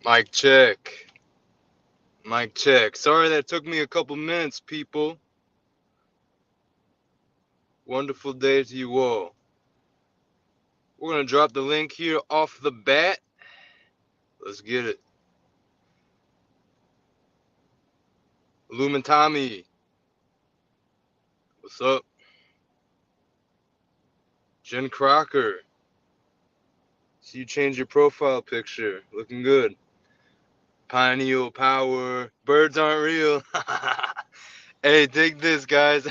Mic check. Mic check. Sorry that took me a couple minutes, people. Wonderful day to you all. We're going to drop the link here off the bat. Let's get it. Illuminati. What's up? Jen Crocker. See you change your profile picture. Looking good. Pineal power. Birds aren't real. Hey, dig this, guys.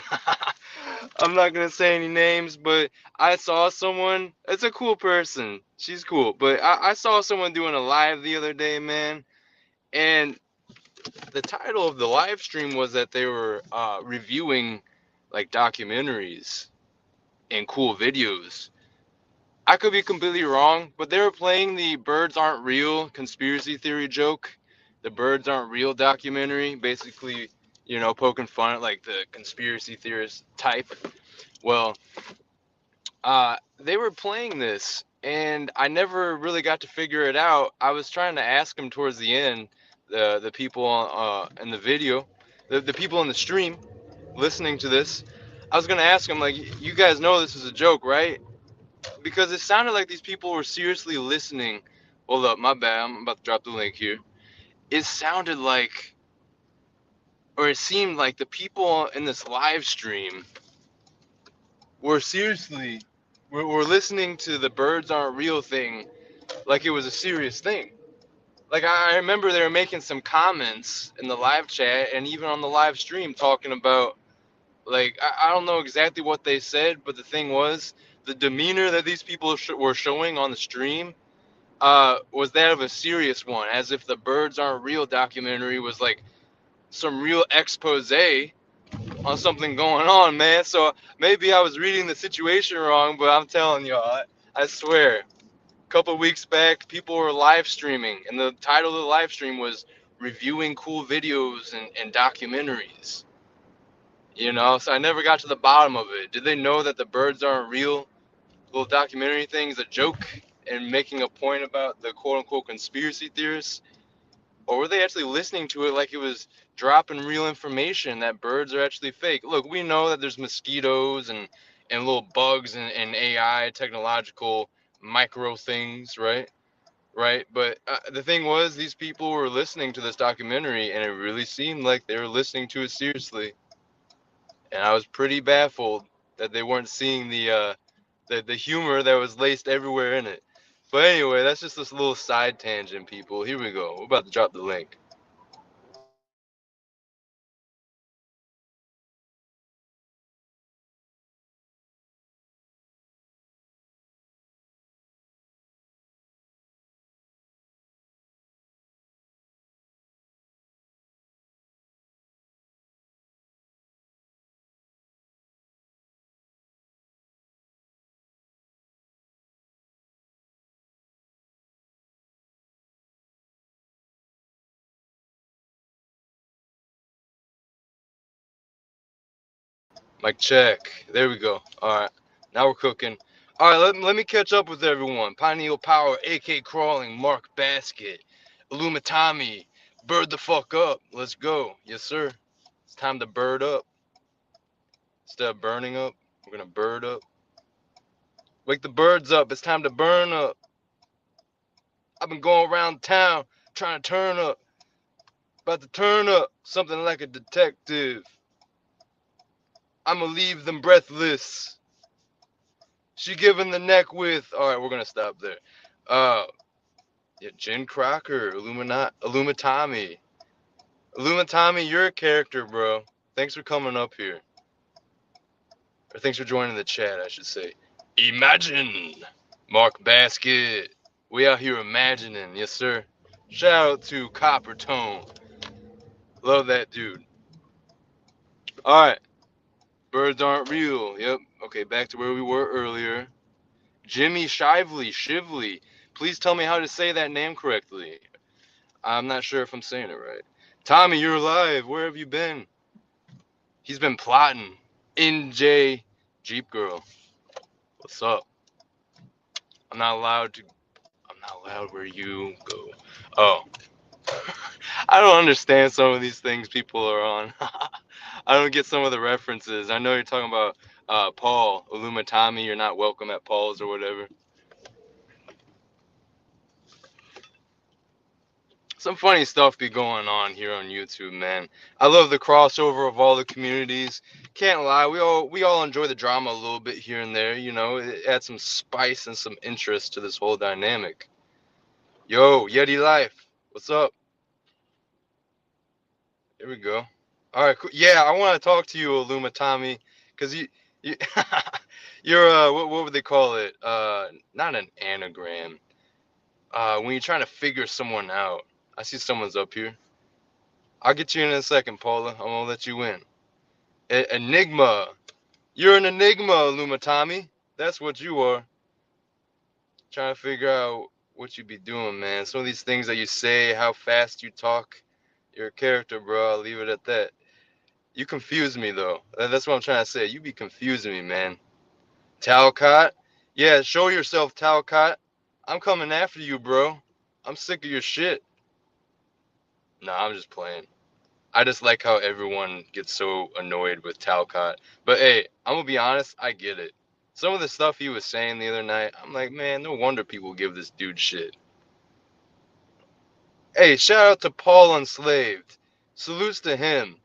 I'm not going to say any names, but I saw someone. It's a cool person. She's cool. But I saw someone doing a live the other day, man. And the title of the live stream was that they were reviewing like documentaries and cool videos. I could be completely wrong, but they were playing the birds aren't real conspiracy theory joke. The birds aren't real documentary, basically, poking fun at like the conspiracy theorist type. Well, they were playing this, and I never really got to figure it out. I was trying to ask them towards the end, the people in the video, the people in the stream listening to this. I was gonna ask them like, you guys know this is a joke, right? Because it sounded like these people were seriously listening. Hold up, my bad. I'm about to drop the link here. It sounded like, or it seemed like the people in this live stream were seriously, were listening to the birds aren't real thing like it was a serious thing. Like I remember they were making some comments in the live chat and even on the live stream talking about, like, I don't know exactly what they said, but the thing was, the demeanor that these people were showing on the stream was that of a serious one, as if the birds aren't real documentary was like some real expose on something going on, man. So maybe I was reading the situation wrong, but I'm telling y'all, I swear, a couple weeks back, people were live streaming, and the title of the live stream was reviewing cool videos and documentaries. So I never got to the bottom of it. Did they know that the birds aren't real? Little documentary thing is a joke and making a point about the quote unquote conspiracy theorists? Or were they actually listening to it like it was dropping real information that birds are actually fake? Look, we know that there's mosquitoes and little bugs and AI, technological micro things, right? Right. But the thing was, these people were listening to this documentary and it really seemed like they were listening to it seriously. And I was pretty baffled that they weren't seeing the humor that was laced everywhere in it. But anyway, that's just this little side tangent, people. Here we go. We're about to drop the link. Mic check. There we go. All right. Now we're cooking. All right, let me catch up with everyone. Pineal Power, AK Crawling, Mark Basket, Illumitami, bird the fuck up. Let's go. Yes, sir. It's time to bird up. Instead of burning up, we're going to bird up. Wake the birds up. It's time to burn up. I've been going around town trying to turn up. About to turn up. Something like a detective. I'ma leave them breathless. She giving the neck with. All right, we're gonna stop there. Yeah, Jen Crocker, Illumitami. Illumitami, you're a character, bro. Thanks for coming up here. Or thanks for joining the chat, I should say. Imagine, Mark Basket. We out here imagining, yes sir. Shout out to Copper Tone. Love that dude. All right, birds aren't real. Yep. Okay, back to where we were earlier. Jimmy Shively. Please tell me how to say that name correctly. I'm not sure if I'm saying it right. Tommy, you're alive. Where have you been? He's been plotting. NJ Jeep Girl. What's up? I'm not allowed where you go. Oh, I don't understand some of these things people are on. I don't get some of the references. I know you're talking about Paul, Illumitami, you're not welcome at Paul's or whatever. Some funny stuff be going on here on YouTube, man. I love the crossover of all the communities. Can't lie, we all enjoy the drama a little bit here and there. You know, it adds some spice and some interest to this whole dynamic. Yo, Yeti Life, what's up? Here we go. All right, cool. Yeah, I want to talk to you, Illumitami, because you, you're what would they call it? Not an anagram. When you're trying to figure someone out. I see someone's up here. I'll get you in a second, Paula. I'm gonna let you in. Enigma. You're an enigma, Illumitami. That's what you are. Trying to figure out what you be doing, man. Some of these things that you say, how fast you talk. You're a character, bro. I'll leave it at that. You confuse me, though. That's what I'm trying to say. You be confusing me, man. Talcott? Yeah, show yourself, Talcott. I'm coming after you, bro. I'm sick of your shit. Nah, I'm just playing. I just like how everyone gets so annoyed with Talcott. But hey, I'm gonna be honest, I get it. Some of the stuff he was saying the other night, I'm like, man, no wonder people give this dude shit. Hey, shout out to Paul Enslaved. Salutes to him.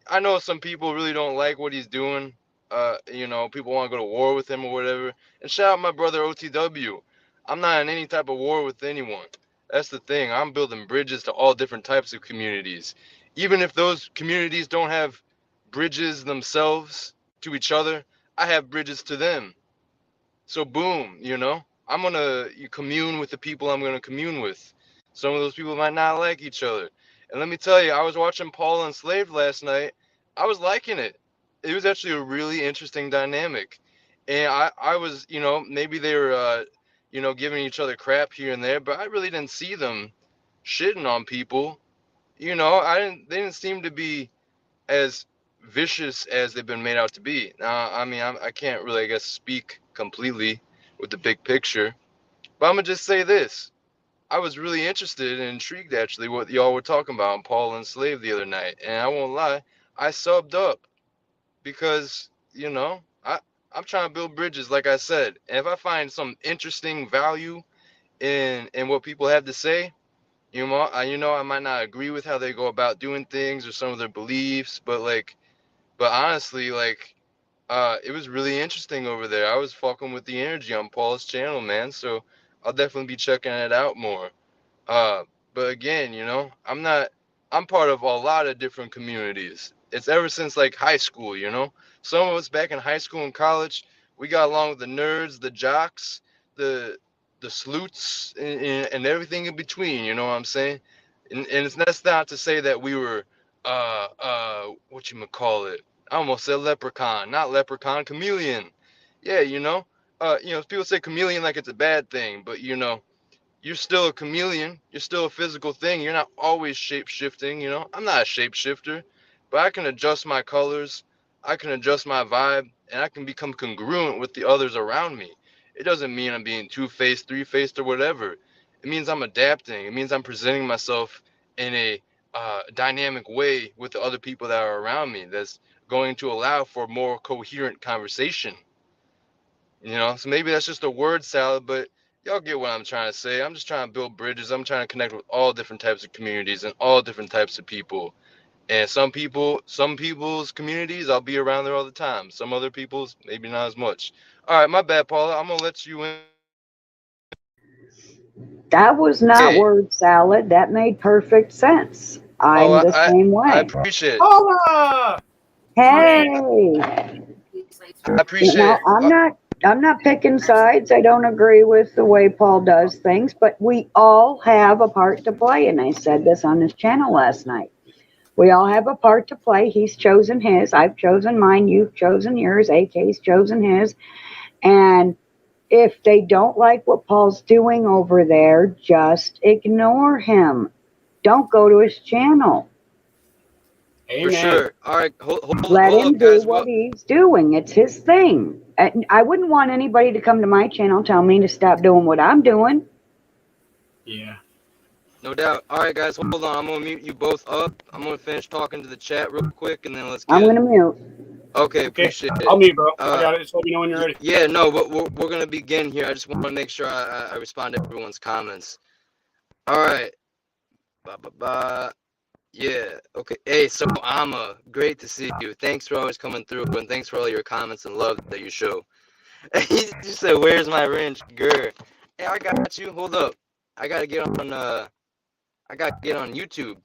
I know some people really don't like what he's doing. People want to go to war with him or whatever. And shout out my brother OTW. I'm not in any type of war with anyone. That's the thing. I'm building bridges to all different types of communities. Even if those communities don't have bridges themselves to each other, I have bridges to them. So boom, I'm gonna commune with the people I'm gonna commune with. Some of those people might not like each other. And let me tell you, I was watching Paul Enslaved last night. I was liking it. It was actually a really interesting dynamic. And I was, maybe they were, giving each other crap here and there, but I really didn't see them shitting on people. They didn't seem to be as vicious as they've been made out to be. Now, I mean, I can't really, I guess, speak completely with the big picture, but I'm gonna just say this. I was really interested and intrigued, actually, what y'all were talking about on Paul Enslaved the other night. And I won't lie, I subbed up because, I'm trying to build bridges, like I said. And if I find some interesting value in what people have to say, I might not agree with how they go about doing things or some of their beliefs, but honestly, it was really interesting over there. I was fucking with the energy on Paul's channel, man. So I'll definitely be checking it out more. Uh, but again, I'm part of a lot of different communities. It's ever since like high school, Some of us back in high school and college, we got along with the nerds, the jocks, the the sleuths, and everything in between. You know what I'm saying? And that's not to say that we were what you call it. I almost said leprechaun, not leprechaun, chameleon. Yeah, people say chameleon like it's a bad thing, but you're still a chameleon. You're still a physical thing. You're not always shape shifting. I'm not a shapeshifter, but I can adjust my colors. I can adjust my vibe, and I can become congruent with the others around me. It doesn't mean I'm being two-faced, three-faced, or whatever. It means I'm adapting. It means I'm presenting myself in a dynamic way with the other people that are around me. That's going to allow for more coherent conversation. So maybe that's just a word salad, but y'all get what I'm trying to say. I'm just trying to build bridges. I'm trying to connect with all different types of communities and all different types of people. And some people's communities, I'll be around there all the time. Some other people's, maybe not as much. All right, my bad, Paula. I'm gonna let you in. That was not Hey, word salad. That made perfect sense. oh, I'm the same I way. appreciate it. Paula! Hey, I appreciate it. I'm not picking sides. I don't agree with the way Paul does things, but we all have a part to play. And I said this on his channel last night. We all have a part to play. He's chosen his. I've chosen mine. You've chosen yours. AK's chosen his. And if they don't like what Paul's doing over there, just ignore him. Don't go to his channel. For Amen. sure. All right, Let hold him up, do guys. what he's doing. It's his thing. And I wouldn't want anybody to come to my channel tell me to stop doing what I'm doing. Yeah. No doubt. All right, guys, hold on. I'm gonna mute you both up. I'm gonna finish talking to the chat real quick, and then let's I'm get going it. to mute. Okay, Okay, appreciate I'll it. mute, bro. I got it. Just let me know when you're ready. Yeah, no, but we're gonna begin here. I just want to make sure I respond to everyone's comments. All right. Ba ba ba. Yeah. Okay. Hey, so Amma, great to see you. Thanks for always coming through, and thanks for all your comments and love that you show. He just said, "Where's my wrench, grr?" Hey, I got you. Hold up. I gotta get on. I gotta get on YouTube.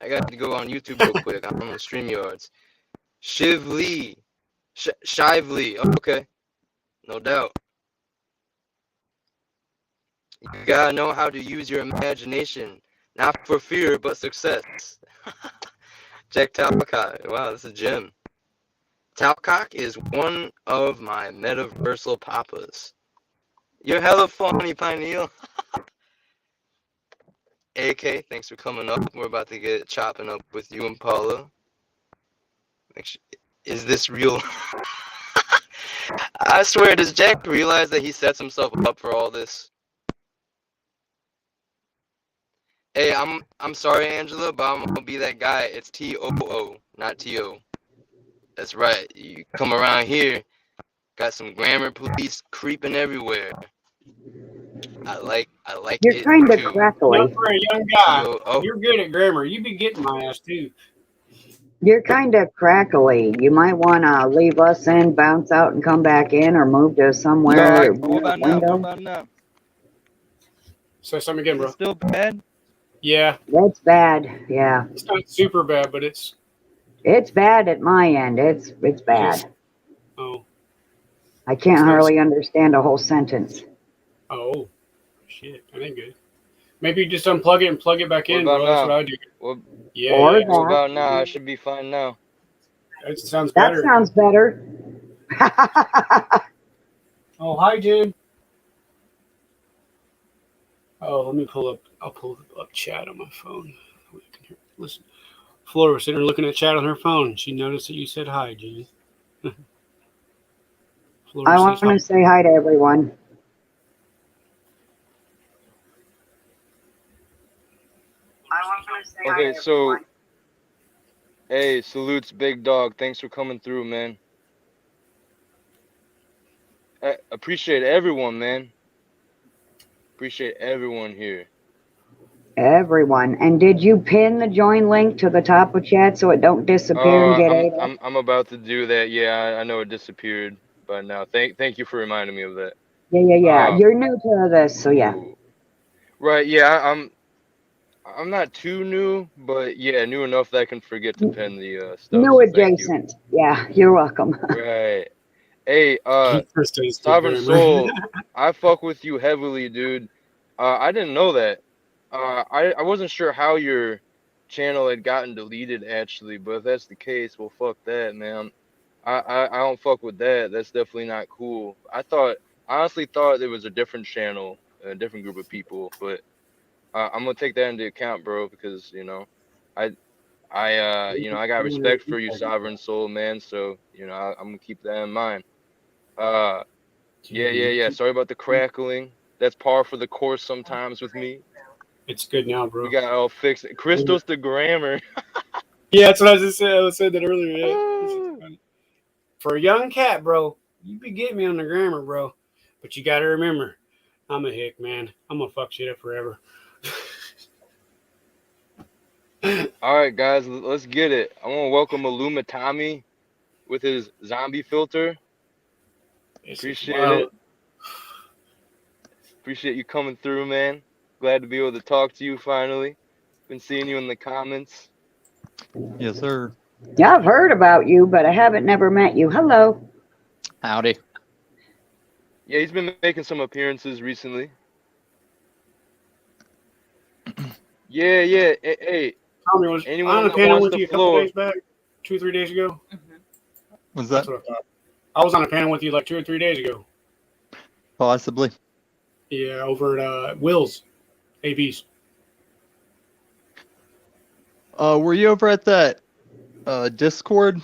I got to go on YouTube real quick. I'm on StreamYards. Shiv Lee. Shiv Lee. Okay. No doubt. You gotta know how to use your imagination. Not for fear, but success. Jack Talcott. Wow, this is a gem. Talcock is one of my metaversal papas. You're hella funny, Pineal. AK, thanks for coming up. We're about to get chopping up with you and Paula. Is this real? I swear, does Jack realize that he sets himself up for all this? Hey, I'm sorry, Angela, but I'm gonna be that guy. It's TOO, not TO. That's right. You come around here, got some grammar police creeping everywhere. I like You're it kind of too. crackly. For a young guy, TOO. you're good at grammar. You be getting my ass too. You're kind of crackly. You might want to leave us in, bounce out, and come back in, or move to somewhere. What about now? What about now? Say something again, Is bro. it still bad? Yeah. That's bad. Yeah. It's not super bad, but it's bad at my end. It's bad. Oh. I can't hardly understand a whole sentence. Oh. Shit. That ain't good. Maybe you just unplug it and plug it back in, bro. That's what I do. Yeah. What about now? I should be fine now. That sounds better. That sounds better. Oh, hi, Jim. Oh, let me pull up. I'll pull up chat on my phone. Listen, Flora was sitting there looking at chat on her phone. She noticed that you said hi, Jim. I want to say hi to everyone. Okay, so, hey, salutes, Big Dog. Thanks for coming through, man. I appreciate everyone, man. Appreciate everyone here. Everyone. And did you pin the join link to the top of chat so it don't disappear and get ate up? I'm about to do that. Yeah, I know it disappeared by now. Thank you for reminding me of that. Yeah. You're new to this, so yeah. Right. Yeah, I'm not too new, but yeah, new enough that I can forget to pin the stuff. New so adjacent. Yeah, you're welcome. Right. Hey, Sovereign Soul, I fuck with you heavily, dude. I didn't know that. I wasn't sure how your channel had gotten deleted actually, but if that's the case, well, fuck that, man. I don't fuck with that. That's definitely not cool. I honestly thought it was a different channel, a different group of people, but I'm gonna take that into account, bro, because I got respect for you, Sovereign Soul, man. So I'm gonna keep that in mind. Yeah. Sorry about the crackling. That's par for the course sometimes with me. It's good now, bro. We got it all fixed. Christos the grammar. Yeah, that's what I was just saying. I was saying that earlier. Yeah. For a young cat, bro, you be getting me on the grammar, bro. But you got to remember, I'm a hick, man. I'm going to fuck shit up forever. All right, guys, let's get it. I want to welcome Illumitami with his zombie filter. Appreciate it. Appreciate you coming through, man. Glad to be able to talk to you finally. Been seeing you in the comments. Yes, sir. Yeah, I've heard about you, but I haven't never met you. Hello. Howdy. Yeah, he's been making some appearances recently. Yeah. Hey, Tommy, was anyone on a that panel wants with the you floor. a couple days back, 2 or 3 days ago. Was that? That's what I thought. I was on a panel with you like 2 or 3 days ago. Possibly. Yeah, over at Will's, AB's. Were you over at that Discord?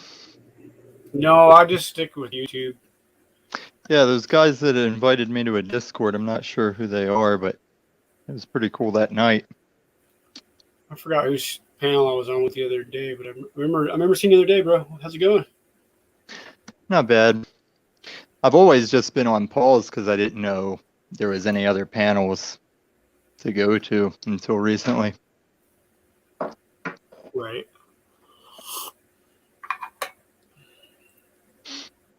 No, I just stick with YouTube. Yeah, those guys that invited me to a Discord, I'm not sure who they are, but it was pretty cool that night. I forgot whose panel I was on with the other day, but I remember seeing the other day, bro. How's it going? Not bad. I've always just been on Paul's because I didn't know there was any other panels to go to until recently. Right.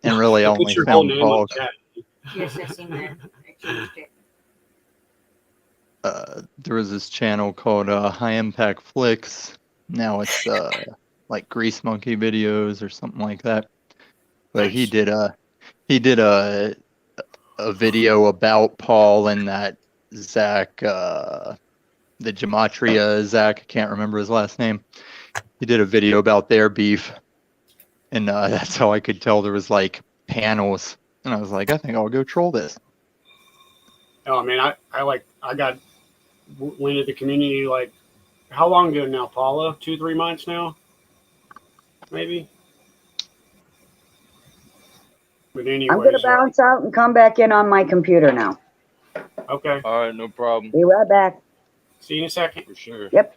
And really Put only your whole found name Paul. on chat. Yes, I've seen that. I changed it. There was this channel called High Impact Flicks. Now it's like Grease Monkey videos or something like that. But Nice. he did a video about Paul and that Zach, the Gematria Zach, I can't remember his last name. He did a video about their beef, and that's how I could tell there was like panels. And I was like, I think I'll go troll this. Oh man, I got went into the community like how long ago now, Paula? 2-3 months now, maybe. But anyways, I'm gonna bounce out and come back in on my computer now. okay. All right, no problem. Be right back. See you in a second. For sure. Yep.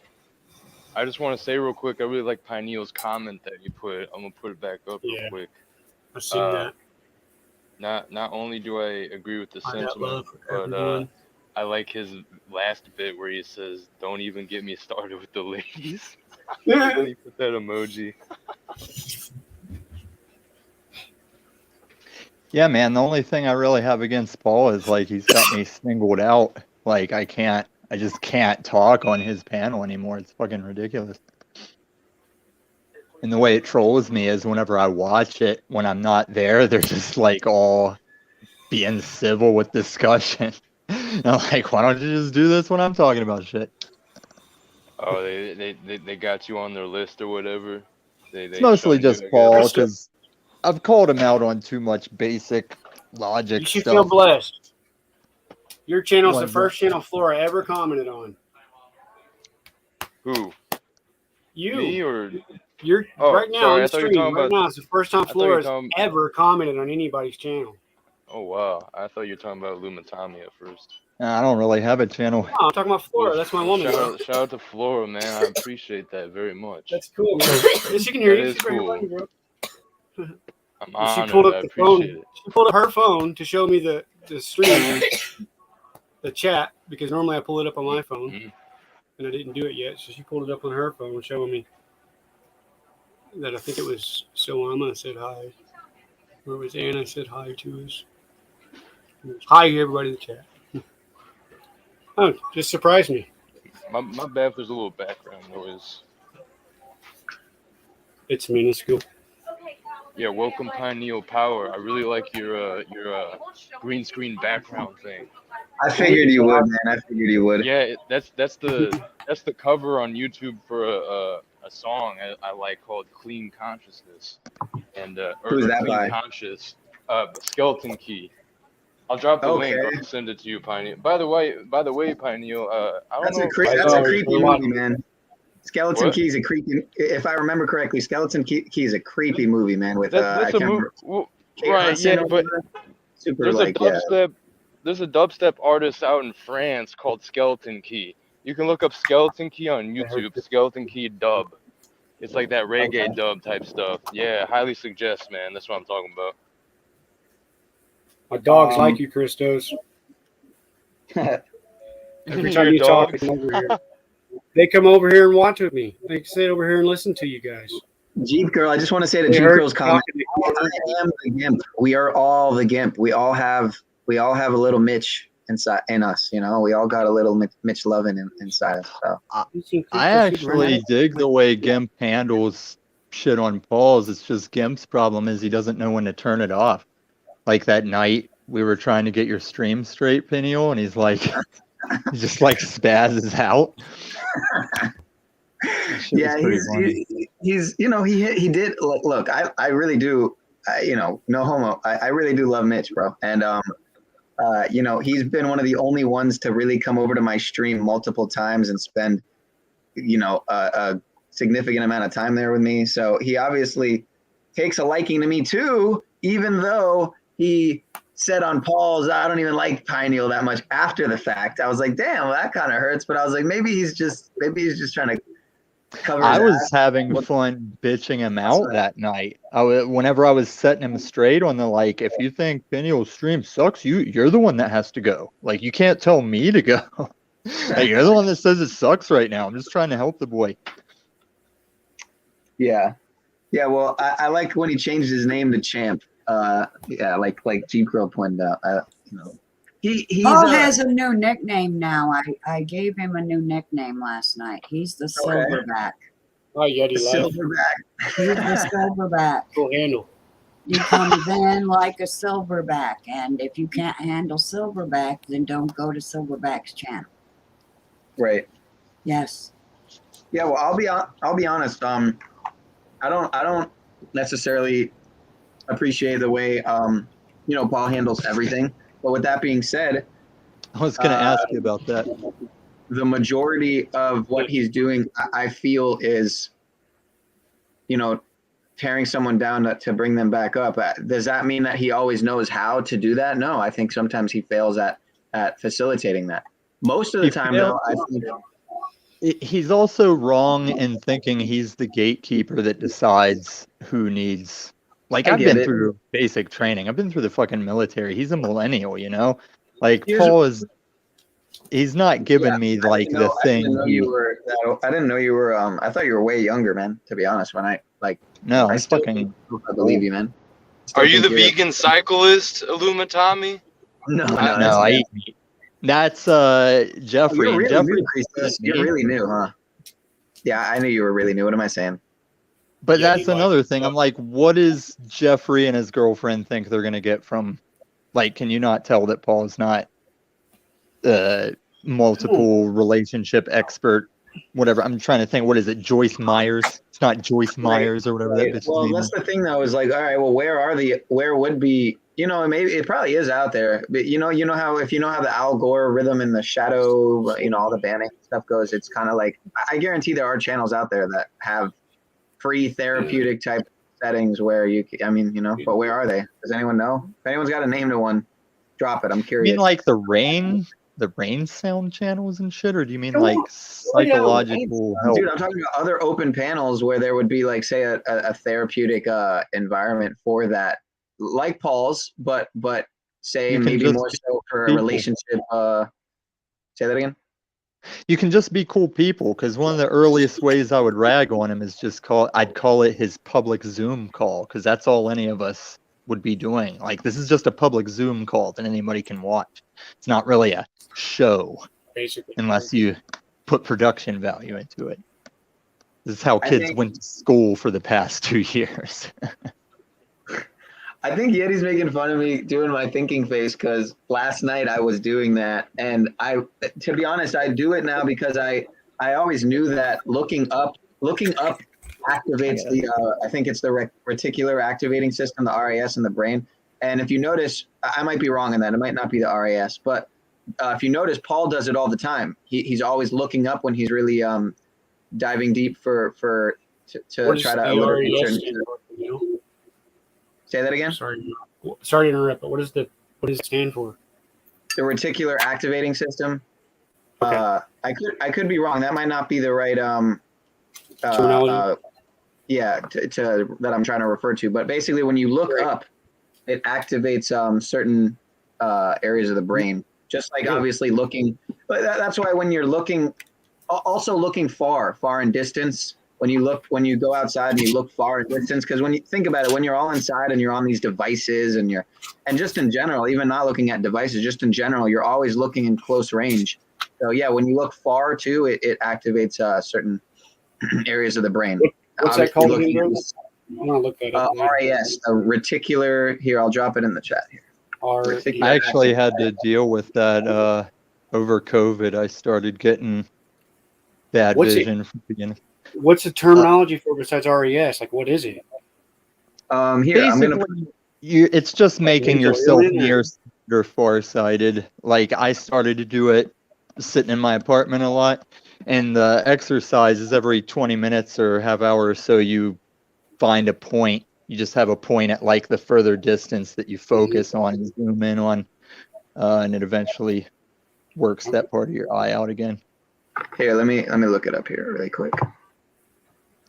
I just want to say real quick, I really like Pineal's comment that you put. I'm gonna put it back up real quick. I've seen that. Not only do I agree with the I got sentiment, love for but everyone. I like his last bit where he says, "Don't even get me started with the ladies." Yeah. And he put that emoji. Yeah, man, the only thing I really have against Paul is like he's got me singled out. Like I just can't talk on his panel anymore. It's fucking ridiculous. And the way it trolls me is whenever I watch it, when I'm not there, they're just like all being civil with discussion. And I'm like, why don't you just do this when I'm talking about shit? Oh, they got you on their list or whatever. It's mostly shown you, just I Paul guess. because I've called him out on too much basic logic You should feel stuff. blessed. Your channel's the Why's first channel Flora ever commented on. Who? You. Me or? You're Oh, right now sorry, on I thought you were stream. talking Right about. now, it's the first time I thought you were Flora's talking. ever commented on anybody's channel. Oh wow, I thought you were talking about Lumatami at first. I don't really have a channel. No, I'm talking about Flora. That's my woman. Shout out to Flora, man. I appreciate that very much. That's cool, man. Yes, you can hear That you. is She's right here, cool. bro. I'm She honored. pulled up I the appreciate phone. it. She pulled up her phone to show me the stream, the chat, because normally I pull it up on my phone, Mm-hmm. and I didn't do it yet. So she pulled it up on her phone, showing me that I think it was Solama said hi. Or it was Anna said hi to us. Hi, everybody in the chat. Oh, just surprised me. My bad if there's a little background noise. It's minuscule. Yeah, welcome Pineal Power. I really like your green screen background thing. I figured you would, man. I figured you would. Yeah, that's the cover on YouTube for a song I like called Clean Consciousness, and Who's or that Clean by? Conscious, Skeleton Key. I'll drop the link. Okay. I'll send it to you, Pineal. By the way, Pineal, I don't That's know. that's a creepy movie, man. Skeleton What? Key is a creepy. If I remember correctly, Skeleton Key is a creepy movie, man. With I That's a can't movie, remember. Kate right? Hudson Yeah, or but whatever. Super there's a like yeah. dubstep artist out in France called Skeleton Key. You can look up Skeleton Key on YouTube. Skeleton Key dub. It's like that reggae Okay. dub type stuff. Yeah, highly suggest, man. That's what I'm talking about. My dogs like you, Christos. Every time Your you talk, dogs? they come over here. They come over here and watch with me. They sit over here and listen to you guys. Jeep Girl, I just want to say to They Jeep heard Girl's you comment. talking. I am the Gimp. We are all the Gimp. We all have a little Mitch inside in us. You know, we all got a little Mitch Lovin inside us. So. I actually dig the way Gimp handles shit on Paul's. It's just Gimp's problem is he doesn't know when to turn it off. Like that night we were trying to get your stream straight, Peniel, and he's like, he just like spazzes out. Yeah, he's you know he did look. I really do. You know, no homo. I really do love Mitch, bro. And you know, he's been one of the only ones to really come over to my stream multiple times and spend, you know, a significant amount of time there with me. So he obviously takes a liking to me too, even though he said on Paul's, I don't even like pineal that much after the fact. I was like, damn, well, that kind of hurts. But I was like, maybe he's just trying to cover his I was ass. having fun bitching him out that night. Whenever I was setting him straight on the like, if you think pineal stream sucks, you're the one that has to go. Like, you can't tell me to go. Like, you're the one that says it sucks right now. I'm just trying to help the boy. Yeah. Yeah, well, I like when he changed his name to Champ. Yeah, like G Crow pointed out. You know, he's Paul has a new nickname now. I gave him a new nickname last night. He's the Silverback. Oh, Yeti life. Silverback. He's the Silverback. Full handle. He comes in like a Silverback, and if you can't handle Silverback, then don't go to Silverback's channel. Right. Yes. Yeah. Well, I'll be honest. I don't necessarily appreciate the way you know, Paul handles everything. But with that being said, I was going to ask you about that. the majority of what he's doing, I feel, is, you know, tearing someone down to bring them back up. Does that mean that he always knows how to do that? No, I think sometimes he fails at facilitating that. Most of the time, though, I think he's also wrong in thinking he's the gatekeeper that decides who needs. Like, I've been through basic training. I've been through the fucking military. He's a millennial, you know? Like, Paul is, he's not giving me, like, the thing. I didn't know you were, I thought you were way younger, man, to be honest. When I believe you, man. Are you the vegan cyclist, Illumitami? No, I eat meat. That's Jeffrey. You're really Jeffrey new, Chris. You're really new, huh? Yeah, I knew you were really new. What am I saying? But that's another thing. I'm like, what does Jeffrey and his girlfriend think they're going to get from, like, can you not tell that Paul's not multiple relationship expert, whatever? I'm trying to think, what is it, Joyce Myers? It's not Joyce Myers or whatever that bitch's name is. Well, that's the thing, though, is like, all right, well, where would be, you know, maybe it probably is out there, but you know how, if you know how the Al Gore rhythm and the shadow, you know, all the banning stuff goes, it's kind of like, I guarantee there are channels out there that have free therapeutic type settings where I mean, you know, but where are they? Does anyone know? If anyone's got a name to one, drop it. I'm curious. You mean like the rain sound channels and shit, or do you mean like psychological help? Dude, I'm talking about other open panels where there would be, like, say, a therapeutic environment for that, like Paul's, but say maybe more so for a relationship. Say that again. You can just be cool people, because one of the earliest ways I would rag on him is I'd call it his public Zoom call, because that's all any of us would be doing. Like, this is just a public Zoom call that anybody can watch. It's not really a show, basically, unless you put production value into it. This is how kids went to school for the past 2 years. I think Yeti's making fun of me doing my thinking face, because last night I was doing that, and to be honest, I do it now because I always knew that looking up activates the I think it's the reticular activating system, the RAS in the brain. And if you notice, I might be wrong in that, it might not be the RAS, but if you notice, Paul does it all the time. He's always looking up when he's really diving deep to try to alert. Say that again. Sorry to interrupt, but what does it stand for? The reticular activating system. Okay. I could be wrong. That might not be the right that I'm trying to refer to. But basically, when you look up, it activates certain areas of the brain. Just like obviously looking. But that's why when you're looking, also looking far in distance. When you go outside and you look far in distance, because when you think about it, when you're all inside and you're on these devices and just in general, even not looking at devices, just in general, you're always looking in close range. So yeah, when you look far too, it activates certain areas of the brain. What's that called? I want to look that up. RAS, a reticular. Here, I'll drop it in the chat here. I actually had to deal with that over COVID. I started getting bad vision from the beginning. What's the terminology for besides RAS? Like, what is it? Here, I'm gonna. It's just making yourself near or farsighted. Like, I started to do it sitting in my apartment a lot, and the exercise is every 20 minutes or half hour or so. You find a point, you just have a point at like the further distance that you focus on and zoom in on, and it eventually works that part of your eye out again. Here, let me look it up here really quick.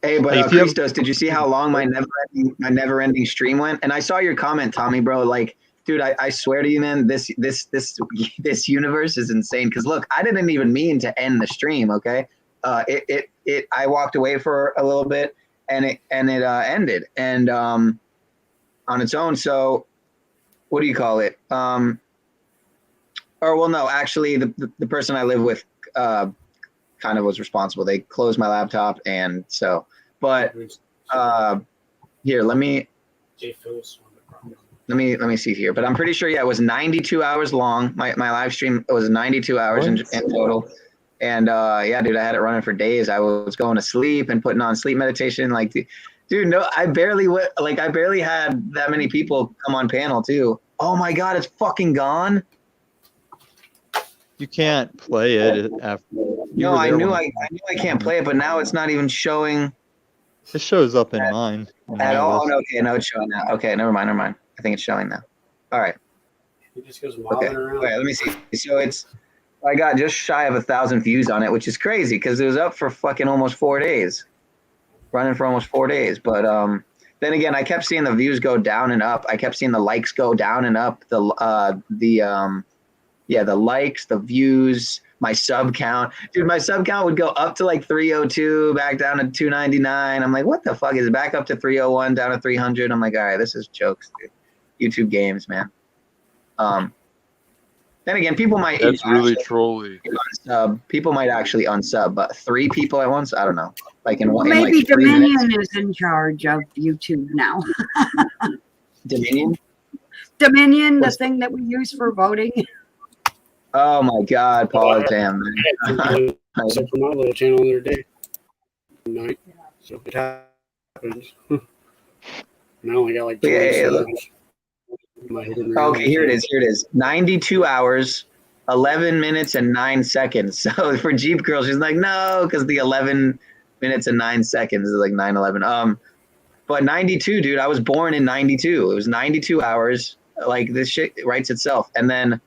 Hey, but Like, if you have- Christos, did you see how long my never-ending stream went? And I saw your comment, Tommy, bro. Like, dude, I swear to you, man, this universe is insane. Because look, I didn't even mean to end the stream. Okay, I walked away for a little bit, and it ended, and on its own. So, what do you call it? Or well, no, actually, the person I live with kind of was responsible. They closed my laptop, and so. But here, let me see here. But I'm pretty sure, yeah, it was 92 hours long. My live stream was 92 hours in total. And yeah, dude, I had it running for days. I was going to sleep and putting on sleep meditation. Like, dude, no, I barely had that many people come on panel too. Oh my God, it's fucking gone. You can't play it after. No, I knew I can't play it, but now it's not even showing. It shows up in mine. At all? Oh, okay, no, it's showing now. Okay, never mind. I think it's showing now. All right. It just goes Okay. around. Okay, let me see. So I got just shy of 1,000 views on it, which is crazy because it was up for fucking almost 4 days, running for almost 4 days. But then again, I kept seeing the views go down and up. I kept seeing the likes go down and up. The likes, the views, my sub count. Dude, my sub count would go up to like 302, back down to 299. I'm like, what the fuck? Is it back up to 301, down to 300? I'm like, all right, this is jokes, dude. YouTube games, man. Then again, people might. That's really trolly. People might actually unsub, but 3 people at once, I don't know. Like in one. Maybe like 3 Dominion minutes. is in charge of YouTube now. Dominion. Dominion, the thing that we use for voting. Oh my God, Paul, damn, man. So for my little channel the other day, night, so it happens. Now I only got like 20 Yeah, look. subs. My hidden Okay, here it reality. is. 92 hours, 11 minutes and 9 seconds. So for Jeep Girl, she's like, no, because the 11 minutes and 9 seconds is like 9/11. But 92, dude, I was born in 92. It was 92 hours. Like, this shit writes itself. And then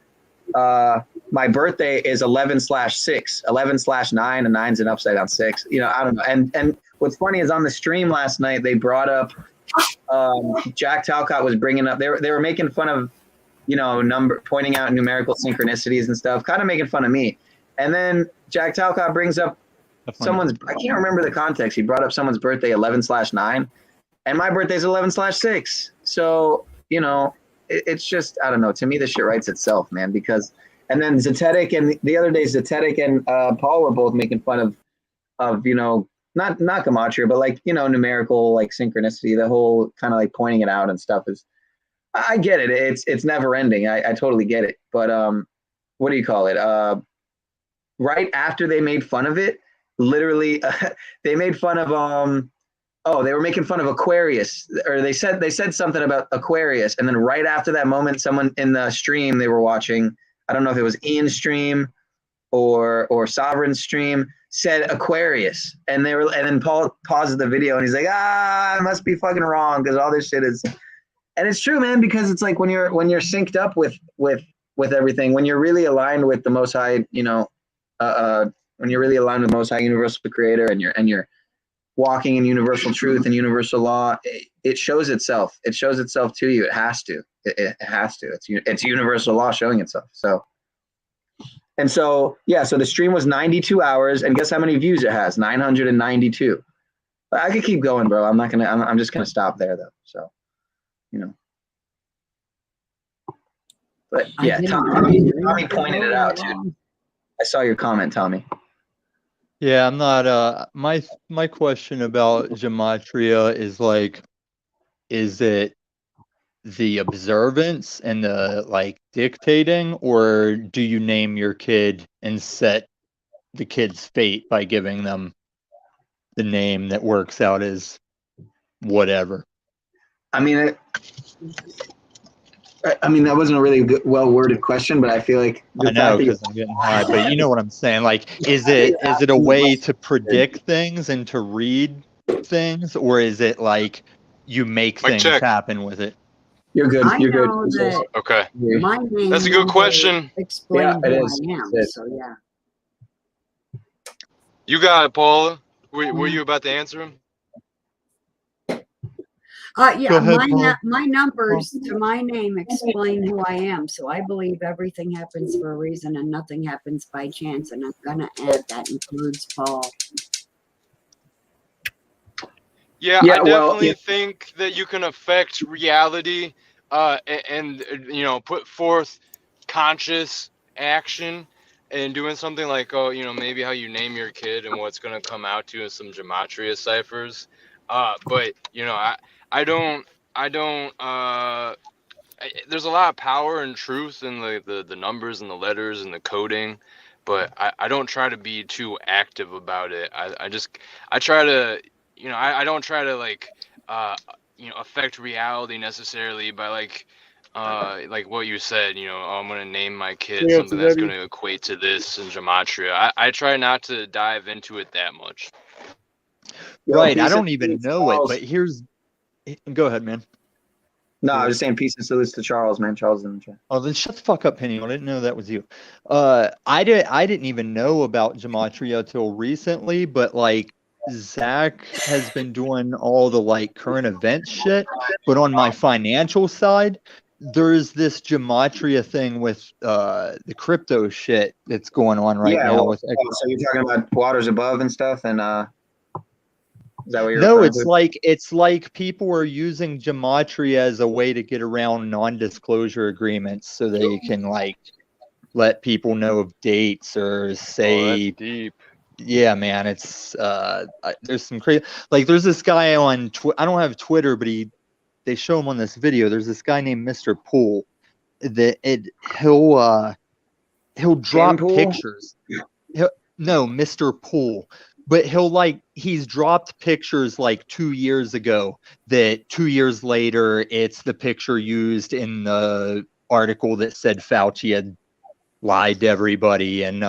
my birthday is 11/6, 11/9, and 9's an upside down 6. You know, I don't know. And what's funny is on the stream last night, they brought up Jack Talcott was bringing up. They were making fun of, pointing out numerical synchronicities and stuff, kind of making fun of me. And then Jack Talcott brings up someone's. I can't remember the context. He brought up someone's birthday 11/9, and my birthday's 11/6. So it's just, I don't know. To me, this shit writes itself, man. Because, and then Zetetic and the other day, Zetetic and Paul were both making fun of not Gematria, but like, numerical, like synchronicity, the whole kind of like pointing it out and stuff is, I get it. It's never ending. I totally get it. But what do you call it? Right after they made fun of it, literally, they made fun of they were making fun of Aquarius, or they said something about Aquarius, and then right after that moment, someone in the stream they were watching, I don't know if it was Ian's stream or Sovereign's stream, said Aquarius, and then Paul pauses the video and he's like, I must be fucking wrong because all this shit is, and it's true, man, because it's like when you're synced up with everything, when you're really aligned with the Most High, when you're really aligned with the Most High Universal Creator, and you're walking in universal truth and universal law, it shows itself. It shows itself to you. It has to. It has to. It's universal law showing itself. So the stream was 92 hours, and guess how many views it has? 992. I could keep going, bro. I'm just gonna stop there though. So, But yeah, Tommy pointed it out too. I saw your comment, Tommy. Yeah, I'm not. My question about Gematria is like, is it the observance and the like dictating, or do you name your kid and set the kid's fate by giving them the name that works out as whatever? I mean, that wasn't a really good, well-worded question, but I feel like I know, because I'm getting high, but you know what I'm saying. Like, is it a way to predict things and to read things, or is it like you make Mic things check. happen with it. You're good. I You're know good. that Okay. my name That's a good number question. explain Yeah, it who is. I am. It is. So yeah. You got it, Paula. Were you about to answer him? Yeah, Go ahead, Paul. my numbers to my name explain who I am. So I believe everything happens for a reason and nothing happens by chance. And I'm gonna add that includes Paul. Yeah, Yeah, I well, definitely think that you can affect reality, and you know, put forth conscious action and doing something like, oh, you know, maybe how you name your kid and what's gonna come out to in some gematria ciphers. But you know, I don't, there's a lot of power and truth in the numbers and the letters and the coding, but I don't try to be too active about it. I try to, you know, I don't try to like you know, affect reality necessarily by like what you said, you know, oh, I'm gonna name my kid Yeah, something that's today. gonna equate to this in gematria. I try not to dive into it that much. Right. I peace don't and even salutes to know it, Charles. but here's. Go ahead, man. No, I was saying peace and salutes to Charles, man. Charles in the chat. Oh, then shut the fuck up, Penny. I didn't know that was you. I didn't even know about Gematria till recently, but like Zach has been doing all the like current events shit. But on my financial side, there's this Gematria thing with the crypto shit that's going on right now well, with. so you're talking about waters above and stuff, and is that what you're No, referring to? it's like people are using Gematria as a way to get around non-disclosure agreements so they can like let people know of dates or Oh, say, that's deep. yeah, man, it's there's some crazy, like there's this guy on I don't have Twitter, but they show him on this video. There's this guy named Mr. Pool that he'll drop Pool? pictures. No, Mr. Pool. But he's dropped pictures like 2 years ago that 2 years later it's the picture used in the article that said Fauci had lied to everybody, and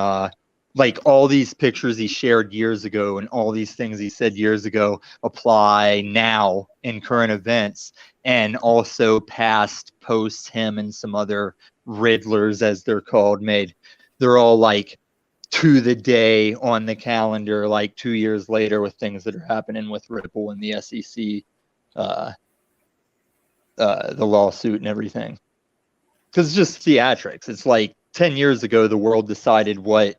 like all these pictures he shared years ago and all these things he said years ago apply now in current events, and also past posts him and some other riddlers, as they're called, made. They're all like to the day on the calendar, like 2 years later, with things that are happening with Ripple and the SEC, the lawsuit and everything. Because it's just theatrics. It's like 10 years ago, the world decided what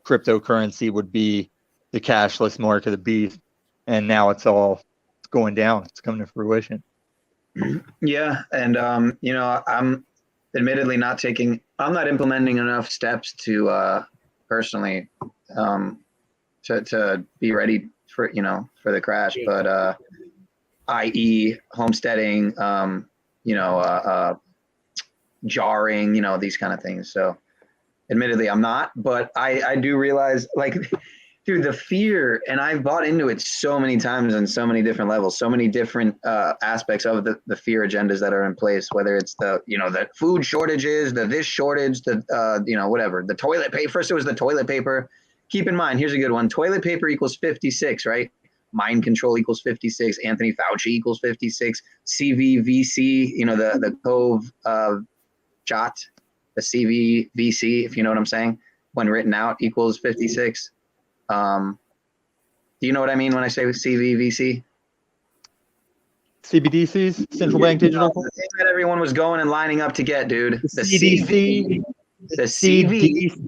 cryptocurrency would be the cashless mark of the beast. And now it's going down. It's coming to fruition. Yeah, and you know, I'm admittedly I'm not implementing enough steps to personally to be ready for, you know, for the crash, but i.e. homesteading, you know, jarring, you know, these kind of things. So admittedly I'm not, but I do realize, like, dude, the fear, and I've bought into it so many times on so many different levels, so many different aspects of the fear agendas that are in place, whether it's the, you know, the food shortages, this shortage, the, you know, whatever, the toilet paper. First it was the toilet paper. Keep in mind, here's a good one. Toilet paper equals 56, right? Mind control equals 56. Anthony Fauci equals 56. CVVC, you know, the Cove Jot, the CVVC, if you know what I'm saying, when written out equals 56. Do you know what I mean when I say CVVC? CBDCs, central bank digital. The thing that everyone was going and lining up to get, dude. The CDC. the CV.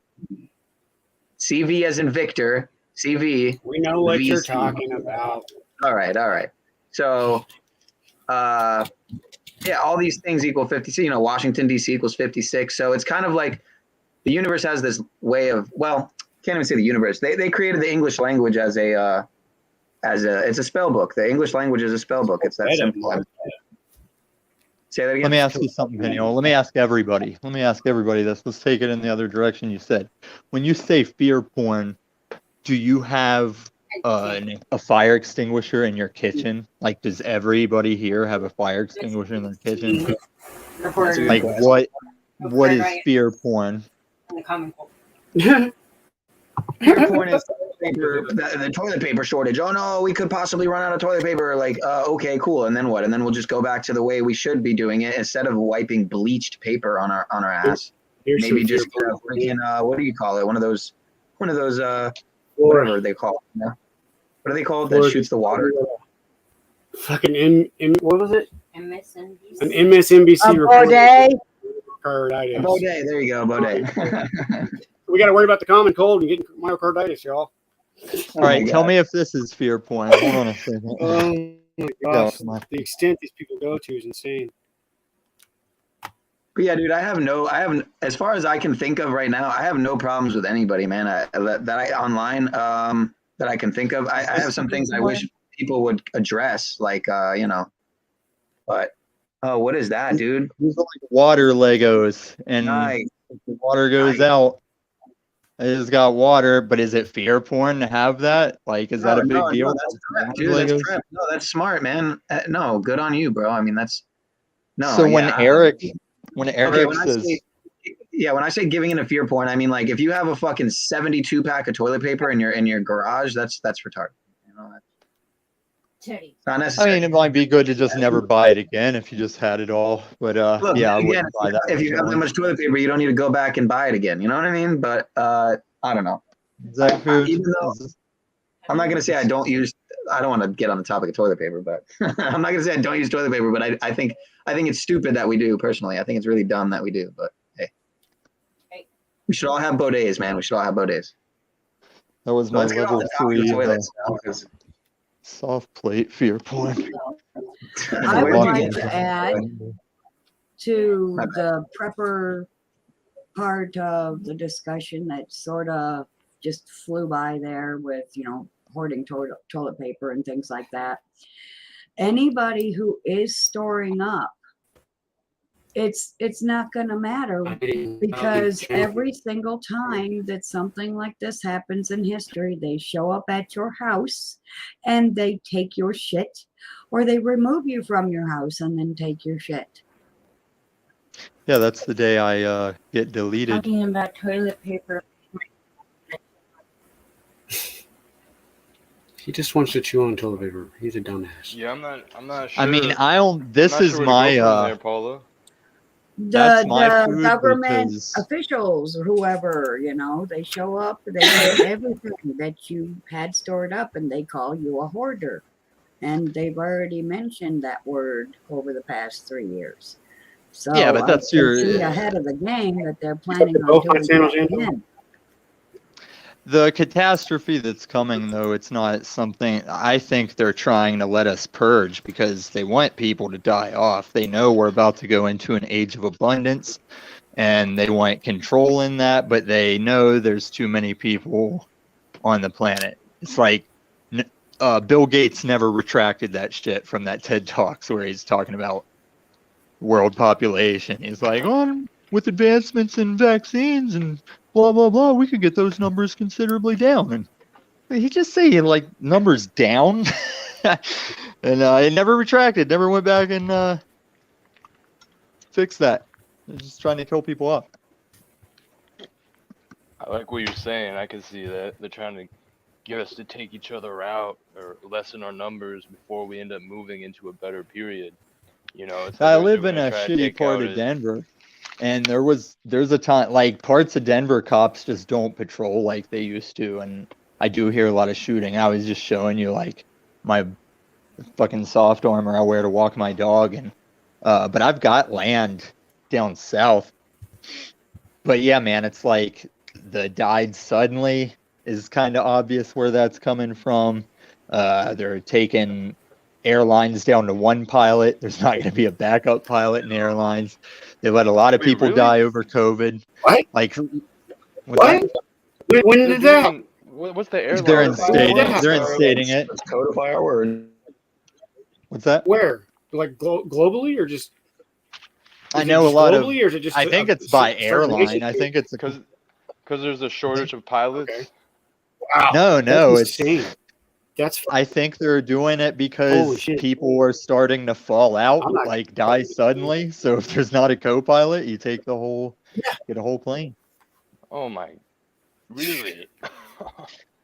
CV as in Victor. CV. We know what you're VC. talking about. All right. So, yeah, all these things equal 56. You know, Washington, D.C. equals 56. So it's kind of like the universe has this way of, well, can't even say the universe. They created the English language as it's a spell book. The English language is a spell book. It's that simple. Say that again. Let me ask you something, Penny. Let me ask everybody this. Let's take it in the other direction you said. When you say fear porn, do you have a fire extinguisher in your kitchen? Like, does everybody here have a fire extinguisher in their kitchen? Like, what is fear porn? Fear porn is the toilet paper shortage. Oh no, we could possibly run out of toilet paper. Like, okay, cool. And then what? And then we'll just go back to the way we should be doing it instead of wiping bleached paper on our ass. Here's Maybe some just fear porn. freaking what do you call it? One of those Or whatever they call it. You know? What do they call it that shoots the water? fucking what was it? MSNBC. An MSNBC A report. bidet. Myocarditis. Baudet. There you go, Baudet. We got to worry about the common cold and getting myocarditis, y'all. All right, tell me if this is fear porn. Hold on a second. Oh my gosh, Come on. the extent these people go to is insane. But yeah, dude, as far as I can think of right now, I have no problems with anybody, man. Online that I can think of. I have some things I wish people would address, like But what is that, dude? These are like water Legos, and Nice. if the water goes out, it just got water. But is it fear porn to have that? Like, is that a big deal? No, that's crap, dude. That's crap. No, that's smart, man. No, good on you, bro. I mean, that's no. So when Eric when says, when I say giving in a fear porn, I mean, like, if you have a fucking 72 pack of toilet paper in your garage, that's retarded. You know, Teddy. it's not I necessary. mean, it might be good to just never buy it again if you just had it all. But Look, yeah, I again, wouldn't buy that. if you have that much toilet paper, you don't need to go back and buy it again. You know what I mean? But I don't know. Zach food. Even though I'm not gonna say I don't want to get on the topic of toilet paper, but I'm not gonna say I don't use toilet paper. But I think it's stupid that we do. Personally, I think it's really dumb that we do. But hey, we should all have bidets, man. We should all have bidets. That was my Let's get off level the topic of 3 toilets now, 'cause- soft plate fear porn. I would Where'd you like get to that? add to the prepper part of the discussion that sort of just flew by there with, hoarding toilet paper and things like that. Anybody who is storing up, it's not going to matter, because every single time that something like this happens in history, they show up at your house and they take your shit, or they remove you from your house and then take your shit. Yeah, that's the day I get deleted. Talking about toilet paper. He just wants to chew on toilet paper. He's a dumbass. Yeah, I'm not sure. I mean, I don't. This I'm not is sure where to my go from there, Paula. That's my The food government because- officials, or whoever, they show up, they get everything that you had stored up, and they call you a hoarder. And they've already mentioned that word over the past 3 years. So Yeah, but that's I can your- see ahead of the game that they're planning on Both doing my channels that in. again. The catastrophe that's coming, though, it's not something I think they're trying to let us purge because they want people to die off. They know we're about to go into an age of abundance and they want control in that, but they know there's too many people on the planet. It's like Bill Gates never retracted that shit from that TED Talks where he's talking about world population. He's like, oh, with advancements in vaccines and blah blah blah, we could get those numbers considerably down. And he just say like numbers down, and it never retracted, never went back and fixed that. They're just trying to kill people off. I like what you're saying. I can see that they're trying to get us to take each other out or lessen our numbers before we end up moving into a better period. It's like I they're live in gonna a try to shitty take part out of as- Denver, and there's a time like parts of Denver cops just don't patrol like they used to, and I do hear a lot of shooting. I was just showing you like my fucking soft armor I wear to walk my dog, and but I've got land down south. But yeah, man, it's like the died suddenly is kind of obvious where that's coming from. They're taking airlines down to one pilot. There's not going to be a backup pilot in airlines. They let a lot of Wait, people really? die over COVID. What? Like What? When They're did that? doing- What's the airline? They're instating- they're instating it. Let's codify our word. What's that? Where? Like globally, or just? I is it know a just lot of. globally, or is it just? I think it's by certain airline. nations? I think it's Because there's a shortage of pilots. Okay. Wow. no. That's It's insane. That's I think they're doing it Holy because shit. people are starting to fall out, I'm not- like die suddenly. So if there's not a co-pilot, you take the whole, get a whole plane. Oh my, really?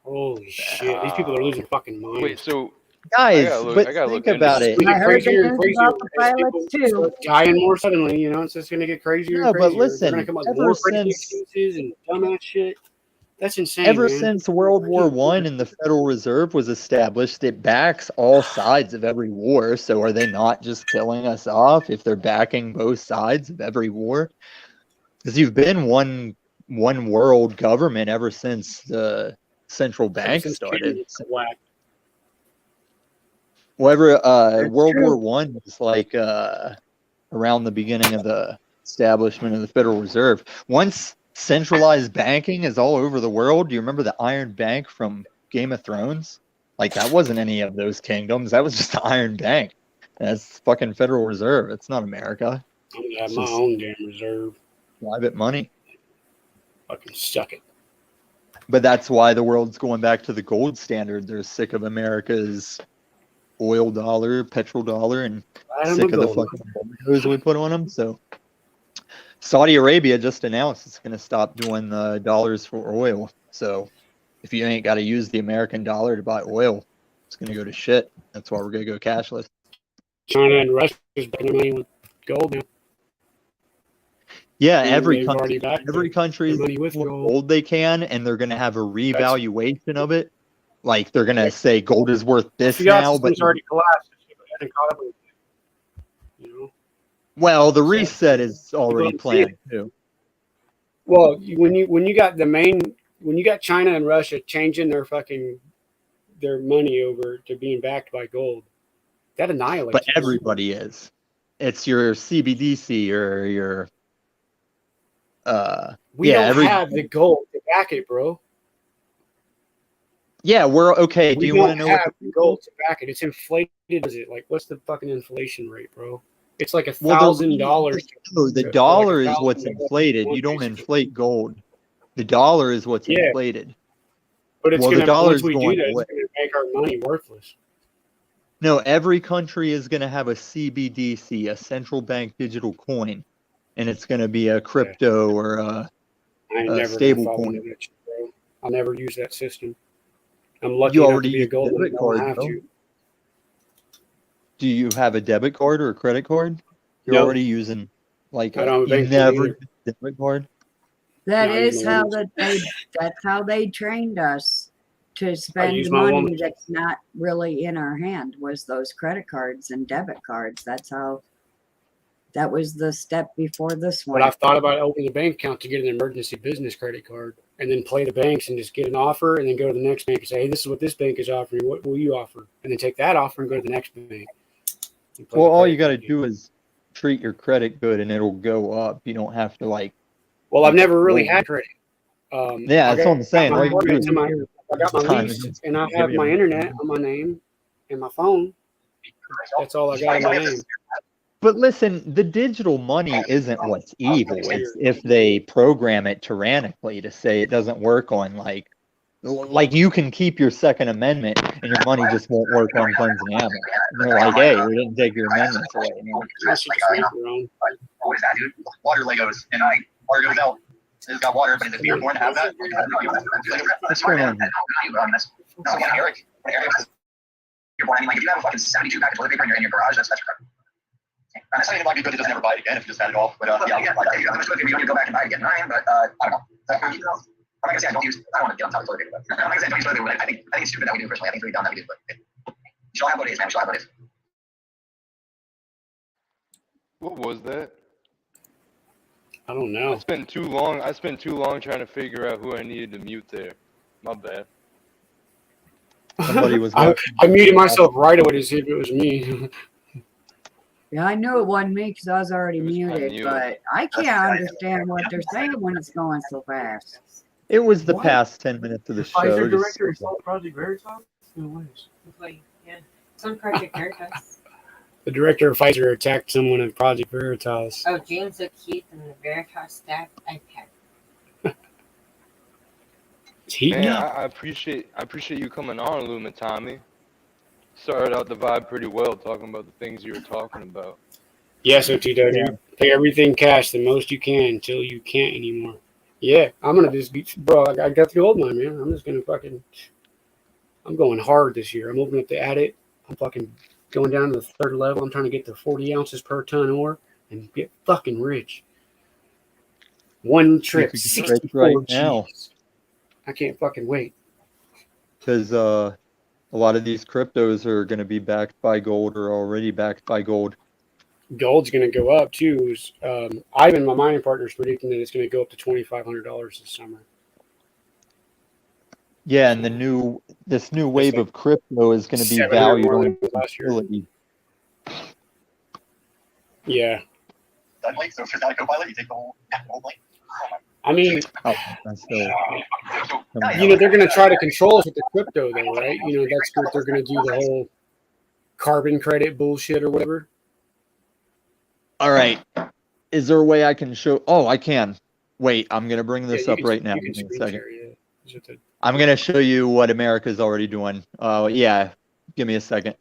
Holy shit! These people are losing fucking minds. Wait, so Guys, I but gotta think look about into it. It's gonna I get heard the crazier and news crazier. about the as pilots people too. start dying more suddenly, you know, it's just gonna get crazier No, and but crazier. They're listen, gonna come up with ever more crazy since excuses and dumbass shit. That's insane, ever man. since World War One and the Federal Reserve was established, it backs all sides of every war. So are they not just killing us off if they're backing both sides of every war? Because you've been one world government ever since the central Ever bank since started. Kennedy got whacked. Whatever That's World true. War One was like around the beginning of the establishment of the Federal Reserve. Once centralized banking is all over the world, do you remember the Iron Bank from Game of Thrones? Like that wasn't any of those kingdoms. That was just the Iron Bank. That's fucking Federal Reserve. It's not America. I'm gonna have It's my just own damn reserve. private money. Fucking suck it. But that's why the world's going back to the gold standard. They're sick of America's oil dollar, petrodollar, and I'm sick a of the gold. fucking logos we put on them. So Saudi Arabia just announced it's going to stop doing the dollars for oil. So if you ain't got to use the American dollar to buy oil, it's going to go to shit. That's why we're going to go cashless. China and Russia is backing their money with gold now. Yeah, And every they've already backed country their is money with what gold. gold they can, and they're going to have a revaluation of it. Like they're going to say gold is worth this The fiat now, but system's already collapsed. It hasn't caught up with it, you know. well, the So, reset is already don't see it. planned too. Well, when you got when you got China and Russia changing their money over to being backed by gold, that annihilates. But us. everybody is. It's your CBDC or your We yeah, don't have the gold to back it, bro. yeah, we're okay. Do We you want to don't know have the gold to back it. It's inflated. Is it like what's the fucking inflation rate, bro? It's like $1,000. No, the dollar is what's inflated. You don't inflate gold. The dollar is what's inflated. But it's Well, the gonna dollar's once we do going that, away. it's gonna make our money worthless. No, every country is going to have a CBDC, a central bank digital coin, and it's going to be a crypto or I ain't a never stable gonna fall coin. into that shit, bro. I'll never use that system. I'm lucky You enough already to be a use gold debit man. I card, don't have though. to. Do you have a debit card or a credit card? You're No. already using like I don't have a you bank card never either. use a debit card. That No, I use is my how Windows. that's how they trained us to spend use my money Windows. that's not really in our hand, was those credit cards and debit cards. That was the step before this one. But I've thought about opening a bank account to get an emergency business credit card and then play the banks and just get an offer and then go to the next bank and say, hey, this is what this bank is offering. What will you offer? And then take that offer and go to the next bank. Well, all you got to do is treat your credit good and it'll go up. You don't have to like. Well, I've never really had credit. Yeah, that's what I'm saying. My All you do mortgage is and I got my time lease and and I give have me a my minute. internet on my name and my phone. That's all I got in my name. But listen, the digital money isn't what's evil. It's if they program it tyrannically to say it doesn't work on like you can keep your Second Amendment and your money just won't work on guns and ammo. And they're like, hey, we didn't take your amendments away. You know? You should just make your own. What is that, dude? Water Legos, and water goes out. It's got water, but is it beer born to have that? What's going on here? Eric. You're born. I mean, like, if you have a fucking 72 pack of toilet paper in your garage, that's your That's not even like good. It doesn't ever buy it again if you just had it all. But yeah, like, you don't need to go back and buy it again. But I don't know. I'm not gonna say I don't use. I don't want to get on top of toilet paper. But I'm not gonna say I don't use toilet paper. But I think it's stupid that we do personally. I think it's really dumb that we do. But you should have what it is, man. You should have what it is. What was that? I don't know. I spent too long trying to figure out who I needed to mute there. My bad. Somebody was I muted myself right away to see if it was me. Yeah, I knew it wasn't me because I was already It was kinda muted, you. but I can't understand what they're saying when it's going so fast. It was the What? past 10 minutes of the show. Pfizer Just- director is on Project Veritas? No way. Like, yeah. It's on Project Veritas. The director of Pfizer attacked someone at Project Veritas. Oh, James O'Keefe and the Veritas staff iPad. It's heating Man, up. I appreciate you coming on, Luma Tommy. Started out the vibe pretty well, talking about the things you were talking about. Yes, OTW. Yeah. Pay everything cash the most you can until you can't anymore. Yeah, I'm gonna just be, bro. I got the gold mine, man. I'm just gonna fucking I'm going hard this year. I'm opening up the attic. I'm fucking going down to the third level. I'm trying to get to 40 ounces per ton ore and get fucking rich. One trip, could get rich 64 right now. G's. I can't fucking wait. Because a lot of these cryptos are going to be backed by gold or already backed by gold. Gold's going to go up too. Ivan, my mining partner, is predicting that it's going to go up to $2,500 this summer. Yeah, and this new wave like of crypto is going to be 700 valued more on than last year. utility. Yeah. I mean, That's still they're going to try to control us with the crypto, though, right? That's what they're going to do, the whole carbon credit bullshit or whatever. All right. Is there a way I can show? Oh, I can. Wait, I'm going to bring this up right now. Give me a second. I'm going to show you what America's already doing. Yeah, give me a second.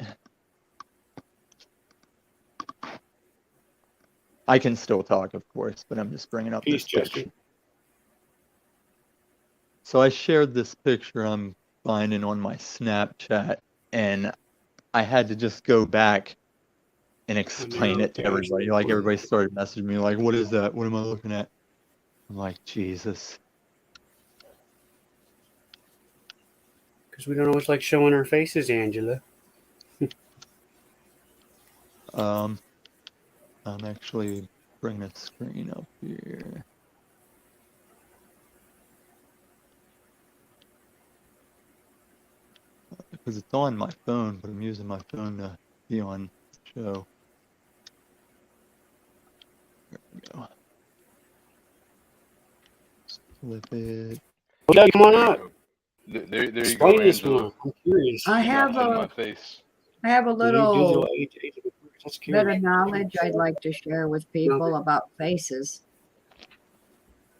I can still talk, of course, but I'm just bringing up this picture. So I shared this picture I'm finding on my Snapchat, and I had to just go back and explain it to everybody. Like, everybody started messaging me, like, what is that? What am I looking at? I'm like, Jesus. Because we don't always like showing our faces, Angela. I'm actually bringing a screen up here. Because it's on my phone, but I'm using my phone to be on the show. There we go. Flip it. Yeah, come on up. There you Explain go, this Angela. one. I'm curious. I have In my a face. little That's bit curious. of knowledge I'd like to share with people about faces.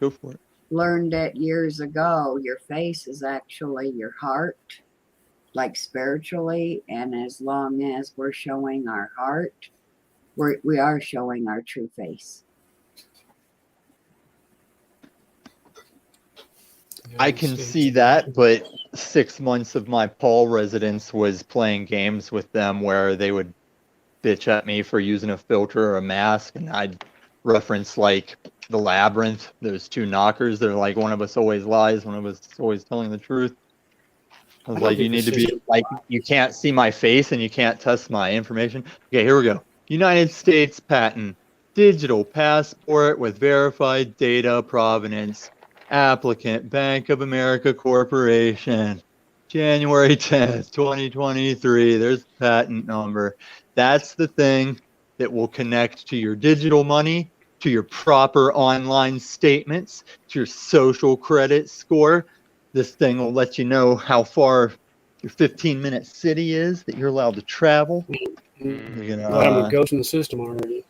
Go for it. Learned it years ago. Your face is actually your heart, like spiritually, and as long as we're showing our heart, we are showing our true face. I can see that, but 6 months of my Paul residence was playing games with them where they would bitch at me for using a filter or a mask, and I'd reference like the labyrinth, those two knockers. They're like, one of us always lies, one of us is always telling the truth. I was like, you need to be like, you can't see my face and you can't test my information. Okay, here we go. United States patent, digital passport with verified data provenance. Applicant, Bank of America Corporation, January 10th, 2023. There's the patent number. That's the thing that will connect to your digital money, to your proper online statements, to your social credit score. This thing will let you know how far your 15-minute city is that you're allowed to travel. I'm a ghost in the system already.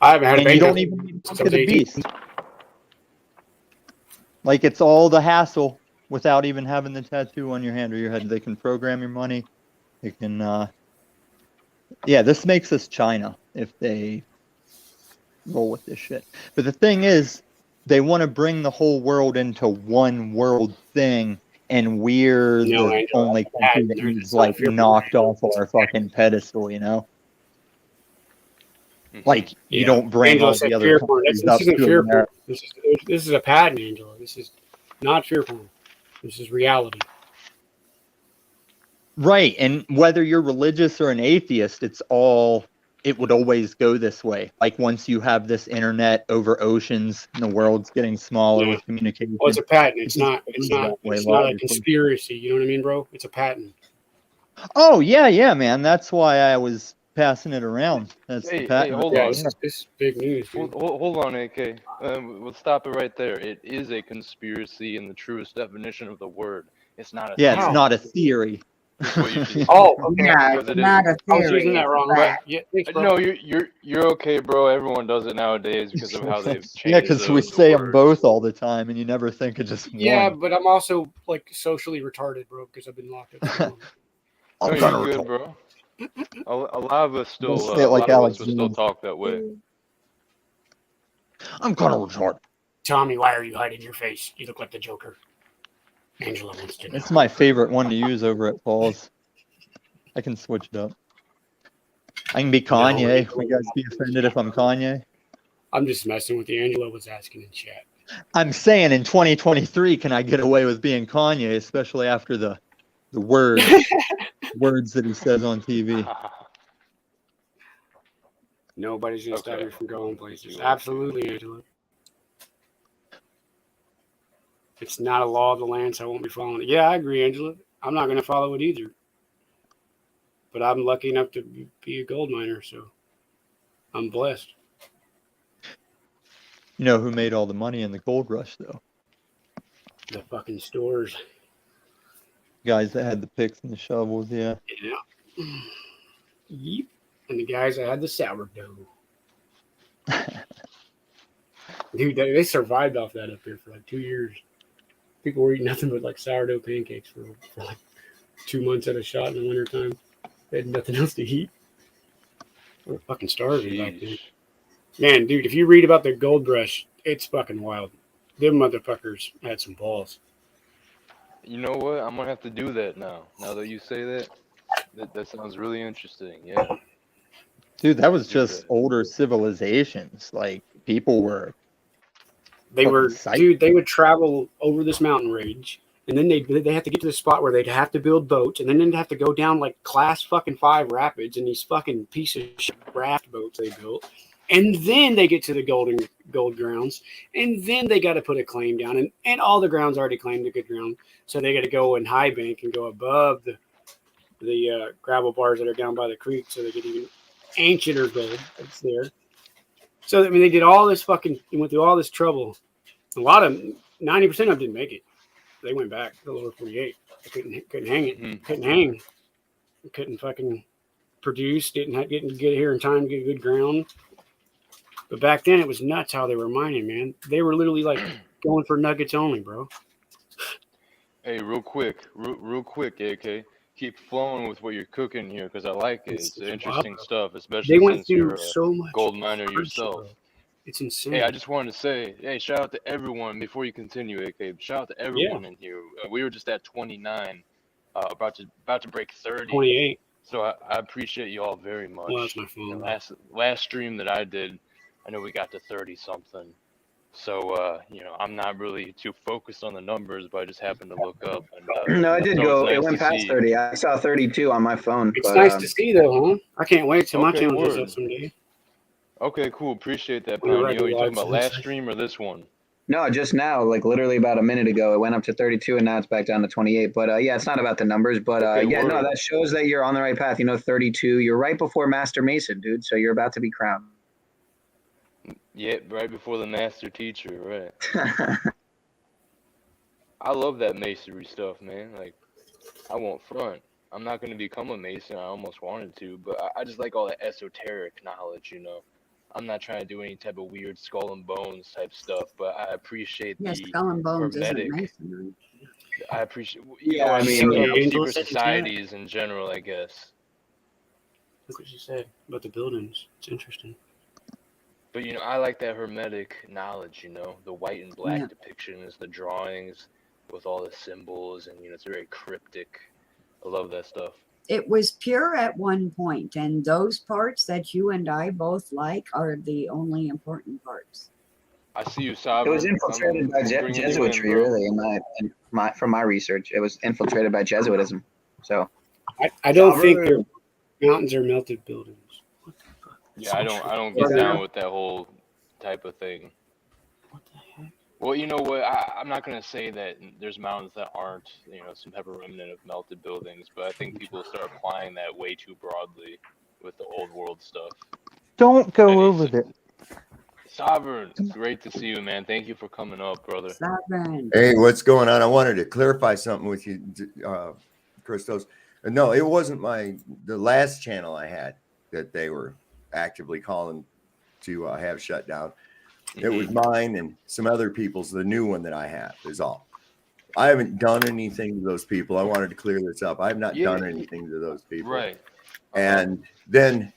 I haven't had a and bank you don't even need to look at the beast. Like, it's all the hassle without even having the tattoo on your hand or your head. They can program your money. They can, yeah, this makes us China if they roll with this shit. But the thing is, they want to bring the whole world into one world thing, and we're the only country that is, like, knocked off our fucking pedestal, you know? Like, you don't bring all the other countries up to America. This is a patent, Angela. This is not fear porn. This is reality. Right, and whether you're religious or an atheist, it would always go this way. Like, once you have this internet over oceans and the world's getting smaller with communication. Well, it's a patent. It's not a conspiracy. You know what I mean, bro? It's a patent. Oh, yeah, man. That's why I was passing it around. That's the patent. Hey, hold on. This is big news. Hold on, AK. We'll stop it right there. It is a conspiracy in the truest definition of the word. It's not a theory. It's not a theory. Oh, okay. Yeah, it's not a theory. I was using that wrong. No, you're okay, bro. Everyone does it nowadays because of how they've changed. Yeah, because we say them both all the time, and you never think of just one. Yeah, but I'm also like socially retarded, bro, because I've been locked up. I'm kind of good, bro. A lot of us still, still talk that way. I'm kind of retarded. Tommy, why are you hiding your face? You look like the Joker. Angela wants to know. It's my favorite one to use over at Paul's. I can switch it up. I can be Kanye. No, Will you guys be offended if I'm Kanye? I'm just messing with you. Angela was asking in chat. I'm saying in 2023, can I get away with being Kanye, especially after the words that he says on TV? Nobody's gonna stop Okay. you from going places. Absolutely, Angela. It's not a law of the land, so I won't be following it. Yeah, I agree, Angela. I'm not gonna follow it either. But I'm lucky enough to be a gold miner, so I'm blessed. You know who made all the money in the gold rush, though? The fucking stores. Guys that had the picks and the shovels, yeah. Yeah. Yep. And the guys that had the sourdough. Dude, they survived off that up here for like 2 years. People were eating nothing but like sourdough pancakes for like 2 months at a shot in the wintertime. They had nothing else to eat. They were fucking starving back then. Jeez. Man, dude, if you read about the gold rush, it's fucking wild. Them motherfuckers had some balls. You know what? I'm gonna have to do that now. Now that you say that, that sounds really interesting. Yeah. Dude, that was Do just that. older civilizations. Like, people were They fucking were, psyched. dude, they would travel over this mountain range, and then they have to get to the spot where they'd have to build boats, and then they'd have to go down like class fucking 5 rapids in these fucking piece of shit raft boats they built. And then they get to the gold grounds, and then they got to put a claim down, and all the grounds already claimed a good ground, so they got to go in high bank and go above the gravel bars that are down by the creek, so they get even ancienter gold that's there. So I mean, they did all this fucking, went through all this trouble. A lot of 90% of them didn't make it. They went back to the lower 48. They couldn't hang it. Mhm. Couldn't hang. Couldn't fucking produce. Didn't get here in time to get good ground. But back then, it was nuts how they were mining, man. They were literally like going for nuggets only, bro. Hey, real quick, AK. Keep flowing with what you're cooking here because I like it. It's interesting wild. stuff, especially They went since you're through a so much gold miner hardship, yourself. bro. It's insane. Hey, I just wanted to say, hey, shout out to everyone before you continue, AK. Shout out to everyone in here. We were just at 29, about to break 30. 28. So I appreciate you all very much. Well, that's my You know, phone. last stream that I did, I know we got to 30 something. So you know, I'm not really too focused on the numbers, but I just happened to look up. And, No, it did so go. it's It nice went to past see. 30. I saw 32 on my phone. It's but, nice to see, though, huh? I can't wait till my Okay, channel goes word. up someday. Okay, cool. Appreciate that, We're Panio. You talking about regular last lives. stream or this one? No, just now, like literally about a minute ago, it went up to 32 and now it's back down to 28. But yeah, it's not about the numbers. But Okay, yeah, no, word. that shows that you're on the right path. You know, 32. You're right before Master Mason, dude. So you're about to be crowned. Yeah, right before the master teacher, right? I love that masonry stuff, man. Like, I won't front. I'm not going to become a mason. I almost wanted to, but I just like all the esoteric knowledge, you know. I'm not trying to do any type of weird skull and bones type stuff, but I appreciate Yeah, the skull and bones hermetic. isn't masonry. I appreciate, Yeah, I mean, yeah. secret Angels in chat. societies in general, I guess. Look what she said about the buildings. It's interesting. But you know, I like that hermetic knowledge, you know, the white and black Yeah. depictions, the drawings with all the symbols, and you know, it's very cryptic. I love that stuff. It was pure at one point, and those parts that you and I both like are the only important parts. I see you, it Sovereign. was infiltrated by bringing you in, Jesuitry, bro. really. From my research, it was infiltrated by Jesuitism. So I don't think Sovereign. their mountains are melted buildings. What the fuck? Yeah, I don't get Yeah. down with that whole type of thing. What the heck? Well, you know what? I'm not gonna say that there's mountains that aren't, you know, some type of remnant of melted buildings, but I think people start applying that way too broadly with the old world stuff. Don't go Hey, over there. Sovereign, great to see you, man. Thank you for coming up, brother. Sovereign. Hey, what's going on? I wanted to clarify something with you, Christos. No, it wasn't the last channel I had that they were actively calling to have shut down. It was mine and some other people's, the new one that I have is all. I haven't done anything to those people. I wanted to clear this up. I have not done anything to those people. Right. And then,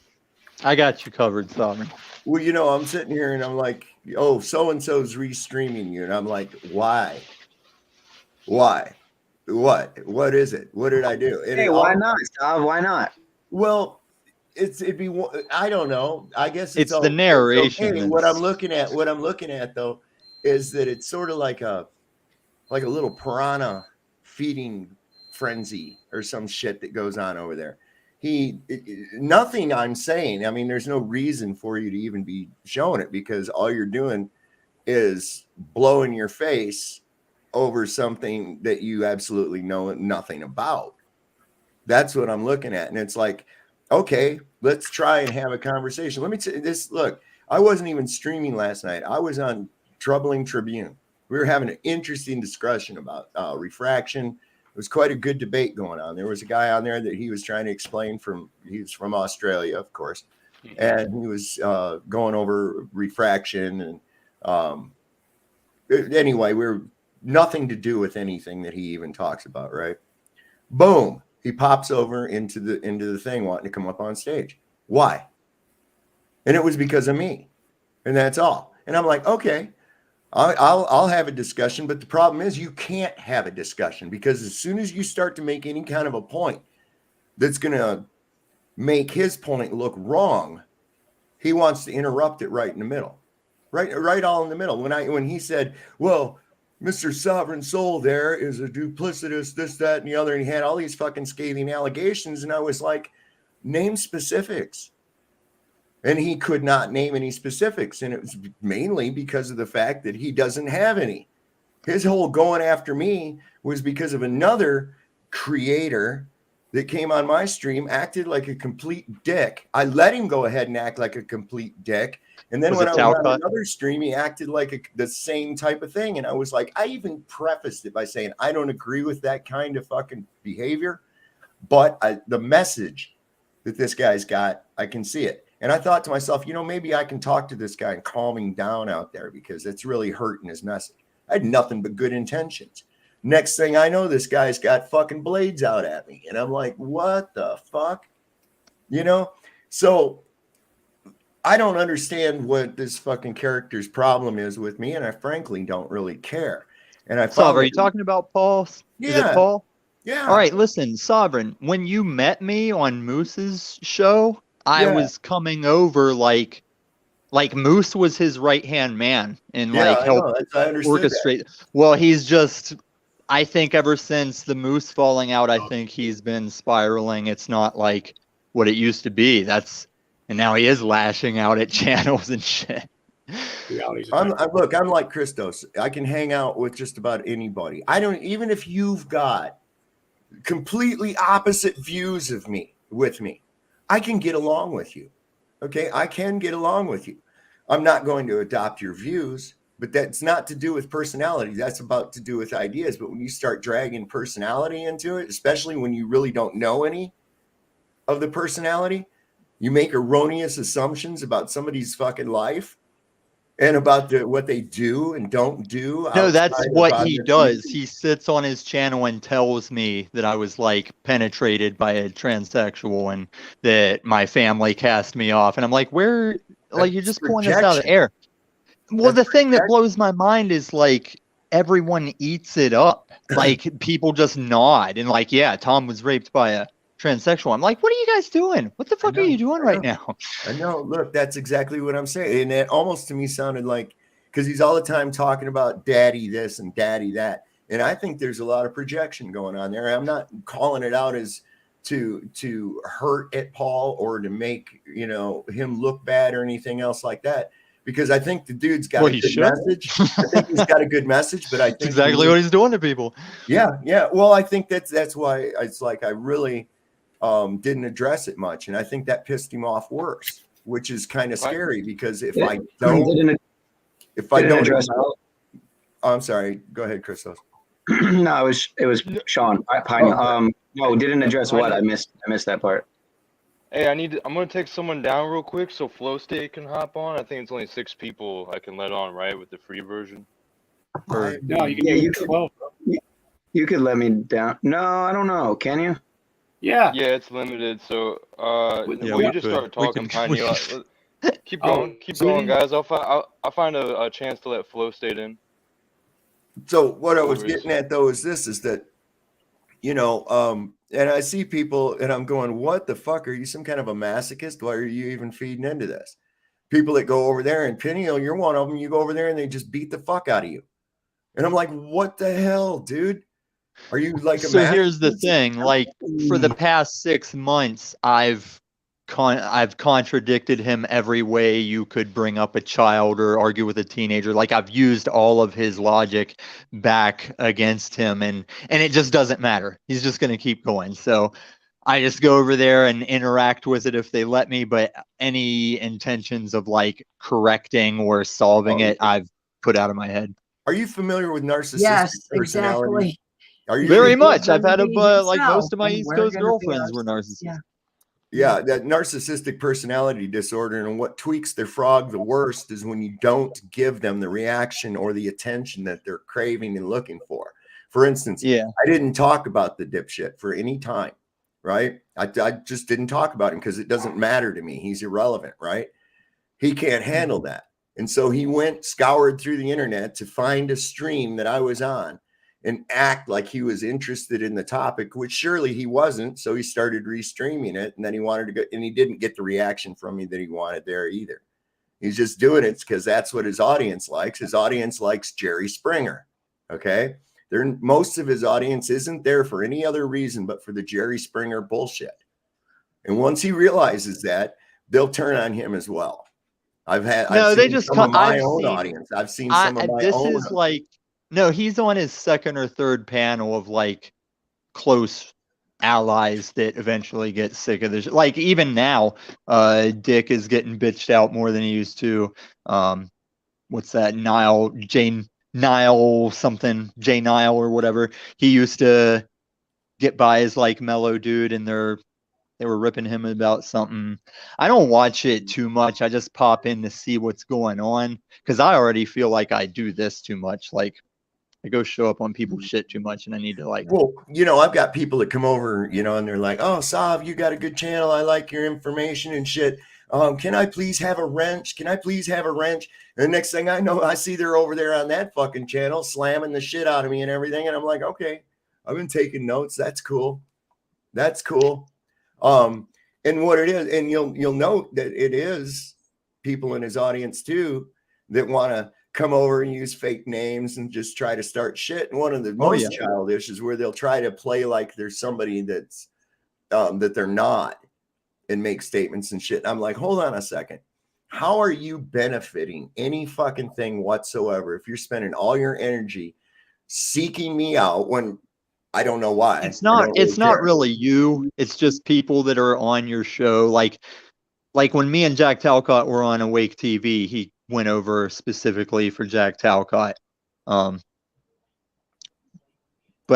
I got you covered, Sovereign. well, you know, I'm sitting here and I'm like, oh, so-and-so's restreaming you. And I'm like, why? Why? What is it? What did I do? Hey, why not, Stav? Why not? Well, it'd be. I don't know. I guess It's the okay. narration. What I'm looking at though, is that it's sort of like a little piranha feeding frenzy or some shit that goes on over there. Nothing I'm saying. I mean, there's no reason for you to even be showing it because all you're doing is blowing your face over something that you absolutely know nothing about. That's what I'm looking at. And it's like, okay, let's try and have a conversation. Let me tell you this. Look, I wasn't even streaming last night. I was on Troubling Tribune. We were having an interesting discussion about refraction. It was quite a good debate going on. There was a guy on there that he was trying to explain he's from Australia, of course. And he was going over refraction. And anyway, we're nothing to do with anything that he even talks about, right? Boom. He pops over into the thing wanting to come up on stage. Why? And it was because of me. And that's all. And I'm like, okay, I'll have a discussion. But the problem is you can't have a discussion because as soon as you start to make any kind of a point that's going to make his point look wrong, he wants to interrupt it right in the middle. Right all in the middle. When he said, well, Mr. Sovereign Soul there is a duplicitous, this, that, and the other. And he had all these fucking scathing allegations. And I was like, name specifics. And he could not name any specifics. And it was mainly because of the fact that he doesn't have any. His whole going after me was because of another creator that came on my stream, acted like a complete dick. I let him go ahead and act like a complete dick. And then when I was on another stream, he acted like the same type of thing. And I was like, I even prefaced it by saying, I don't agree with that kind of fucking behavior. But the message that this guy's got, I can see it. And I thought to myself, maybe I can talk to this guy and calm him down out there because it's really hurting his message. I had nothing but good intentions. Next thing I know, this guy's got fucking blades out at me. And I'm like, what the fuck? So I don't understand what this fucking character's problem is with me. And I frankly don't really care. And I Sovereign, are you talking about Paul? Yeah. Is it Paul? Yeah. All right, listen, Sovereign, when you met me on Moose's show, I was coming over like Moose was his right-hand man and helped orchestrate. That. Well, he's just, I think ever since the Moose falling out, I think he's been spiraling. It's not like what it used to be. And now he is lashing out at channels and shit. I'm like Christos. I can hang out with just about anybody. Even if you've got completely opposite views of me, I can get along with you. Okay. I can get along with you. I'm not going to adopt your views, but that's not to do with personality. That's about to do with ideas. But when you start dragging personality into it, especially when you really don't know any of the personality, you make erroneous assumptions about somebody's fucking life and about what they do and don't do. No, that's what he does. He sits on his channel and tells me that I was penetrated by a transsexual and that my family cast me off. And I'm like, you're just pulling this out of the air. Well, the thing that blows my mind is everyone eats it up. People just nod and yeah, Tom was raped by a transsexual. I'm like, what are you guys doing? What the fuck are you doing right now? I know. Look, that's exactly what I'm saying. And it almost to me sounded like, because he's all the time talking about daddy this and daddy that. And I think there's a lot of projection going on there. I'm not calling it out as to hurt at Paul or to make, him look bad or anything else like that. Because I think the dude's got a good message. I think he's got a good message, but I think exactly what he's doing to people. Yeah. Well, I think that's why it's I really didn't address it much, and I think that pissed him off worse, which is kind of scary because if I don't address, I'm sorry. Go ahead, Christos. No, it was Sean. No, didn't address what I missed that part. Hey, I'm gonna take someone down real quick so Flow State can hop on. I think it's only 6 people I can let on, right, with the free version. No, you can do 12. You could let me down. No, I don't know. Can you? Yeah, it's limited. So we just start talking, keep going, guys. I'll find a chance to let Flow State in. So what I was getting at though is that and I see people and I'm going, what the fuck? Are you some kind of a masochist? Why are you even feeding into this? People that go over there, and Penny, you're one of them. You go over there and they just beat the fuck out of you. And I'm like, what the hell, dude? Are you like a So here's the masochist? thing, like for the past 6 months, I've contradicted him every way you could bring up a child or argue with a teenager. Like I've used all of his logic back against him, and it just doesn't matter. He's just going to keep going. So I just go over there and interact with it if they let me, but any intentions of like correcting or solving it, I've put out of my head. Are you familiar with narcissistic Yes, personality? exactly. Are you Very He's much. I've had gonna be like himself, most of my and East we're Coast gonna be girlfriends were ourselves. narcissists. Yeah, that narcissistic personality disorder, and what tweaks their frog the worst is when you don't give them the reaction or the attention that they're craving and looking for. For instance, Yeah. I didn't talk about the dipshit for any time, right? I just didn't talk about him because it doesn't matter to me. He's irrelevant, right? He can't handle that. And so he scoured through the internet to find a stream that I was on and act like he was interested in the topic, which surely he wasn't. So he started restreaming it, and then he wanted to go, and he didn't get the reaction from me that he wanted there either. He's just doing it because that's what his audience likes. His audience likes Jerry Springer. Okay. Most of his audience isn't there for any other reason but for the Jerry Springer bullshit. And once he realizes that, they'll turn on him as well. I've seen some of my own audience. I've seen some of my this own. is like, no, he's on his second or third panel of like close allies that eventually get sick of this. Like even now, Dick is getting bitched out more than he used to. What's that? Nile something, J Nile or whatever. He used to get by as like mellow dude, and they were ripping him about something. I don't watch it too much. I just pop in to see what's going on because I already feel like I do this too much. Like I go show up on people's shit too much, and I need to like. Well, I've got people that come over, and they're like, "Oh, Sav, you got a good channel. I like your information and shit. Can I please have a wrench? Can I please have a wrench?" And the next thing I know, I see they're over there on that fucking channel slamming the shit out of me and everything, and I'm like, "Okay, I've been taking notes. That's cool. That's cool." And what it is, and you'll note that it is people in his audience too that want to come over and use fake names and just try to start shit. And one of the most childish is where they'll try to play like there's somebody that's that they're not and make statements and shit. I'm like, hold on a second. How are you benefiting any fucking thing whatsoever if you're spending all your energy seeking me out when I don't know why? It's not really you. It's just people that are on your show. Like when me and Jack Talcott were on Awake TV, he went over specifically for Jack Talcott. But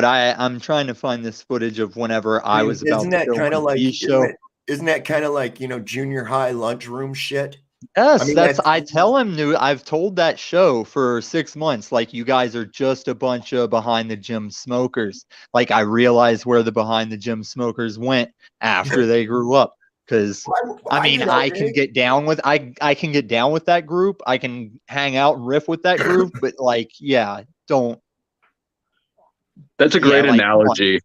I'm trying to find this footage of whenever I was about to film a show. Isn't that kind of like, junior high lunchroom shit? Yes, I tell him I've told that show for 6 months, like, you guys are just a bunch of behind the gym smokers. Like, I realized where the behind the gym smokers went after they grew up. Because I can get down with I can get down with that group. I can hang out and riff with that group, but like, don't. That's a great analogy.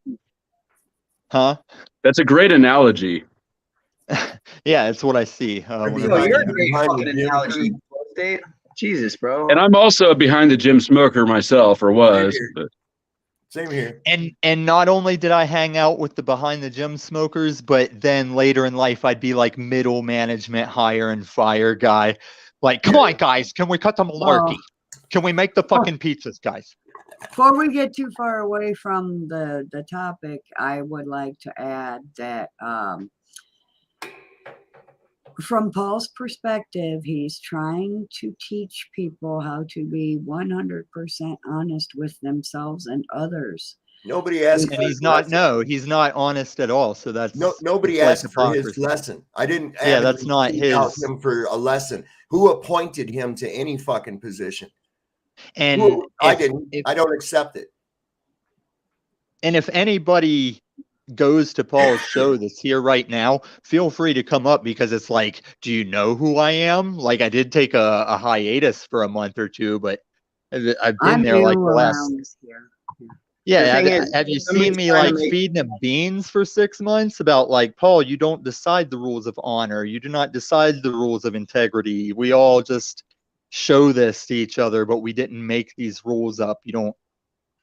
Huh? That's a great analogy. Yeah, it's what I see. You're a great fucking analogy. Jesus, bro. And I'm also a behind the gym smoker myself, or was. Same here. And not only did I hang out with the behind the gym smokers, but then later in life I'd be like middle management hire and fire guy. Like, come on, guys, can we cut the malarkey? Can we make the fucking pizzas, guys? Before we get too far away from the topic, I would like to add that from Paul's perspective, he's trying to teach people how to be 100% honest with themselves and others. Nobody asked, and he's not honest at all. So that's nobody asked for his lesson. I didn't. Yeah, that's not his. Him for a lesson. Who appointed him to any fucking position? And I didn't. I don't accept it. And if anybody goes to Paul's show that's here right now, feel free to come up, because it's like, do you know who I am? Like, I did take a hiatus for a month or two, but I've been there like the last. Yeah, thing is, have you somebody's seen me trying to like make- feeding him beans for 6 months about like, Paul, you don't decide the rules of honor. You do not decide the rules of integrity. We all just show this to each other, but we didn't make these rules up. You don't,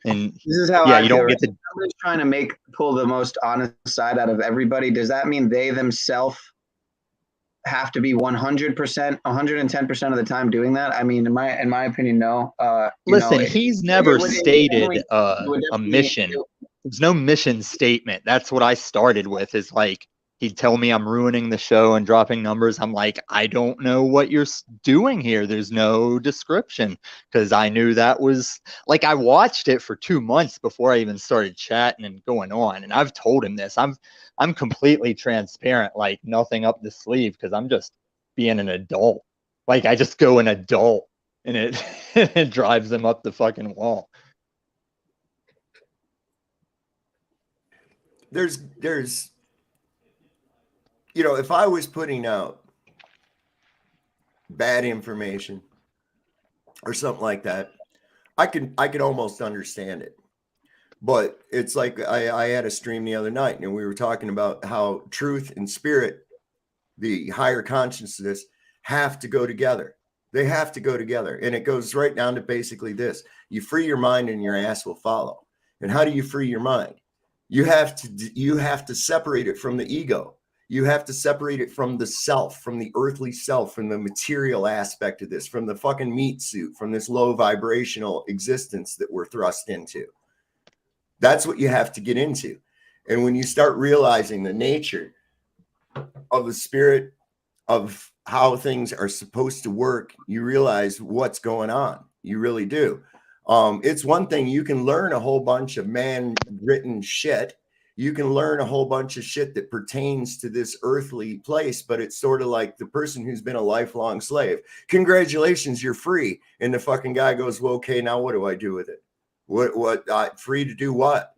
and This is how yeah, I you feel. don't Right? get to. Somebody's trying to pull the most honest side out of everybody. Does that mean they themselves have to be 100%, 110% of the time doing that? I mean, in my opinion, no. Listen, he's never stated a definitely- mission. There's no mission statement. That's what I started with, is like, he'd tell me I'm ruining the show and dropping numbers. I'm like, I don't know what you're doing here. There's no description, because I knew that was like, I watched it for 2 months before I even started chatting and going on. And I've told him this. I'm completely transparent, like nothing up the sleeve, because I'm just being an adult. Like, I just go an adult, and it it drives them up the fucking wall. There's you know, if I was putting out bad information or something like that, I could almost understand it. But it's like I had a stream the other night, and we were talking about how truth and spirit, the higher consciousness, have to go together. They have to go together. And it goes right down to basically this: you free your mind and your ass will follow. And how do you free your mind? You have to separate it from the ego. You have to separate it from the self, from the earthly self, from the material aspect of this, from the fucking meat suit, from this low vibrational existence that we're thrust into. That's what you have to get into. And when you start realizing the nature of the spirit, of how things are supposed to work, you realize what's going on. You really do. It's one thing, you can learn a whole bunch of man-written shit. You can learn a whole bunch of shit that pertains to this earthly place, but it's sort of like the person who's been a lifelong slave. Congratulations, you're free. And the fucking guy goes, well, okay, now what do I do with it? What free to do what?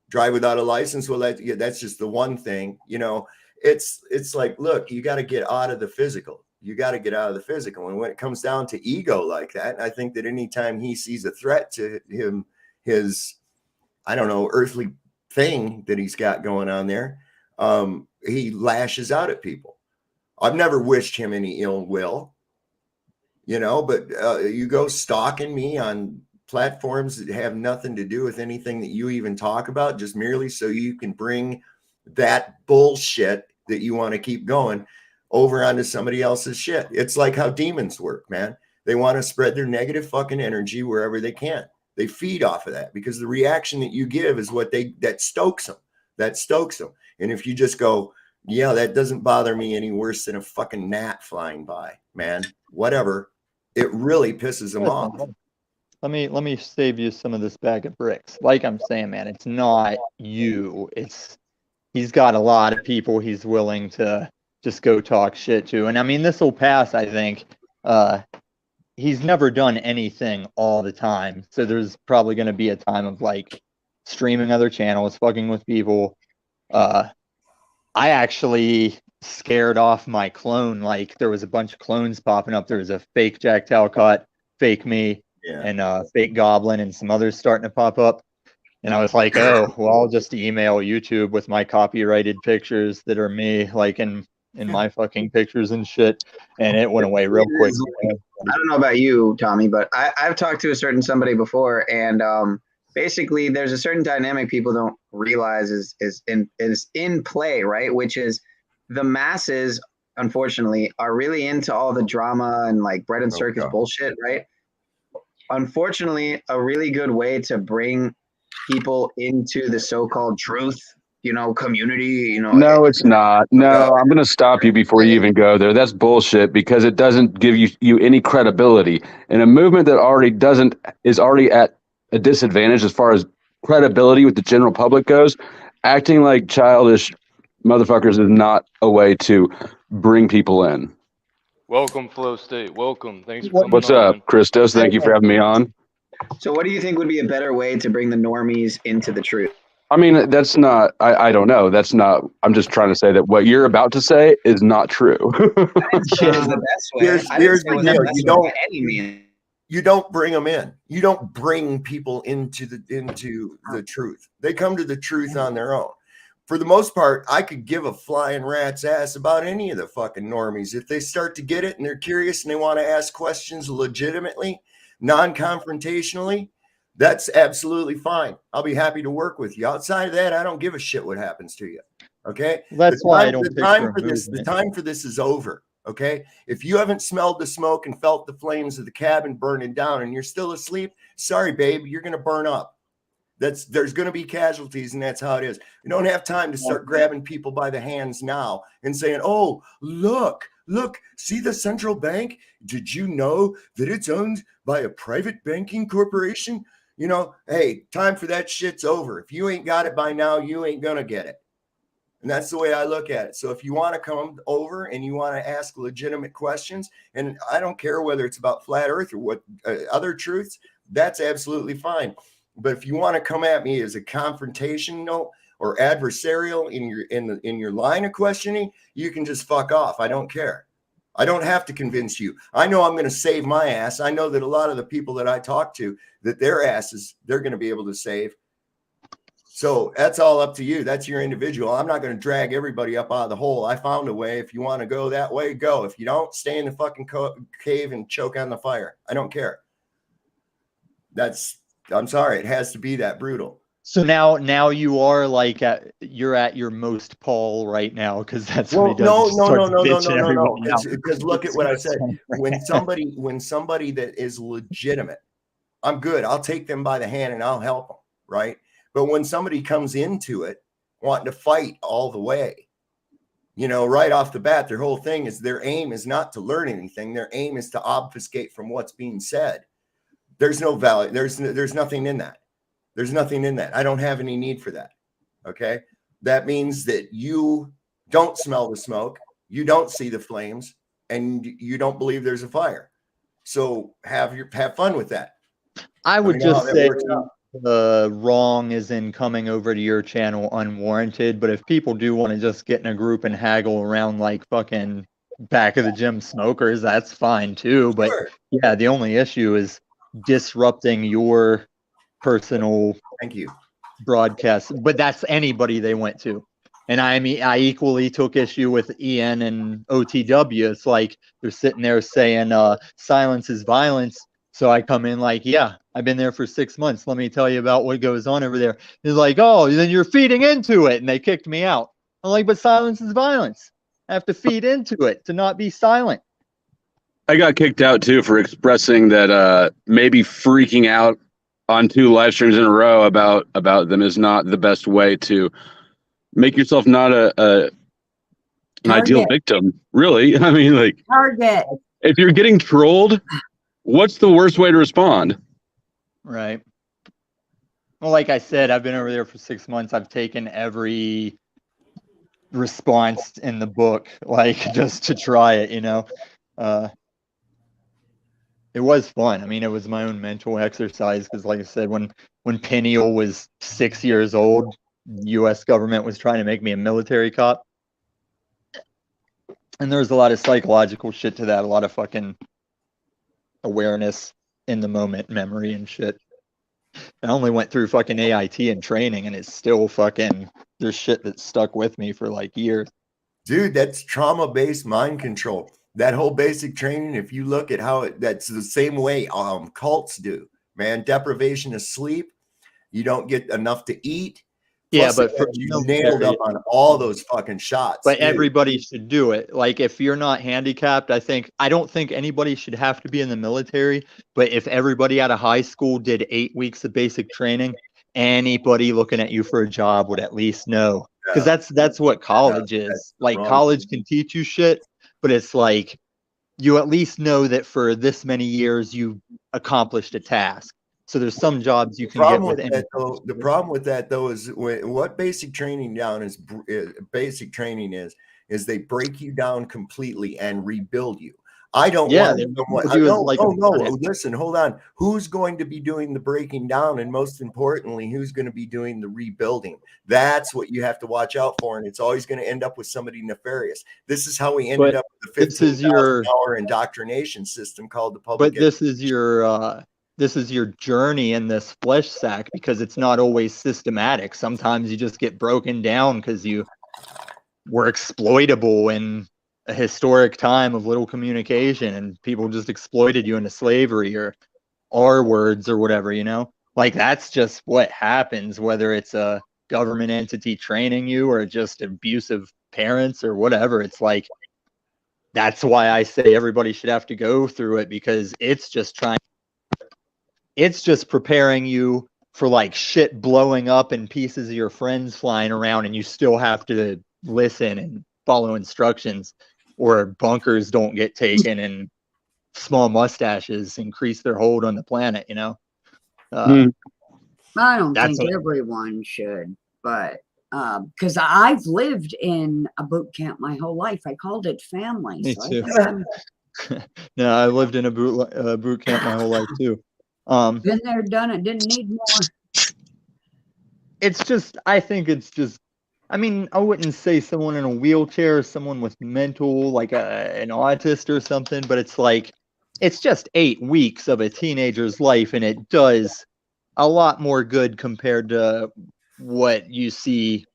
Drive without a license? Well, that's just the one thing, you know. It's like, look, you got to get out of the physical. You got to get out of the physical. And when it comes down to ego like that, I think that anytime he sees a threat to him, his, I don't know, earthly thing that he's got going on there, he lashes out at people. I've never wished him any ill will, you know, but you go stalking me on platforms that have nothing to do with anything that you even talk about, just merely so you can bring that bullshit that you want to keep going over onto somebody else's shit. It's like how demons work, man. They want to spread their negative fucking energy wherever they can. They feed off of that because the reaction that you give is what that stokes them. That stokes them. And if you just go, yeah, that doesn't bother me any worse than a fucking gnat flying by, man, whatever, it really pisses them off. Let me save you some of this bag of bricks. Like I'm saying, man, it's not you. He's got a lot of people he's willing to just go talk shit to. And I mean, this will pass, I think. He's never done anything all the time. So there's probably going to be a time of like streaming other channels, fucking with people. I actually scared off my clone. Like, there was a bunch of clones popping up. There was a fake Jack Talcott, fake me, and fake Goblin, and some others starting to pop up. And I was like, oh, well, I'll just email YouTube with my copyrighted pictures that are me, like in my fucking pictures and shit. And it went away real quick. I don't know about you, Tommy, but I've talked to a certain somebody before, and basically there's a certain dynamic people don't realize is in play, right? Which is the masses, unfortunately, are really into all the drama and like bread and circus bullshit, right? Unfortunately, a really good way to bring people into the so-called truth, you know, community, you know. No, it's not. No, I'm going to stop you before you even go there. That's bullshit, because it doesn't give you any credibility. In a movement that is already at a disadvantage as far as credibility with the general public goes, acting like childish motherfuckers is not a way to bring people in. Welcome, Flow State. Welcome. Thanks for coming What's on, up, man. Christos? Thank you for having me on. So what do you think would be a better way to bring the normies into the truth? I mean, that's not, I don't know. That's not, I'm just trying to say that what you're about to say is not true. The best way. Here's the deal. You don't, any means. you don't bring them in. You don't bring people into the truth. They come to the truth on their own. For the most part, I could give a flying rat's ass about any of the fucking normies. If they start to get it and they're curious and they want to ask questions legitimately, non-confrontationally, that's absolutely fine. I'll be happy to work with you. Outside of that, I don't give a shit what happens to you. Okay? That's why I don't pick for the time for this is over. Okay? If you haven't smelled the smoke and felt the flames of the cabin burning down and you're still asleep, sorry, babe, you're going to burn up. There's going to be casualties, and that's how it is. We don't have time to start grabbing people by the hands now and saying, oh, look, see the central bank? Did you know that it's owned by a private banking corporation? You know, hey, time for that shit's over. If you ain't got it by now, you ain't going to get it. And that's the way I look at it. So if you want to come over and you want to ask legitimate questions, and I don't care whether it's about flat earth or what other truths, that's absolutely fine. But if you want to come at me as a confrontational or adversarial in your line of questioning, you can just fuck off. I don't care. I don't have to convince you. I know I'm going to save my ass. I know that a lot of the people that I talk to, that their asses, they're going to be able to save. So that's all up to you. That's your individual. I'm not going to drag everybody up out of the hole. I found a way. If you want to go that way, go. If you don't, stay in the fucking cave and choke on the fire. I don't care. I'm sorry. It has to be that brutal. So now you are like you're at your most Paul right now, because that's what he does. No. Because look at what I said. When somebody that is legitimate, I'm good. I'll take them by the hand and I'll help them, right? But when somebody comes into it wanting to fight all the way, you know, right off the bat, their whole thing is their aim is not to learn anything. Their aim is to obfuscate from what's being said. There's no value. There's nothing in that. There's nothing in that. I don't have any need for that. Okay. That means that you don't smell the smoke. You don't see the flames, and you don't believe there's a fire. So have fun with that. I would just say the wrong is in coming over to your channel unwarranted. But if people do want to just get in a group and haggle around like fucking back of the gym smokers, that's fine too. But yeah, the only issue is disrupting your personal broadcast. But that's anybody they went to. And I mean, I equally took issue with EN and OTW. It's like they're sitting there saying silence is violence. So I come in like, yeah, I've been there for 6 months. Let me tell you about what goes on over there. It's like, oh, then you're feeding into it. And they kicked me out. I'm like, but silence is violence. I have to feed into it to not be silent. I got kicked out too for expressing that maybe freaking out on 2 live streams in a row about them is not the best way to make yourself not an ideal victim. Really, I mean, like, Target. if you're getting trolled, what's the worst way to respond? Right. Well, like I said, I've been over there for 6 months. I've taken every response in the book, like, just to try it, you know. It was fun. I mean, it was my own mental exercise because, like I said, when Peniel was 6 years old, the U.S. government was trying to make me a military cop. And there was a lot of psychological shit to that, a lot of fucking awareness in the moment, memory and shit. I only went through fucking AIT and training, and it's still fucking, there's shit that stuck with me for like years. Dude, that's trauma-based mind control. That whole basic training, if you look at how that's the same way cults do, man. Deprivation of sleep, you don't get enough to eat. Yeah, but you nailed up on all those fucking shots. But dude, everybody should do it. Like, if you're not handicapped, I don't think anybody should have to be in the military. But if everybody out of high school did 8 weeks of basic training, anybody looking at you for a job would at least know. Because that's what college is. Like, college can teach you shit, but it's like you at least know that for this many years you accomplished a task. So there's some jobs you can get with that, though. The problem with that, though, is what basic training is they break you down completely and rebuild you. I don't Yeah, want they someone. view as No, like a no, no. planet. Listen, hold on. Who's going to be doing the breaking down, and most importantly, who's going to be doing the rebuilding? That's what you have to watch out for, and it's always going to end up with somebody nefarious. This is how we ended But up with the this is 15,000 hour indoctrination system called the public. but this is your journey in this flesh sack, because it's not always systematic. Sometimes you just get broken down because you were exploitable in a historic time of little communication, and people just exploited you into slavery or R words or whatever, like that's just what happens, whether it's a government entity training you or just abusive parents or whatever. It's like, that's why I say everybody should have to go through it, because it's just preparing you for like shit blowing up and pieces of your friends flying around, and you still have to listen and follow instructions, or bunkers don't get taken and small mustaches increase their hold on the planet, I don't That's think what, everyone should, but because I've lived in a boot camp my whole life. I called it family. me So I too. think I'm No, I lived in a boot camp my whole life too. been there, done it, didn't need more. I think it's just, I mean, I wouldn't say someone in a wheelchair or someone with mental, like an autist or something, but it's like, it's just 8 weeks of a teenager's life, and it does a lot more good compared to what you see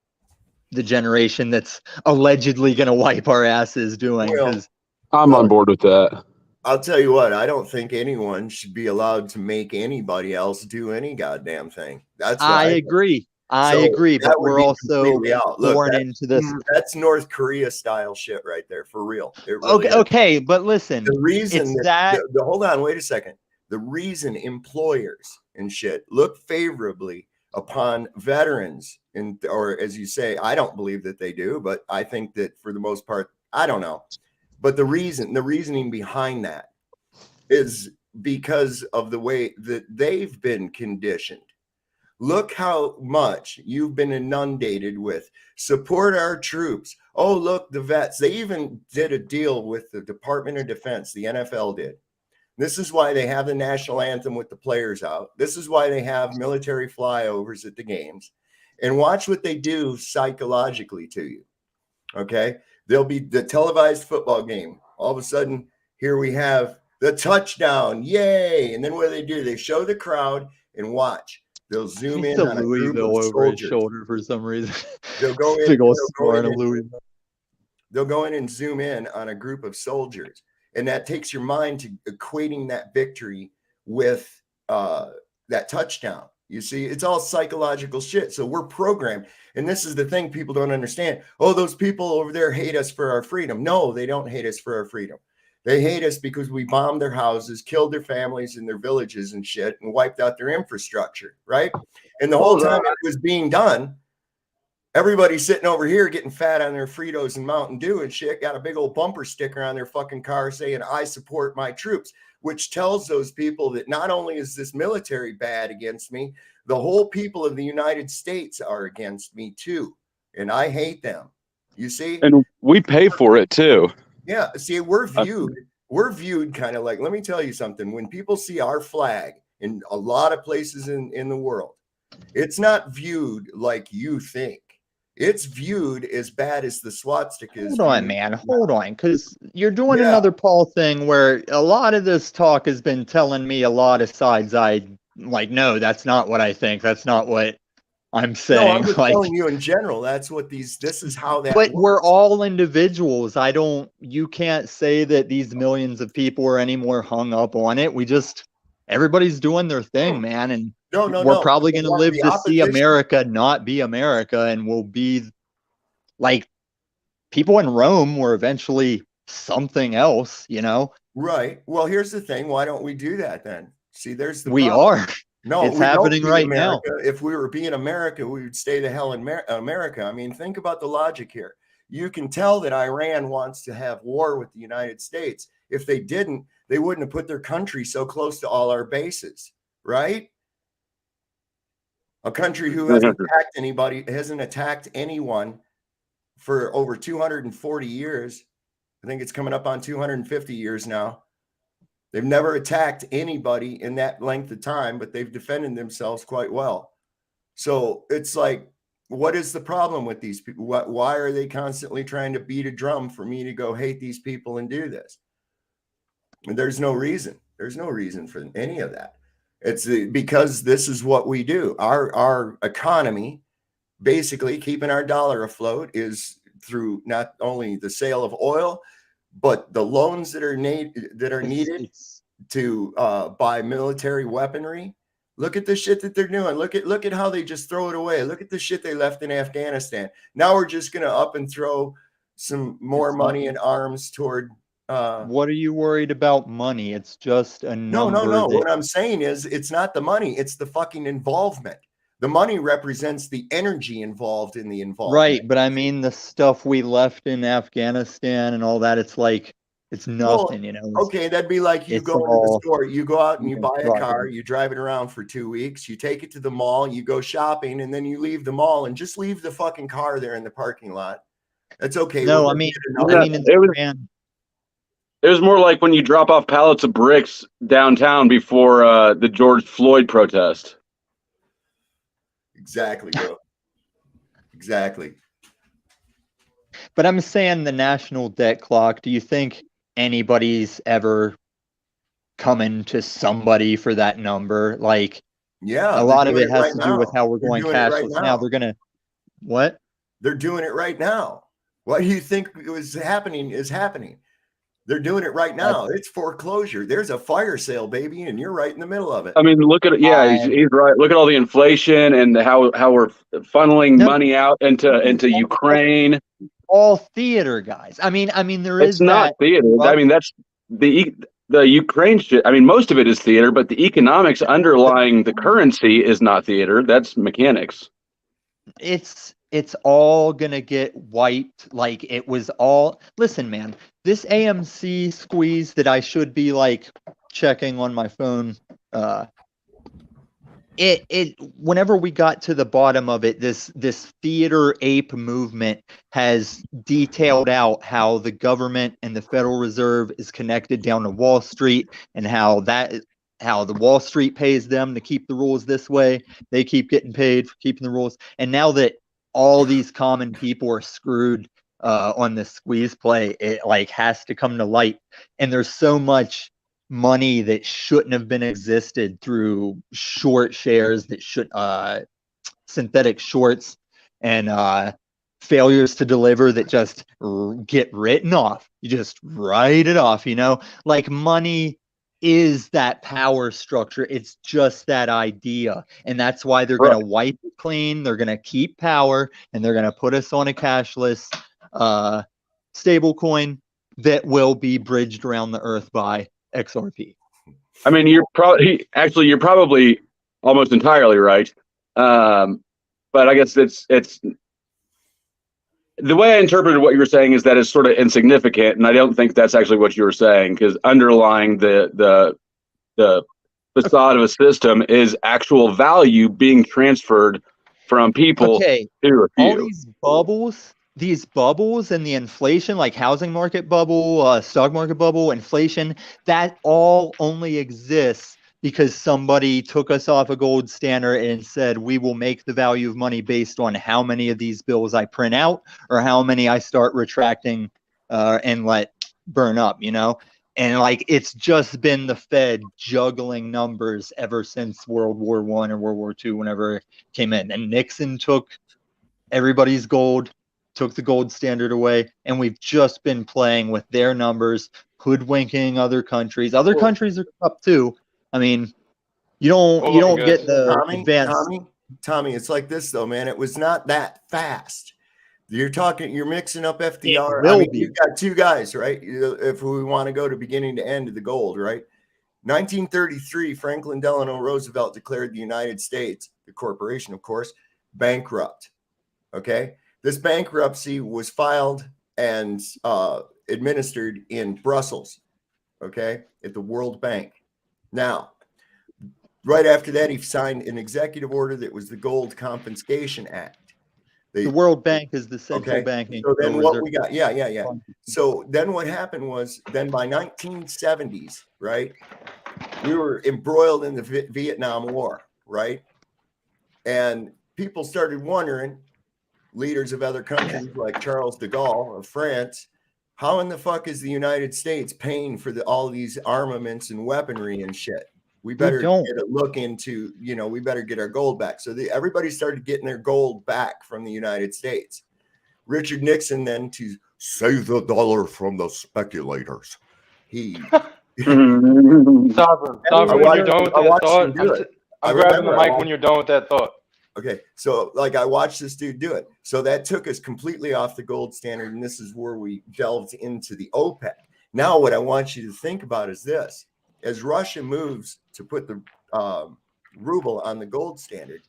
the generation that's allegedly going to wipe our asses doing. Well, Because I'm on board with that. I'll tell you what, I don't think anyone should be allowed to make anybody else do any goddamn thing. That's what I I think. agree. I So agree, that but would we're be also completely out. Look, born into this. Yeah. that's North Korea style shit right there, for real. It really is. Okay, but listen, The reason it's that hold on, wait a second. The reason employers and shit look favorably upon veterans, or as you say, I don't believe that they do, but I think that for the most part, I don't know. But the reasoning behind that is because of the way that they've been conditioned. Look how much you've been inundated with support our troops. Oh, look, the vets. They even did a deal with the Department of Defense. The NFL did. This is why they have the national anthem with the players out. This is why they have military flyovers at the games. And watch what they do psychologically to you. Okay. There'll be the televised football game. All of a sudden, here we have the touchdown. Yay. And then what do? They show the crowd and watch. They'll zoom he's in a on a group Louisville of over his soldiers. shoulder for some reason. They'll go in. Big old They'll star go in a in, Louisville. they'll go in and zoom in on a group of soldiers. And that takes your mind to equating that victory with that touchdown. You see, it's all psychological shit. So we're programmed. And this is the thing people don't understand. Oh, those people over there hate us for our freedom. No, they don't hate us for our freedom. They hate us because we bombed their houses, killed their families and their villages and shit, and wiped out their infrastructure, right? And the whole time it was being done, everybody's sitting over here getting fat on their Fritos and Mountain Dew and shit, got a big old bumper sticker on their fucking car saying, I support my troops, which tells those people that not only is this military bad against me, the whole people of the United States are against me too. And I hate them. You see? And we pay for it too. Yeah. See, we're viewed kind of like, let me tell you something. When people see our flag in a lot of places in the world, it's not viewed like you think. It's viewed as bad as the swastika is. Hold on, man. Hold on. Because you're doing another Paul thing where a lot of this talk has been telling me a lot of sides. No, that's not what I think. That's not what I'm saying. No, I'm just telling you in general. That's what this is how that But works. we're all individuals. You can't say that these millions of people are any more hung up on it. Everybody's doing their thing, man. And we're probably going to live to see America not be America, and we'll be like people in Rome were eventually something else, Right. Well, here's the thing. Why don't we do that then? See, there's the we problem. are. No, it's we happening don't right America. now. If we were being America, we would stay the hell in America. I mean, think about the logic here. You can tell that Iran wants to have war with the United States. If they didn't, they wouldn't have put their country so close to all our bases, right? A country who hasn't attacked anyone for over 240 years, I think it's coming up on 250 years now. They've never attacked anybody in that length of time, but they've defended themselves quite well. So it's like, what is the problem with these people? Why are they constantly trying to beat a drum for me to go hate these people and do this? And there's no reason. There's no reason for any of that. It's because this is what we do. Our economy, basically keeping our dollar afloat, is through not only the sale of oil, but the loans that are needed to buy military weaponry. Look at the shit that they're doing. Look at how they just throw it away. Look at the shit they left in Afghanistan. Now we're just gonna up and throw some more money and arms toward. What are you worried about money? It's just a number. No. What I'm saying is, it's not the money. It's the fucking involvement. The money represents the energy involved in the involvement. Right, but I mean the stuff we left in Afghanistan and all that. It's like it's nothing, Well, you know. Okay, that'd be like you it's go into the all store, you go out and you buy a progress. car, you drive it around for 2 weeks, you take it to the mall, you go shopping, and then you leave the mall and just leave the fucking car there in the parking lot. That's okay. No, We'll I mean, get another one. in the grand, It was more like when you drop off pallets of bricks downtown before the George Floyd protest. Exactly, bro. Exactly. but I'm saying the national debt clock. Do you think anybody's ever coming to somebody for that number? Like, Yeah, a lot of it has to do with how we're They're going doing it right cashless now. now. They're gonna what? They're doing it right now. What do you think is happening? They're doing it right now. It's foreclosure. There's a fire sale, baby, and you're right in the middle of it. I mean, look at it. Yeah, he's right. Look at all the inflation and how we're funneling money out into Ukraine. All theater, guys. I mean, there is It's not that. theater. I mean, that's the Ukraine shit. I mean, most of it is theater, but the economics underlying the currency is not theater. That's mechanics. It's all gonna get wiped. Like it was all. Listen, man, this AMC squeeze that I should be like checking on my phone. It whenever we got to the bottom of it, this theater ape movement has detailed out how the government and the Federal Reserve is connected down to Wall Street, and how the Wall Street pays them to keep the rules this way. They keep getting paid for keeping the rules. And now that all these common people are screwed on this squeeze play, it like has to come to light. And there's so much money that shouldn't have been existed through short shares that should synthetic shorts and failures to deliver that just get written off. You just write it off, you know? Like money is that power structure. It's just that idea. And that's why they're going to wipe it clean. They're going to keep power, and they're going to put us on a cashless stable coin that will be bridged around the earth by XRP. I mean, you're probably almost entirely right. But I guess it's the way I interpreted what you were saying is that it's sort of insignificant, and I don't think that's actually what you were saying, because underlying the facade of a system is actual value being transferred from people to a few. All these bubbles and the inflation, like housing market bubble, stock market bubble, inflation, that all only exists because somebody took us off a gold standard and said, we will make the value of money based on how many of these bills I print out or how many I start retracting and let burn up, you know? And like, it's just been the Fed juggling numbers ever since World War I or World War II, whenever it came in. And Nixon took everybody's gold, took the gold standard away, and we've just been playing with their numbers, hoodwinking other countries. Other countries are up too. I mean, you don't get the advanced. Tommy, it's like this though, man. It was not that fast. You're mixing up FDR. I mean, you've got two guys, right? If we want to go to beginning to end of the gold, right? 1933, Franklin Delano Roosevelt declared the United States, the corporation, of course, bankrupt. Okay. This bankruptcy was filed and administered in Brussels, okay, at the World Bank. Now, right after that, he signed an executive order that was the Gold Confiscation Act. The World Bank is the central Okay. banking. So then reserve what we got? Yeah. So then what happened was, then by 1970s, right, we were embroiled in the Vietnam War, right? And people started wondering, leaders of other countries like Charles de Gaulle of France, how in the fuck is the United States paying for all these armaments and weaponry and shit? We better get a look into, we better get our gold back. So everybody started getting their gold back from the United States. Richard Nixon then, to save the dollar from the speculators, he Sovereign, when you're done with that thought, I'm grabbing the mic when you're done with that thought. Okay, so like I watched this dude do it. So that took us completely off the gold standard, and this is where we delved into the OPEC. Now, what I want you to think about is this: as Russia moves to put the ruble on the gold standard,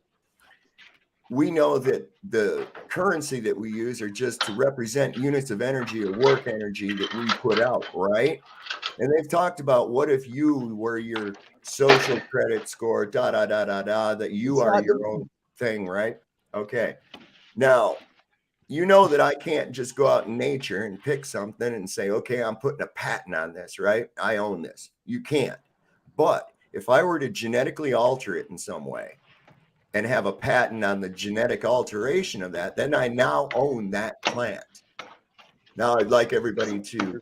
we know that the currency that we use are just to represent units of energy or work energy that we put out, right? And they've talked about, what if you were your social credit score, that you are your own thing, right? Okay. Now, you know that I can't just go out in nature and pick something and say, okay, I'm putting a patent on this, right? I own this. You can't. But if I were to genetically alter it in some way and have a patent on the genetic alteration of that, then I now own that plant. Now, I'd like everybody to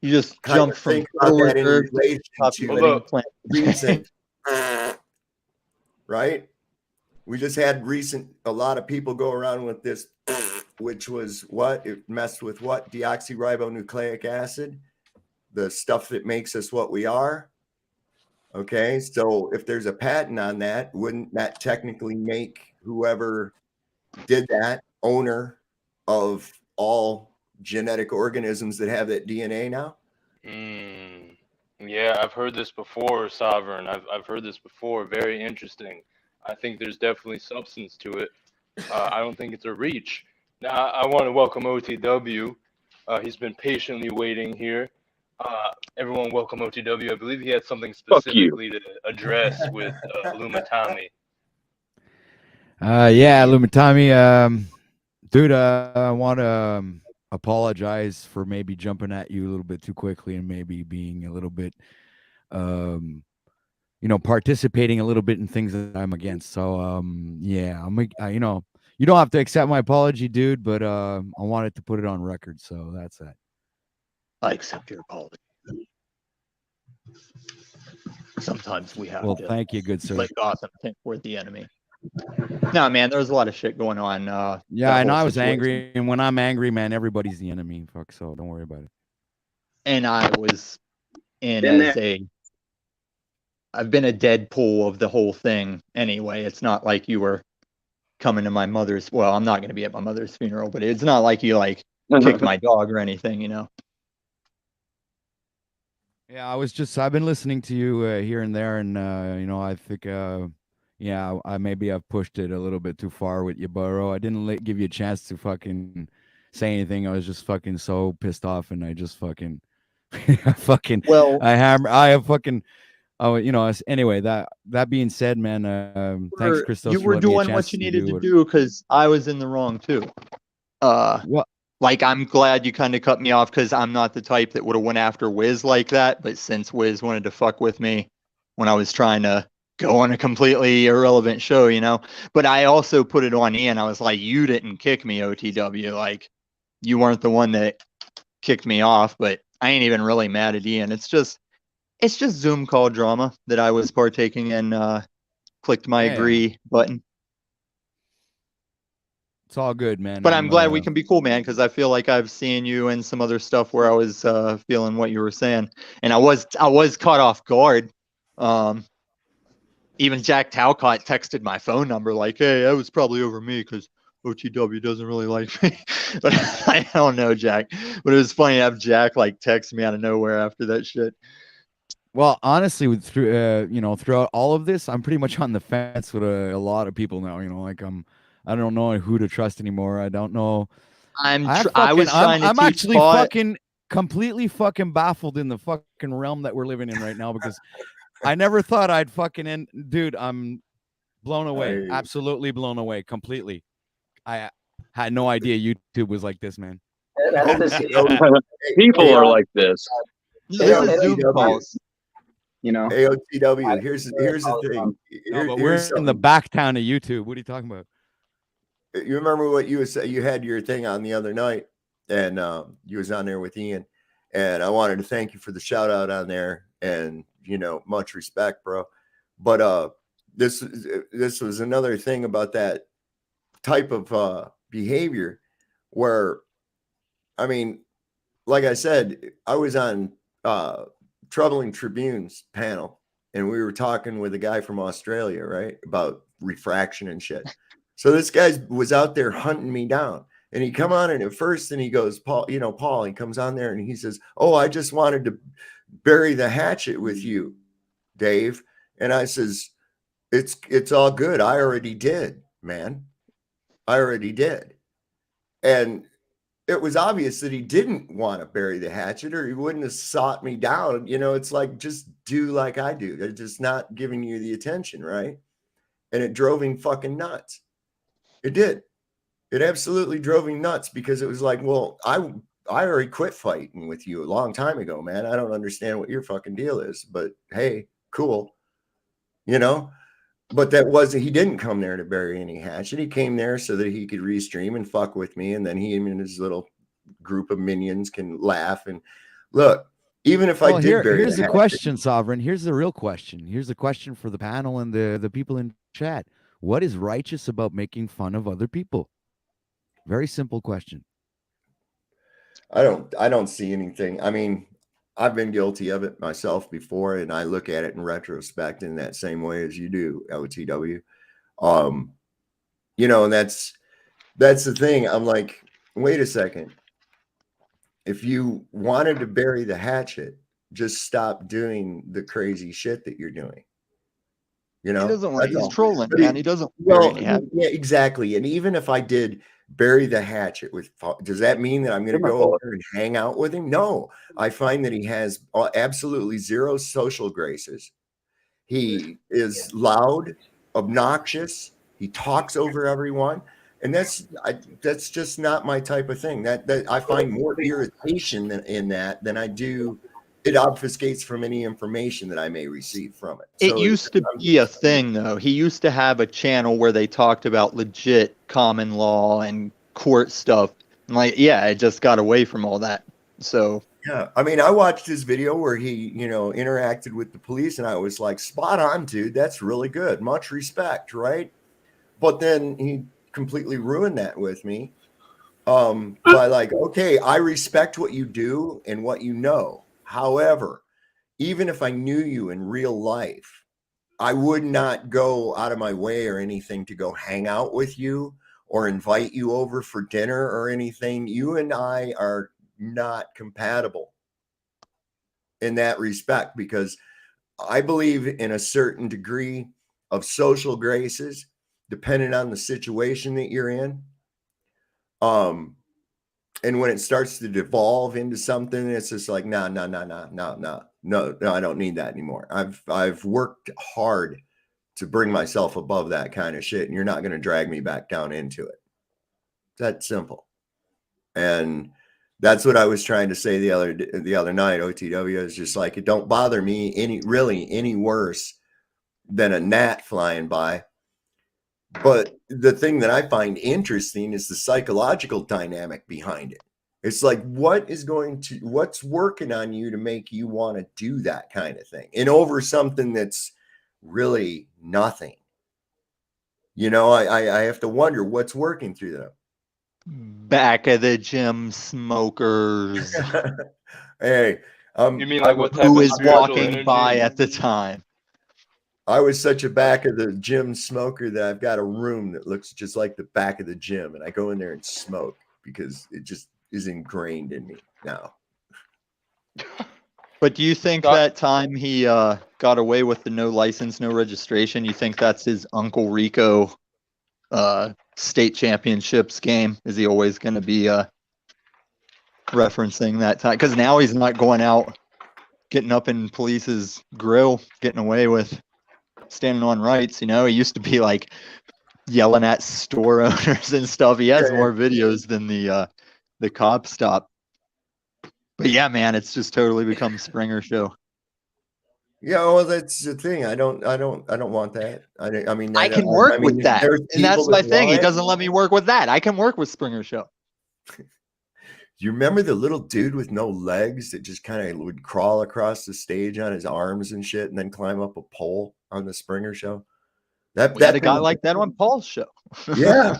jump from think about that in relation to recent, right? We just had a lot of people go around with this, which was what? It messed with what? Deoxyribonucleic acid, the stuff that makes us what we are. Okay, so if there's a patent on that, wouldn't that technically make whoever did that owner of all genetic organisms that have that DNA now? Yeah, I've heard this before, Sovereign. I've heard this before. Very interesting. I think there's definitely substance to it. I don't think it's a reach. Now, I want to welcome OTW. He's been patiently waiting here. Everyone, welcome OTW. I believe he had something specifically to address with Lumatami. Yeah, Lumatami. Dude, I want to apologize for maybe jumping at you a little bit too quickly and maybe being a little bit, participating a little bit in things that I'm against. So, yeah, you don't have to accept my apology, dude, but I wanted to put it on record. So that's that. I accept your apology. Sometimes we have to. Thank you, good sir. Let Gotham think we're the enemy. No, man, there's a lot of shit going on. Yeah, I know I was angry, and when I'm angry, man, everybody's the enemy. Fuck, so don't worry about it. And I was I've been a Deadpool of the whole thing anyway. It's not like you were coming to my mother's. Well, I'm not going to be at my mother's funeral, but it's not like you kicked my dog or anything, Yeah, I've been listening to you here and there, and I think I maybe I've pushed it a little bit too far with you, Burrow. I didn't give you a chance to fucking say anything. I was just fucking so pissed off, and I just fucking anyway, that being said, man, thanks, Christos. You were doing what you needed to do because I was in the wrong too. What? Like, I'm glad you kind of cut me off because I'm not the type that would have went after Wiz like that. But since Wiz wanted to fuck with me when I was trying to go on a completely irrelevant show, but I also put it on Ian. I was like, you didn't kick me, OTW. Like, you weren't the one that kicked me off, but I ain't even really mad at Ian. It's just Zoom call drama that I was partaking in. Clicked my agree button. It's all good, man. But I'm glad we can be cool, man, because I feel like I've seen you in some other stuff where I was feeling what you were saying, and I was caught off guard. Even Jack Talcott texted my phone number like, "Hey, that was probably over me because OTW doesn't really like me." But I don't know, Jack. But it was funny to have Jack text me out of nowhere after that shit. Well, honestly, throughout all of this, I'm pretty much on the fence with a lot of people now. I don't know who to trust anymore. I don't know. I'm actually fucking completely fucking baffled in the fucking realm that we're living in right now because I never thought I'd fucking end. Dude, I'm blown away. Absolutely blown away completely. Had no idea YouTube was like this, man. That's People are like this. This is Zoom calls. You know, AOTW. Here's the thing. No, but Here's we're in the something. back town of YouTube. What are you talking about? You remember what you was you had your thing on the other night, and you was on there with Ian, and I wanted to thank you for the shout out on there, and much respect, bro. But this was another thing about that type of behavior, where, I mean, like I said, I was on Troubling Tribune's panel, and we were talking with a guy from Australia, right, about refraction and shit. So this guy was out there hunting me down, and he come on in at first, and he goes, Paul, he comes on there and he says, "Oh, I just wanted to bury the hatchet with you, Dave." And I says, it's all good. I already did, man. I already did. And it was obvious that he didn't want to bury the hatchet, or he wouldn't have sought me down. It's like, just do like I do. They're just not giving you the attention, right? And it drove him fucking nuts. It did. It absolutely drove him nuts, because it was like, well, I already quit fighting with you a long time ago, man. I don't understand what your fucking deal is, but hey, cool. But he didn't come there to bury any hatchet. He came there so that he could restream and fuck with me. And then he and his little group of minions can laugh. And look, even if I did bury here's the the hatchet, question, Sovereign. Here's the real question. Here's the question for the panel and the people in chat. What is righteous about making fun of other people? Very simple question. I don't see anything. I mean, I've been guilty of it myself before, and I look at it in retrospect in that same way as you do, LTW. And that's the thing. I'm like, wait a second. If you wanted to bury the hatchet, just stop doing the crazy shit that you're doing. He doesn't want. He's trolling, but man. He doesn't. Well, yeah, exactly. And even if I did bury the hatchet does that mean that I'm going to go over and hang out with him? No, I find that he has absolutely zero social graces. He is loud, obnoxious. He talks over everyone, and that's just not my type of thing. That I find more irritation in that than I do. It obfuscates from any information that I may receive from it. It used to be a thing, though. He used to have a channel where they talked about legit common law and court stuff. And it just got away from all that. So yeah, I mean, I watched his video where he, interacted with the police, and I was like, spot on, dude. That's really good. Much respect, right? But then he completely ruined that with me by like, okay, I respect what you do and what you know. However, even if I knew you in real life, I would not go out of my way or anything to go hang out with you or invite you over for dinner or anything. You and I are not compatible in that respect, because I believe in a certain degree of social graces, depending on the situation that you're in. And when it starts to devolve into something, it's just like, no, I don't need that anymore. I've worked hard to bring myself above that kind of shit, and you're not going to drag me back down into it. That's simple. And that's what I was trying to say the other night. OTW is just like, it don't bother me any worse than a gnat flying by. But the thing that I find interesting is the psychological dynamic behind it. It's like, what's working on you to make you want to do that kind of thing, and over something that's really nothing. I have to wonder what's working through them. Back of the gym smokers. Hey, you mean like what type who of is spiritual walking energy? by at the time? I was such a back of the gym smoker that I've got a room that looks just like the back of the gym, and I go in there and smoke because it just is ingrained in me now. But do you think that time he got away with the no license, no registration, you think that's his Uncle Rico state championships game? Is he always going to be referencing that time? Because now he's not going out, getting up in police's grill, getting away with standing on rights. He used to be like yelling at store owners and stuff. He has more videos than the cop stop. But yeah, man, it's just totally become Springer show. Yeah, well, that's the thing. I don't want that. I mean, I can work with that, and that's my thing. He doesn't let me work with that. I can work with Springer show. Do you remember the little dude with no legs that just kind of would crawl across the stage on his arms and shit, and then climb up a pole on the Springer show? We had a guy like that on Paul's show. Yeah,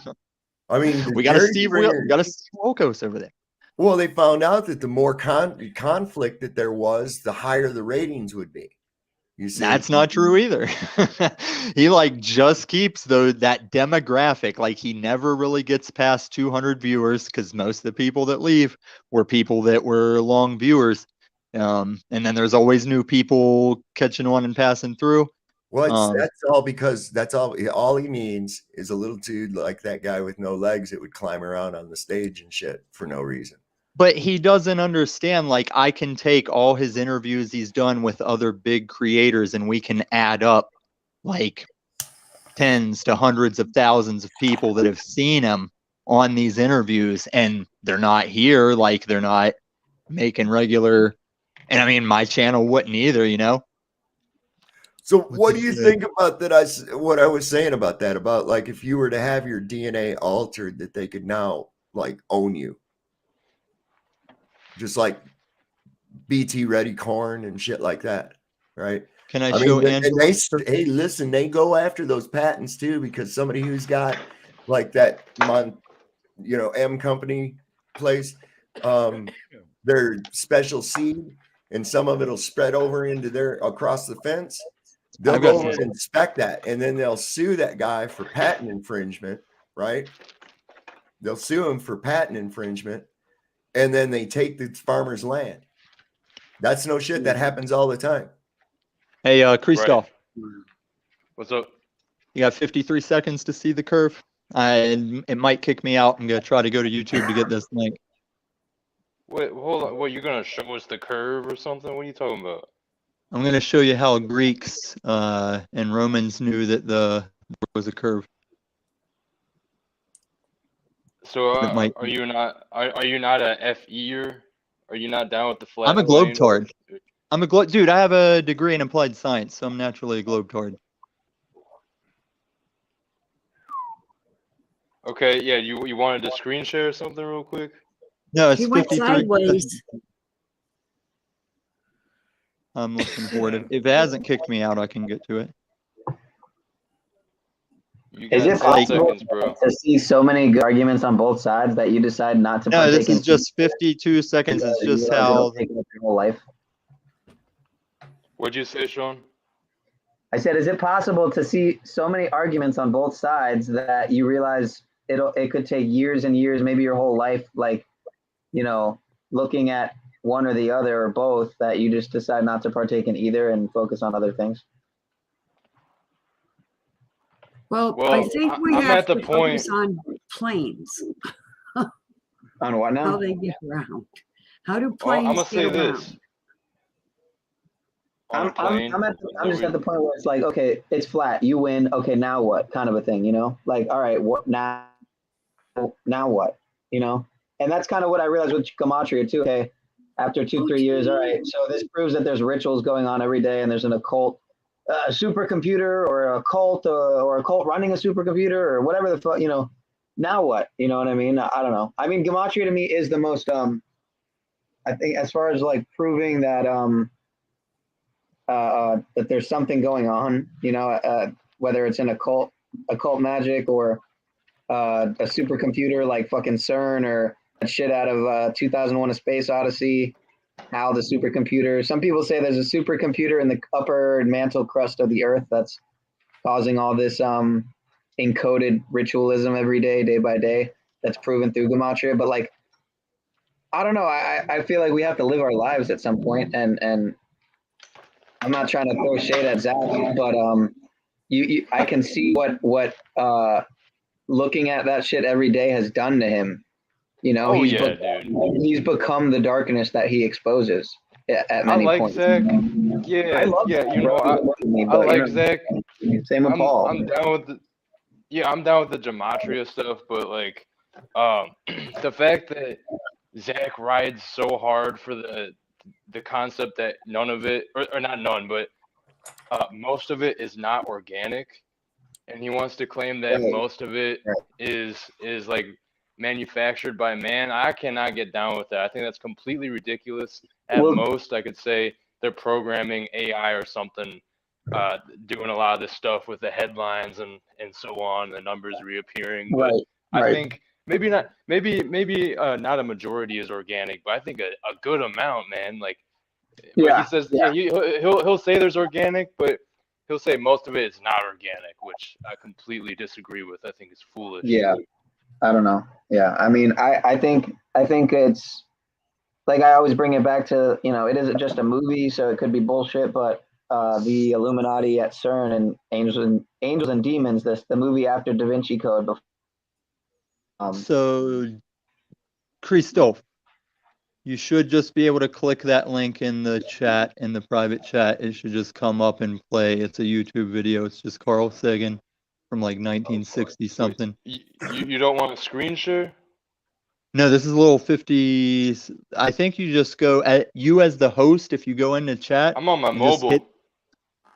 I mean, we got a Steve Wilkos over there. Well, they found out that the more conflict that there was, the higher the ratings would be. You see? That's not true either. He like just keeps that demographic. Like he never really gets past 200 viewers because most of the people that leave were people that were long viewers. And then there's always new people catching on and passing through. Well, that's all because that's all he needs is a little dude like that guy with no legs that would climb around on the stage and shit for no reason. But he doesn't understand, like, I can take all his interviews he's done with other big creators and we can add up like tens to hundreds of thousands of people that have seen him on these interviews, and they're not here, like they're not making regular. And I mean, my channel wouldn't either, you know? So what do you think about that? What I was saying about that, about like if you were to have your DNA altered, that they could now like own you. Just like BT Ready Corn and shit like that, right? Can I show Angela? Hey, listen, they go after those patents too, because somebody who's got like that, M company place, their special seed, and some of it'll spread over into across the fence. They'll go over and inspect that, and then they'll sue that guy for patent infringement, right? They'll sue him for patent infringement. And then they take the farmer's land. That's no shit. That happens all the time. Hey, Christoph. Right. What's up? You got 53 seconds to see the curve. It might kick me out. I'm going to try to go to YouTube to get this link. Wait, hold on. What, you're going to show us the curve or something? What are you talking about? I'm going to show you how Greeks and Romans knew that there was a curve. So are you not a FE'er? Are you not down with the flat? I'm a globetard. Dude, I have a degree in applied science, so I'm naturally a globetard. Okay, yeah, you wanted to screen share something real quick? No, it's He went 53. sideways. I'm looking forward. If it hasn't kicked me out, I can get to it. Is it possible to see so many good arguments on both sides that you decide not to? No, this is just 52 seconds. It's just how. Your whole life. What'd you say, Sean? I said, is it possible to see so many arguments on both sides that you realize it could take years and years, maybe your whole life, like, looking at one or the other or both, that you just decide not to partake in either and focus on other things? Well, I think we have to focus on planes. On what now? How they get around. How do planes I'm gonna say get around? this. I'm just at the point where it's like, okay, it's flat. You win. Okay, now what? Kind of a thing, Like, all right, what now? Now what? And that's kind of what I realized with Gematria too. Hey, after 2-3 years, all right. So this proves that there's rituals going on every day, and there's an occult supercomputer or a cult or a cult running a supercomputer or whatever the fuck, now what? You know what I mean? I don't know. I mean, Gematria to me is the most, I think, as far as like proving that, that there's something going on, whether it's in occult magic or a supercomputer like fucking CERN or that shit out of 2001: A Space Odyssey. How the supercomputer, some people say there's a supercomputer in the upper mantle crust of the earth that's causing all this encoded ritualism every day by day, that's proven through Gematria. But like, I don't know, I feel like we have to live our lives at some point, and I'm not trying to throw shade at Zach, but I can see what looking at that shit every day has done to him. He's become the darkness that he exposes at many points. Zach. Yeah, I love Zach. I like Zach. Same with Paul. I'm down with Yeah, I'm down with the Gematria stuff, but like, the fact that Zach rides so hard for the concept that none of it, or not none, but most of it is not organic, and he wants to claim that most of it is like manufactured by man. I cannot get down with that. I think that's completely ridiculous. At most, I could say they're programming AI or something, doing a lot of this stuff with the headlines and so on, the numbers reappearing. But I think maybe not a majority is organic, but I think a good amount, man. Like, but he says, he'll say there's organic, but he'll say most of it is not organic, which I completely disagree with. I think it's foolish. Yeah, I don't know. Yeah, I mean, I think it's like, I always bring it back to, it isn't just a movie, so it could be bullshit, but the Illuminati at CERN and Angels and Demons, the movie after Da Vinci Code. So, Christophe, you should just be able to click that link in the chat, in the private chat. It should just come up and play. It's a YouTube video. It's just Carl Sagan from like 1960 something. You don't want to screen share? No, this is a little 50. I think you just go at you as the host. If you go into chat, I'm on my mobile.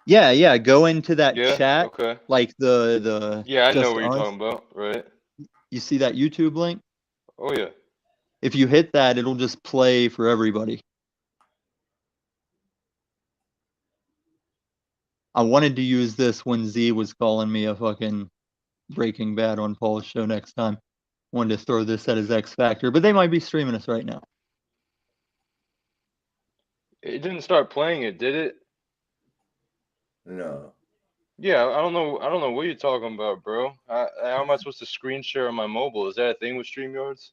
Yeah, go into that chat. Okay. Like the. Yeah, I know what you're talking about, right? You see that YouTube link? Oh yeah. If you hit that, it'll just play for everybody. I wanted to use this when Z was calling me a fucking Breaking Bad on Paul's show next time. Wanted to throw this at his X Factor, but they might be streaming us right now. It didn't start playing it, did it? No. Yeah, I don't know what you're talking about, bro. How am I supposed to screen share on my mobile? Is that a thing with StreamYards?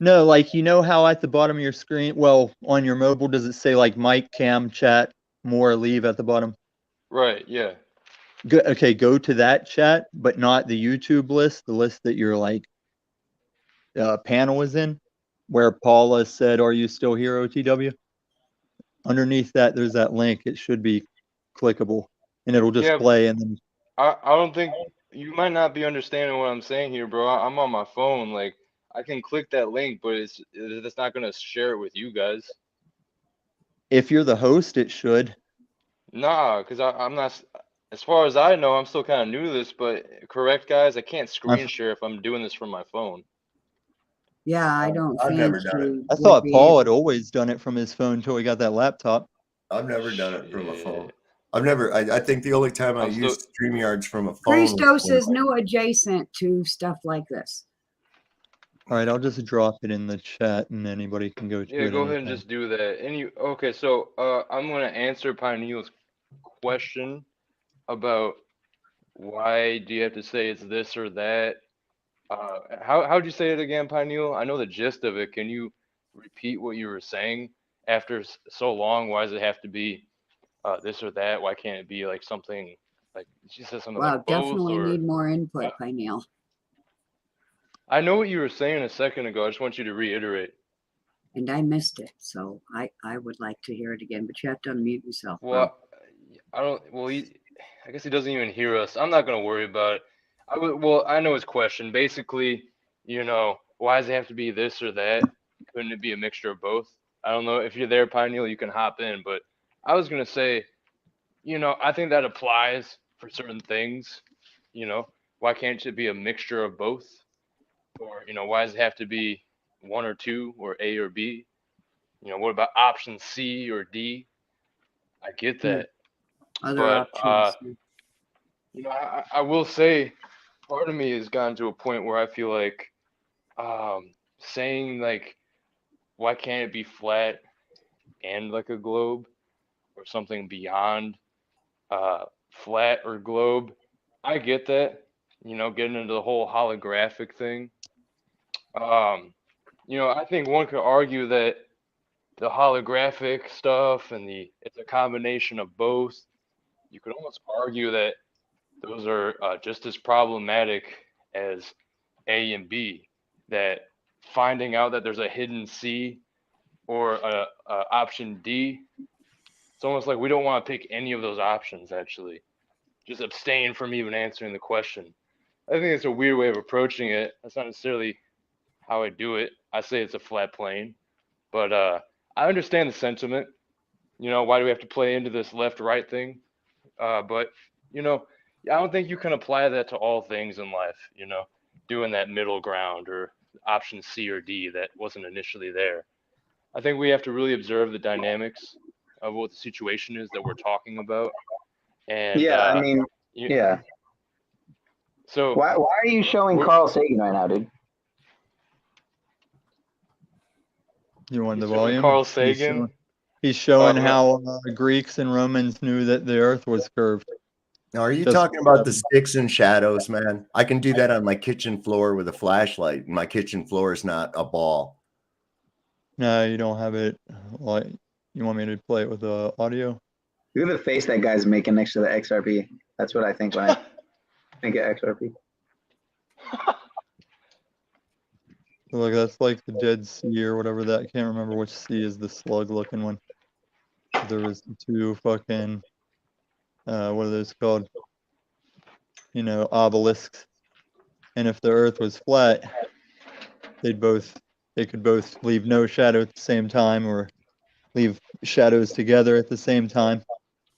No, like, you know how at the bottom of your screen, well, on your mobile, does it say like mic, cam, chat, more, leave at the bottom? Right, yeah. Go to that chat, but not the YouTube list, the list that your like panel is in, where Paula said, "Are you still here, OTW?" Underneath that, there's that link. It should be clickable, and it'll just play. And then I don't think you might not be understanding what I'm saying here, bro. I'm on my phone. Like, I can click that link, but it's not gonna share it with you guys. If you're the host, it should. Nah, because I'm not. As far as I know, I'm still kind of new to this, but correct, guys, I can't screen share if I'm doing this from my phone. Yeah, I don't I've think never done it. I thought Paul had always done it from his phone until he got that laptop. I've never done it from a phone. I think the only time I used StreamYards from a phone. Christos is new adjacent to stuff like this. All right, I'll just drop it in the chat, and anybody can go to it. Yeah, go ahead and just do that. And okay, so I'm gonna answer Pineal's question about why do you have to say it's this or that. How'd you say it again, Pineal? I know the gist of it. Can you repeat what you were saying after so long? Why does it have to be this or that? Why can't it be like something like she said something like both? Definitely need more input, Pineal. I know what you were saying a second ago. I just want you to reiterate. And I missed it, so I would like to hear it again. But you have to unmute yourself. Well, I don't. Well, I guess he doesn't even hear us. I'm not gonna worry about it. I know his question. Basically, why does it have to be this or that? Couldn't it be a mixture of both? I don't know. If you're there, Pineal, you can hop in. But I was gonna say, I think that applies for certain things. Why can't it be a mixture of both? Or, why does it have to be one or two, or A or B? What about option C or D? I get that. Other options. I will say, part of me has gotten to a point where I feel like saying like, why can't it be flat and like a globe, or something beyond flat or globe? I get that. Getting into the whole holographic thing. I think one could argue that the holographic stuff and it's a combination of both. You could almost argue that those are just as problematic as A and B. That finding out that there's a hidden C or a option D, it's almost like we don't want to pick any of those options. Actually, just abstain from even answering the question. I think it's a weird way of approaching it. That's not necessarily how I do it. I say it's a flat plane, but I understand the sentiment. You know, why do we have to play into this left-right thing? But you know, I don't think you can apply that to all things in life. You know, doing that middle ground or option C or D that wasn't initially there. I think we have to really observe the dynamics of what the situation is that we're talking about. And Yeah, I mean, yeah. So why are you showing Carl Sagan right now, dude? You want the showing volume? Carl Sagan. He's showing how Greeks and Romans knew that the Earth was curved. Now, are you talking about the sticks and shadows, man? I can do that on my kitchen floor with a flashlight. My kitchen floor is not a ball. No, you don't have it. Like, you want me to play it with the audio? Look at the face that guy's making next to the XRP. That's what I think when I think of XRP. Look, that's like the Dead Sea or whatever that. I can't remember which sea is the slug-looking one. There was two fucking, what are those called? You know, obelisks. And if the Earth was flat, they could both leave no shadow at the same time or leave shadows together at the same time.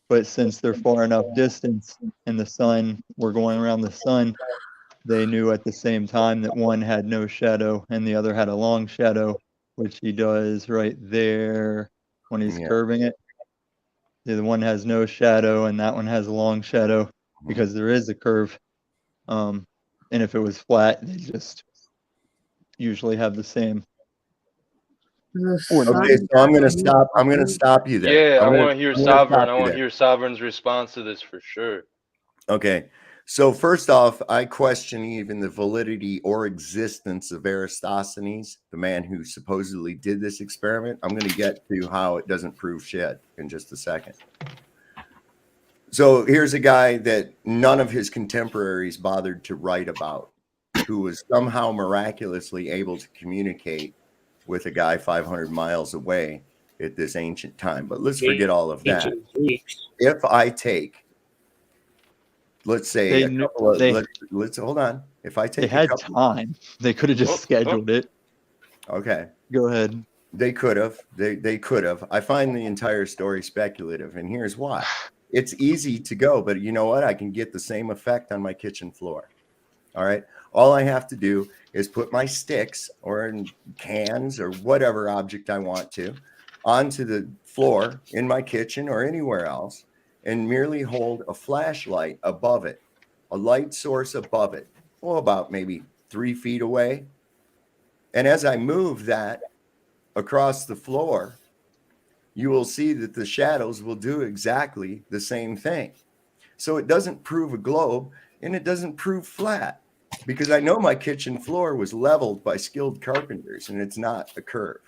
But since they're far enough distance and the sun, we're going around the sun, they knew at the same time that one had no shadow and the other had a long shadow, which he does right there when he's curving it. The one has no shadow and that one has a long shadow because there is a curve. And if it was flat, they just usually have the same. Okay, so I'm gonna stop. I'm gonna stop you there. Yeah, I want to hear Sovereign. I want to hear Sovereign's response to this for sure. Okay, so first off, I question even the validity or existence of Eratosthenes, the man who supposedly did this experiment. I'm going to get to how it doesn't prove shit in just a second. So here's a guy that none of his contemporaries bothered to write about, who was somehow miraculously able to communicate with a guy 500 miles away at this ancient time. But let's forget all of that. If I take, let's say, let's hold on. If I take, they had time. They could have just scheduled it. Okay, go ahead. They could have. They could have. I find the entire story speculative, and here's why. It's easy to go, but you know what? I can get the same effect on my kitchen floor. All right. All I have to do is put my sticks or cans or whatever object I want to onto the floor in my kitchen or anywhere else and merely hold a flashlight above it, a light source above it, about maybe 3 feet away. And as I move that across the floor, you will see that the shadows will do exactly the same thing. So it doesn't prove a globe and it doesn't prove flat, because I know my kitchen floor was leveled by skilled carpenters and it's not a curve.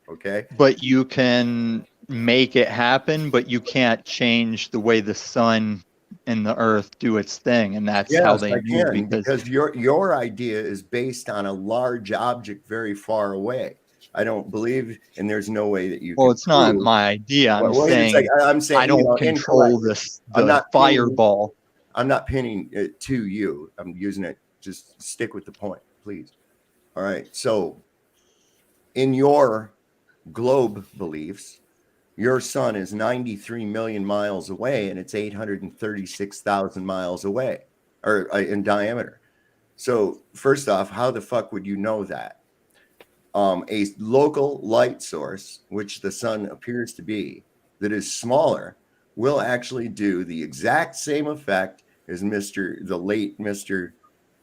Okay. But you can make it happen, but you can't change the way the sun and the earth do its thing. And that's how they knew. Because your idea is based on a large object very far away. I don't believe, and there's no way that you. Well, it's not my idea. I'm saying I don't control this. The fireball. I'm not pinning it to you. I'm using it. Just stick with the point, please. All right. So, in your globe beliefs, your sun is 93 million miles away, and it's 836,000 miles away, or in diameter. So, first off, how the fuck would you know that? A local light source, which the sun appears to be, that is smaller, will actually do the exact same effect as the late Mr.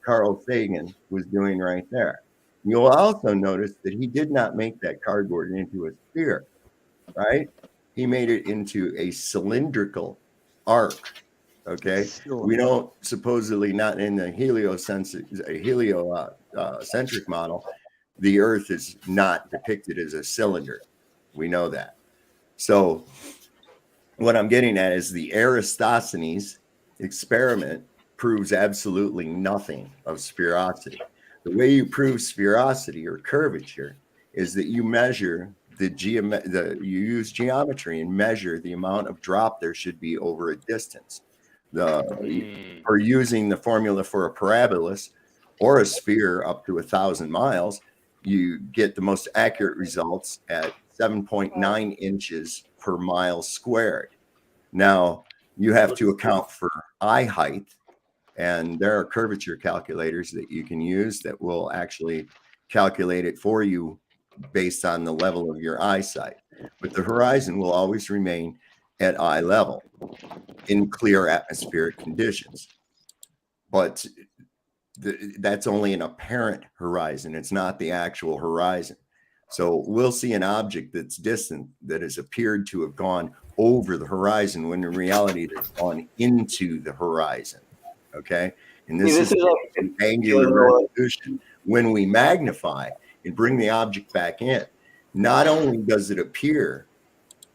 Carl Sagan was doing right there. You'll also notice that he did not make that cardboard into a sphere, right? He made it into a cylindrical arc. Okay, we don't supposedly, not in the heliocentric model, the Earth is not depicted as a cylinder. We know that. So what I'm getting at is the Eratosthenes experiment proves absolutely nothing of sphericity. The way you prove sphericity or curvature is that you measure you use geometry and measure the amount of drop there should be over a distance. For using the formula for a parabolas or a sphere up to 1,000 miles, you get the most accurate results at 7.9 inches per mile squared. Now, you have to account for eye height, and there are curvature calculators that you can use that will actually calculate it for you based on the level of your eyesight. But the horizon will always remain at eye level in clear atmospheric conditions. But that's only an apparent horizon. It's not the actual horizon. So we'll see an object that's distant that has appeared to have gone over the horizon when in reality it's gone into the horizon. Okay. And this is an angular resolution. When we magnify and bring the object back in, not only does it appear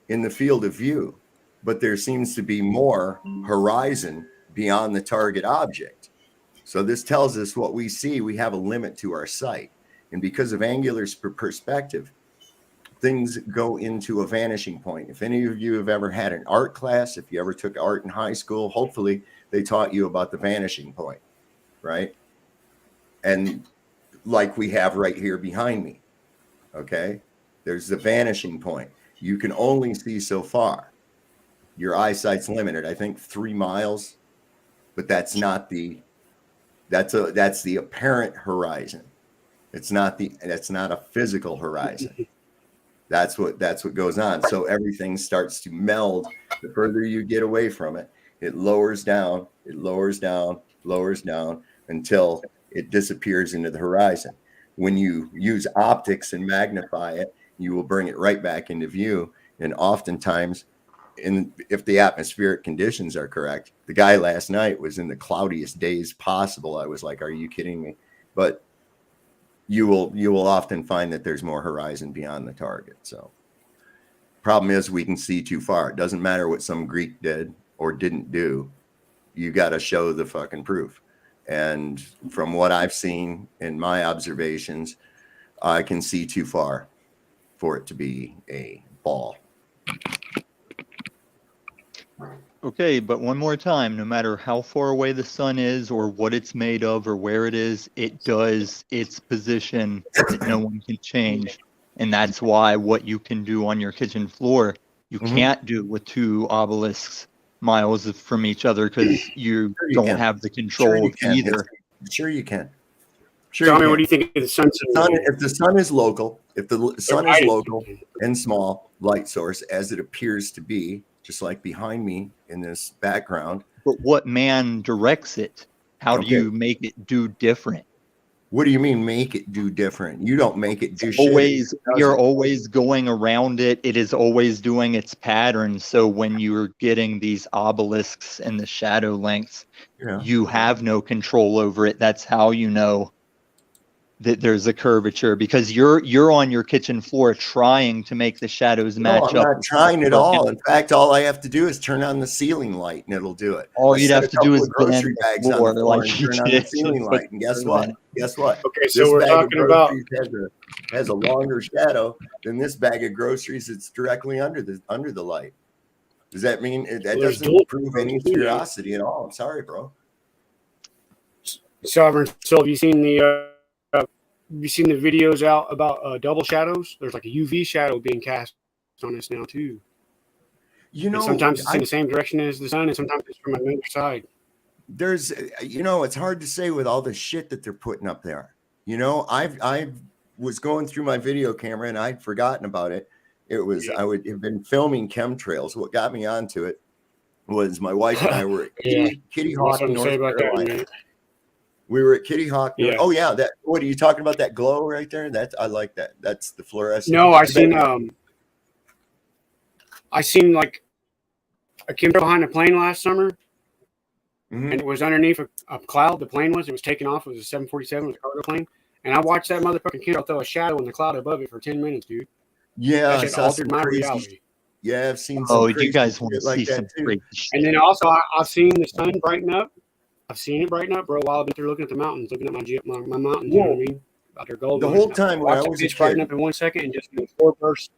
in the field of view, but there seems to be more horizon beyond the target object. So this tells us what we see, we have a limit to our sight. And because of angular perspective, things go into a vanishing point. If any of you have ever had an art class, if you ever took art in high school, hopefully they taught you about the vanishing point, right? And like we have right here behind me, okay? There's the vanishing point. You can only see so far. Your eyesight's limited, I think 3 miles, but that's not the, that's the apparent horizon. That's not a physical horizon. That's what goes on. So everything starts to meld. The further you get away from it, it lowers down, until it disappears into the horizon. When you use optics and magnify it, you will bring it right back into view. And oftentimes, if the atmospheric conditions are correct, the guy last night was in the cloudiest days possible. I was like, are you kidding me? But you will often find that there's more horizon beyond the target. So problem is we can see too far. It doesn't matter what some Greek did or didn't do. You got to show the fucking proof. And from what I've seen in my observations, I can see too far for it to be a ball. Okay, but one more time, no matter how far away the sun is or what it's made of or where it is, it does its position that no one can change. And that's why what you can do on your kitchen floor, you can't do with 2 obelisks miles from each other because you don't have the control of either. Sure you can. Sure. Tell me, what do you think of the sun? If the sun is local, if the sun is local and small light source, as it appears to be, just like behind me in this background. But what man directs it? How do you make it do different? What do you mean make it do different? You don't make it do always, shit. You're always going around it. It is always doing its pattern. So when you're getting these obelisks and the shadow lengths, you have no control over it. That's how you know that there's a curvature, because you're on your kitchen floor trying to make the shadows match up. I'm not trying at all. In fact, all I have to do is turn on the ceiling light and it'll do it. All you'd have to do is grocery bags on the floor and turn on the ceiling light. And guess what? Okay, so we're talking about has a longer shadow than this bag of groceries that's directly under the light. Does that mean that doesn't prove any curiosity at all? I'm sorry, bro. Sovereign Soul, have you seen the videos out about double shadows? There's like a UV shadow being cast on us now too. You know, and sometimes it's in the same direction as the sun, and sometimes it's from another side. There's, it's hard to say with all the shit that they're putting up there. I was going through my video camera and I'd forgotten about it. I would have been filming chemtrails. What got me onto it was my wife and I were at Kitty Hawk, North Carolina. We were at Kitty Hawk. Yeah. Oh yeah, what are you talking about? That glow right there? I like that. That's the fluorescent. No, I seen like a chemtrail behind a plane last summer, and it was underneath a cloud. The plane was. It was taken off. It was a 747, it was a cargo plane, and I watched that motherfucking chemtrail throw a shadow in the cloud above it for 10 minutes, dude. Yeah, that shit altered my reality. Yeah, I've seen. Some you guys want to see some crazy shit. And then also, I've seen the sun brighten up. I've seen it brighten up, bro, while I've been through looking at the mountains, looking at my mountains, you know what I mean? About their gold. The whole time when I was a kid, brighten up in 1 second and just in 4 bursts.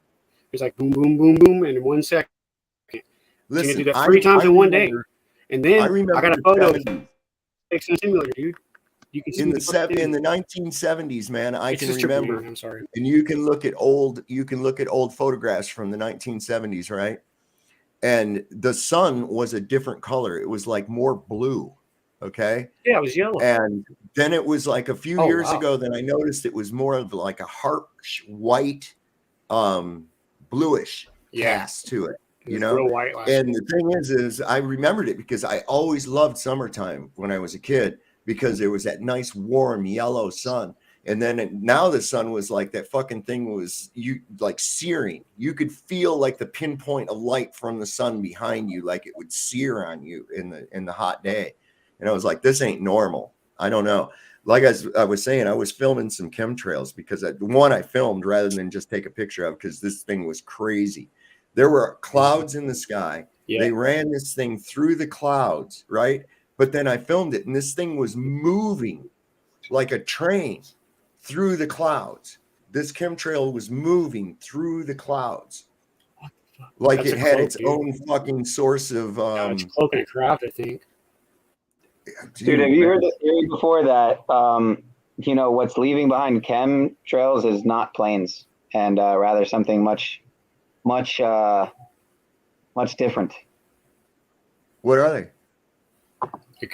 It's like boom, boom, boom, boom, and in 1 second. Listen, do that 3 times in one day. And then I remember I got a the photo 70s. in the simulator, dude. You can see in the 1970s, man. I can remember. I'm sorry. And you can look at old photographs from the 1970s, right? And the sun was a different color. It was like more blue. Okay. Yeah, it was yellow. And then it was like a few years ago, then I noticed it was more of like a harsh white, bluish cast to it. You know, real white and the thing is I remembered it because I always loved summertime when I was a kid, because there was that nice warm yellow sun. And then now the sun was like, that fucking thing was like searing. You could feel like the pinpoint of light from the sun behind you, like it would sear on you in the hot day. And I was like, this ain't normal. I don't know. Like I was saying, I was filming some chemtrails because I filmed rather than just take a picture of, because this thing was crazy. There were clouds in the sky. Yeah. They ran this thing through the clouds, right? But then I filmed it, and this thing was moving like a train through the clouds. This chemtrail was moving through the clouds. Like it had its own fucking source of it's cloak and craft, I think. Dude, have you heard the theory before that what's leaving behind chemtrails is not planes, and rather something much different? What are they?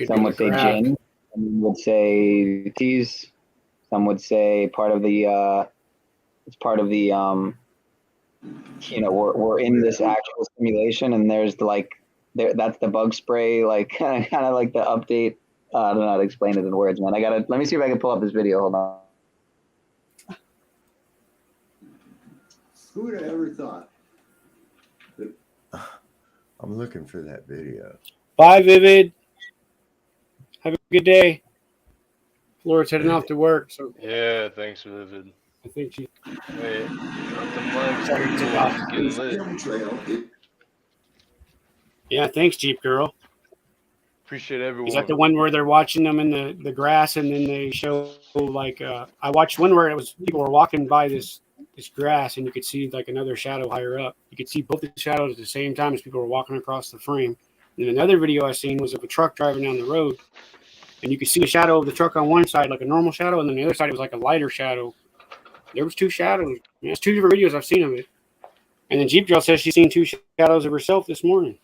Some would say gin, some would say teas, some would say part of the it's part of the we're in this actual simulation, and there's that's the bug spray, like kind of like the update. I don't know how to explain it in words, man. Let me see if I can pull up this video. Hold on. Who would have ever thought? I'm looking for that video. Bye, Vivid. Have a good day. Laura's heading off to work, so yeah, thanks, Vivid. I think she. Wait, the Yeah, thanks, Jeep Girl. Appreciate everyone. Is that the one where they're watching them in the grass, and then they show I watched one where it was people were walking by this grass, and you could see like another shadow higher up. You could see both the shadows at the same time as people were walking across the frame. And another video I seen was of a truck driving down the road, and you could see a shadow of the truck on one side, like a normal shadow, and then the other side it was like a lighter shadow. There was two shadows. There's two different videos I've seen of it. And then Jeep Girl says she's seen two shadows of herself this morning.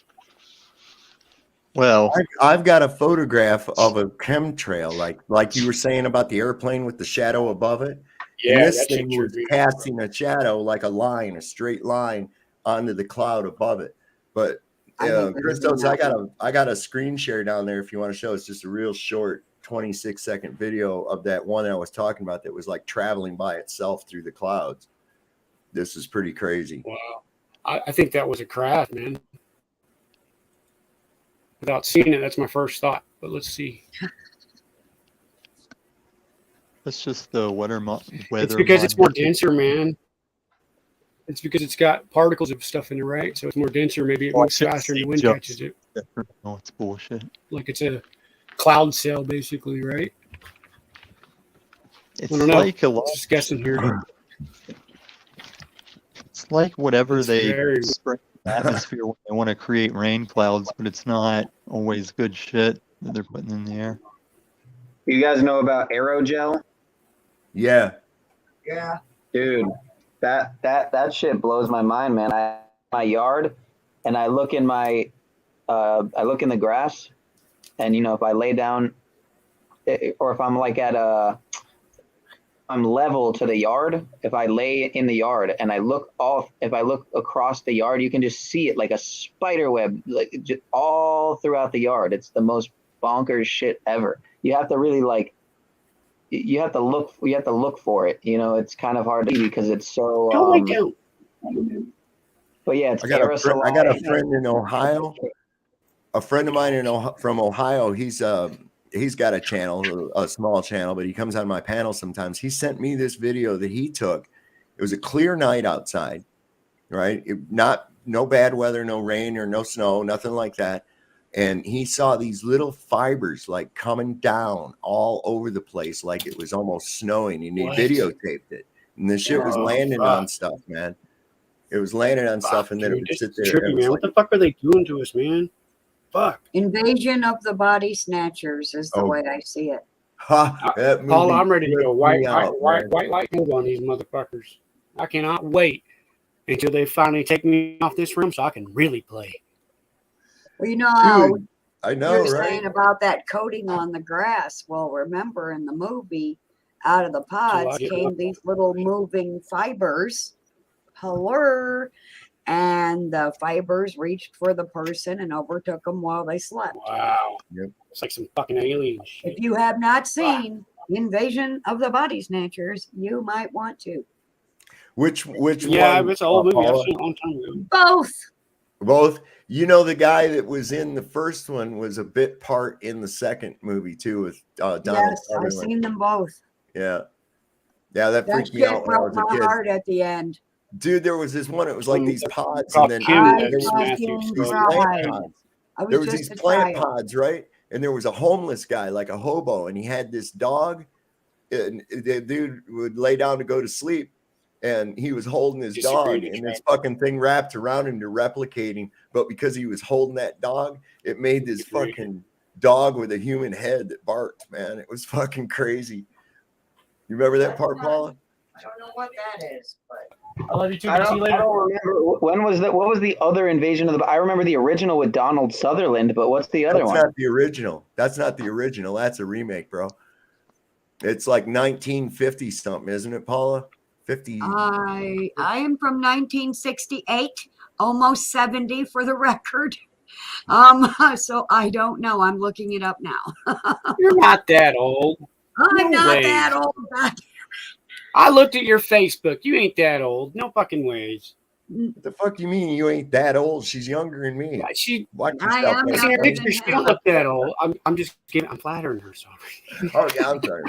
Well, I've got a photograph of a chemtrail, like you were saying about the airplane with the shadow above it. Yeah, and this thing was casting a shadow, like a straight line onto the cloud above it. But Christos, I got a screen share down there if you want to show. It's just a real short 26-second video of that one I was talking about that was like traveling by itself through the clouds. This is pretty crazy. Wow. I think that was a craft, man. Without seeing it, that's my first thought. But let's see. That's just the weather. It's because it's more denser, man. It's because it's got particles of stuff in it, right? So it's more denser. Maybe it moves faster and the wind catches it. No, it's bullshit. Like it's a cloud cell, basically, right? It's I don't know. like a lot. Just guessing here. It's like whatever they spray in the atmosphere when they want to create rain clouds, but it's not always good shit that they're putting in the air. You guys know about aerogel? Yeah. Yeah. Dude, that shit blows my mind, man. My yard, and I look in the grass, and if I lay down, or if I'm like I'm level to the yard. If I lay in the yard and if I look across the yard, you can just see it like a spider web, like just all throughout the yard. It's the most bonkers shit ever. You have to really you have to look for it. It's kind of hard to see because it's so. But yeah, it's I got a friend in Ohio. A friend of mine from Ohio. He's got a channel, a small channel, but he comes on my panel sometimes. He sent me this video that he took. It was a clear night outside, right? No bad weather, no rain or no snow, nothing like that. And he saw these little fibers like coming down all over the place, like it was almost snowing, and he videotaped it. And the shit was landing on stuff, man. It was landing on stuff, and then it would sit there. Trippy, man. What the fuck are they doing to us, man? Fuck. Invasion of the Body Snatchers is the way I see it. Ha! That movie Paul, I'm ready to go white light move on these motherfuckers. I cannot wait until they finally take me off this room so I can really play. Well, you know, Dude, I know, you're right? saying about that coating on the grass. Well, remember in the movie, out of the pods came these little moving fibers. Hello. And the fibers reached for the person and overtook them while they slept. Wow. Yep. It's like some fucking alien shit. If you have not seen Invasion of the Body Snatchers, you might want to. Which yeah, one? It's an old movie. I've seen it a long time ago. Both. Both. You know, the guy that was in the first one was a bit part in the second movie too with Donald Yes, Sutherland. I've seen them both. Yeah. Yeah, that freaked me out when I was a my kid. heart at the end. Dude, there was this one, it was like these pods, Oh, and then Kim there X, was Matthew these Scott. plant pods. There was just these a plant child. pods, right? And there was a homeless guy, like a hobo, and he had this dog. And the dude would lay down to go to sleep, and he was holding his dog, and this fucking thing wrapped around him to replicating. But because he was holding that dog, it made this fucking dog with a human head that barked, man. It was fucking crazy. You remember that part, Paula? I don't know what that is, but I love you too. I don't remember. When was that? What was the other Invasion of the? I remember the original with Donald Sutherland, but what's the other one? That's not the original. That's not the original. That's a remake, bro. It's like 1950 something, isn't it, Paula? 50. I am from 1968, almost 70 for the record. So I don't know. I'm looking it up now. You're not that old. I'm not that old. I looked at your Facebook. You ain't that old. No fucking ways. What the fuck you mean you ain't that old? She's younger than me. I am I see her younger picture. than She don't look that old. I'm just kidding. I'm flattering her. Sorry. Oh yeah, I'm sorry.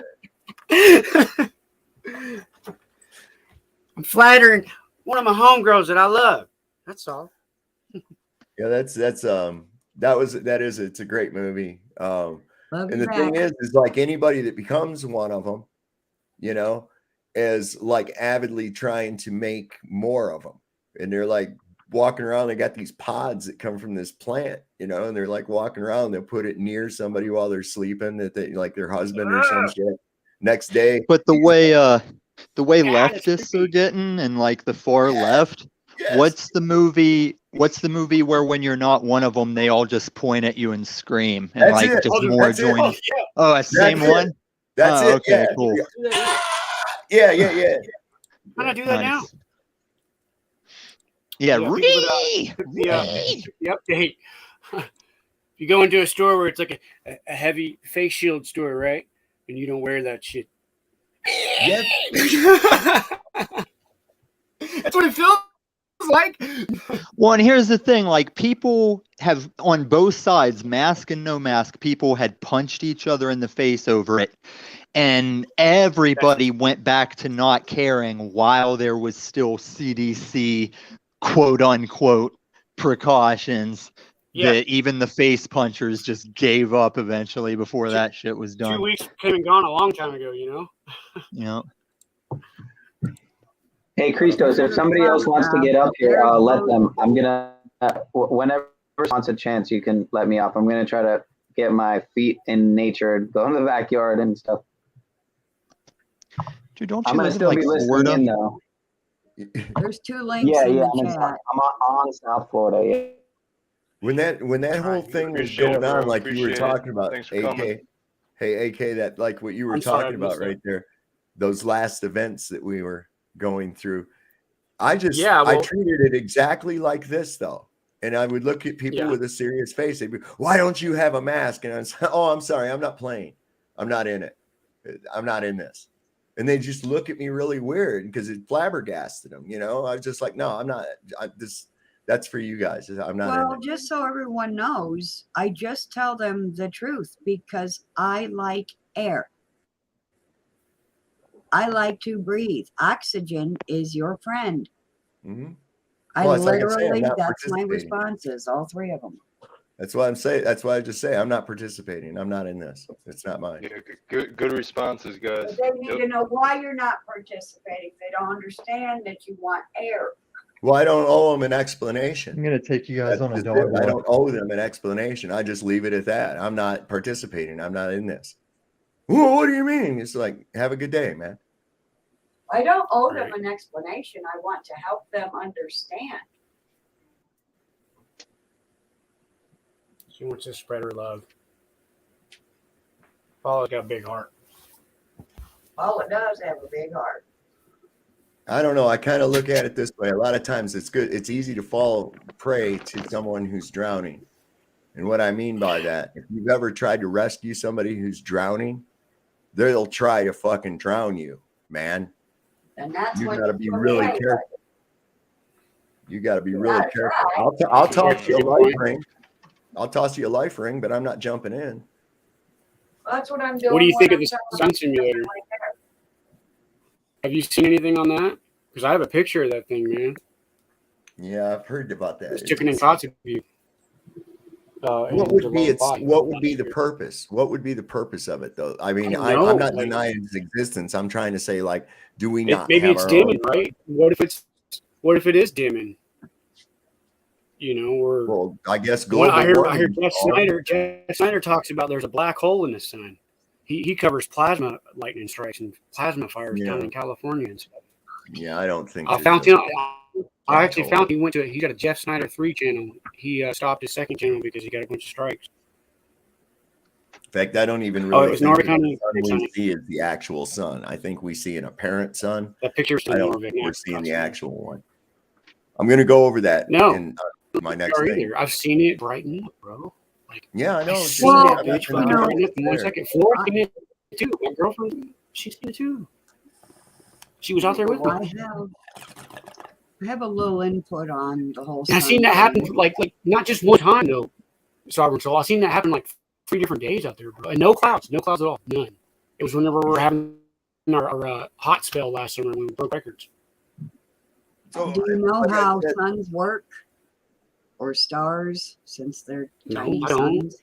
I'm flattering one of my homegirls that I love. That's all. Yeah, it's a great movie. And the thing is like anybody that becomes one of them, you know, is like avidly trying to make more of them. And they're like walking around, they got these pods that come from this plant, you know, and they're like walking around, they'll put it near somebody while they're sleeping, that they like their husband or some shit. Next day. But the way leftists are getting and like the far left, yes. What's the movie where when you're not one of them, they all just point at you and scream and that's like it. just more join? Oh, yeah. Oh, that's the same one? That's it. Okay, yeah. cool. Yeah. How do I do that now? Yeah, the update. You go into a store where it's like a heavy face shield store, right? And you don't wear that shit. Yep. That's what it feels like. Well, and here's the thing, like people have on both sides, mask and no mask, people had punched each other in the face over it. And everybody went back to not caring while there was still CDC quote unquote precautions that even the face punchers just gave up eventually before that shit was done. 2 weeks came and gone a long time ago, you know? Yeah. Hey, Christos, if somebody else wants to get up here, let them. I'm going to, whenever wants a chance, you can let me up. I'm going to try to get my feet in nature, go in the backyard and stuff. Dude, don't I'm you going to live still in be like listening Florida? in, though. There's 2 links Yeah, in yeah, the I'm chat. on South Florida, yeah. When that whole thing was going on, like you were talking about, AK, hey, AK, that like what you were talking about right there, those last events that we were going through. I treated it exactly like this though. And I would look at people with a serious face. They'd be, why don't you have a mask? And I was, oh, I'm sorry, I'm not playing. I'm not in it. I'm not in this. And they just look at me really weird because it flabbergasted them. You know, I was just like, no, I'm not. That's for you guys. I'm not. Well, just so everyone knows, I just tell them the truth because I like air. I like to breathe. Oxygen is your friend. Mm-hmm. That's my responses, all 3 of them. That's why I'm saying. That's why I just say I'm not participating. I'm not in this. It's not mine. Yeah, good responses, guys. But they need to know why you're not participating. They don't understand that you want air. Well, I don't owe them an explanation. I'm gonna take you guys That's on a just dog it. I walk. don't owe them an explanation. I just leave it at that. I'm not participating. I'm not in this. Well, what do you mean? It's like, have a good day, man. I don't owe them an explanation. I want to help them understand. She wants to spread her love. Paula's got a big heart. Paula does have a big heart. I don't know. I kind of look at it this way. A lot of times it's good. It's easy to fall prey to someone who's drowning. And what I mean by that, if you've ever tried to rescue somebody who's drowning, they'll try to fucking drown you, man. And that's You when got to you be put really away. careful. You got to be You really gotta careful. try. I'll toss you a life ring. I'll toss you a life ring, but I'm not jumping in. That's what I'm doing. What do you think of when the I'm sun simulator? Have you seen anything on that? Because I have a picture of that thing, man. Yeah, I've heard about that. It's chicken and Kotzebue. What would be its? What would be the purpose? What would be the purpose of it, though? I mean, I'm not denying its existence. I'm trying to say, like, do we not? Maybe have it's our dimming, own? right? What if it is dimming? You know, or well, I guess global I hear warming. Jeff Snyder talks about there's a black hole in the sun. He covers plasma lightning strikes and plasma fires down in California and stuff. Yeah, I don't think. I found him. I actually found he went to. He got a Jeff Snyder 3 channel. He stopped his second channel because he got a bunch of strikes. In fact, I don't even really it was think Norvik the sun we see is the actual sun. I think we see an apparent sun. That picture's I don't think we're seeing the actual one. I'm going to go over that in my next thing. I've seen it brighten up, bro. Like, yeah, I know. I've seen that bitch fucking brighten up in 1 second. Flora seen it too. My girlfriend, she's seen it too. She was out there with me. I have a little input on the whole. I've seen that happen like not just one time though. Sovereign Soul. I've seen that happen like 3 different days out there, bro. And no clouds at all, none. It was whenever we were having our hot spell last summer when we broke records. So, do you know how suns work or stars, since they're tiny suns?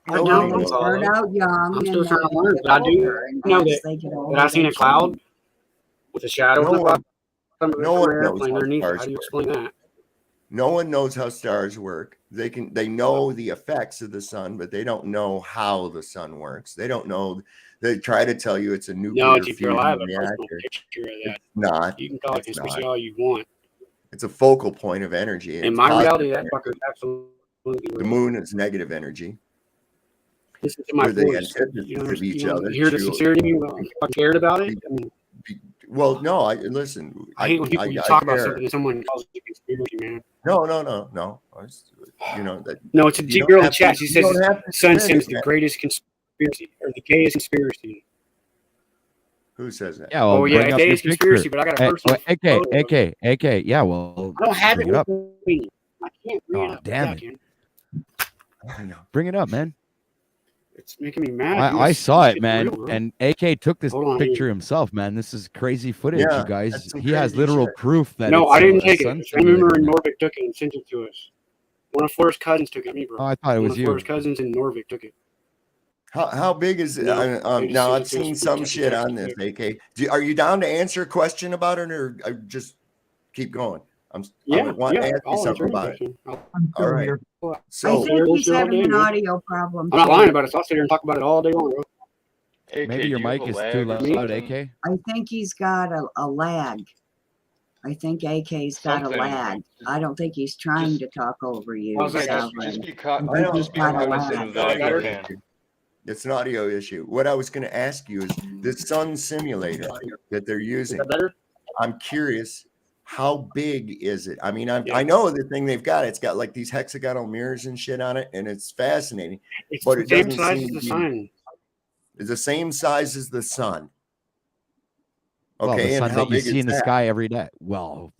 I don't. They start out young. I'm still trying to learn, but I do know that I've seen a cloud with a shadow on the bottom. No one knows how underneath. stars How do you work. explain that? No one knows how stars work. They know the effects of the sun, but they don't know how the sun works. They don't know. They try to tell you it's a nuclear fusion reactor. Picture of that. It's not. You can call it conspiracy all you want. It's a focal point of energy. In my reality, that fucker's absolutely real. The moon is negative energy. Listen to my voice. Of each other. Hear the sincerity. You cared about it. I mean, well, no. I listen. I hate when people talk about something and someone calls it a conspiracy, man. No. You know that. No, it's a girl in the chat. She says sun seems the greatest conspiracy or the gayest conspiracy. Who says that? Yeah, well, oh yeah, gay is conspiracy, but I got a personal. AK. Yeah, well, I don't have it up. with me. I can't bring it up. Damn it! Bring it up, man. It's making me mad. I saw it, man. And AK took this picture himself, man. This is crazy footage, you guys. He has literal proof that. No, I didn't take it. I remember Norvik took it and sent it to us. One of Flora's cousins took it. Me, bro. Oh, I thought it was you. Flora's cousins and Norvik took it. How big is it? Now I've seen some shit on this. AK, are you down to answer a question about it, or just keep going? I want to ask you something about it. All right. So I think he's having an audio problem. I'm not lying about it. So I'll sit here and talk about it all day long, bro. Maybe your mic is too loud, AK. I think he's got a lag. I think AK's got a lag. I don't think he's trying to talk over you. It's an audio issue. What I was going to ask you is this sun simulator that they're using. I'm curious, how big is it? I mean, I know the thing they've got. It's got like these hexagonal mirrors and shit on it, and it's fascinating. It's but the same size as the sun. It's the same size as the sun. Okay, well, the sun and how that you big see in the sky every day. Well,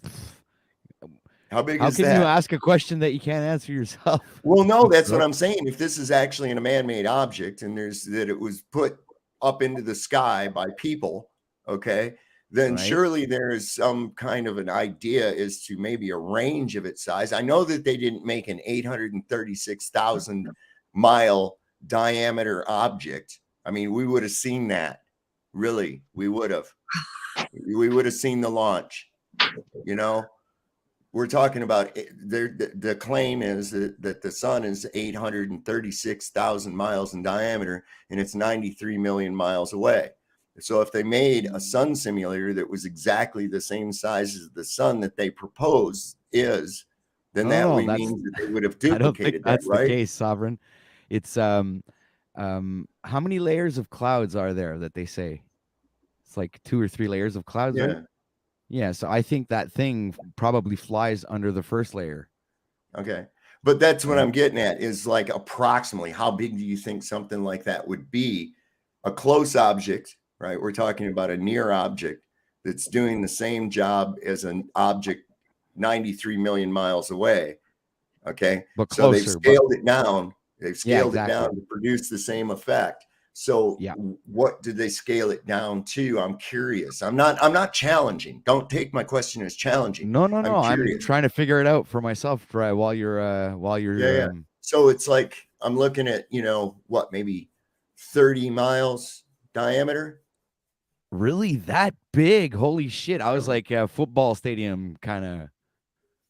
how big how is can that? you ask a question that you can't answer yourself? Well, no, that's what I'm saying. If this is actually a man-made object and that it was put up into the sky by people, okay, then surely there is some kind of an idea as to maybe a range of its size. I know that they didn't make an 836,000 mile diameter object. I mean, we would have seen that. Really, we would have. We would have seen the launch, you know. we're talking about the claim is that the sun is 836,000 miles in diameter and it's 93 million miles away. So if they made a sun simulator that was exactly the same size as the sun that they propose is, then that would mean that they would have duplicated I don't think that's that, right? the case, Sovereign. It's how many layers of clouds are there that they say? It's like 2 or 3 layers of clouds, right? Yeah, so I think that thing probably flies under the first layer. Okay. But that's what I'm getting at is like approximately how big do you think something like that would be? A close object, right? We're talking about a near object that's doing the same job as an object 93 million miles away. Okay. But so they've closer, scaled it down. They've scaled exactly. it down to produce the same effect. So what did they scale it down to? I'm curious. I'm not challenging. Don't take my question as challenging. No. I'm trying to figure it out for myself while you're yeah. So it's like I'm looking at, what, maybe 30 miles diameter. Really that big? Holy shit. I was like a football stadium kind of.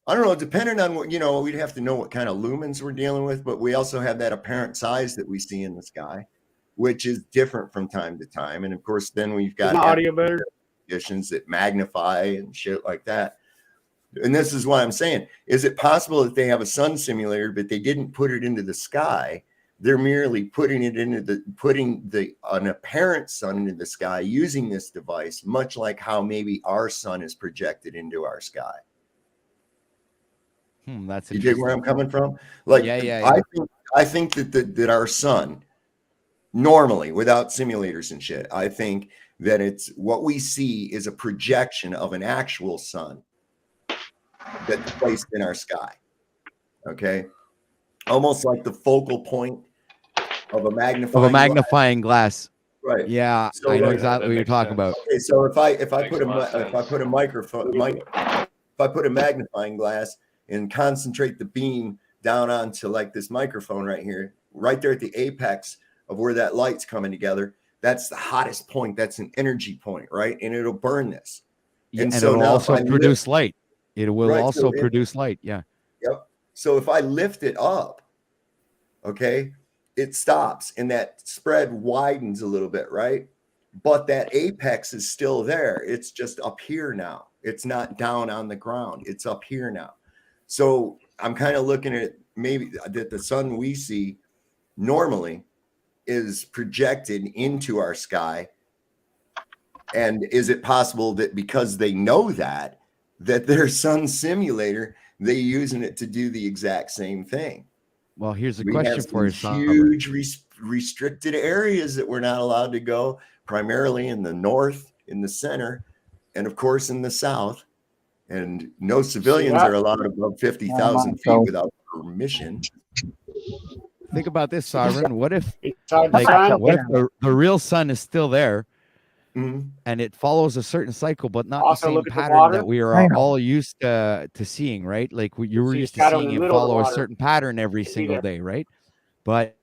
I don't know, depending on what, we'd have to know what kind of lumens we're dealing with, but we also have that apparent size that we see in the sky, which is different from time to time. And of course, then we've got audio better conditions that magnify and shit like that. And this is why I'm saying, is it possible that they have a sun simulator, but they didn't put it into the sky? They're merely putting an apparent sun into the sky using this device, much like how maybe our sun is projected into our sky. That's you dig where I'm coming from? Like, yeah. I think that our sun, normally without simulators and shit, I think that it's what we see is a projection of an actual sun that's placed in our sky. Okay, almost like the focal point of a magnifying glass. Right. Yeah, so I know exactly what you're talking about. Okay, so if I put a magnifying glass and concentrate the beam down onto like this microphone right here, right there at the apex of where that light's coming together, that's the hottest point. That's an energy point, right? And it'll burn this. And so it'll also produce light. It will also produce light. Yeah. Yep. So if I lift it up, okay, it stops and that spread widens a little bit, right? But that apex is still there. It's just up here now. It's not down on the ground. It's up here now. So I'm kind of looking at maybe that the sun we see normally is projected into our sky. And is it possible that because they know that their sun simulator, they're using it to do the exact same thing? Well, here's a question for you. Huge restricted areas that we're not allowed to go, primarily in the north, in the center, and of course in the south. And no civilians are allowed above 50,000 feet without permission. Think about this, Sovereign. What if the real sun is still there, and it follows a certain cycle, but not the same pattern that we are all used to seeing, right? Like you were used to seeing it follow a certain pattern every single day, right? But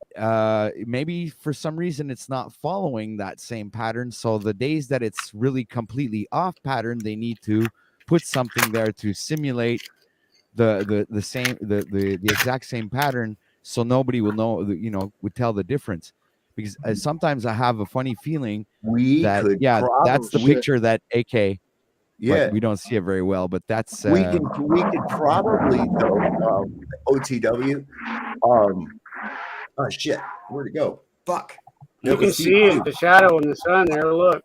maybe for some reason it's not following that same pattern. So the days that it's really completely off pattern, they need to put something there to simulate the exact same pattern, so nobody will know, would tell the difference. Because sometimes I have a funny feeling that's the picture that AK. Yeah, but we don't see it very well, but that's we could probably though OTW. Oh shit, where'd it go? Fuck. You can see it, the shadow in the sun there. Look.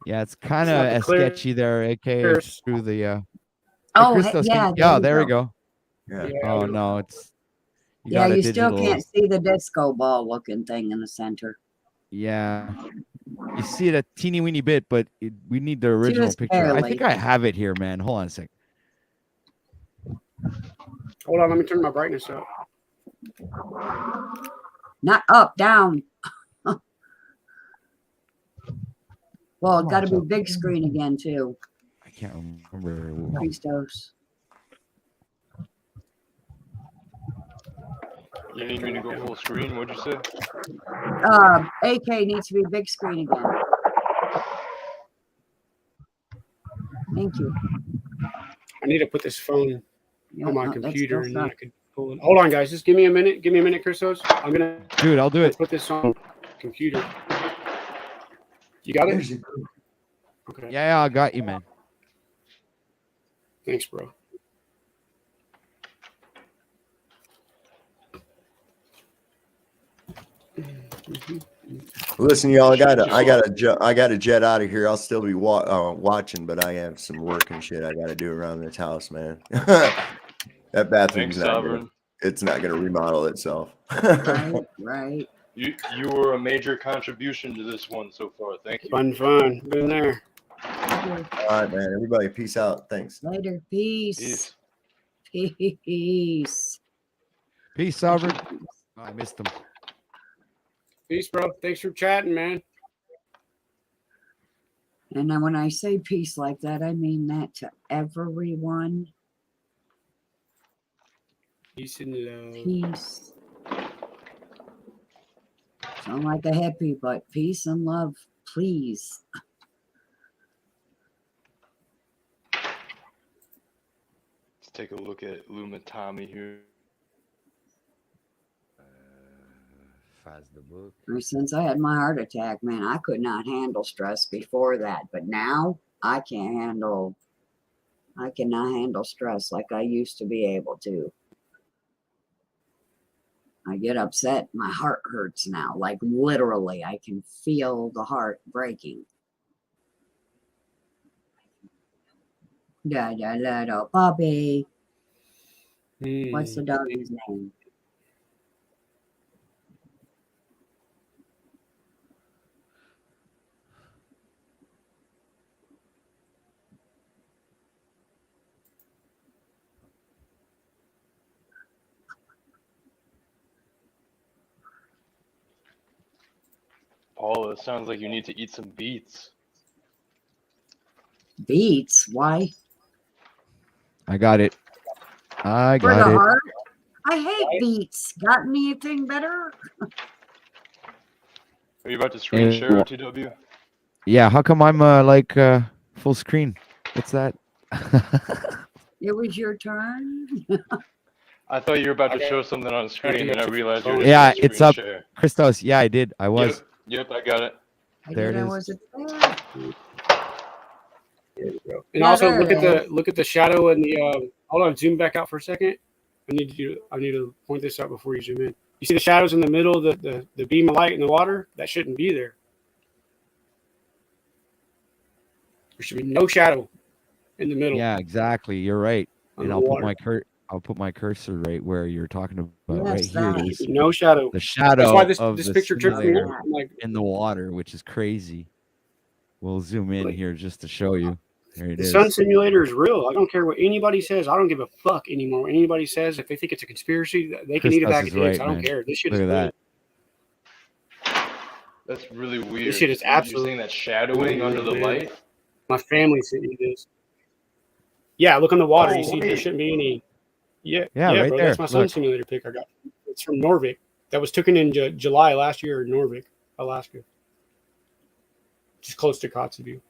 Yeah, it's kind of sketchy there, AK, through the. There we go. Yeah. Oh no, it's. You still can't see the disco ball looking thing in the center. Yeah, you see it a teeny weeny bit, but we need the original picture. Barely. I think I have it here, man. Hold on a sec. Hold on, let me turn my brightness up. Not up, down. Well, it's got to be big screen again too. I can't remember. Christos. You need me to go full screen? What'd you say? AK needs to be big screen again. Thank you. I need to put this phone Yeah, on my no, that's computer, still and then I stuff. could pull it. Hold on, guys. Just give me a minute. Give me a minute, Christos. I'm gonna Dude, I'll do it. put this on computer. You got it? There's a- Okay. Yeah, I got you, man. Thanks, bro. Listen, y'all, I gotta jet out of here. I'll still be watching, but I have some work and shit I gotta do around this house, man. That bathroom's Thanks, not Sovereign. it's not gonna remodel itself. Right. You were a major contribution to this one so far. Thank you. Fun. Been there. All right, man. Everybody, peace out. Thanks. Later. Peace. Peace. Peace, Sovereign. Oh, I missed him. Peace, bro. Thanks for chatting, man. And then when I say peace like that, I mean that to everyone. Peace and love. Peace. Sound like a hippie, but peace and love, please. Let's take a look at Luma Tommy here. The book. Since I had my heart attack, man, I could not handle stress before that. But now I cannot handle stress like I used to be able to. I get upset, my heart hurts now. Like literally, I can feel the heart breaking. Da da little puppy. What's the dog's name? Paula, it sounds like you need to eat some beets. Beets? Why? I got it. I For got the it. heart? I hate beets. Got anything better? Are you about to screen share OTW? Yeah, how come I'm like full screen? What's that? It was your turn. I thought you were about to show something on screen, and I realized you were Yeah, just it's screen up. share. Christos, yeah, I did. I was. Yep, I got it. There it is. Was there? And Yeah, also there it look at the shadow and the hold on, zoom back out for a second. I need to point this out before you zoom in. You see the shadows in the middle, the beam of light in the water? That shouldn't be there. There should be no shadow in the middle. Yeah, exactly. You're right. And I'll Underwater. put my cursor right where you're talking about. Yes, right here. that. There's No shadow. the shadow That's why this of this the picture trips me simulator out. I'm like, in the water, which is crazy. We'll zoom in here just to show you. There it the is. sun simulator is real. I don't care what anybody says. I don't give a fuck anymore. What anybody says, if they think it's a conspiracy, they can eat a Christos bag is of dicks. right, I don't man. care. This shit Look is at real. that. That's really weird. This shit is You're absolutely saying that shadowing under the light? My family sent me this. Yeah, look on the water. Oh, You see, there shouldn't be any. Yeah, right bro. there. That's my sun Look. simulator pic I got. It's from Norvik. That was taken in July last year in Norvik, Alaska. Just close to Kotzebue.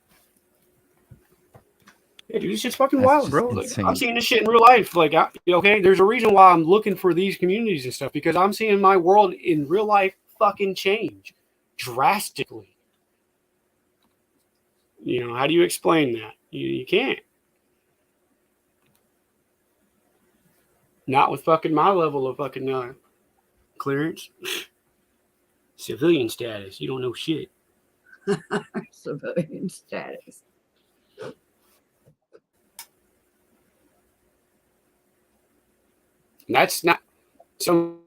Yeah, dude, this shit's fucking That's wild, just bro. Like, insane. I'm seeing this shit in real life. Like, okay, there's a reason why I'm looking for these communities and stuff, because I'm seeing my world in real life fucking change drastically. You know, how do you explain that? You can't. Not with fucking my level of fucking clearance. Civilian status. You don't know shit. Civilian status. And that's not some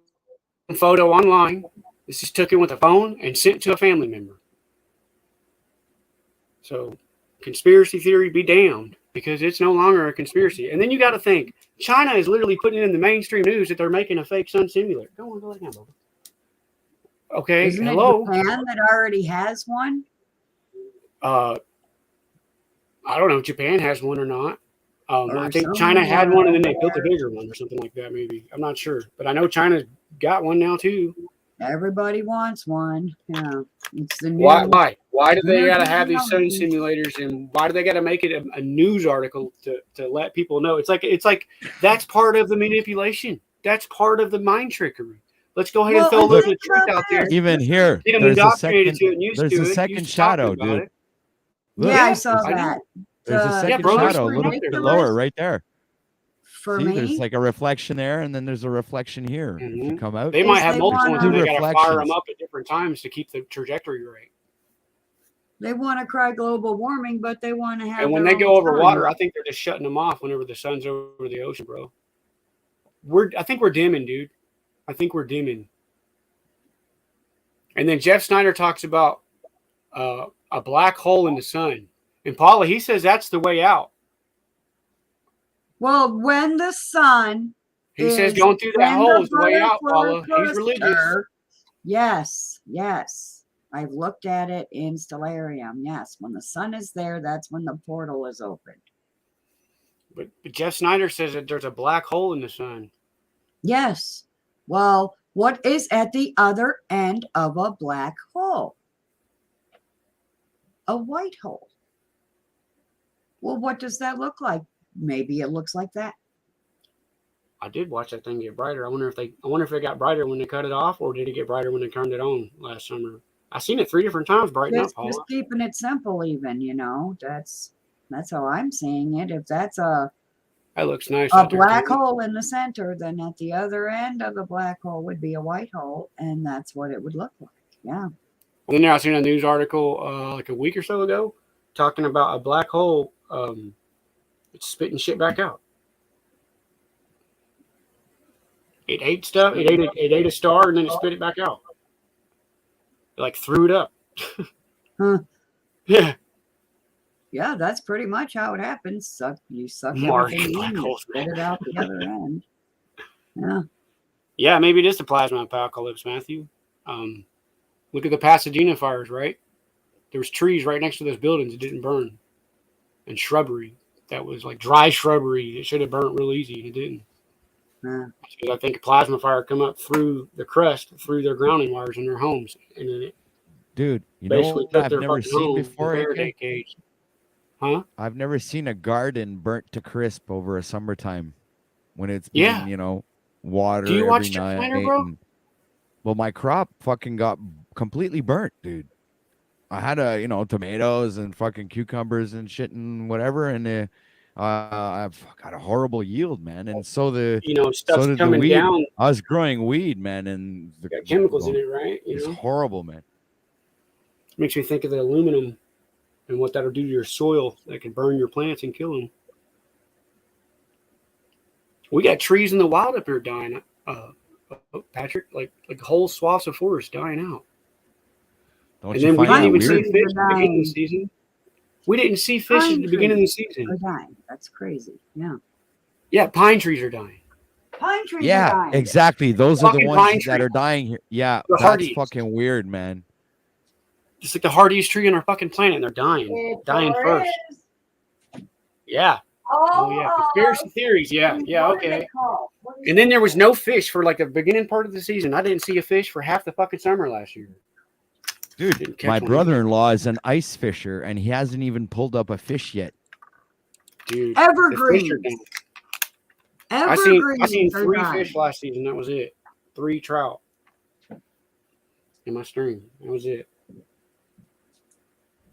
photo online. This is taken with a phone and sent to a family member. So, conspiracy theory be damned, because it's no longer a conspiracy. And then you got to think, China is literally putting in the mainstream news that they're making a fake sun simulator. Go on, go lay down, Bubba. Okay, Isn't hello. it Japan that already has one? I don't know if Japan has one or not. I think somewhere China had one and then they built a there. bigger one or something like that, maybe. I'm not sure. But I know China's got one now, too. Everybody wants one. Yeah. It's the new. Why? Why do they They're got to have these sun doing simulators, and why do they got to make it a news article to let people know? It's like that's part of the manipulation. That's part of the mind trickery. Let's go ahead and throw a little bit of truth out there. Even here, Get them there's a indoctrinated second. to it and used There's to a it. second Used to talking shadow, about dude. it. Look, Yeah, I saw I know. that. there's a second bro, there's shadow. one Look up at there. the lower right there. For See, me, there's like a reflection there, and then there's a reflection here. If you come out, They might Is have they multiple ones, wanna- and they got to fire them reflections. up at different times to keep the trajectory right. they want to cry global warming, but they want to have. And when their they own go over sun. water, I think they're just shutting them off whenever the sun's over the ocean, bro. I think we're dimming, dude. I think we're dimming. And then Jeff Snyder talks about a black hole in the sun. And Paula, he says that's the way out. Well, when the sun He says is going through that in hole is the way out, butterfly Paula. He's religious. cluster, yes, yes. I've looked at it in Stellarium. Yes, when the sun is there, that's when the portal is opened. But Jeff Snyder says that there's a black hole in the sun. Yes. Well, what is at the other end of a black hole? A white hole. Well, what does that look like? Maybe it looks like that. I did watch that thing get brighter. I wonder if it got brighter when they cut it off, or did it get brighter when they turned it on last summer? I seen it 3 different times brighten up, Paula. Just keeping it simple, even, you know. That's how I'm seeing it. If that's a That looks nice. a black hole in the center, then at the other end of the black hole would be a white hole, and that's what it would look like. Yeah. Then I seen a news article like a week or so ago talking about a black hole it's spitting shit back out. It ate stuff. It ate a star, and then it spit it back out. It like threw it up. Huh. Yeah. Yeah, that's pretty much how it happens. You suck Mark, everything black in, you holes, spit it out the other end. Yeah. Yeah, maybe it is the plasma apocalypse, Matthew. Look at the Pasadena fires, right? There was trees right next to those buildings that didn't burn, and shrubbery that was like dry shrubbery. It should have burnt real easy, and it didn't. Yeah. Because I think a plasma fire come up through the crust, through their grounding wires in their homes, and then it dude, you know basically what took I've their never fucking seen home, before. the AK? Faraday cage. Huh? I've never seen a garden burnt to crisp over a summertime when it's been, Yeah. water Do you every watch Jeff night. Snyder, bro? Well, my crop fucking got completely burnt, dude. I had tomatoes and fucking cucumbers and shit and whatever, and I've got a horrible yield, man. And so stuff's did the coming weed. down. I was growing weed, man, and the Got chemicals in it, right? It's horrible, man. Makes me think of the aluminum and what that'll do to your soil. That can burn your plants and kill them. We got trees in the wild up here dying, Patrick. Like whole swaths of forest dying out. Don't and you then we find didn't that even weird? see fish at the beginning of the season. We didn't see fish at the beginning of the season. Are dying. That's crazy. Yeah. Yeah, pine trees are dying. Pine trees are Yeah, dying. exactly. Those are the Fucking ones pine that tree. are dying here. Yeah, The that's hardies. fucking weird, man. Just like the hardiest tree on our fucking planet, and they're dying. It Dying sure first. is. Yeah. Oh, yeah. Conspiracy theories. Yeah. Yeah. What are Okay. they called? What is And then there was no fish for like the beginning part of the season. I didn't see a fish for half the fucking summer last year. Dude, Didn't catch my one. brother-in-law is an ice fisher, and he hasn't even pulled up a fish yet. Dude, Evergreens. the fish are down. Evergreens I seen are 3 dying. fish last season. That was it. 3 trout in my stream. That was it.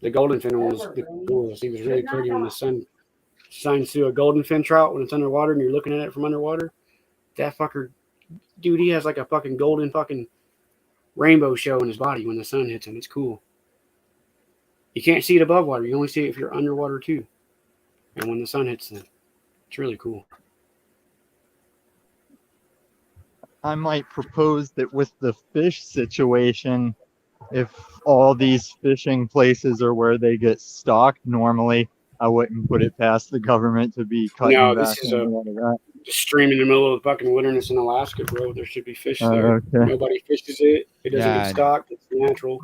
The golden fin one was the coolest. He was really pretty when the sun shines through a golden fin trout when it's underwater and you're looking at it from underwater. That fucker, dude, he has like a fucking golden fucking rainbow show in his body when the sun hits him. It's cool. You can't see it above water. You only see it if you're underwater too. And when the sun hits them, it's really cool. I might propose that with the fish situation, if all these fishing places are where they get stocked normally, I wouldn't put it past the government to be cutting No, back this is on a lot of that. Just stream in the middle of the fucking wilderness in Alaska, bro. There should be fish there. Okay. Nobody fishes it. It doesn't Yeah. get stocked. It's natural.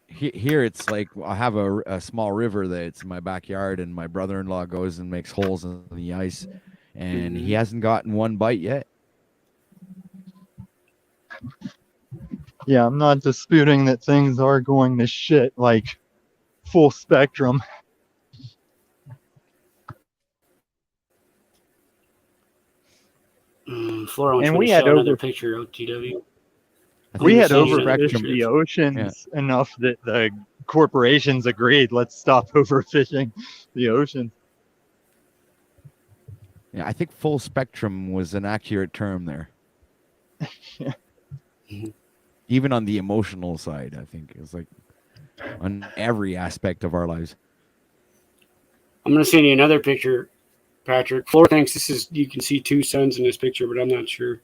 Here, it's like I have a small river that's in my backyard, and my brother-in-law goes and makes holes in the ice, and he hasn't gotten one bite yet. Yeah, I'm not disputing that things are going to shit. Like, full spectrum. Flora wants And me we to had show another over picture, OTW. we had Let me see another overfished picture. the oceans enough that the corporations agreed, let's stop overfishing the oceans. Yeah, I think full spectrum was an accurate term there. Even on the emotional side, I think it's like on every aspect of our lives. I'm gonna send you another picture, Patrick. Flora thinks this is, you can see two suns in this picture, but I'm not sure.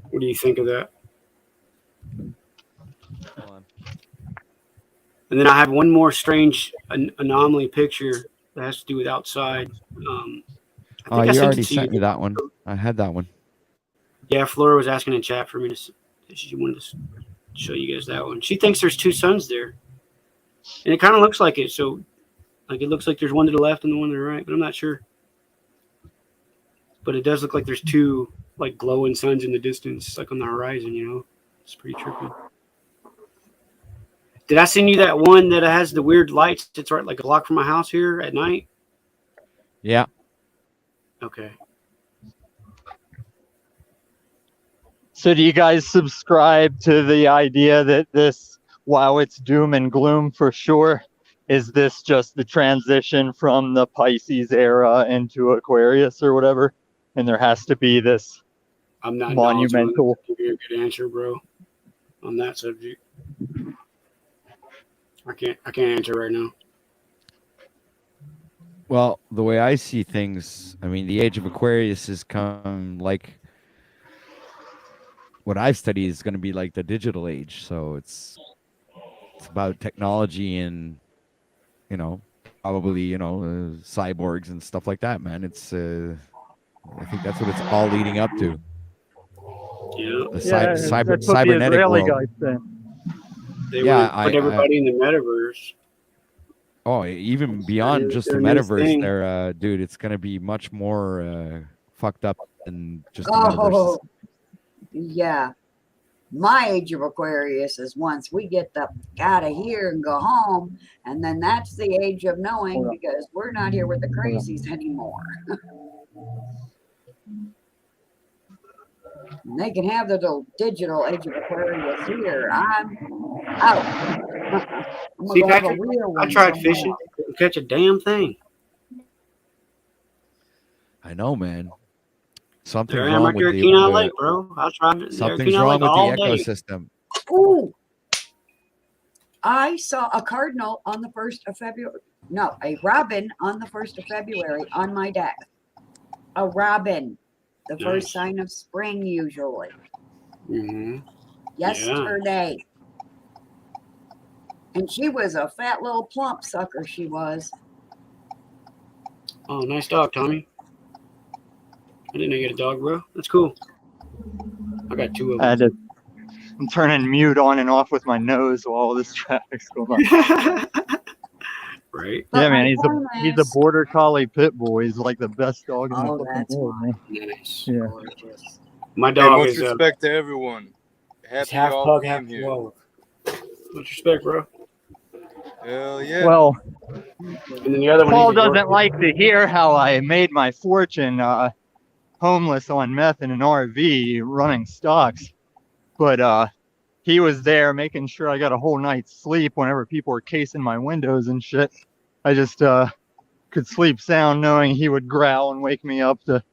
What do you think of that? And then I have one more strange anomaly picture that has to do with outside. Oh, you already sent me that one. I had that one. Yeah, Flora was asking in chat for me to. She wanted to show you guys that one. She thinks there's two suns there, and it kind of looks like it. So, like, it looks like there's one to the left and the one to the right, but I'm not sure. But it does look like there's two like glowing suns in the distance, like on the horizon. You know, it's pretty trippy. Did I send you that one that has the weird lights? It's right like a block from my house here at night. Yeah. Okay. So do you guys subscribe to the idea that this, while it's doom and gloom for sure, is this just the transition from the Pisces era into Aquarius or whatever? And there has to be this I'm not monumental. Give you a good answer, bro, on that subject. I can't answer right now. Well, the way I see things, I mean, the age of Aquarius has come like what I've studied is going to be like the digital age. So it's about technology and, you know, probably, you know, cyborgs and stuff like that, man. It's, I think that's what it's all leading up to. Yeah. That's what the cybernetic Israeli world. guy said. They put everybody in the metaverse. Oh, even beyond just the metaverse, there, dude, it's going to be much more fucked up than just the metaverse. Yeah. My age of Aquarius is once we get the out of here and go home, and then that's the age of knowing because we're not here with the crazies anymore. And they can have the little digital age of Aquarius here. I'm out. I'm See, gonna have a Patrick, real I one tried somewhere. fishing, couldn't catch a damn thing. I know, man. Something's There I am wrong right there with at Kenai the Lake, bro. I was driving there at something's Kenai wrong Lake with the all day. ecosystem. Ooh, I saw a cardinal on the 1st of February. No, a robin on the 1st of February on my deck. A robin, the first sign of spring usually. Mm-hmm. Yesterday. And she was a fat little plump sucker, she was. Oh, nice dog, Tommy. I didn't know you had a dog, bro. That's cool. I got two of them. I'm turning mute on and off with my nose while all this traffic's going on. Right? Yeah, man, he's a border collie pit bull. He's like the best dog in the fucking world, man. Nice. Yeah. Gorgeous. My dog much is respect to everyone. it's Happy half y'all pug, half came here. chihuahua. Much respect, bro. Hell yeah. Well, and then the other Paul one, doesn't like to hear how I made my fortune homeless on meth in an RV running stocks. But he was there making sure I got a whole night's sleep whenever people were casing my windows and shit. I just could sleep sound knowing he would growl and wake me up to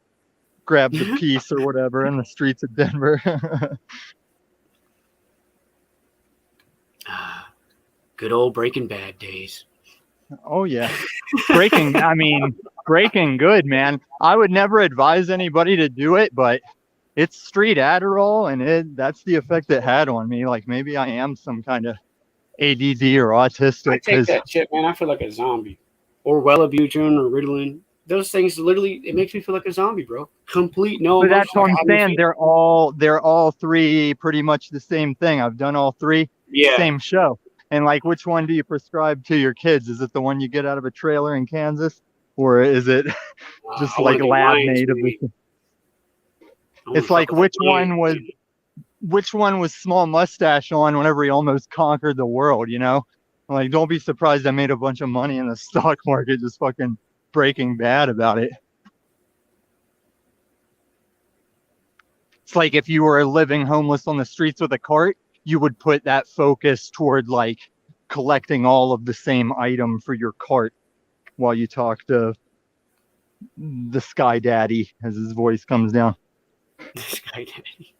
grab the piece or whatever in the streets of Denver. Good old Breaking Bad days. Oh yeah. Breaking good, man. I would never advise anybody to do it, but it's street Adderall and that's the effect it had on me. Like maybe I am some kind of ADD or autistic. I take that shit, man. I feel like a zombie. Or Wellabutrin or Ritalin. Those things literally, it makes me feel like a zombie, bro. Complete no But emotion. that's what I'm saying. They're all three pretty much the same thing. I've done all three. Yeah. Same show. And like, which one do you prescribe to your kids? Is it the one you get out of a trailer in Kansas, or is it just like lab made of this? It's like which one was small mustache on whenever he almost conquered the world, you know? Like, don't be surprised I made a bunch of money in the stock market just fucking Breaking Bad about it. It's like if you were living homeless on the streets with a cart, you would put that focus toward like collecting all of the same item for your cart while you talk to the Sky Daddy as his voice comes down. Sky Daddy.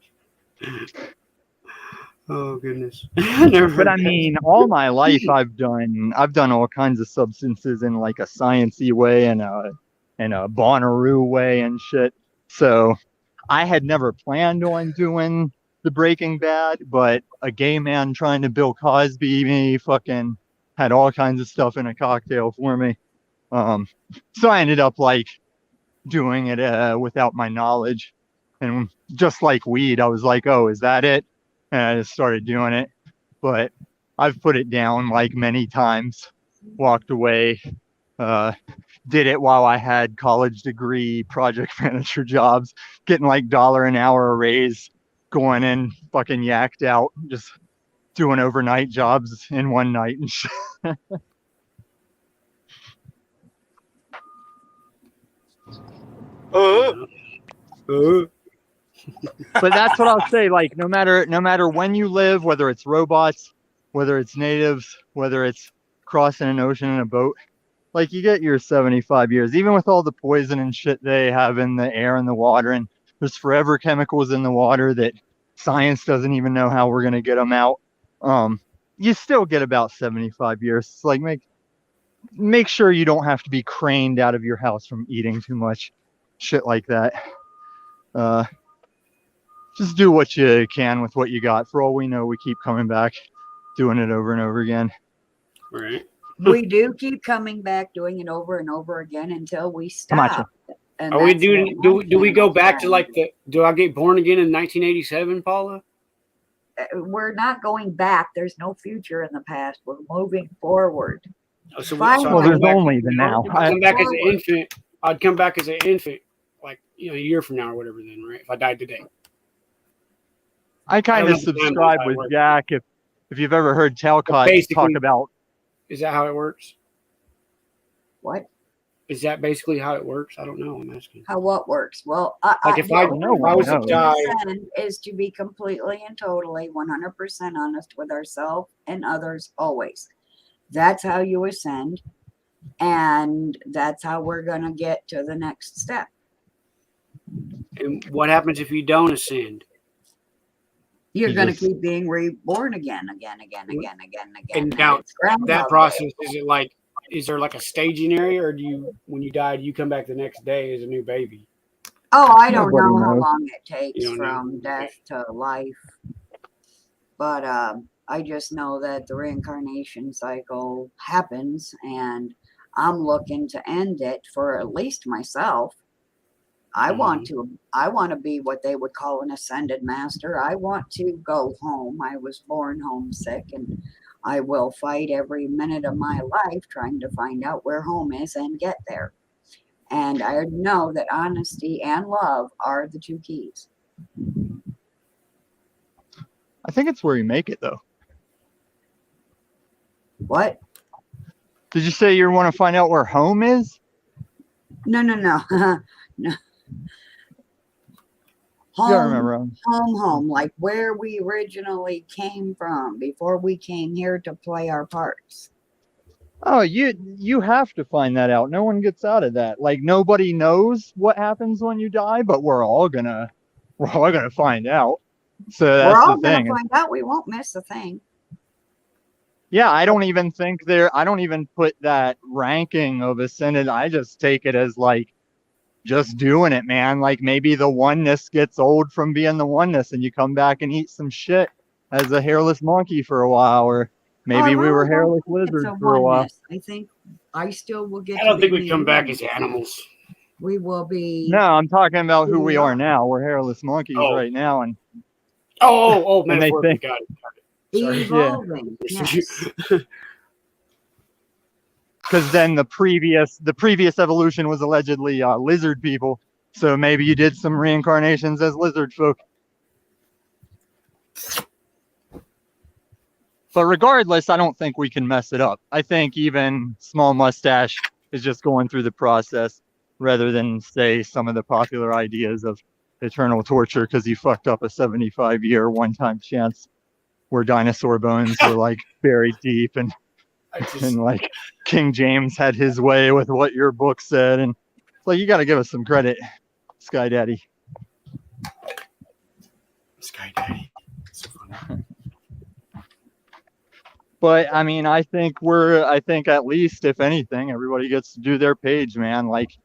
Oh goodness. But I mean, all my life I've done all kinds of substances in like a sciencey way and a Bonnaroo way and shit. So I had never planned on doing the Breaking Bad, but a gay man trying to Bill Cosby me fucking had all kinds of stuff in a cocktail for me. So I ended up like doing it without my knowledge. And just like weed, I was like, oh, is that it? And I just started doing it. But I've put it down like many times, walked away, did it while I had college degree project manager jobs, getting like $1 an hour a raise, going in fucking yacked out, just doing overnight jobs in one night and shit. But that's what I'll say. Like, no matter when you live, whether it's robots, whether it's natives, whether it's crossing an ocean in a boat, like you get your 75 years, even with all the poison and shit they have in the air and the water, and there's forever chemicals in the water that science doesn't even know how we're gonna get them out. You still get about 75 years. It's like make sure you don't have to be craned out of your house from eating too much shit like that. Just do what you can with what you got. For all we know, we keep coming back, doing it over and over again. Right. We do keep coming back, doing it over and over again until we stop. And Are we do we go back to like do I get born again in 1987, Paula? We're not going back. There's no future in the past. We're moving forward. Oh, so well, there's only the now. I'd come back as an infant. I'd come back as an infant, like a year from now or whatever. Then, right? If I died today. I kind of subscribe with Jack. If you've ever heard Talcott talk about, is that how it works? What? Is that basically how it works? I don't know. I'm asking. How what works? Well, if I was to die, is to be completely and totally 100% honest with ourselves and others always. That's how you ascend, and that's how we're gonna get to the next step. And what happens if you don't ascend? You're going to keep being reborn again. And now that process, is there like a staging area, or when you die, do you come back the next day as a new baby? Oh, I don't know how long it takes from death to life. But I just know that the reincarnation cycle happens, and I'm looking to end it for at least myself. I want to be what they would call an ascended master. I want to go home. I was born homesick, and I will fight every minute of my life trying to find out where home is and get there. And I know that honesty and love are the two keys. I think it's where you make it, though. What? Did you say you want to find out where home is? No. No. Home, like where we originally came from before we came here to play our parts. Oh, you have to find that out. No one gets out of that. Like nobody knows what happens when you die, but we're all gonna find out. So that's we're all the thing. Gonna find out. We won't miss a thing. Yeah, I don't even put that ranking of ascended. I just take it as like just doing it, man. Like maybe the oneness gets old from being the oneness and you come back and eat some shit as a hairless monkey for a while, or maybe we were hairless lizards for a while. I think I still will get. I don't think we come back as animals. We will be. No, I'm talking about who we are now. We're hairless monkeys right now, and man, they think got it. Sorry. Evolving. Yeah. Yes. Because then the previous evolution was allegedly lizard people, So maybe you did some reincarnations as lizard folk. But regardless, I don't think we can mess it up. I think even Small Mustache is just going through the process rather than say some of the popular ideas of eternal torture because he fucked up a 75-year one-time chance where dinosaur bones were like buried deep and like King James had his way with what your book said. And it's like, you got to give us some credit, Sky Daddy. Sky Daddy. So funny. But I mean, I think at least, if anything, everybody gets to do their page, man. Like,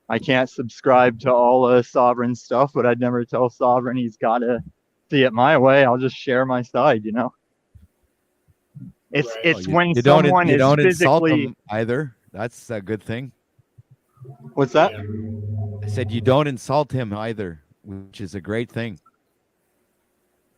I can't subscribe to all Sovereign stuff, but I'd never tell Sovereign he's got to see it my way. I'll just share my side, you know? It's when someone you is don't insult physically them either. That's a good thing. What's that? I said you don't insult him either, which is a great thing.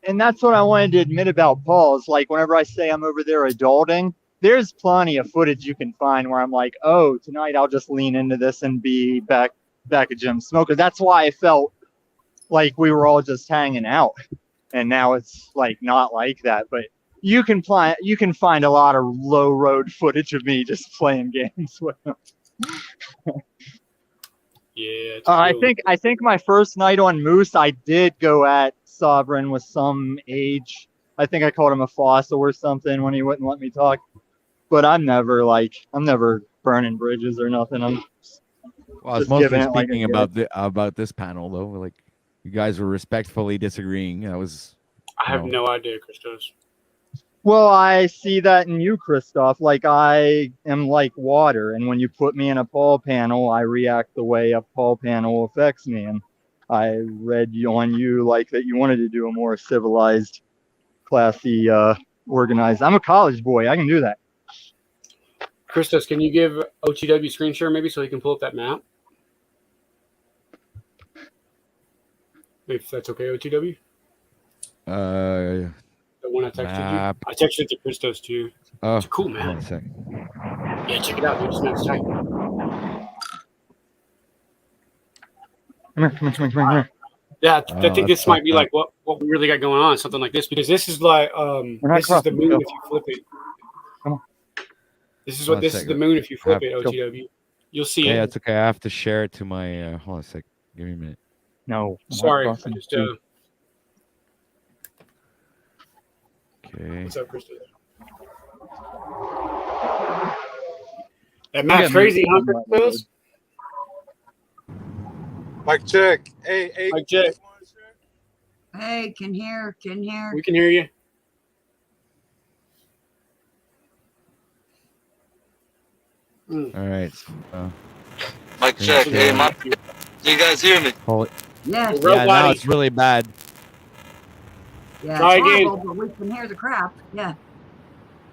And that's what I wanted to admit about Paul is like whenever I say I'm over there adulting, there's plenty of footage you can find where I'm like, oh, tonight I'll just lean into this and be back at Jim Smoker. That's why I felt like we were all just hanging out. And now it's like not like that. But you can find a lot of low road footage of me just playing games with him. Yeah. I think my first night on Moose, I did go at Sovereign with some age. I think I called him a fossil or something when he wouldn't let me talk. But I'm never burning bridges or nothing. Well, I was mostly speaking about this panel though. Like, you guys were respectfully disagreeing. I have no idea, Christos. Well, I see that in you, Christoph. Like, I am like water, and when you put me in a Paul panel, I react the way a Paul panel affects me. And I read on you like that you wanted to do a more civilized, classy, organized. I'm a college boy. I can do that. Christos, can you give OTW screen share maybe so he can pull up that map? If that's okay, OTW? The one I texted map. you? I texted it to Christos too. It's a cool map. Yeah, check it out, dude. This map's tight. Come here. Yeah, I think this might be like what we really got going on, something like this, because this is like this is the moon if you flip it. Come on. This is the moon if you flip it, OTW. You'll see it. Yeah, it's okay. I have to share it to my hold on a sec. Give me a minute. No. Sorry. Okay. What's up, Christos? That map's crazy, huh, Christos? Mic check. Hey. Mic check. Hey, can hear. We can hear you. All right. Mic check. Hey, you guys hear me? Yes. Yeah, now it's really bad. Yeah, Try it's again. horrible, but we can hear the crap. Yeah.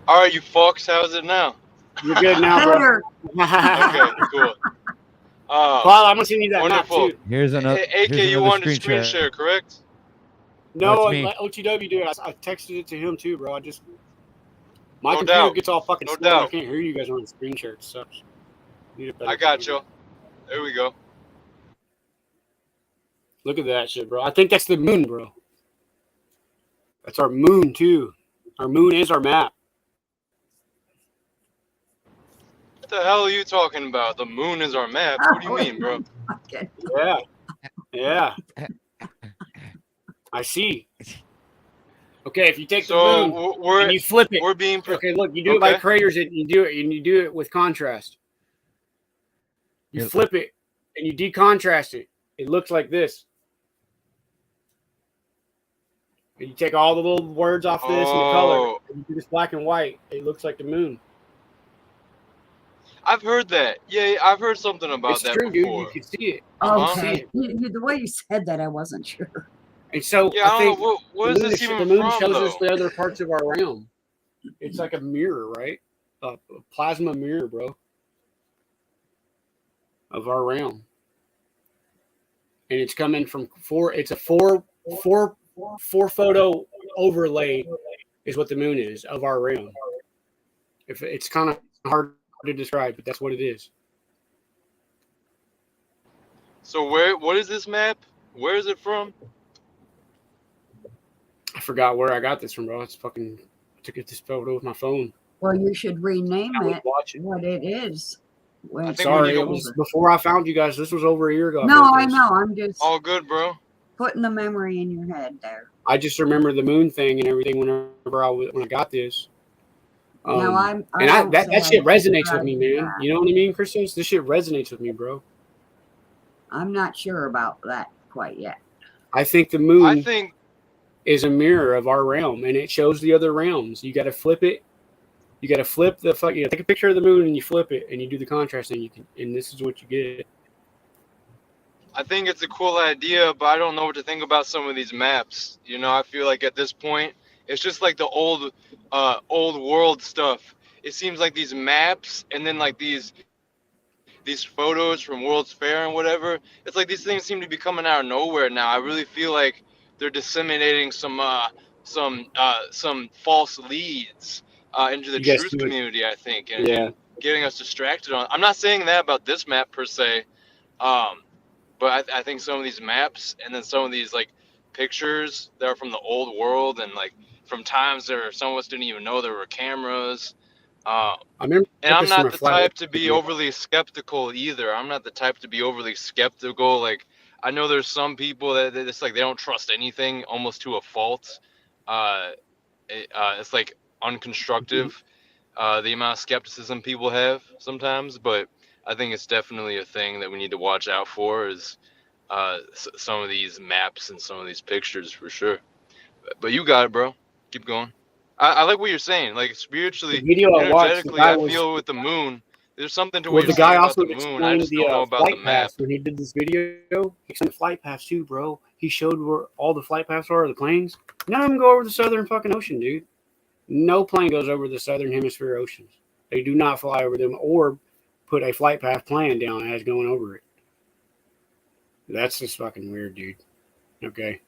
All right, you fucks. How's it now? You're good now, bro. Okay, cool. Paul, I'm gonna send you that wonderful. map too. Here's another. AK, you wanted to screen share, correct? No, That's me. let OTW do it. I texted it to him too, bro. My No computer doubt. gets all fucking No slow. I doubt. can't hear you guys on the screen share. It sucks. I got you. There we go. Look at that shit, bro. I think that's the moon, bro. That's our moon too. Our moon is our map. What the hell are you talking about? The moon is our map. What do you mean, bro? Okay. Yeah. I see. Okay, if you take the So moon and you flip it. We're being Okay, look, you do it by craters and you do it with contrast. You flip it and you decontrast it. It looks like this. And you take all the little words off this and the color, and you do this black and white. It looks like the moon. I've heard that. Yeah, I've heard something about It's that true, before. dude. You can see it. Okay. The way you said that, I wasn't sure. And so Yeah, I think don't know, what is this even the moon from, shows though? us the other parts of our realm. It's like a mirror, right? A plasma mirror, bro, of our realm. And it's coming from it's a four photo overlay is what the moon is of our realm. If it's kind of hard to describe, but that's what it is. So what is this map? Where is it from? I forgot where I got this from, bro. It's fucking. I took this photo with my phone. Well, you should rename I was it watching. what it is. I think Sorry, we it was before I found you guys. This was over a year ago. No, I know. I'm just all good, bro. putting the memory in your head there. I just remember the moon thing and everything whenever when I got this. Now That shit resonates with me, man. That. You know what I mean, Christos? This shit resonates with me, bro. I'm not sure about that quite yet. I think the moon is a mirror of our realm, and it shows the other realms. You got to flip it. You got to flip the fuck. You take a picture of the moon and you flip it, and you do the contrast, and and this is what you get. I think it's a cool idea, but I don't know what to think about some of these maps. You know, I feel like at this point, it's just like the old world stuff. It seems like these maps, and then like these photos from World's Fair and whatever. It's like these things seem to be coming out of nowhere now. I really feel like they're disseminating some false leads into the truth community, I think, and getting us distracted on. I'm not saying that about this map per se, but I think some of these maps and then some of these like pictures that are from the old world and like from times where some of us didn't even know there were cameras. I remember, and I'm not the type to be overly skeptical either. I'm not the type to be overly skeptical. Like, I know there's some people that it's like they don't trust anything almost to a fault. It's like unconstructive, the amount of skepticism people have sometimes. But I think it's definitely a thing that we need to watch out for is some of these maps and some of these pictures for sure. But you got it, bro. Keep going. I like what you're saying. Like spiritually, energetically, I feel with the moon. There's something to what you're saying about the moon. I just don't know about the map. When he did this video, he explained the flight paths too, bro. He showed where all the flight paths are, the planes. None of them go over the southern fucking ocean, dude. No plane goes over the southern hemisphere oceans. They do not fly over them or put a flight path plan down as going over it. That's just fucking weird, dude. Okay.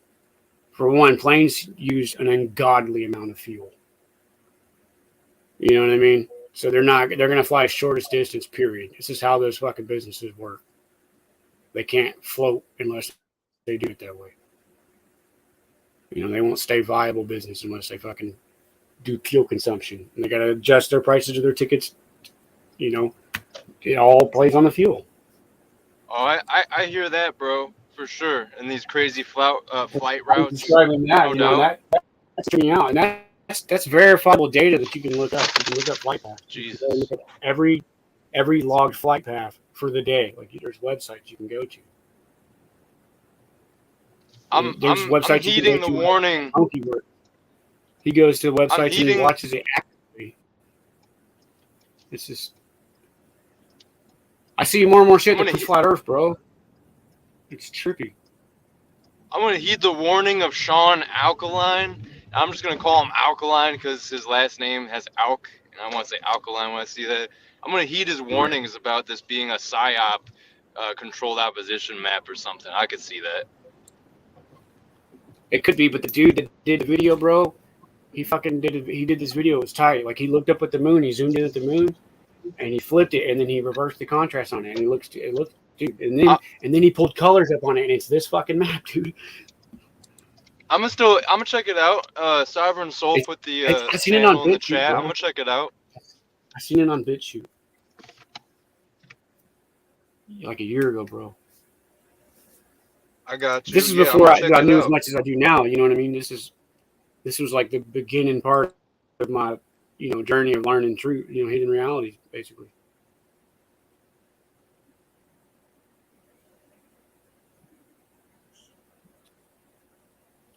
For one, planes use an ungodly amount of fuel. You know what I mean? So they're going to fly shortest distance, period. This is how those fucking businesses work. They can't float unless they do it that way. You know, they won't stay viable business unless they fucking do fuel consumption. And they got to adjust their prices of their tickets. You know, it all plays on the fuel. Oh, I hear that, bro, for sure. And these crazy flight routes. Describing that, that's tripping out, and that's verifiable data that you can look up. You can look up flight paths. Jesus. Look at every logged flight path for the day. Like there's websites you can go to. I'm heeding the warning. He goes to websites and he watches it actively. It's just. I see more and more shit that puts flat Earth, bro. It's trippy. I'm going to heed the warning of Sean Alkaline. I'm just going to call him Alkaline because his last name has Alk. And I want to say Alkaline when I see that. I'm going to heed his warnings about this being a PSYOP controlled opposition map or something. I could see that. It could be, but the dude that did the video, bro, he fucking did it. He did this video. It was tight. Like he looked up at the moon. He zoomed in at the moon. And he flipped it, and then he reversed the contrast on it, and it looked, dude. And then he pulled colors up on it, and it's this fucking map, dude. I'm gonna check it out. Sovereign Soul put the channel in the chat. I'm gonna check it out. I seen it on BitChute like a year ago, bro. I got you. This is before I knew as much as I do now. You know what I mean? This was like the beginning part of my journey of learning truth, hidden realities, basically.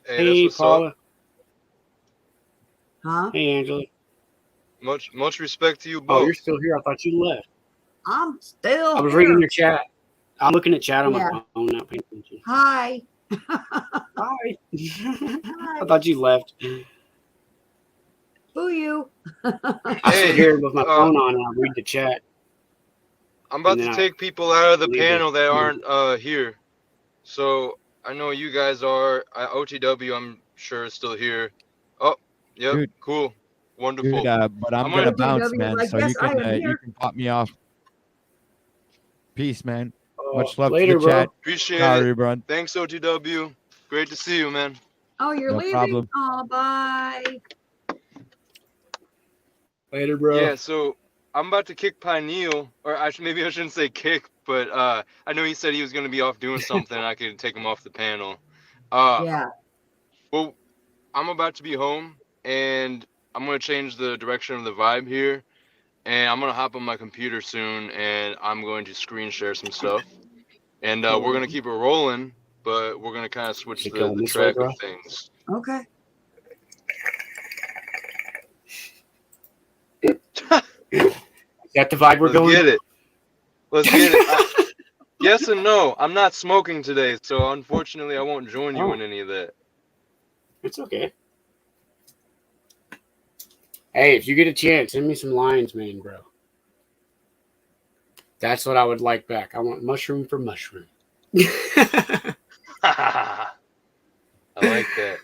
Hey Paula. Up. Huh? Hey, Angela. Much respect to you both. Oh, you're still here. I thought you left. I'm still I was reading your chat. I'm looking at chat on my phone, not paying attention. Hi. Hi. I thought you left. Who you? I sit here with my phone on and I read the chat. I'm about to take people out of the panel that aren't here. So I know you guys are. OTW, I'm sure, is still here. Oh, yep, dude, cool. Wonderful. Dude, but I'm gonna bounce, man. So you can pop me off. Peace, man. Much love later, to the chat. Appreciate Sorry, it. bro. Thanks, OTW. Great to see you, man. Oh, you're No leaving? problem. Oh, bye. Later, bro. Yeah, so I'm about to kick Pineal, or maybe I shouldn't say kick, but I know he said he was going to be off doing something. I could take him off the panel. Yeah. Well, I'm about to be home, and I'm going to change the direction of the vibe here, and I'm going to hop on my computer soon, and I'm going to screen share some stuff, and we're going to keep it rolling, but we're going to kind of switch Keep the going this way, track bro. of things. Okay. Is that the vibe we're Let's going? get it. Let's get it. Yes and no. I'm not smoking today, so unfortunately I won't join you in any of that. It's okay. Hey, if you get a chance, send me some lines, man, bro. That's what I would like back. I want mushroom for mushroom. I like that.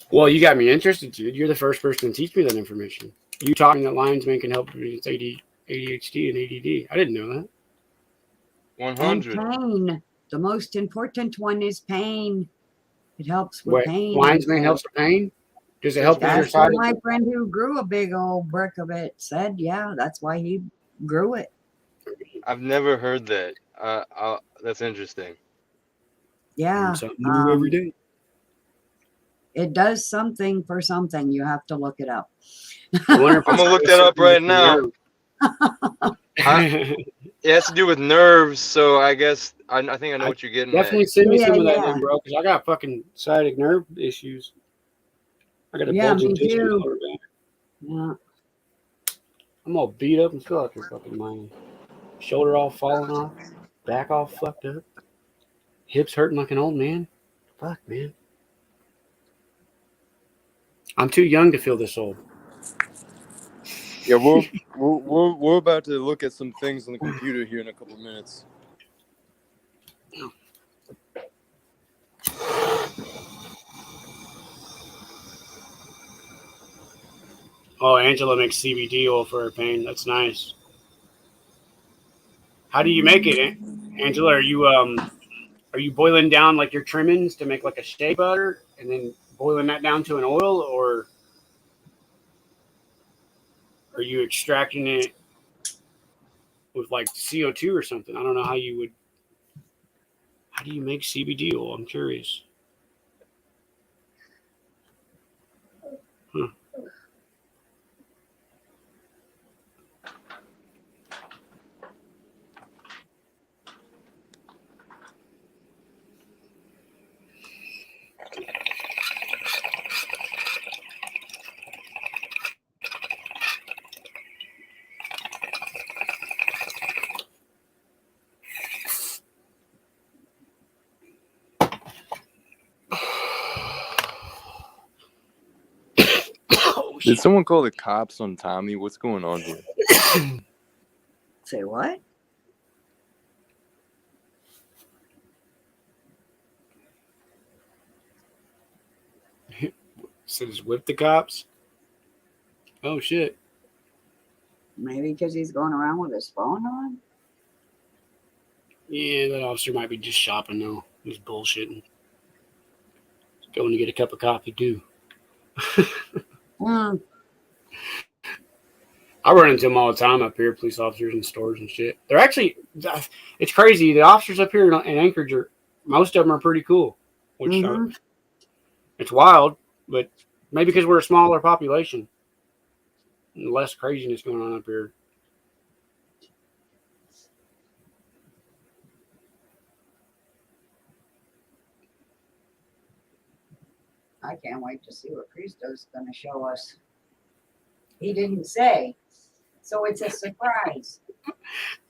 Well, you got me interested, dude. You're the first person to teach me that information. You taught me that lion's mane can help with ADHD and ADD. I didn't know that. 100. And pain. The most important one is pain. It helps with pain. Lion's mane helps with pain? Does it help with your That's what side? my friend who grew a big old brick of it said. Yeah, that's why he grew it. I've never heard that. That's interesting. Yeah. Something new every day. It does something for something. You have to look it up. I'm going to look that up right now. It has to do with nerves, so I guess I think I know what you're getting Definitely at. send me some of that, then, bro, because I got fucking sciatic nerve issues. I got a bulging disc in my lower back. Yeah. I'm all beat up and feel like you're fucking my shoulder all falling off, back all fucked up, hips hurting like an old man. Fuck, man. I'm too young to feel this old. Yeah, we're about to look at some things on the computer here in a couple minutes. Oh, Angela makes CBD oil for her pain. That's nice. How do you make it, Angela? Are you boiling down like your trimmings to make like a shea butter, and then boiling that down to an oil, or are you extracting it with like CO2 or something? I don't know how you would. How do you make CBD oil? I'm curious. Huh. Did someone call the cops on Tommy? What's going on here? Say what? Says whip the cops. Oh shit. Maybe because he's going around with his phone on? Yeah, that officer might be just shopping though. He's bullshitting. He's going to get a cup of coffee too. I run into them all the time up here, police officers in stores and shit. They're actually, it's crazy. The officers up here in Anchorage most of them are pretty cool. Which it's wild, but maybe because we're a smaller population, and less craziness going on up here. I can't wait to see what Christo's going to show us. He didn't say, so it's a surprise.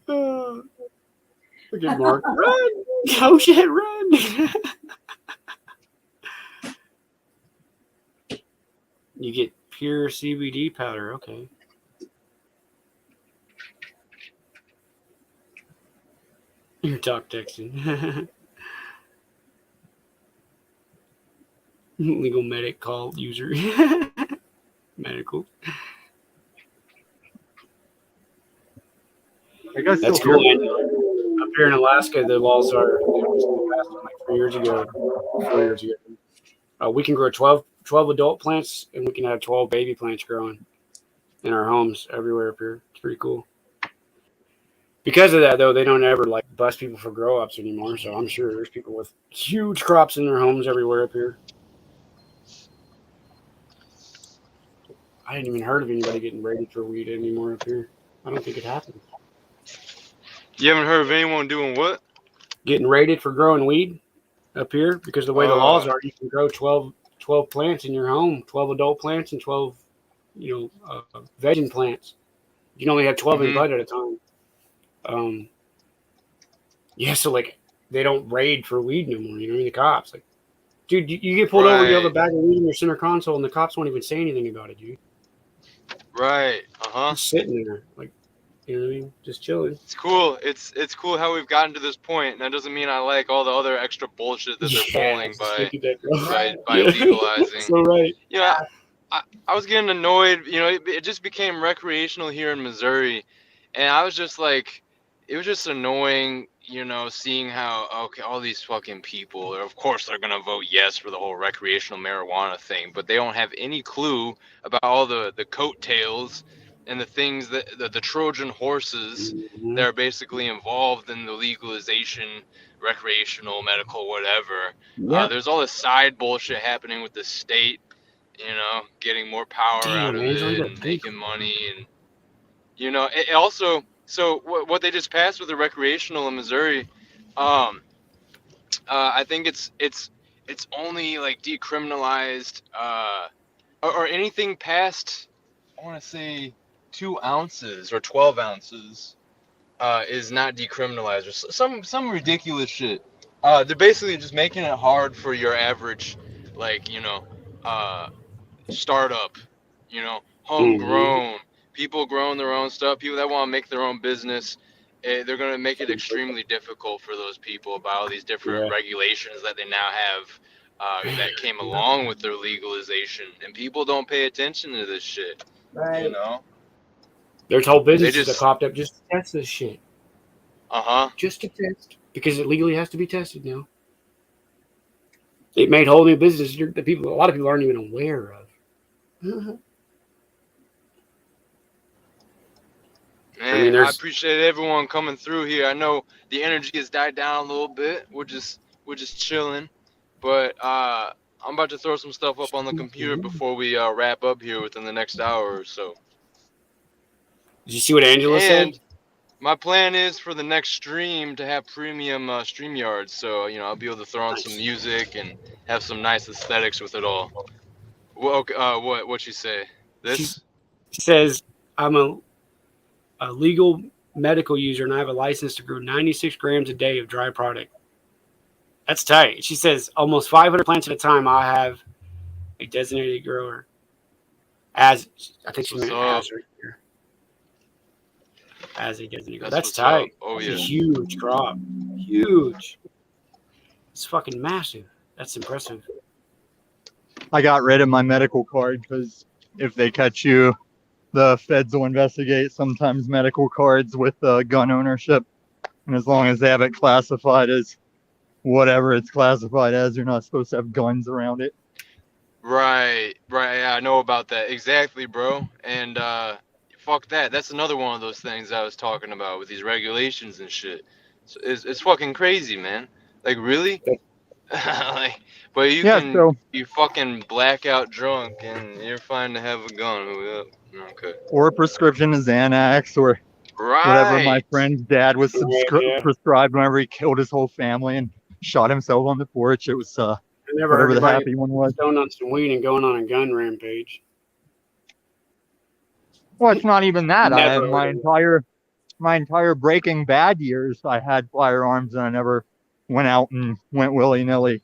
Look at Mark. Run! Oh shit, run! You get pure CBD powder. Okay. You're talk texting. Legal medic call user. Medical. guys That's still cool. here? And up here in Alaska, the laws are passed like 3 years ago, 4 years ago. We can grow 12 adult plants, and we can have 12 baby plants growing in our homes everywhere up here. It's pretty cool. Because of that, though, they don't ever like bust people for grow ups anymore. So I'm sure there's people with huge crops in their homes everywhere up here. I hadn't even heard of anybody getting raided for weed anymore up here. I don't think it happens. You haven't heard of anyone doing what? Getting raided for growing weed up here, because the way the laws are, you can grow 12 plants in your home, 12 adult plants and 12, vegging plants. You can only have 12 in bud at a time. Yeah, so like they don't raid for weed no more. You know what I mean? The cops, like, dude, you get pulled over, you have a bag of weed in your center console, and the cops won't even say anything about it, dude. Right. Just sitting there, like, you know what I mean? Just chilling. It's cool. It's cool how we've gotten to this point, and that doesn't mean I like all the other extra bullshit that they're pulling by legalizing. So right. You know, I was getting annoyed. You know, it just became recreational here in Missouri, and I was just like, it was just annoying. You know, seeing how all these fucking people, of course, they're gonna vote yes for the whole recreational marijuana thing, but they don't have any clue about all the coattails and the things that the Trojan horses that are basically involved in the legalization, recreational, medical, whatever. Yep. There's all this side bullshit happening with the state, you know, getting more power out of it and making money. And, you know, it also, so what they just passed with the recreational in Missouri, I think it's only like decriminalized, or anything past, I want to say 2 ounces or 12 ounces is not decriminalized, or some ridiculous shit. They're basically just making it hard for your average, like, you know, startup, you know, homegrown people growing their own stuff, people that want to make their own business. They're going to make it extremely difficult for those people by all these different regulations that they now have, that came along with their legalization, and people don't pay attention to this shit. Right. You know, there's whole businesses that popped up just to test this shit. Just to test, because it legally has to be tested now. It made whole new business that a lot of people aren't even aware of. Man, I appreciate everyone coming through here. I know the energy has died down a little bit. We're just chilling, but I'm about to throw some stuff up on the computer before we wrap up here within the next hour or so. Did you see what Angela said? My plan is for the next stream to have premium StreamYards, so you know I'll be able to throw on some music and have some nice aesthetics with it all. Well, what she say? This? She says I'm a legal medical user and I have a license to grow 96 grams a day of dry product. That's tight. She says almost 500 plants at a time. I have a designated grower. As I think she meant as right here. As a designated grower. That's tight. That's a huge crop. Huge. It's fucking massive. That's impressive. I got rid of my medical card because if they catch you, the feds will investigate sometimes medical cards with gun ownership. And as long as they have it classified as whatever it's classified as, you're not supposed to have guns around it. Right. Yeah, I know about that. Exactly, bro. And fuck that. That's another one of those things I was talking about with these regulations and shit. So it's fucking crazy, man. Like, really? Like, but you fucking blackout drunk and you're fine to have a gun. Okay. Or a prescription of Xanax or whatever my friend's dad was prescribed whenever he killed his whole family and shot himself on the porch. It was whatever the happy one was. Going on some weed and going on a gun rampage. Well, it's not even that. My entire Breaking Bad years, I had firearms and I never went out and went willy-nilly.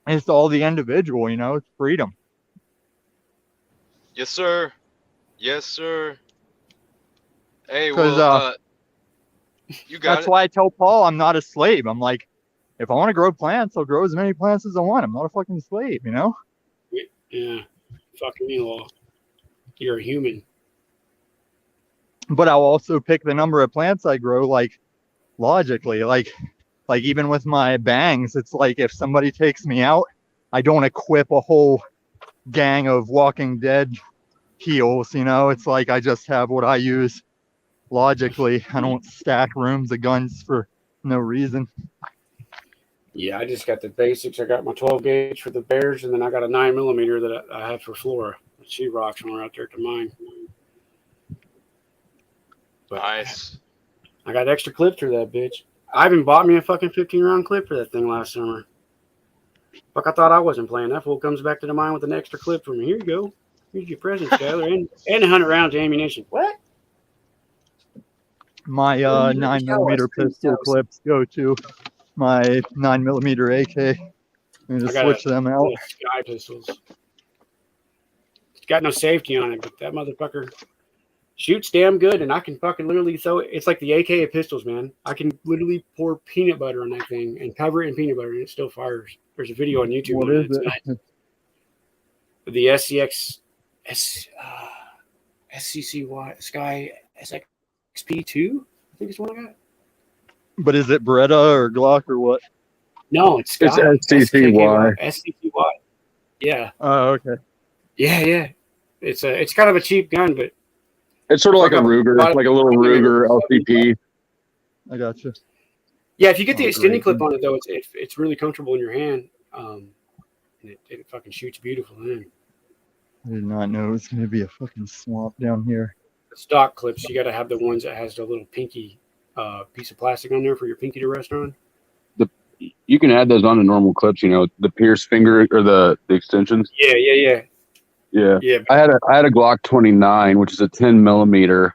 It's all the individual, you know, it's freedom. Yes, sir. Yes, sir. Hey, well, you got That's why I tell Paul I'm not a slave. I'm like, if I want to grow plants, I'll grow as many plants as I want. I'm not a fucking slave, you know? Yeah. Fucking me, law. You're a human. but I'll also pick the number of plants I grow, like logically, like even with my bangs, it's like if somebody takes me out, I don't equip a whole gang of Walking Dead heals, you know. It's like I just have what I use logically. I don't stack rooms of guns for no reason. Yeah, I just got the basics. I got my 12 gauge for the bears, and then I got a 9mm that I have for Flora. She rocks when we're out there at the mine. But Nice. I got extra clips for that bitch. Ivan bought me a fucking 15-round clip for that thing last summer. Fuck, I thought I wasn't playing. That fool comes back to the mine with an extra clip for me. Here you go. Here's your present, Skyler, and 100 rounds of ammunition. What? My 9mm pistol clips go to my 9mm AK. And just switch them out. Sky pistols. It's got no safety on it, but that motherfucker shoots damn good, and I can fucking literally throw it. It's like the AK of pistols, man. I can literally pour peanut butter on that thing and cover it in peanut butter, and it still fires. There's a video on YouTube. What is it? The SCCY Sky SXP2, I think it's one I got. But is it Beretta or Glock or what? No, it's Sky. It's SCCY. SCCY. Yeah. Oh, okay. Yeah. It's kind of a cheap gun, but it's sort of like a Ruger, like a little Ruger LCP. I gotcha. Yeah, if you get the extended clip on it, though, it's really comfortable in your hand. And it fucking shoots beautiful in. I did not know it was going to be a fucking swamp down here. The stock clips, you got to have the ones that has the little pinky piece of plastic on there for your pinky to rest on. You can add those on to normal clips, you know, the pierce finger or the extensions. Yeah. I had a Glock 29, which is a 10mm,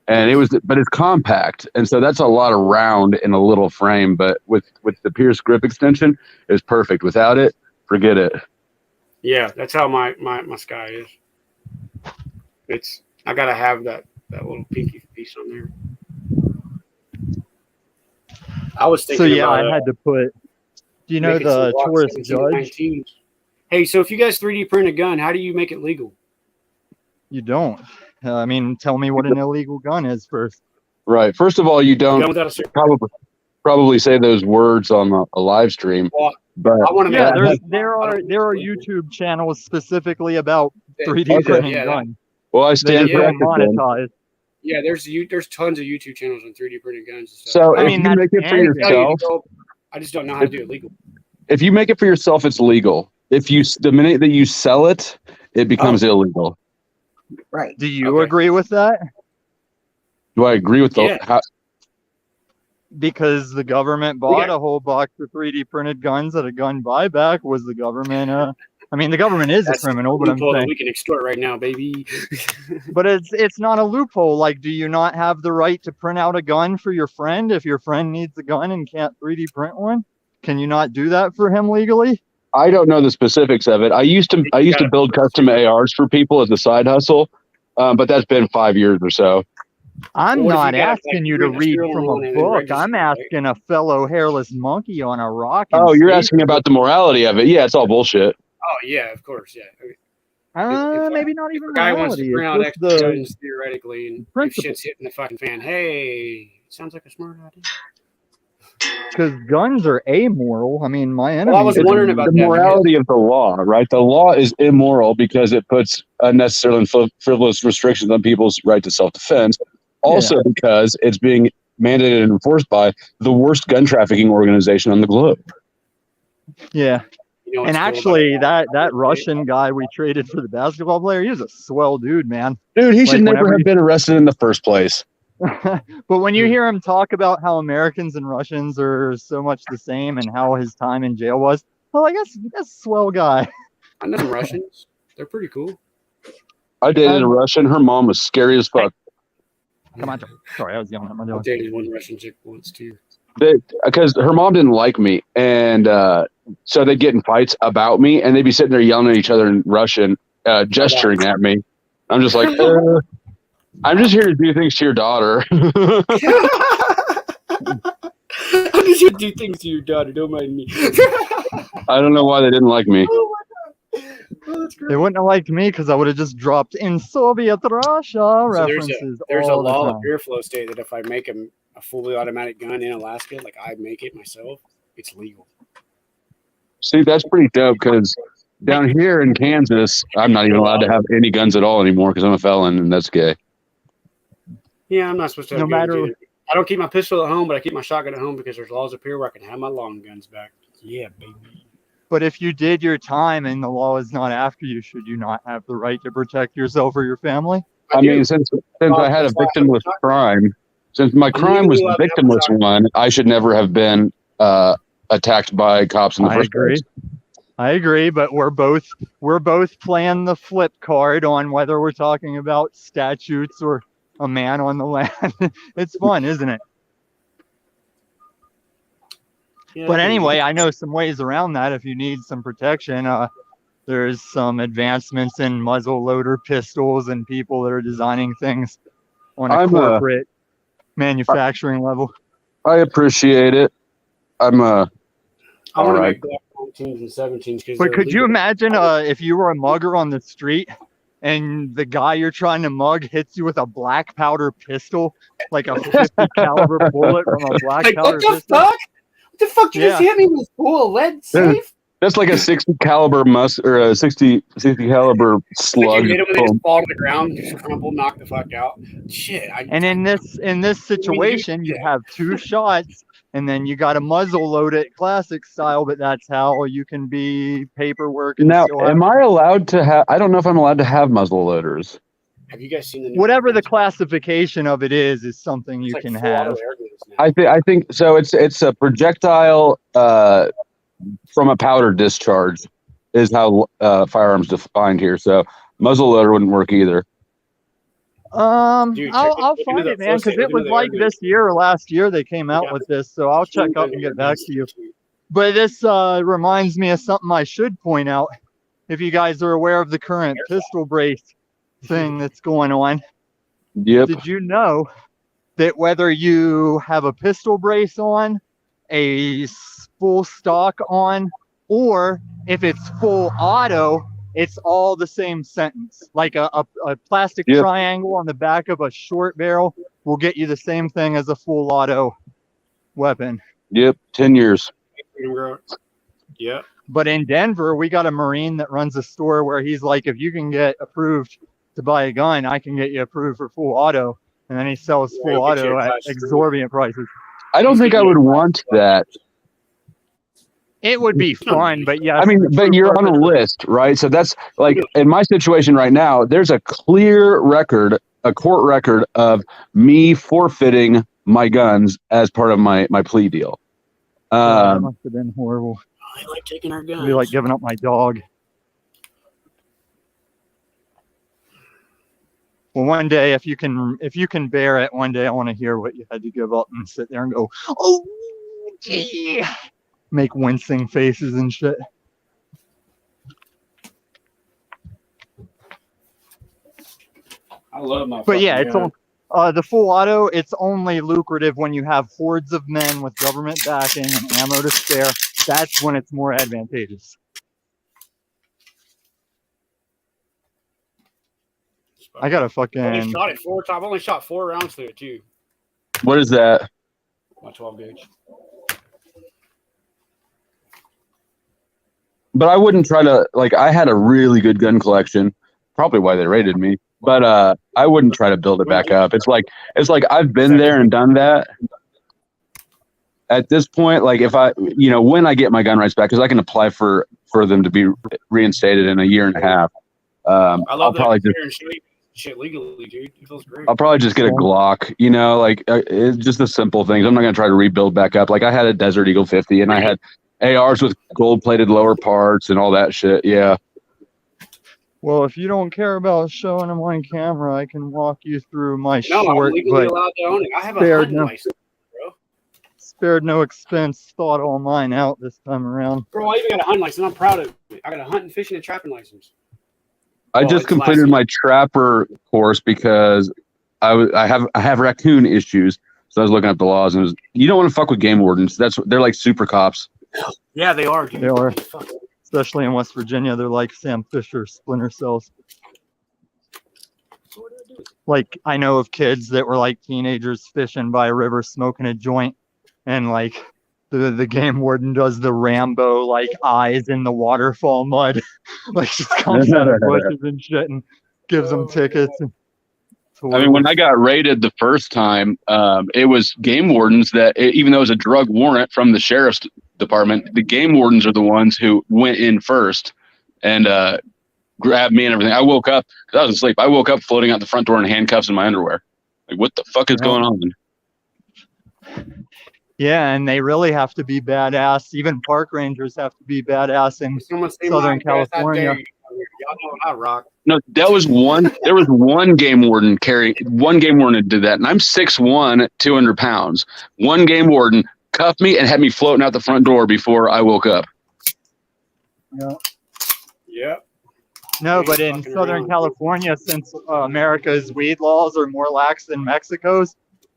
and but it's compact, and so that's a lot of round in a little frame. But with the pierce grip extension, it's perfect. Without it, forget it. Yeah, that's how my Sky is. I gotta have that little pinky piece on there. I was thinking. So yeah, I had to put. Do you know the Taurus Judge? Hey, so if you guys 3D print a gun, how do you make it legal? You don't. I mean, tell me what an illegal gun is first. Right. First of all, you don't probably say those words on a live stream. Well, but yeah, there are YouTube channels specifically about 3D printing guns. Well, I stand monetized. Yeah, there's tons of YouTube channels on 3D printing guns. And stuff. So I mean, you make it for yourself. I just don't know how to do it legal. If you make it for yourself, it's legal. The minute that you sell it, it becomes illegal. Right. Do you agree with that? Do I agree with because the government bought a whole box of 3D printed guns at a gun buyback? Was the government? I mean, the government is a criminal, but I'm saying we can extort right now, baby. But it's not a loophole. Like, do you not have the right to print out a gun for your friend if your friend needs a gun and can't 3D print one? Can you not do that for him legally? I don't know the specifics of it. I used to build custom ARs for people as a side hustle, but that's been 5 years or so. I'm not asking you to read from a book. I'm asking a fellow hairless monkey on a rock. Oh, you're asking about the morality of it. Yeah, it's all bullshit. Oh, yeah, of course, yeah. Maybe not even the guy wants to print out extra guns the theoretically, and if shit's hitting the fucking fan, hey, sounds like a smart idea. Because guns are amoral. I mean, my enemy. Well, I was wondering about the morality of the law, right? The law is immoral because it puts unnecessary and frivolous restrictions on people's right to self-defense. Also, because it's being mandated and enforced by the worst gun trafficking organization on the globe. Yeah. And actually, that Russian guy we traded for the basketball player, he was a swell dude, man. Dude, he should never have been arrested in the first place. But when you hear him talk about how Americans and Russians are so much the same and how his time in jail was, well, I guess that's a swell guy. I know some Russians. They're pretty cool. I dated a Russian. Her mom was scary as fuck. Come on. Sorry, I was yelling at my dog. I dated one Russian chick once, too. Because her mom didn't like me, and so they'd get in fights about me, and they'd be sitting there yelling at each other in Russian, gesturing at me. I'm just like, I'm just here to do things to your daughter. I'm just here to do things to your daughter. Don't mind me. I don't know why they didn't like me. Oh, That's great. They wouldn't have liked me because I would have just dropped in Soviet Russia So references there's a all the law of time. pure flow state that if I make a fully automatic gun in Alaska, like I make it myself, it's legal. See, that's pretty dope because down here in Kansas, I'm not even allowed to have any guns at all anymore because I'm a felon and that's gay. Yeah, I'm not supposed to have No guns matter- either. I don't keep my pistol at home, but I keep my shotgun at home because there's laws up here where I can have my long guns back. Yeah, baby. But if you did your time and the law is not after you, should you not have the right to protect yourself or your family? I mean, since I had a victimless crime, since my crime was the victimless one, I should never have been attacked by cops in the first place. I agree, but we're both playing the flip card on whether we're talking about statutes or a man on the land. It's fun, isn't it? Yeah, But anyway, I know some ways around that if you need some protection. There's some advancements in muzzle loader pistols and people that are designing things on a corporate manufacturing level. I appreciate it. I want to make Glock 19s and 17s. But could you imagine if you were a mugger on the street and the guy you're trying to mug hits you with a black powder pistol, like a 50 caliber bullet from a black powder pistol? What the fuck? What the fuck did you just hit me with? Full lead safe? That's like a 60 caliber or a 60 caliber slug. You hit him and they just fall to the ground, just crumple, knock the fuck out. Shit. And in this situation, you have 2 shots, and then you got to muzzle load it classic style. But that's how you can be paperwork. And now, am I allowed to have? I don't know if I'm allowed to have muzzle loaders. Have you guys seen the? Whatever the classification of it is something you can have. I think so. It's a projectile from a powder discharge is how firearms defined here. So muzzle loader wouldn't work either. Dude, I'll find it, man, because it was like this year or last year they came out with this. So I'll check up and get back to you. But this reminds me of something I should point out. If you guys are aware of the current pistol brace thing that's going on. Yep. Did you know that whether you have a pistol brace on, a full stock on, or if it's full auto, it's all the same sentence. Like a plastic triangle on the back of a short barrel will get you the same thing as a full auto weapon. Yep, 10 years. Yeah. But in Denver, we got a Marine that runs a store where he's like, if you can get approved to buy a gun, I can get you approved for full auto. And then he sells full auto at exorbitant prices. I don't think I would want that. It would be fun, but yes. I mean, but you're on a list, right? So that's like in my situation right now, there's a clear record, a court record of me forfeiting my guns as part of my plea deal. That must have been horrible. I like taking our guns. It'd be like giving up my dog. Well, one day, if you can bear it, one day I want to hear what you had to give up and sit there and go, oh, gee. Make wincing faces and shit. I love my. But yeah, it's the full auto. It's only lucrative when you have hordes of men with government backing and ammo to spare. That's when it's more advantageous. I got a fucking. I shot it 4 times. I've only shot 4 rounds through it too. What is that? My 12 gauge. But I wouldn't try to, like, I had a really good gun collection, probably why they rated me, but I wouldn't try to build it back up. It's like I've been there and done that. At this point, like if when I get my gun rights back, because I can apply for them to be reinstated in a year and a half. I'll probably just shit legally, dude. It feels great. I'll probably just get a Glock, like it's just the simple things. I'm not going to try to rebuild back up. Like I had a Desert Eagle 50 and I had ARs with gold-plated lower parts and all that shit. Yeah. Well, if you don't care about showing them on camera, I can walk you through my short. I'm legally allowed to own it. I have a hunting license, bro. Spared no expense. Thought all mine out this time around. Bro, I even got a hunting license. I'm proud of it. I got a hunting, fishing, and trapping license. I just completed my trapper course because I have raccoon issues. So I was looking up the laws and you don't want to fuck with game wardens. They're like super cops. Yeah, they are, dude. They are. especially in West Virginia. They're like Sam Fisher splinter cells. Like, I know of kids that were like teenagers fishing by a river, smoking a joint, and like the game warden does the Rambo like eyes in the waterfall mud, like just comes out of bushes and shit and gives them tickets. And I mean, when I got raided the first time, it was game wardens that, even though it was a drug warrant from the sheriff's department, the game wardens are the ones who went in first and grabbed me and everything. I woke up because I was asleep. I woke up floating out the front door in handcuffs in my underwear. Like, what the fuck is going on? Yeah, and they really have to be badass. Even park rangers have to be badass in Southern California. Y'all know I rock. No, that was one. There was one game warden that did that, and I'm 6'1", 200 pounds. One game warden cuffed me and had me floating out the front door before I woke up. Yeah. No, but in Southern California, since America's weed laws are more lax than Mexico's,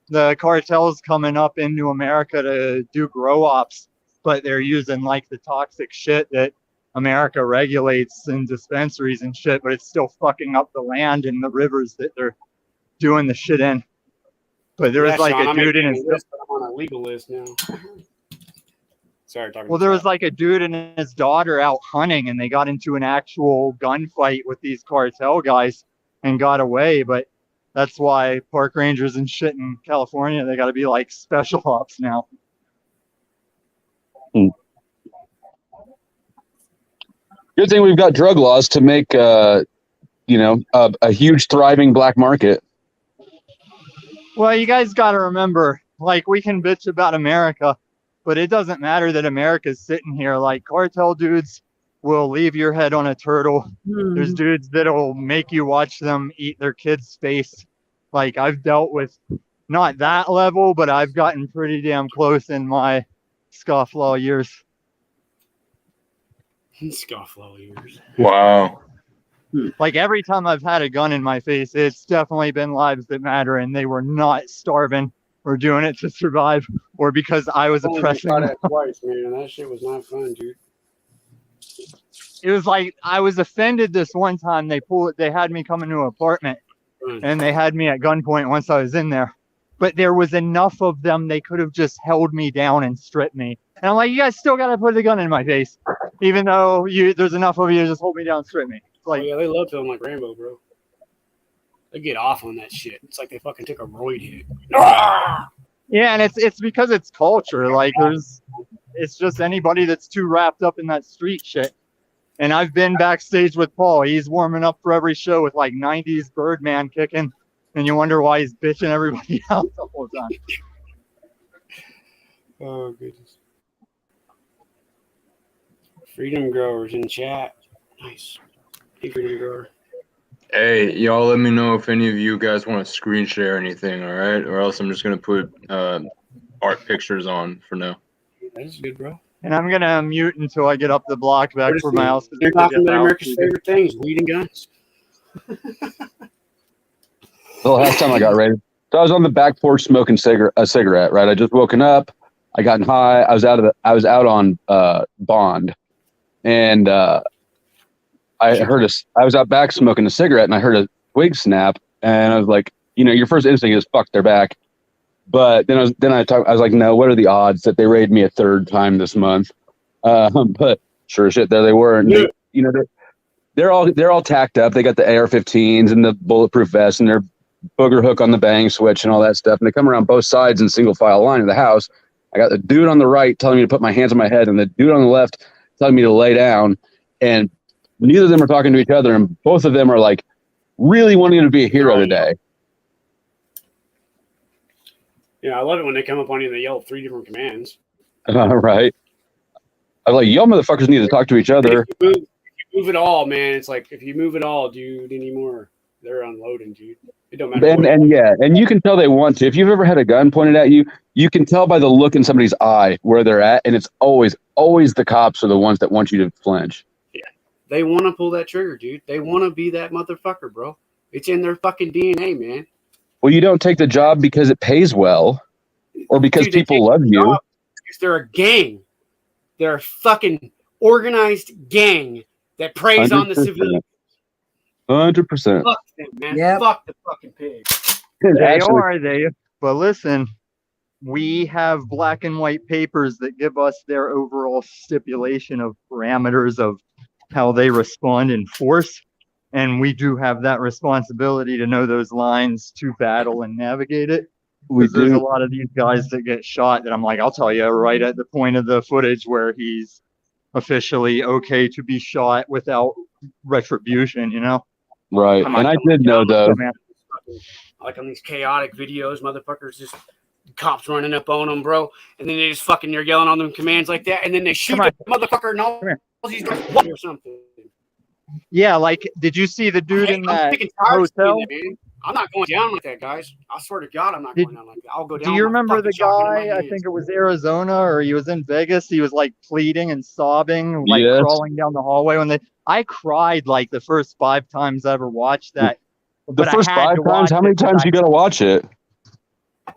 the cartel's coming up into America to do grow ops, but they're using like the toxic shit that America regulates in dispensaries and shit, but it's still fucking up the land and the rivers that they're doing the shit in. But there was like a dude in his list, but I'm on a legal list now. Sorry, talking. Well, there was like a dude and his daughter out hunting, and they got into an actual gunfight with these cartel guys and got away. But that's why park rangers and shit in California, they got to be like special ops now. Good thing we've got drug laws to make, a huge thriving black market. Well, you guys got to remember, like, we can bitch about America, but it doesn't matter that America's sitting here. Like, cartel dudes will leave your head on a turtle. There's dudes that'll make you watch them eat their kid's face. Like, I've dealt with not that level, but I've gotten pretty damn close in my scofflaw years. Scofflaw years. Wow. Like, every time I've had a gun in my face, it's definitely been lives that matter, and they were not starving or doing it to survive or because I was oppressing them. That twice, man. That shit was not fun, dude. It was like I was offended this one time. They had me come into an apartment, and they had me at gunpoint once I was in there. But there was enough of them, they could have just held me down and stripped me. And I'm like, you guys still got to put the gun in my face, even though there's enough of you to just hold me down and strip me. It's like, yeah, they love filming like Rambo, bro. They get off on that shit. It's like they fucking took a roid hit. Yeah, and it's because it's culture. Like, it's just anybody that's too wrapped up in that street shit. And I've been backstage with Paul. He's warming up for every show with like 90s Birdman kicking. And you wonder why he's bitching everybody out the whole time. Oh, goodness. Freedom Growers in chat. Nice. Hey, Freedom Grower. Hey, y'all let me know if any of you guys want to screen share anything, all right? Or else I'm just going to put art pictures on for now. That's good, bro. And I'm going to mute until I get up the block back for my house. You're talking about America's favorite things, weed and guns. The last time I got raided, so I was on the back porch smoking a cigarette. Right, I just woken up. I got high. I was out on bond, and I was out back smoking a cigarette, and I heard a twig snap, and I was like, your first instinct is fuck, they're back. But then I was like, no, what are the odds that they raid me a third time this month? But sure as shit, there they were, and they're all tacked up. They got the AR-15s and the bulletproof vests and their booger hook on the bang switch and all that stuff. And they come around both sides in single file line of the house. I got the dude on the right telling me to put my hands on my head and the dude on the left telling me to lay down. And neither of them are talking to each other. And both of them are like really wanting to be a hero today. Yeah, I love it when they come up on you and they yell 3 different commands. Right. I was like, y'all motherfuckers need to talk to each other. If you move it all, man. It's like, if you move it all, dude, anymore, they're unloading, dude. It don't matter. And you can tell they want to. If you've ever had a gun pointed at you, you can tell by the look in somebody's eye where they're at. And it's always the cops are the ones that want you to flinch. Yeah. They want to pull that trigger, dude. They want to be that motherfucker, bro. It's in their fucking DNA, man. Well, you don't take the job because it pays well or because people love you. Because they're a gang. They're fucking organized gang that preys on the 100%. civilians. 100%. Fuck them, man. Yep. Fuck the fucking pigs. They Actually, are, they. But listen, we have black and white papers that give us their overall stipulation of parameters of how they respond in force. And we do have that responsibility to know those lines to battle and navigate it. we Because there's a do. lot of these guys that get shot that I'm like, I'll tell you right at the point of the footage where he's officially okay to be shot without retribution, you know? Right. I'm And not I coming did know, down with though. that, man. Like on these chaotic videos, motherfuckers just cops running up on them, bro, and then they just fucking they're yelling on them commands like that, and then they shoot Come the motherfucker and all he's doing is or something. Yeah, like, did you see the dude in I'm that sick and tired of hotel? seeing that, man. I'm not going down like that, guys. I swear to God, I'm not going down like that. I'll go down. Do you with my remember fucking the shotgun in my guy? I hands. think it was Arizona, or he was in Vegas. He was like pleading and sobbing, like Yes. crawling down the hallway. I cried like the first 5 times I ever watched that. The But first I had 5 to times? watch How many it 'cause times you got to watch it?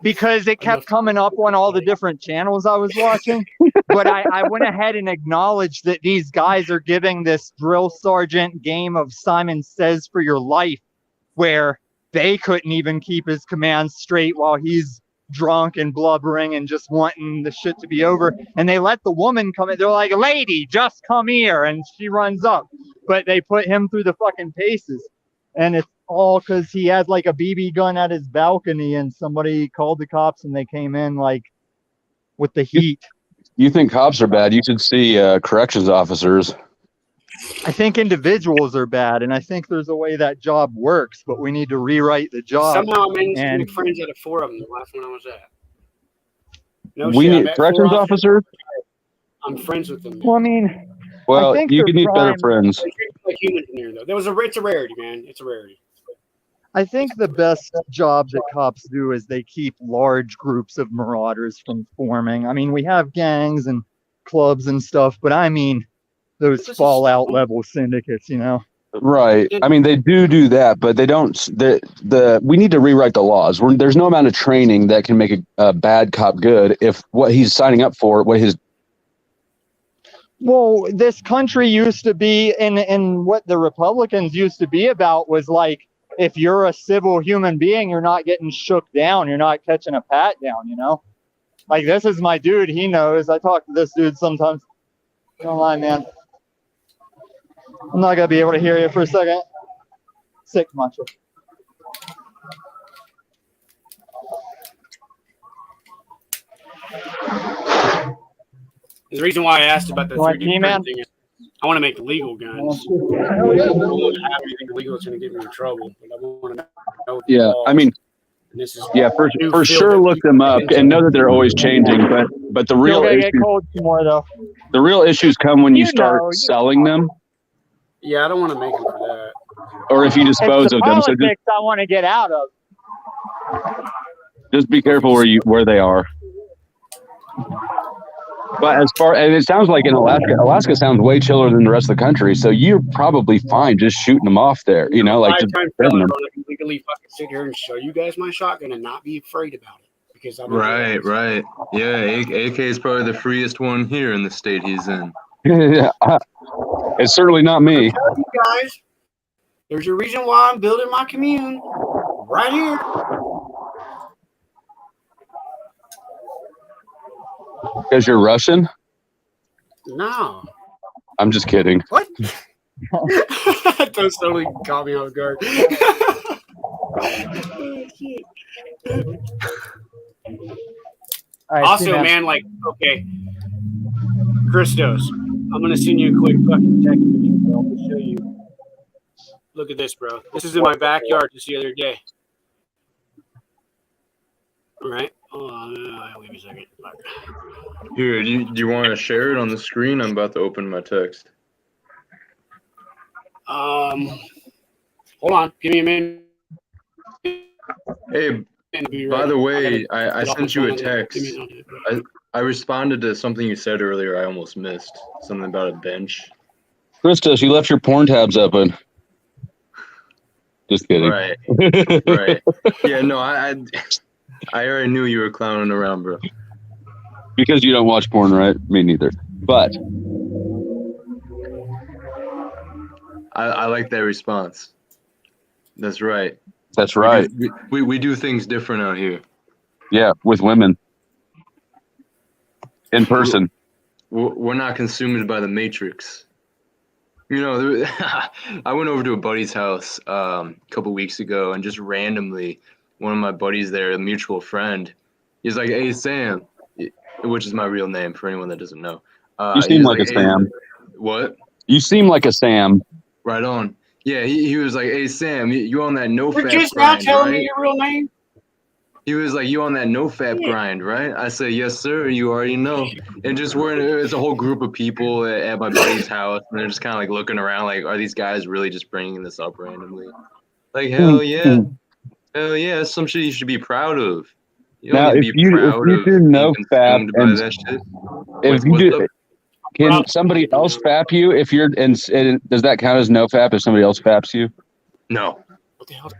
because it kept coming up on all the different channels I was watching. But I went ahead and acknowledged that these guys are giving this drill sergeant game of Simon Says for your life, where they couldn't even keep his commands straight while he's drunk and blubbering and just wanting the shit to be over. And they let the woman come in. They're like, lady, just come here. And she runs up. But they put him through the fucking paces. And it's all because he had like a BB gun at his balcony and somebody called the cops and they came in like with the heat. You think cops are bad? You should see corrections officers. I think individuals are bad, and I think there's a way that job works, but we need to rewrite the job. Somehow I managed to and make friends out of 4 of them. The last one I was at. No We shit, I need met corrections 4 officers? I'm friends with them. Well, I mean, Well, think you they're could need better prime- friends. They treat me like humans in here, though. It's a rarity, man. It's a rarity. I think the best job that cops do is they keep large groups of marauders from forming. I mean, we have gangs and clubs and stuff, but I mean those Fallout level syndicates, you know? Right. I mean, they do that, but they don't. We need to rewrite the laws. There's no amount of training that can make a bad cop good if what he's signing up for, Well, this country used to be, and what the Republicans used to be about was like, if you're a civil human being, you're not getting shook down. You're not catching a pat down, you know? Like, this is my dude. He knows. I talk to this dude sometimes. Don't lie, man. I'm not going to be able to hear you for a second. Sick, macho. The reason why I asked about the You want 3D He-Man? printing is I want to make legal guns. I don't want to have anything illegal that's going to get me in trouble. But I want to know the Yeah, laws. I mean, And this is yeah, a new for field sure, that look people them up get and know into. that they're always changing. But the You're real going to get issue, cold some more, though. the real issues come when you You start know, selling them, Yeah, I don't want to make them for that. or if you It's dispose the of them. So politics I want to get out of. just be careful where they are. But and it sounds like in Alaska sounds way chiller than the rest of the country. So you're probably fine just shooting them off there. You know, like just Lifetime hitting felon, them. bro. I can legally fucking sit here and show you guys my shotgun and not be afraid about it because I'm Right. Yeah, AK is probably the freest one here in the state he's in. Yeah, it's certainly not me. I'm telling you guys, there's a reason why I'm building my commune right here. Because you're Russian? No. I'm just kidding. What? Those totally caught me off guard. Oh, shit. All right, Also, He-Man. man, like, okay, Christos, I'm gonna send you a quick fucking text video, bro. I'm gonna show you. Look at this, bro. This is in my backyard just the other day. All right. Hold on. Wait a second. Here, do you want to share it on the screen? I'm about to open my text. Hold on. Give me a minute. Hey, by the way, I sent you a text. I responded to something you said earlier I almost missed. Something about a bench. Christos, you left your porn tabs open. Just kidding. Right. Yeah, no, I already knew you were clowning around, bro. Because you don't watch porn, right? Me neither. But I like that response. That's right. That's right. We do things different out here. Yeah, with women. In person. We're not consumed by the matrix. You know, I went over to a buddy's house a couple weeks ago, and just randomly, one of my buddies there, a mutual friend, he's like, "Hey, Sam," which is my real name for anyone that doesn't know. You seem like a "Hey, Sam. what? You seem like a Sam. Right on. Yeah, he was like, "Hey, Sam, you on that no You're fap just now grind, telling right?" me your real name? He was like, "You on that no fap Yeah. grind, right?" I said, "Yes, sir. You already know." And just it's a whole group of people at my buddy's house, and they're just kind of like looking around, like, "Are these guys really just bringing this up randomly?" Like, hell yeah, that's some shit you should be proud of. You don't Now, need to be proud if of you do being no fap consumed by and that shit. if you What's do, up? can somebody else fap you? If you're and does that count as no fap if somebody else faps you? No, What the hell?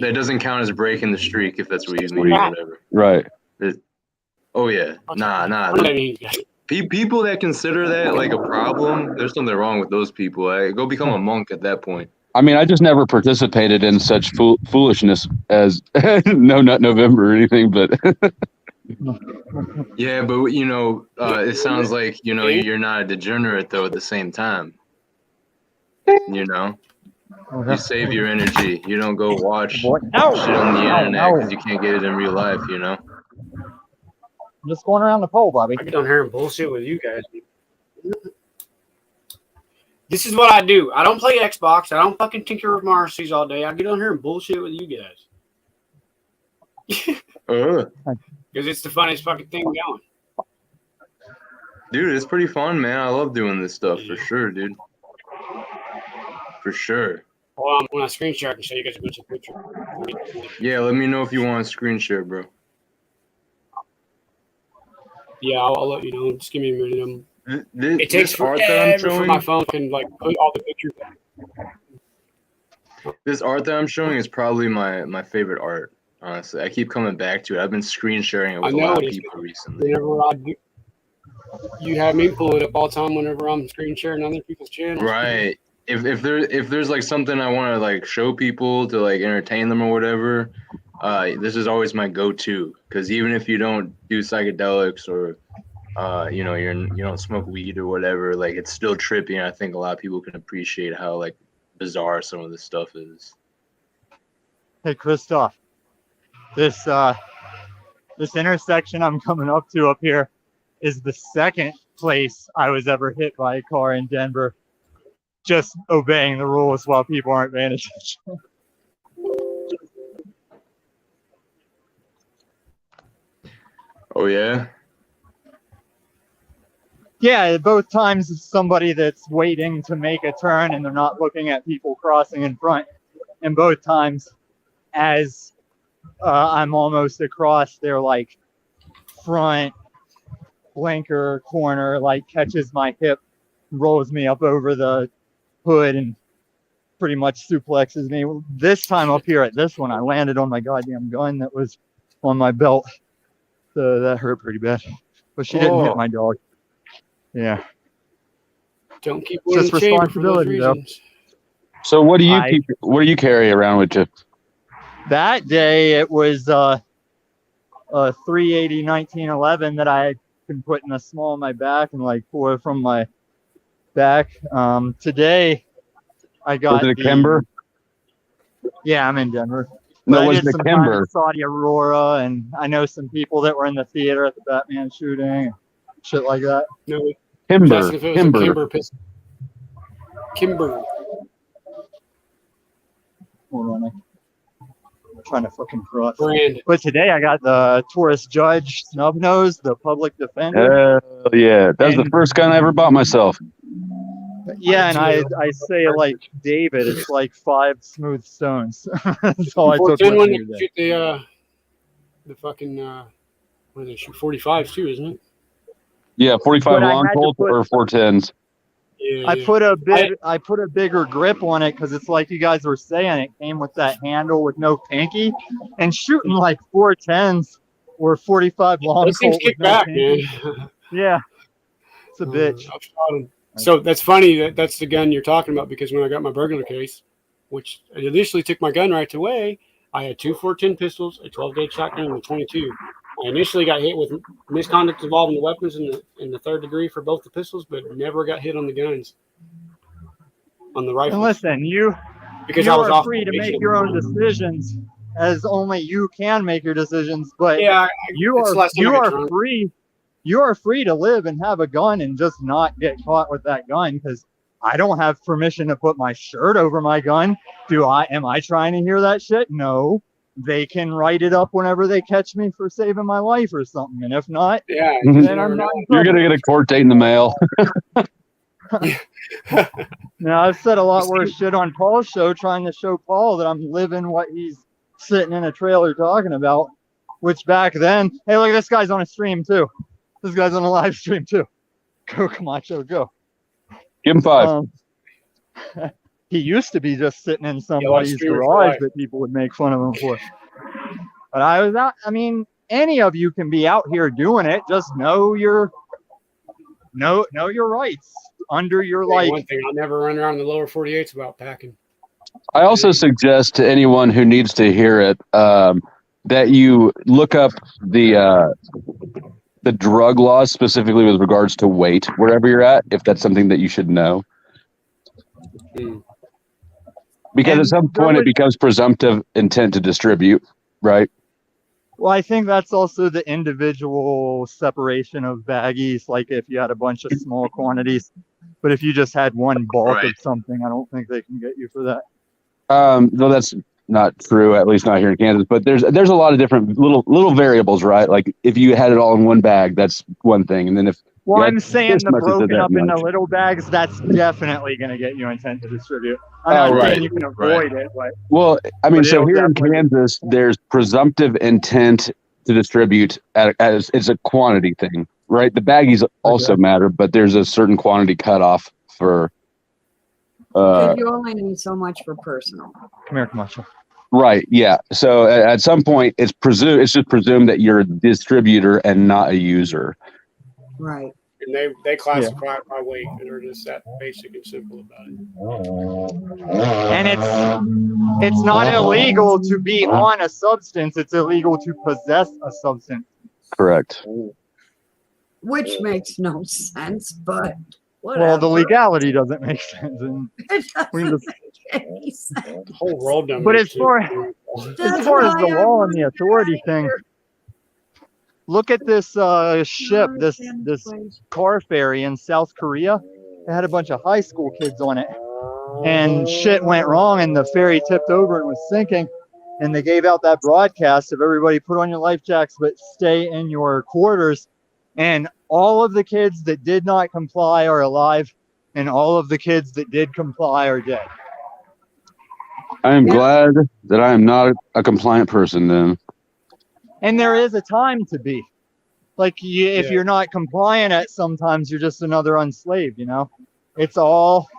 that doesn't count as breaking the streak if that's what you mean. Whatever. Right. Oh yeah, nah. People that consider that like a problem, there's something wrong with those people. Go become a monk at that point. I mean, I just never participated in such foolishness as No Nut November or anything, but Yeah, but you know, it sounds like you're not a degenerate though. At the same time, you know, you save your energy. You don't go watch shit on the internet because you can't get it in real life. You know. I'm just going around the pole, Bobby. I get on here and bullshit with you guys. This is what I do. I don't play Xbox. I don't fucking tinker with Marcy's all day. I get on here and bullshit with you guys. Because it's the funniest fucking thing going. Dude, it's pretty fun, man. I love doing this stuff for sure, dude. For sure. Well, when I screen share, I can show you guys a bunch of pictures. Yeah, let me know if you want to screen share, bro. Yeah, I'll let you know. Just give me a minute. It This takes art that I'm forever for showing, my phone can like put all the pictures back. this art that I'm showing is probably my favorite art. Honestly, I keep coming back to it. I've been screen sharing it with a lot of people recently. Whenever I do, you have me pull it up all the time whenever I'm screen sharing other people's channels. Right. If there's like something I want to like show people to like entertain them or whatever, this is always my go-to. Because even if you don't do psychedelics or you don't smoke weed or whatever, like it's still trippy, and I think a lot of people can appreciate how like bizarre some of this stuff is. Hey, Christoph, this intersection I'm coming up to up here is the second place I was ever hit by a car in Denver, just obeying the rules while people aren't paying attention. Oh yeah? Yeah, both times it's somebody that's waiting to make a turn and they're not looking at people crossing in front. And both times as I'm almost across their like front blinker corner, like catches my hip, rolls me up over the hood and pretty much suplexes me. This time up here at this one, I landed on my goddamn gun that was on my belt. So that hurt pretty bad. But she didn't hit my dog. Yeah. Don't keep just responsibility though. So what do you carry around with you? That day it was a 380 1911 that I can put in a small on my back and like pull it from my back. Today I got was it a Kimber? Yeah, I'm in Denver. No, I was did the some Kimber? time in Saudi Aurora, and I know some people that were in the theater at the Batman shooting, shit like that. No, Kimber. Kimber. Hold on, I'm trying to fucking cross. Brand. But today I got the tourist judge Snubnose, the public defender. Hell yeah, that's the first gun I ever bought myself. Yeah, and I say like David, it's like 5 smooth stones. That's all I took with me today. Shoot the fucking what do they shoot? 45s too, isn't it? Yeah, 45 long Colt or 410s. Yeah, I put a bigger grip on it because it's like you guys were saying, it came with that handle with no pinky, and shooting like 410s or 45 long Colt with no pinky. Yeah, it's a bitch. So that's funny that that's the gun you're talking about, because when I got my burglar case, which initially took my gun rights away, I had 2 410 pistols, a 12-gauge shotgun, and a 22. I initially got hit with misconduct involving the weapons in the 3rd degree for both the pistols, but never got hit on the guns, on the rifles. And listen, because you I was are off free to probation. make your own decisions, as only you can make your decisions. But Yeah, you it's the last time I got drunk. free. You are free to live and have a gun and just not get caught with that gun, because I don't have permission to put my shirt over my gun. Am I trying to hear that shit? No. They can write it up whenever they catch me for saving my life or something. And if not, Yeah, then I'm not. You're gonna get a court date in the mail. Now, I've said a lot worse shit on Paul's show, trying to show Paul that I'm living what he's sitting in a trailer talking about, which back then, hey, look, this guy's on a stream too. This guy's on a live stream too. Go, Camacho, go. Give him 5. He used to be just sitting in somebody's garage that people would make fun of him for. But I was out. I mean, any of you can be out here doing it. Just know your rights under your like. One thing, I'll never run around the lower 48s about packing. I also suggest to anyone who needs to hear it that you look up the drug laws, specifically with regards to weight, wherever you're at, if that's something that you should know. Because at some point it becomes presumptive intent to distribute, right? Well, I think that's also the individual separation of baggies. Like if you had a bunch of small quantities, but if you just had one bulk of something, I don't think they can get you for that. No, that's not true, at least not here in Kansas. But there's a lot of different little variables, right? Like if you had it all in one bag, that's one thing, and then if I'm saying the broken up into little bags, that's definitely going to get you intent to distribute. I'm not saying you can avoid it, but well, I mean, so here in Kansas, there's presumptive intent to distribute as it's a quantity thing, right? The baggies also matter, but there's a certain quantity cutoff for. Because you only need so much for personal. Come here, Camacho. Right. Yeah. So at some point, it's just presumed that you're a distributor and not a user. Right. And they classify it by weight, and they're just that basic and simple about it. And it's not illegal to be on a substance. It's illegal to possess a substance. Correct. Which makes no sense, but whatever. Well, the legality doesn't make sense. And it doesn't make any sense. The whole world doesn't. But as far as the law and the authority thing, look at this ship, this car ferry in South Korea. It had a bunch of high school kids on it, and shit went wrong, and the ferry tipped over and was sinking. And they gave out that broadcast of everybody put on your life jacks, but stay in your quarters. And all of the kids that did not comply are alive, and all of the kids that did comply are dead. I am glad that I am not a compliant person then. And there is a time to be. Like, if you're not compliant at sometimes, you're just another unslaved, you know? It's all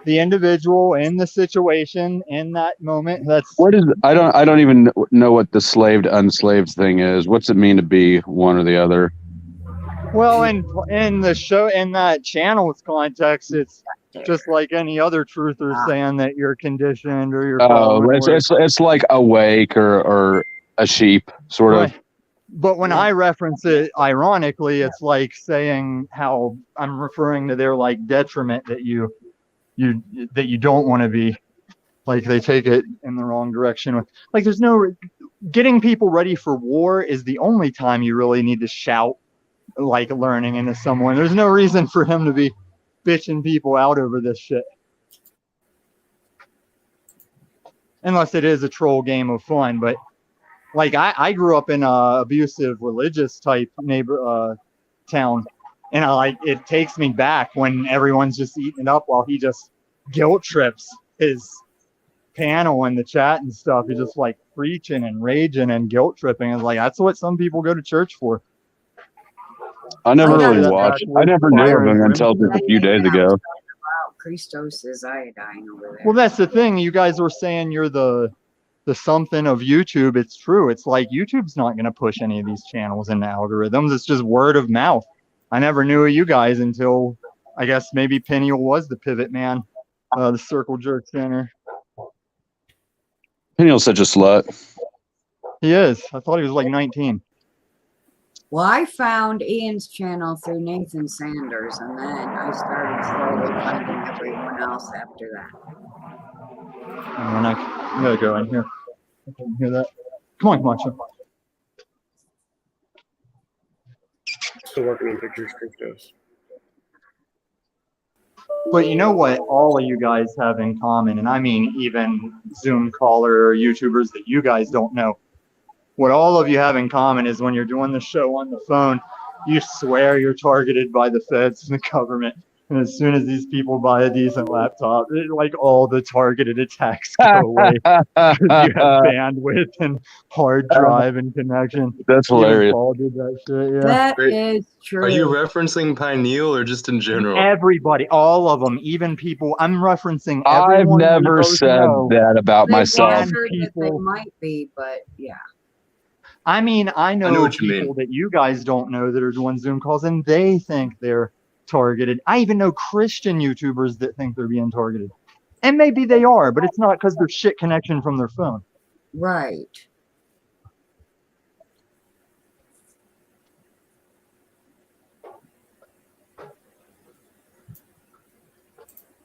the individual in the situation in that moment. I don't even know what the slaved unslaved thing is. What's it mean to be one or the other? Well, in the show, in that channel's context, it's just like any other truther saying that you're conditioned or you're. It's like awake or a sheep, sort of. But when I reference it, ironically, it's like saying how I'm referring to their like detriment that you don't want to be. Like they take it in the wrong direction. Like there's no getting people ready for war is the only time you really need to shout like learning into someone. There's no reason for him to be bitching people out over this shit. Unless it is a troll game of fun, but like I grew up in a abusive religious type town, and it takes me back when everyone's just eating it up while he just guilt trips his panel in the chat and stuff. He's just like preaching and raging and guilt tripping. It's like that's what some people go to church for. I never really watched. I never knew of him until just a few days ago. Christos' iodine over there. Well, that's the thing. You guys were saying you're the something of YouTube. It's true. It's like YouTube's not going to push any of these channels into algorithms. It's just word of mouth. I never knew of you guys until I guess maybe Peniel was the pivot man, the circle jerk center. Peniel's such a slut. He is. I thought he was like 19. Well, I found Ian's channel through Nathan Sanders, and then I started slowly finding everyone else after that. And then I gotta go in here. I can hear that. Come on, Camacho. Still working on pictures, Christos. But you know what all of you guys have in common, and I mean even Zoom caller YouTubers that you guys don't know. What all of you have in common is when you're doing the show on the phone, you swear you're targeted by the feds and the government. And as soon as these people buy a decent laptop, like all the targeted attacks go away because you have bandwidth and hard drive and connection. That's Even hilarious. Paul did that shit. Yeah. That Wait, is true. Are you referencing Pineal or just in general? Everybody, all of them, even people. I'm referencing I've everyone. never said that about They've myself. answered that they People- might be, but yeah. I mean, I know what you people mean. that you guys don't know that are doing Zoom calls, and they think they're targeted. I even know Christian YouTubers that think they're being targeted. And maybe they are, but it's not because there's shit connection from their phone. Right.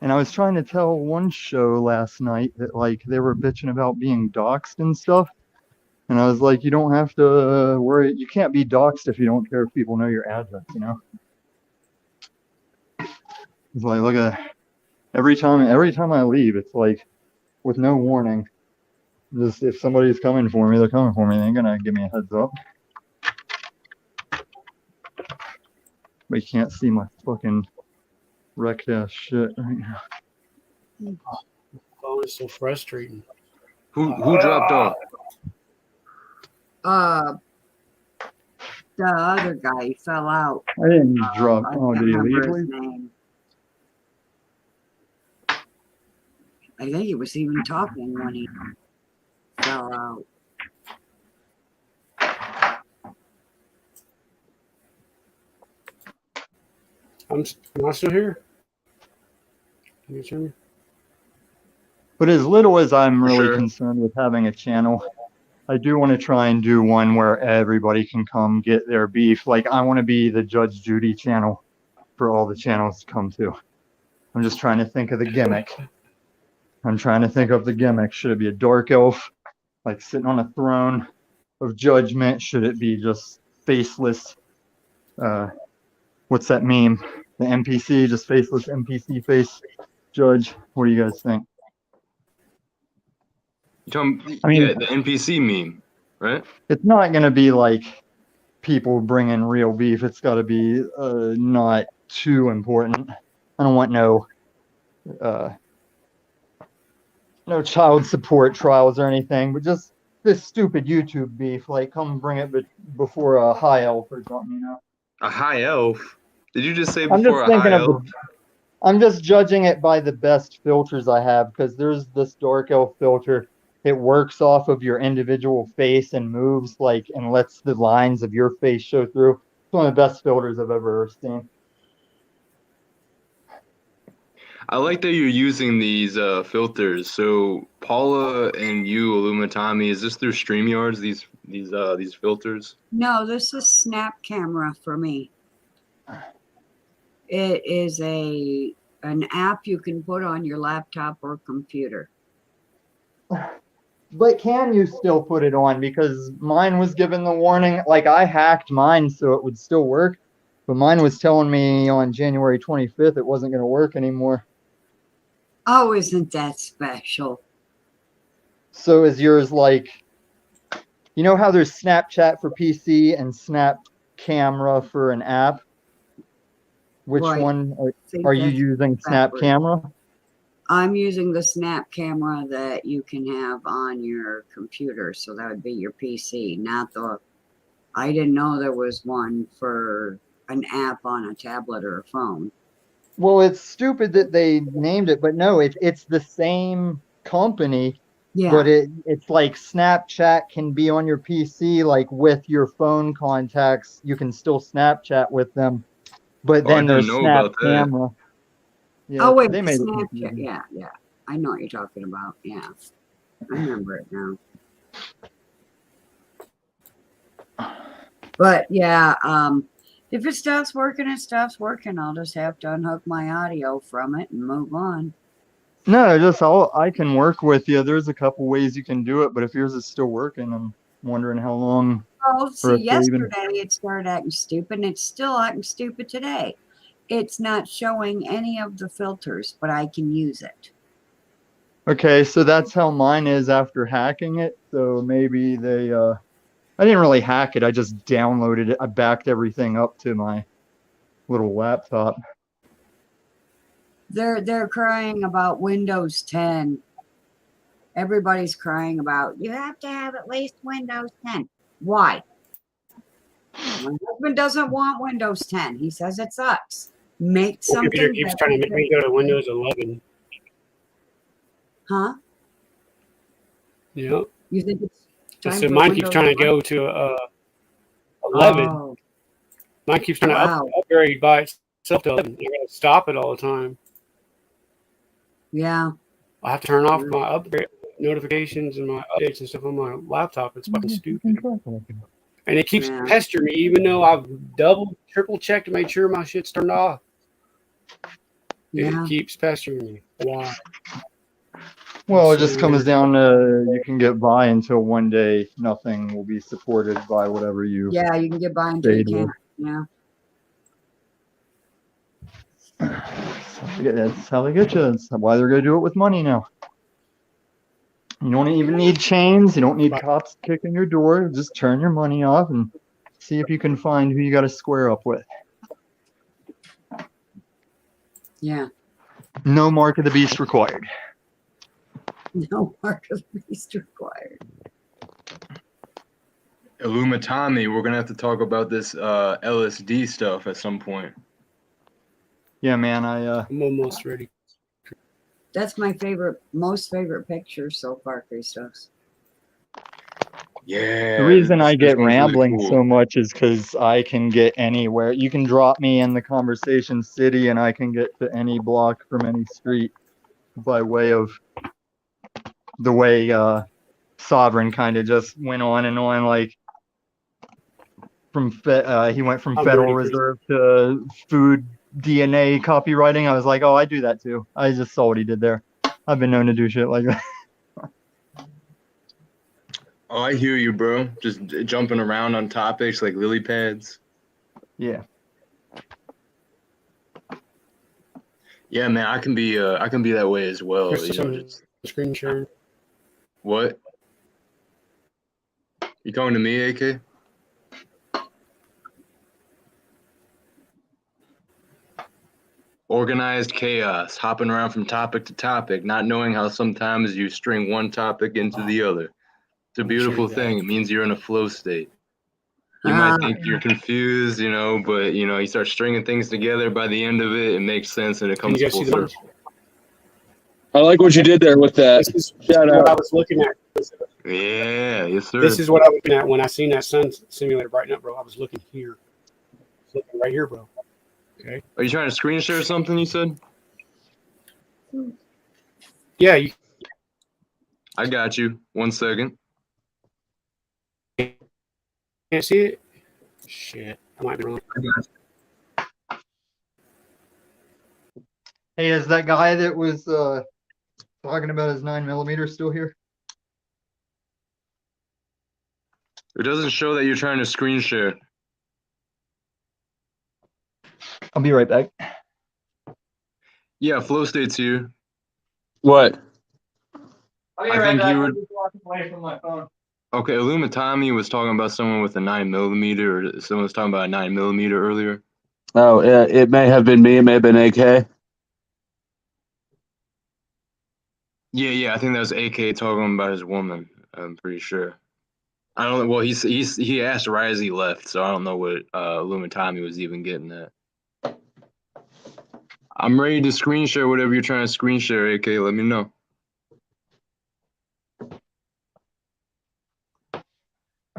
And I was trying to tell one show last night that, like, they were bitching about being doxxed and stuff. And I was like, you don't have to worry. You can't be doxxed if you don't care if people know your address, you know? It's like, look at every time I leave, it's like with no warning. Just if somebody's coming for me, they're coming for me. They ain't gonna give me a heads up. But you can't see my fucking wrecked ass shit right now. Oh, it's so frustrating. Who dropped off? The other guy fell out. I didn't drop. I Oh, can't did he remember leave? his name. I think he was even talking when he fell out. Am I still here? Can you hear me? But as little as I'm really Sure. concerned with having a channel, I do want to try and do one where everybody can come get their beef. Like, I want to be the Judge Judy channel for all the channels to come to. I'm just trying to think of the gimmick. I'm trying to think of the gimmick. Should it be a dark elf, like sitting on a throne of judgment? Should it be just faceless? What's that meme? The NPC, just faceless NPC face judge. What do you guys think? I mean, Yeah, the NPC meme, right? It's not going to be like people bringing real beef. It's got to be not too important. I don't want no child support trials or anything, but just this stupid YouTube beef. Like, come bring it before a high elf or something, you know? A high elf? Did you just say I'm before just a thinking high of elf? I'm just judging it by the best filters I have, because there's this dark elf filter. It works off of your individual face and moves like and lets the lines of your face show through. It's one of the best filters I've ever seen. I like that you're using these filters. So Paula and you, Illumitami, is this through StreamYards? These filters? No, this is Snap Camera for me. It is an app you can put on your laptop or computer. But can you still put it on? Because mine was given the warning. Like, I hacked mine so it would still work, but mine was telling me on January 25th it wasn't going to work anymore. Oh, isn't that special? So is yours like, you know how there's Snapchat for PC and Snap Camera for an app? Which Right. one Think are you that's using? Snap backwards. Camera? I'm using the Snap Camera that you can have on your computer, so that would be your PC, not the. I didn't know there was one for an app on a tablet or a phone. Well, it's stupid that they named it, but no, it's the same company. Yeah. But it's like Snapchat can be on your PC, like with your phone contacts, you can still Snapchat with them. But Oh, I then didn't there's know Snap about that. Camera. Yeah, Oh wait, they made it Snapchat. confusing. Yeah, yeah. I know what you're talking about. Yeah, I remember it now. But yeah, if it stops working, it stops working. I'll just have to unhook my audio from it and move on. No, I can work with you. There's a couple ways you can do it, but if yours is still working, I'm wondering how long. Oh, Or see, if they're even. yesterday it started acting stupid, and it's still acting stupid today. It's not showing any of the filters, but I can use it. Okay, so that's how mine is after hacking it. So maybe they I didn't really hack it. I just downloaded it. I backed everything up to my little laptop. They're crying about Windows 10. Everybody's crying about you have to have at least Windows 10. Why? My husband doesn't want Windows 10. He says it sucks. Make My computer something keeps better. trying to make me go to Windows 11. Huh? Yeah. You think it's time So for mine keeps Windows trying to 11? go to 11. Oh, Mine keeps trying wow. to upgrade by itself to 11. I gotta stop it all the time. Yeah. I have to turn off my upgrade notifications and my updates and stuff on my laptop. It's fucking stupid. And it keeps Yeah. pestering me, even though I've double, triple checked to make sure my shit's turned off. Yeah. It keeps pestering me. Why? Well, it So just comes weird. down to you can get by until one day nothing will be supported by whatever you Yeah, you can get by until you stayed can't. with. Yeah. That's how they get you. That's why they're gonna do it with money now. You don't even need chains. You don't need cops kicking your door. Just turn your money off and see if you can find who you got to square up with. Yeah. No mark of the beast required. No mark of the beast required. Illumitami, we're gonna have to talk about this LSD stuff at some point. Yeah, man. I'm almost ready. That's my most favorite picture so far, Christos. Yeah. The reason I this get one's really rambling cool. so much is because I can get anywhere. You can drop me in the conversation city, and I can get to any block from any street by way of the way Sovereign kind of just went on and on. Like he went from I'm Federal ready, Chris. Reserve to food DNA copywriting. I was like, oh, I do that too. I just saw what he did there. I've been known to do shit like that. Oh, I hear you, bro. Just jumping around on topics like lily pads. Yeah. Yeah, man, I can be that way as well. Chris, You know, some just screen sharing. what? You talking to me, AK? Organized chaos, hopping around from topic to topic, not knowing how sometimes you string one topic into the other. It's a beautiful thing. It means you're in a flow state. You might think you're confused, you know, but you know, you start stringing things together. By the end of it, it makes sense and it Can you comes guys full see the circle. I like what you did there with that. This is Shout what I out. was looking at. Yeah, yes, sir. This is what I was looking at when I seen that sun simulator brighten up, bro. I was looking here. I was looking right here, bro. Okay. Are you trying to screen share something? You said. Yeah, you I got you. 1 second. can't see it. Shit, I might be wrong. Hey, is that guy that was talking about his 9mm still here? It doesn't show that you're trying to screen share. I'll be right back. Yeah, flow state's here. What? I'll be I right think back. you were. I'm just walking away from my phone. Okay, Illumitami was talking about someone with a 9mm, or someone was talking about a 9mm earlier. Oh, it may have been me. It may have been AK. Yeah, I think that was AK talking about his woman. I'm pretty sure. I don't know. Well, he asked right as he left, so I don't know what Illumitami was even getting at. I'm ready to screen share whatever you're trying to screen share, AK. Let me know.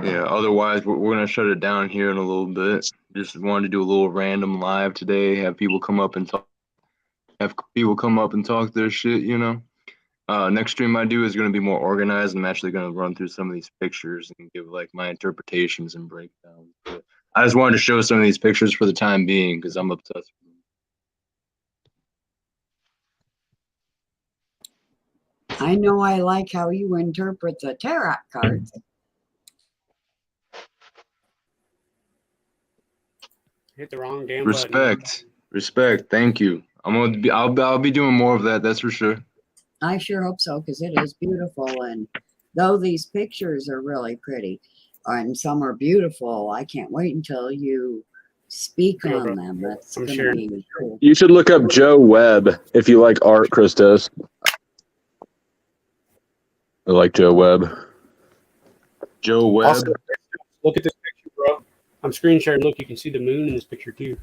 Yeah, otherwise we're gonna shut it down here in a little bit. Just wanted to do a little random live today, have people come up and talk. have people come up and talk their shit, you know. Next stream I do is going to be more organized. I'm actually going to run through some of these pictures and give like my interpretations and breakdowns. But I just wanted to show some of these pictures for the time being because I'm obsessed with them. I know I like how you interpret the tarot cards. Hit the wrong damn Respect. Respect. Thank you. I'll be doing more of that, that's for sure. I sure hope so, because it is beautiful. And though these pictures are really pretty and some are beautiful, I can't wait until you speak on them. That's going to be cool. You should look up Joe Webb if you like art, Christos. I like Joe Webb. Joe Webb. Also, look at this picture, bro. I'm screen sharing. Look, you can see the moon in this picture too.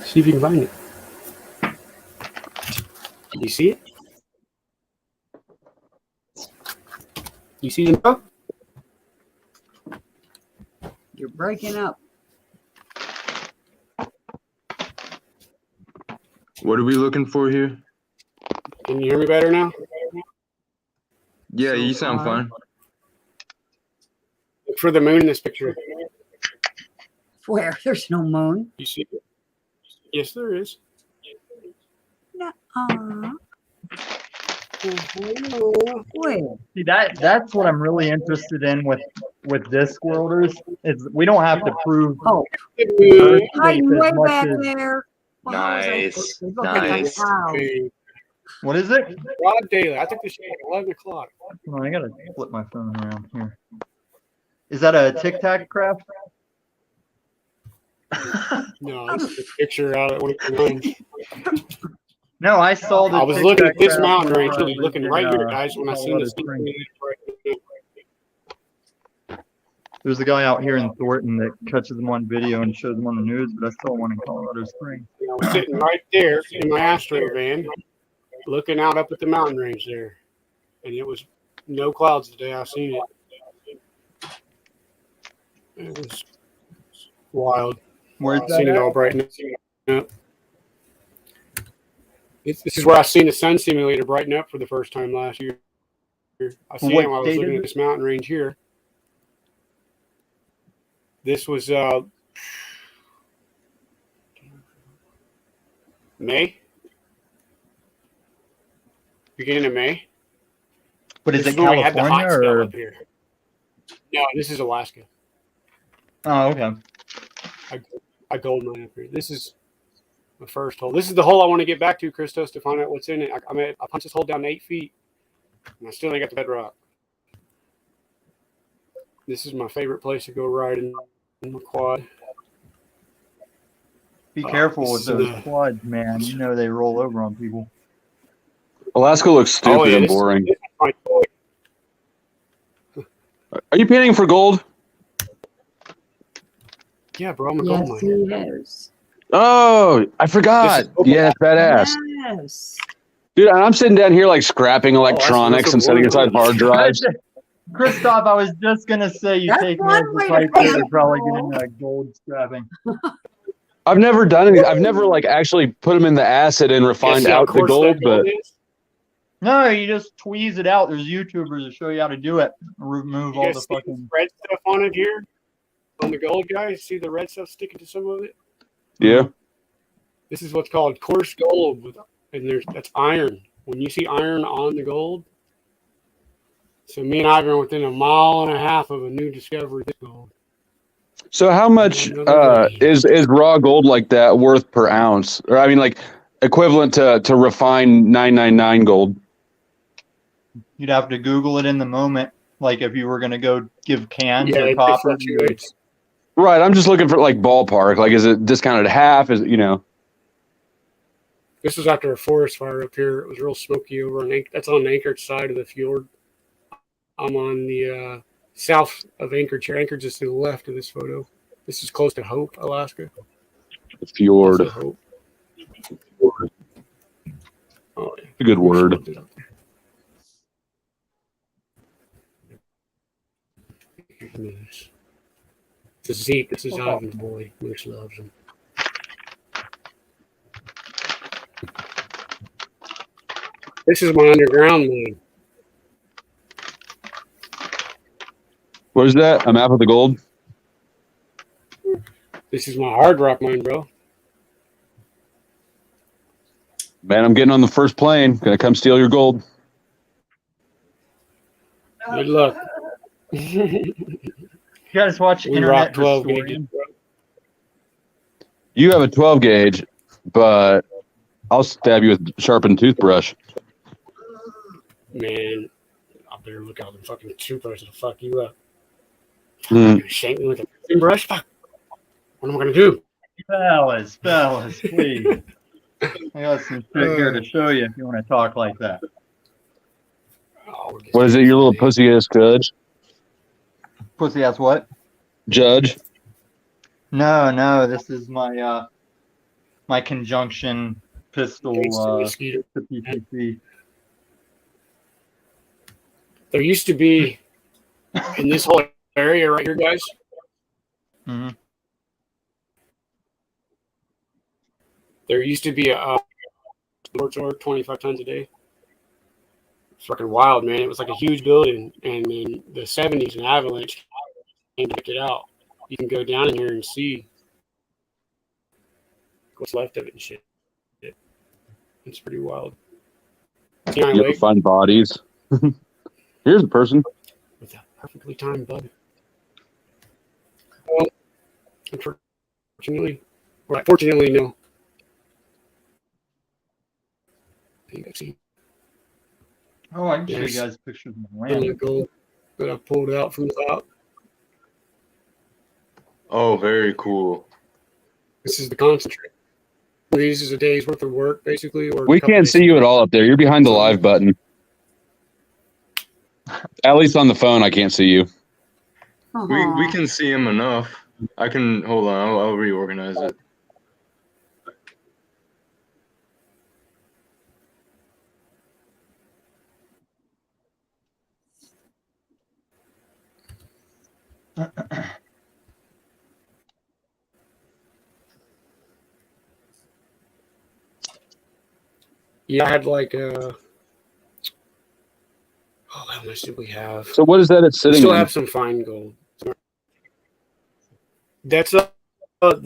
See if you can find it. You see it? You see it, bro? You're breaking up. What are we looking for here? Can you hear me better now? Yeah, you sound fine. Look for the moon in this picture. Where? There's no moon. You see it? Yes, there is. Where? See, that's what I'm really interested in with Discworlders is we don't have to prove Oh, Earth hiding shape way as much back as there. Nice. Look like a Nice. cow. what is it? Broad daylight. I took the shade at 11 o'clock. Hold on, I gotta flip my phone around here. Is that a Tic Tac craft? No, this is a picture out of one of the lines. No, I saw the. I was Tic looking Tac at this craft mountain whenever range. I Really was looking in, right here, guys, when I seen Colorado this. Springs. There's a guy out here in Thornton that catches them on video and shows them on the news, but I saw one in Colorado Springs. I was sitting right there in my Astro van, looking out up at the mountain range there, and it was no clouds the day I seen it. It was wild. Where's I that seen it at? all brighten up. This is where I seen the sun simulator brighten up for the first time last year. I seen it while I was looking at this mountain range here. This was May, beginning of May. But is This it when we had the hot California spell or? up here. No, this is Alaska. Oh, okay. I gold mine up here. This is my first hole. This is the hole I want to get back to, Christos, to find out what's in it. I punched this hole down 8 feet, and I still ain't got the bedrock. This is my favorite place to go riding in the quad. Be careful with those quads, man. You know they roll over on people. Alaska looks stupid and boring. Are you painting for gold? Yeah, bro, I'm a Yes, gold miner. he is. Oh, I forgot. Yeah, badass. Yes. Dude, I'm sitting down here like scrapping electronics and setting aside hard drives. Christoph, I was just gonna say you take me as the pipe you're probably getting gold scrapping. I've never done any. I've never like actually put them in the acid and refined out the gold, but no, you just tweeze it out. There's YouTubers that show you how to do it. Remove all the fucking red stuff on it here. On the gold, guys, see the red stuff sticking to some of it? Yeah. This is what's called coarse gold, and that's iron. When you see iron on the gold, so me and Ivan are within 1.5 miles of a new discovery of gold. So how much is raw gold like that worth per ounce? Or I mean, like equivalent to refined 999 gold? You'd have to Google it in the moment. Like if you were gonna go give cans or copper. Right. I'm just looking for like ballpark. Like, is it discounted half? Is it, you know? This was after a forest fire up here. It was real smoky over on that's on the Anchorage side of the fjord. I'm on the south of Anchorage here. Anchorage is to the left of this photo. This is close to Hope, Alaska. The fjord. Hope. Oh, yeah. A good word. This is Zeke. This is Ivan's boy. Moose loves him. This is my underground mine. What is that? A map of the gold? This is my hard rock mine, bro. Man, I'm getting on the first plane. Gonna come steal your gold. Good luck. You guys watch We Internet rock 12 Historian? gauges, bro. You have a 12 gauge, but I'll stab you with a sharpened toothbrush. Man, I better look out the fucking toothbrush to fuck you up. Hmm. You're gonna shank me with a toothbrush? Fuck. What am I gonna do? Fellas, please. I got some shit here to show you if you want to talk like that. Oh, What is it, your little pussy ass judge? Pussy ass what? Judge? No, this is my my conjunction pistol Mosquito. to PPC. There used to be in this whole area right here, guys. Mm-hmm. There used to be a torch 25 tons a day. It's fucking wild, man. It was like a huge building, and in the 70s, an avalanche came to pick it out. You can go down in here and see what's left of it and shit. It's pretty wild. You ever find bodies? Here's a person. With a perfectly timed bug. Well, unfortunately, or fortunately, no. Oh, I can show you Yes. guys pictures of my Little land. gold that I pulled out from the top. Oh, very cool. This is the concentrate. This is a day's worth of work, basically. Or We can't see you at all up there. You're behind the live button. At least on the phone, I can't see you. We can see him enough. I can hold on. I'll reorganize it. Yeah, I had like oh, how much did we have? So what is that it's We sitting still in? have some fine gold. That's what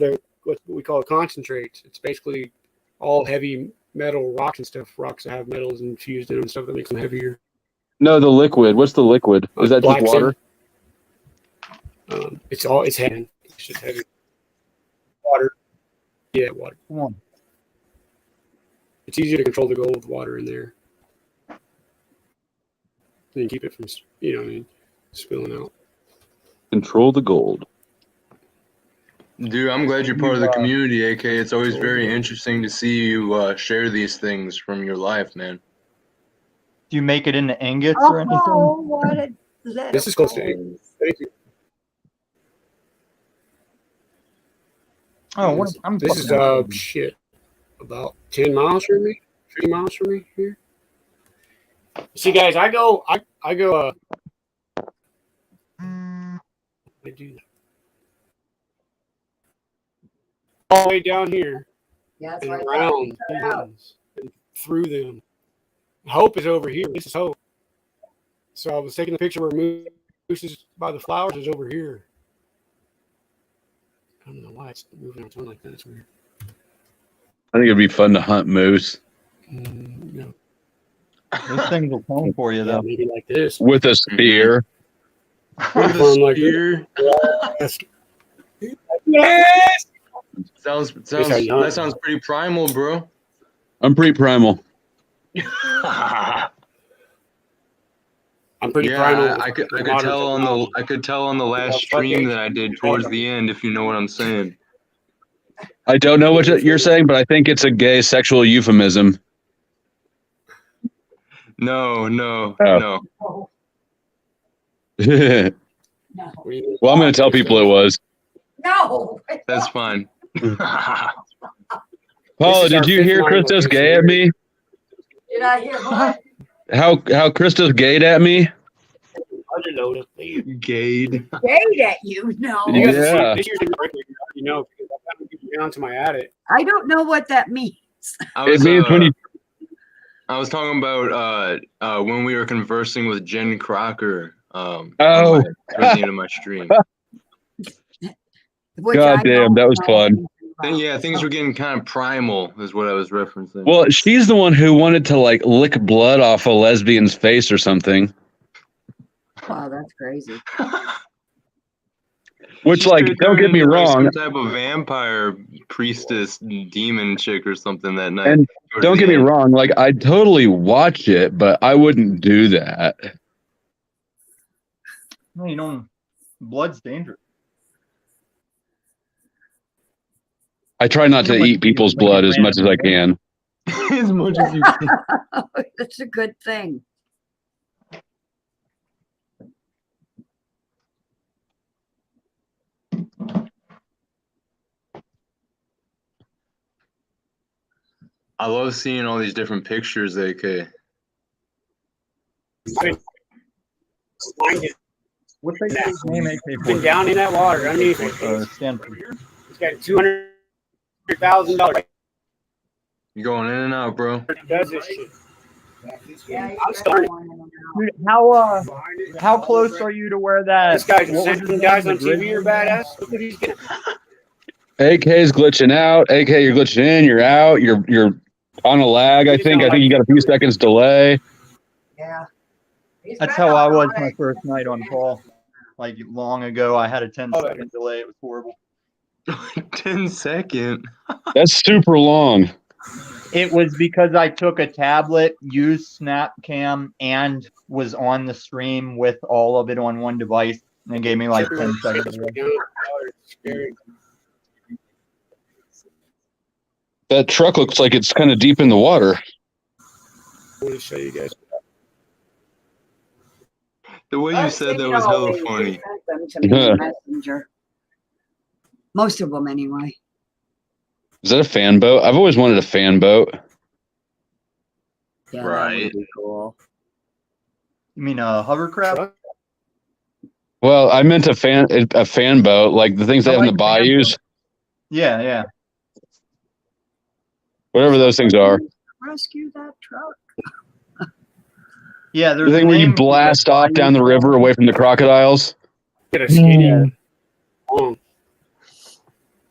we call concentrates. It's basically all heavy metal rocks and stuff. Rocks that have metals infused in them and stuff that makes them heavier. No, the liquid. What's the liquid? Is that just Black water? sand. It's heavy. It's just heavy. Water. Yeah, water. Come on. It's easier to control the gold with water in there. And keep it from, spilling out. Control the gold. Dude, I'm glad you're part of the community, AK. It's always very interesting to see you share these things from your life, man. Do you make it into ingots or anything? Oh, what a little This is close to 8. Thank you. Oh, what? This is shit. About 10 miles from me, 3 miles from me here. See, guys, I go. I do that. All the way down here Yes, and right around there. mountains and through them. Hope is over here. This is Hope. So I was taking the picture where Moose is by the flowers is over here. I don't know why it's moving on like that. It's weird. I think it'd be fun to hunt moose No. Those things will come for you, Yeah, though. maybe like this. with a spear. With Fun a like spear. this. Yes. That sounds pretty primal, bro. I'm pretty primal. I'm pretty Yeah, primal. I could with tell modern I could tell on the last stream that I did towards the end, if you know what I'm saying. I don't know what you're saying, but I think it's a gay sexual euphemism. No. No. Well, No. I'm going to tell people it was. No. That's fine. Paula, did you hear Christos gay at me? Did I hear what? How Christos gayed at me? Gayed. Gayed at you? No. You guys Yeah. this year's because I'm down to my attic. I don't know what that means. I was, It means when you I was talking about when we were conversing with Jen Crocker. Towards the end of my stream. God damn, that was fun. Yeah, things were getting kind of primal, is what I was referencing. Well, she's the one who wanted to like lick blood off a lesbian's face or something. Wow, that's crazy. Which, like, don't get me wrong. Some type of vampire priestess demon chick or something that night. And don't get me wrong, like, I'd totally watch it, but I wouldn't do that. No, you don't. Blood's dangerous. I try not to eat people's blood as much as I can. As much as you can. That's a good thing. I love seeing all these different pictures, AK. What's his name? AK Been down in that water underneath it. Stanford. He's got $200,000. You going in and out, bro? He does this shit. I'm starting. Dude, how close are you to where that? This guy's sending guys on TV are badass. Look what he's getting. AK's glitching out. AK, you're glitching in. You're out. You're on a lag. I think you got a few seconds delay. Yeah. That's how I was my first night on Paul. Like long ago, I had a 10-second delay. It was horrible. 10 second. That's super long. It was because I took a tablet, used Snapcam, and was on the stream with all of it on one device, and it gave me like 10 seconds. That truck looks like it's kind of deep in the water. I want to show you guys. The way you said that was hella funny. Messenger. Most of them, anyway. Is that a fan boat? I've always wanted a fan boat. Yeah, Right. that would be cool. You mean a hovercraft? Well, I meant a fan boat, like the things they have in the bayous. Yeah, yeah. Whatever those things are. Rescue that truck. Yeah, there's The thing where you blast off down the river away from the crocodiles. Get a skinny.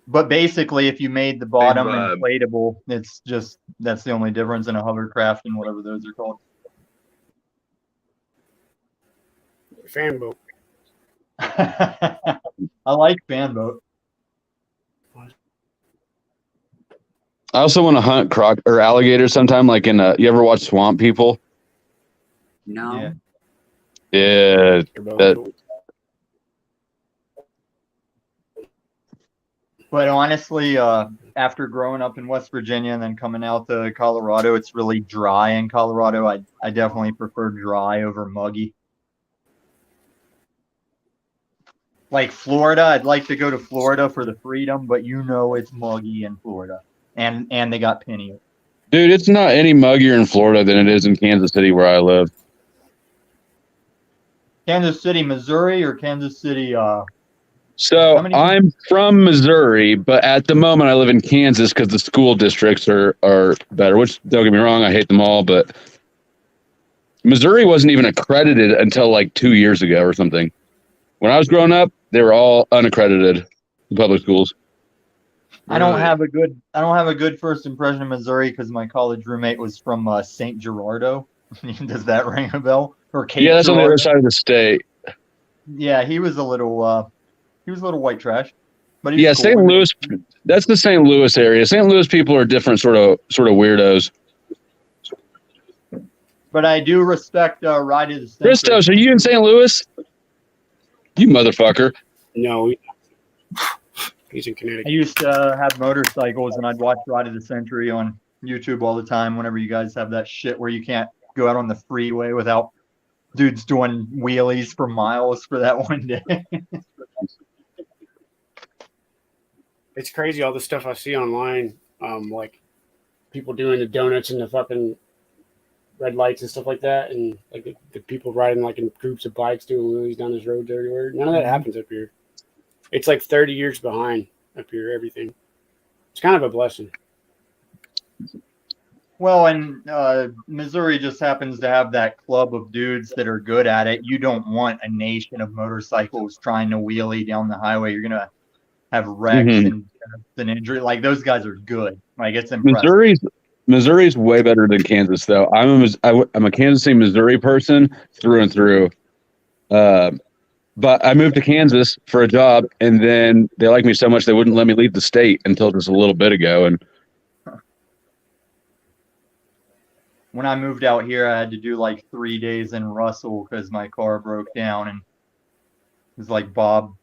But basically, if you made the bottom vibe. inflatable, it's just that's the only difference in a hovercraft and whatever those are called. Fan boat. I like fan boat. I also want to hunt alligators sometime, like in you ever watch Swamp People? No. Yeah. But honestly, after growing up in West Virginia and then coming out to Colorado, it's really dry in Colorado. I definitely prefer dry over muggy. Like Florida, I'd like to go to Florida for the freedom, but you know it's muggy in Florida. And they got penny. Dude, it's not any muggier in Florida than it is in Kansas City where I live. Kansas City, Missouri, or Kansas City? So I'm from Missouri, but at the moment I live in Kansas because the school districts are better, which don't get me wrong, I hate them all, but Missouri wasn't even accredited until like 2 years ago or something. When I was growing up, they were all unaccredited, the public schools. I don't have a good first impression of Missouri because my college roommate was from St. Gerardo. Does that ring a bell? Or Cape Yeah, that's Girardeau? on the other side of the state. Yeah, he was a little white trash. But Yeah, cool. St. Louis. That's the St. Louis area. St. Louis people are different, sort of weirdos. But I do respect Ride of the Century. Christos, are you in St. Louis? You motherfucker. No, he's in Connecticut. I used to have motorcycles, and I'd watch Ride of the Century on YouTube all the time. Whenever you guys have that shit where you can't go out on the freeway without dudes doing wheelies for miles for that one day. It's crazy all the stuff I see online, like people doing the donuts and the fucking red lights and stuff like that, and like the people riding like in groups of bikes doing wheelies down this road everywhere. None of that happens up here. It's like 30 years behind up here, everything. It's kind of a blessing. Well, and Missouri just happens to have that club of dudes that are good at it. You don't want a nation of motorcycles trying to wheelie down the highway. You're gonna have wrecks Mhm. and deaths and injury. Like those guys are good. Like it's impressive. Missouri's way better than Kansas, though. I'm a Kansas City, Missouri person through and through. But I moved to Kansas for a job, and then they liked me so much they wouldn't let me leave the state until just a little bit ago. And When I moved out here, I had to do like 3 days in Russell because my car broke down, and it was like Bob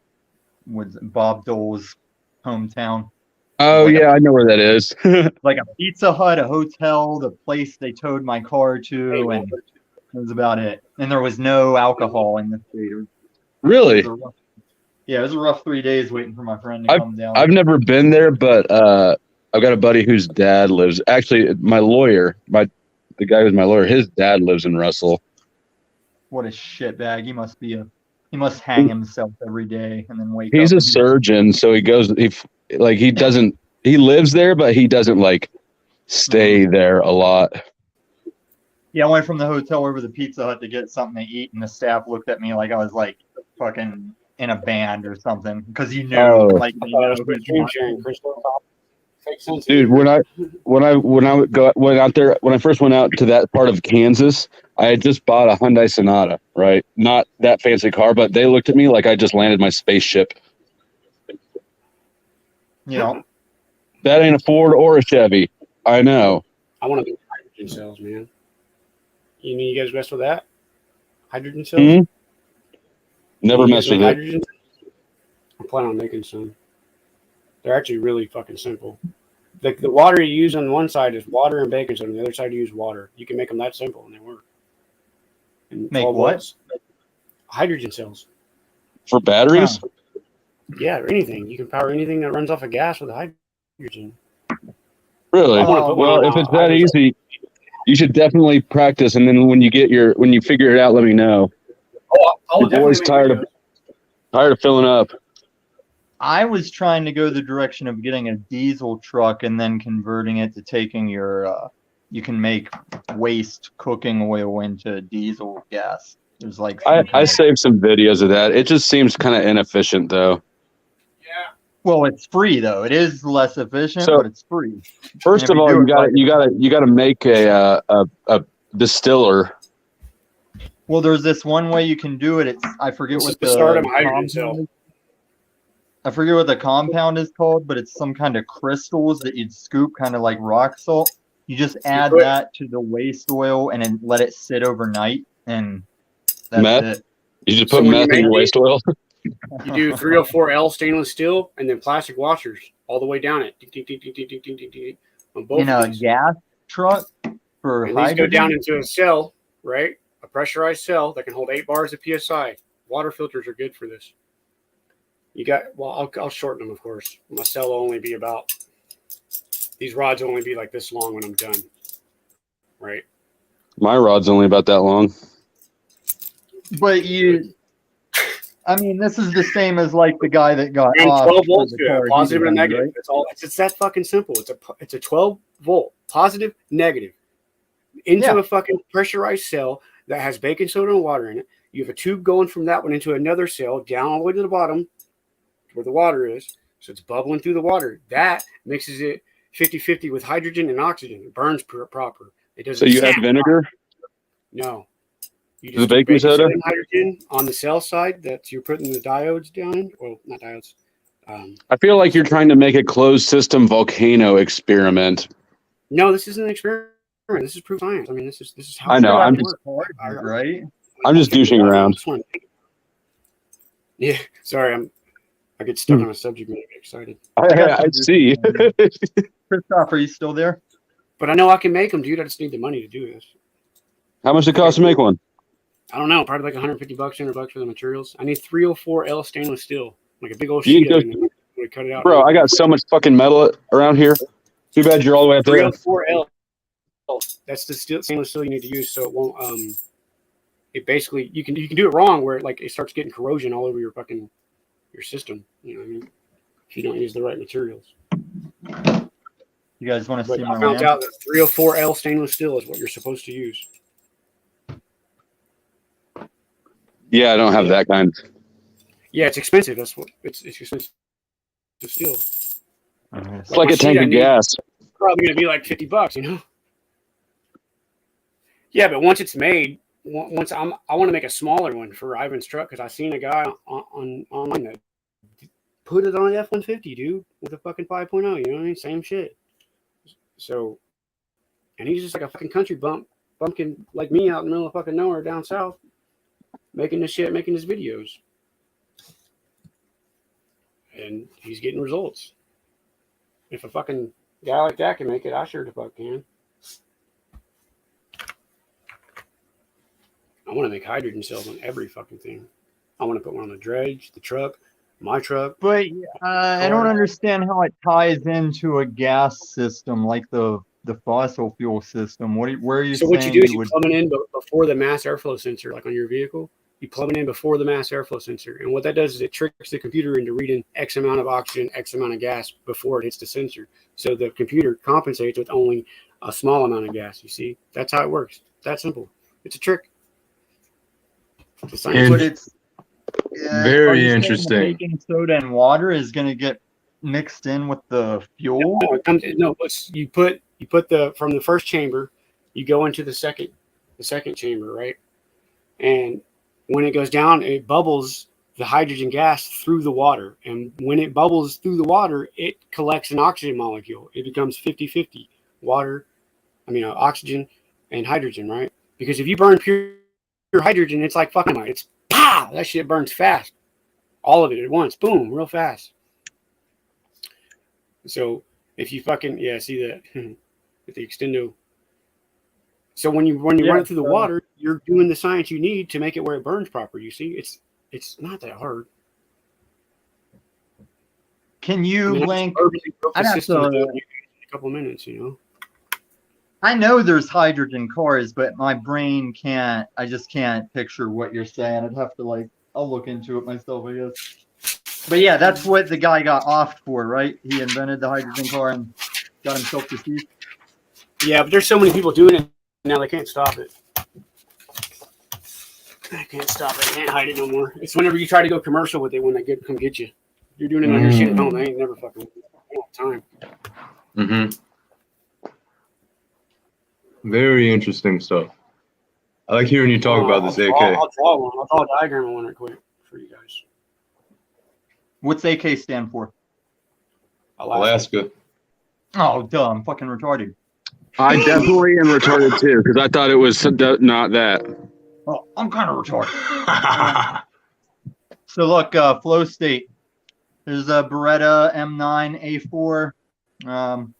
Dole's hometown. oh Like yeah, I know where that is. like a Pizza Hut, a hotel, the place they towed my car to, and that was about it. And there was no alcohol in the state. Really? It was a rough 3 days waiting for my friend to come down. I've never been there, but I've got a buddy whose dad lives. Actually, my lawyer, the guy who's my lawyer, his dad lives in Russell. What a shitbag! He must hang himself every day and then wake up. He's a surgeon, so he lives there, but he doesn't like stay there a lot. Yeah, I went from the hotel over to the Pizza Hut to get something to eat, and the staff looked at me like I was like fucking in a band or something because you know, like they know who's Dude, when I first went out to that part of Kansas, I had just bought a Hyundai Sonata, right? Not that fancy car, but they looked at me like I just landed my spaceship. You know, that ain't a Ford or a Chevy. I know. I want to do hydrogen cells, man. You guys mess with that? Hydrogen cells? Mm-hmm. Never messed with it. Hydrogen? I'm planning on making some. They're actually really fucking simple. The water you use on one side is water and baking soda. On the other side, you use water. You can make them that simple, and they work. And make what? Hydrogen cells. For batteries? Huh. Yeah, or anything. You can power anything that runs off of gas with hydrogen. Really? Well, if it's that easy, you should definitely practice. And then when you figure it out, let me know. I'll always tired of filling up. I was trying to go the direction of getting a diesel truck and then converting it to taking your you can make waste cooking oil into diesel gas. There's like I saved some videos of that. It just seems kind of inefficient though. Yeah. Well, it's free though. It is less efficient, but it's free. First of all, you gotta make a distiller. Well, there's this one way you can do it. I forget what the start of hydrogen cell. I forget what the compound is called, but it's some kind of crystals that you'd scoop, kind of like rock salt. You just add that to the waste oil and then let it sit overnight, and that's meth? it. You just put meth in your waste oil? You do 304L stainless steel and then plastic washers all the way down it. On both in a gas truck for and hydrogen? these go down into a cell, right? A pressurized cell that can hold 8 bars of PSI. Water filters are good for this. I'll shorten them, of course. My cell will only be about, these rods will only be like this long when I'm done, right? My rod's only about that long. But this is the same as like the guy that got and off 12 volts to it, positive and right? negative. It's all. It's that fucking simple. It's a 12 volt, positive, negative, into a fucking pressurized cell that has baking soda and water in it. You have a tube going from that one into another cell down all the way to the bottom where the water is. So it's bubbling through the water. That mixes it 50-50 with hydrogen and oxygen. It burns proper. It doesn't. So you add vinegar? No. You just the baking soda and hydrogen on the cell side that you're putting the diodes down in. Well, not diodes. I feel like you're trying to make a closed system volcano experiment. No, this isn't an experiment. This is proof science. I mean, this is how. I know. I'm just right. I'm just douching around. Yeah, sorry. I get stuck on a subject and I get excited. I see. Christoph, are you still there? But I know I can make them, dude. I just need the money to do this. How much it cost to make one? I don't know. Probably like $150, $200 for the materials. I need 304L stainless steel, like a big old sheet. We cut it out. Bro, I got so much fucking metal around here. Too bad you're all the way up there. 304L. That's the stainless steel you need to use, so it won't. It basically you can do it wrong where it starts getting corrosion all over your system. You know what I mean? If you don't use the right materials. You guys want to But see I my found land? out that 304L stainless steel is what you're supposed to use. Yeah, I don't have that kind. Yeah, it's expensive. That's what it's expensive steel. It's like my a tank sheet I of need gas. probably gonna be like $50, you know. Yeah, but once it's made, once I want to make a smaller one for Ivan's truck because I seen a guy online that put it on an F-150, dude, with a fucking 5.0. You know what I mean? Same shit. So, and he's just like a fucking country bumpkin like me out in the middle of fucking nowhere down south, making this shit, making his videos, and he's getting results. If a fucking guy like that can make it, I sure the fuck can. I want to make hydrogen cells on every fucking thing. I want to put one on the dredge, the truck, my truck. But I don't understand how it ties into a gas system like the fossil fuel system. Where are you So saying what you do is you would? plug it in before the mass airflow sensor, like on your vehicle. You plug it in before the mass airflow sensor, and what that does is it tricks the computer into reading X amount of oxygen, X amount of gas before it hits the sensor. So the computer compensates with only a small amount of gas. You see, that's how it works. That simple. It's a trick. It's a science. But it's Very are you saying interesting. baking soda and water is going to get mixed in with the fuel? You put the from the first chamber, you go into the second chamber, right? And when it goes down, it bubbles the hydrogen gas through the water. And when it bubbles through the water, it collects an oxygen molecule. It becomes 50-50 oxygen and hydrogen, right? Because if you burn pure hydrogen, it's like fucking dynamite. It's pow! That shit burns fast. All of it at once. Boom, real fast. So if you fucking, see that with the extendo. So when you run it through the water, you're doing the science you need to make it where it burns proper. You see, it's not that hard. Can you link? I'd have to in a couple of minutes, you know. I know there's hydrogen cars, but my brain can't. I just can't picture what you're saying. I'd have to I'll look into it myself, I guess. But yeah, that's what the guy got offed for, right? He invented the hydrogen car and got himself deceased. Yeah, but there's so many people doing it now they can't stop it. I can't stop it. I can't hide it no more. It's whenever you try to go commercial with it when they come get you. You're doing it on your shit at home. They ain't never fucking time. Mm-hmm. Very interesting stuff. I like hearing you talk about this AK. I'll draw one. I'll draw a diagram of one real quick for you guys. What's AK stand for? Alaska. Oh, duh, I'm fucking retarded. I definitely am retarded too, because I thought it was not that. Oh, I'm kind of retarded. So look, flow state. There's a Beretta M9 A4.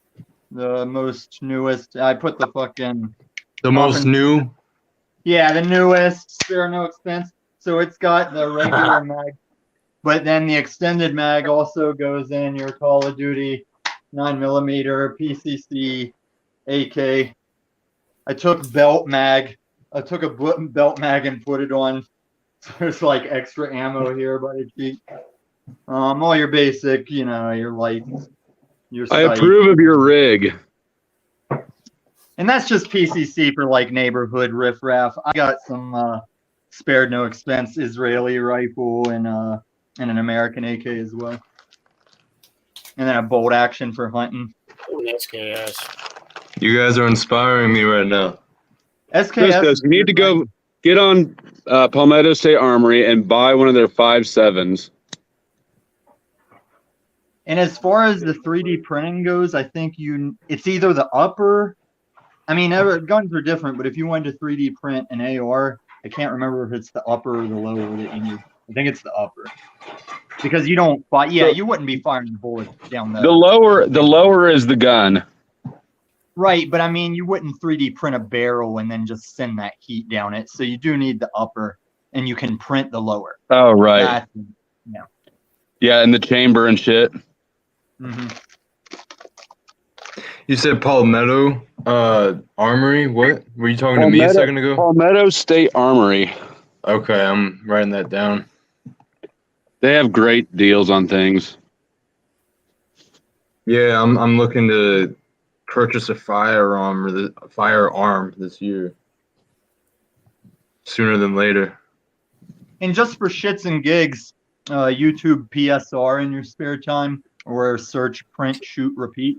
The most newest. I put the fucking... The most new? Yeah, the newest. Spare no expense. So it's got the regular mag. But then the extended mag also goes in your Call of Duty 9mm PCC AK. I took belt mag. I took a belt mag and put it on. So there's extra ammo here by the cheek. All your basic, your lights, your sight. I approve of your rig. And that's just PCC for neighborhood riffraff. I got some spared no expense Israeli rifle and an American AK as well. And then a bolt action for hunting. Oh, SKS. You guys are inspiring me right now. SKS. You need to go get on Palmetto State Armory and buy one of their 5.7s. And as far as the 3D printing goes, I think it's either the upper. I mean, guns are different, but if you wanted to 3D print an AR, I can't remember if it's the upper or the lower that you need. I think it's the upper. Because you don't fire. Yeah, you wouldn't be firing the bullet down there. The lower is the gun. Right, but I mean, you wouldn't 3D print a barrel and then just send that heat down it. So you do need the upper, and you can print the lower. Oh, right. Yeah, and the chamber and shit. Mm-hmm. You said Palmetto Armory? What? Were you talking to me a second ago? Palmetto State Armory. Okay, I'm writing that down. They have great deals on things. Yeah, I'm looking to purchase a firearm this year. Sooner than later. And just for shits and gigs, YouTube PSR in your spare time, or search print, shoot, repeat.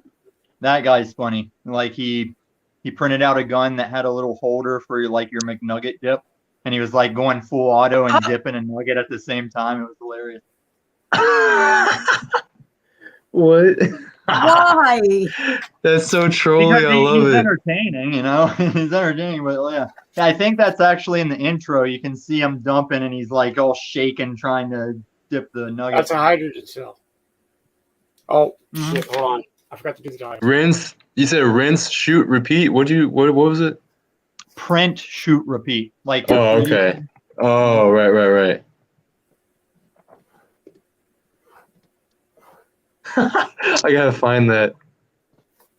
That guy's funny. Like he printed out a gun that had a little holder for like your McNugget dip, and he was like going full auto and dipping a nugget at the same time. It was hilarious. What? Why? That's so trolly. I love he's it. entertaining, you know. He's entertaining, but yeah. I think that's actually in the intro. You can see him dumping, and he's like all shaking, trying to dip the nugget. That's a hydrogen cell. Oh shit! Hold on, I forgot to do the dive. Rinse. You said rinse, shoot, repeat. What was it? Print, shoot, repeat. Like. Oh, okay. Oh, right. I gotta find that.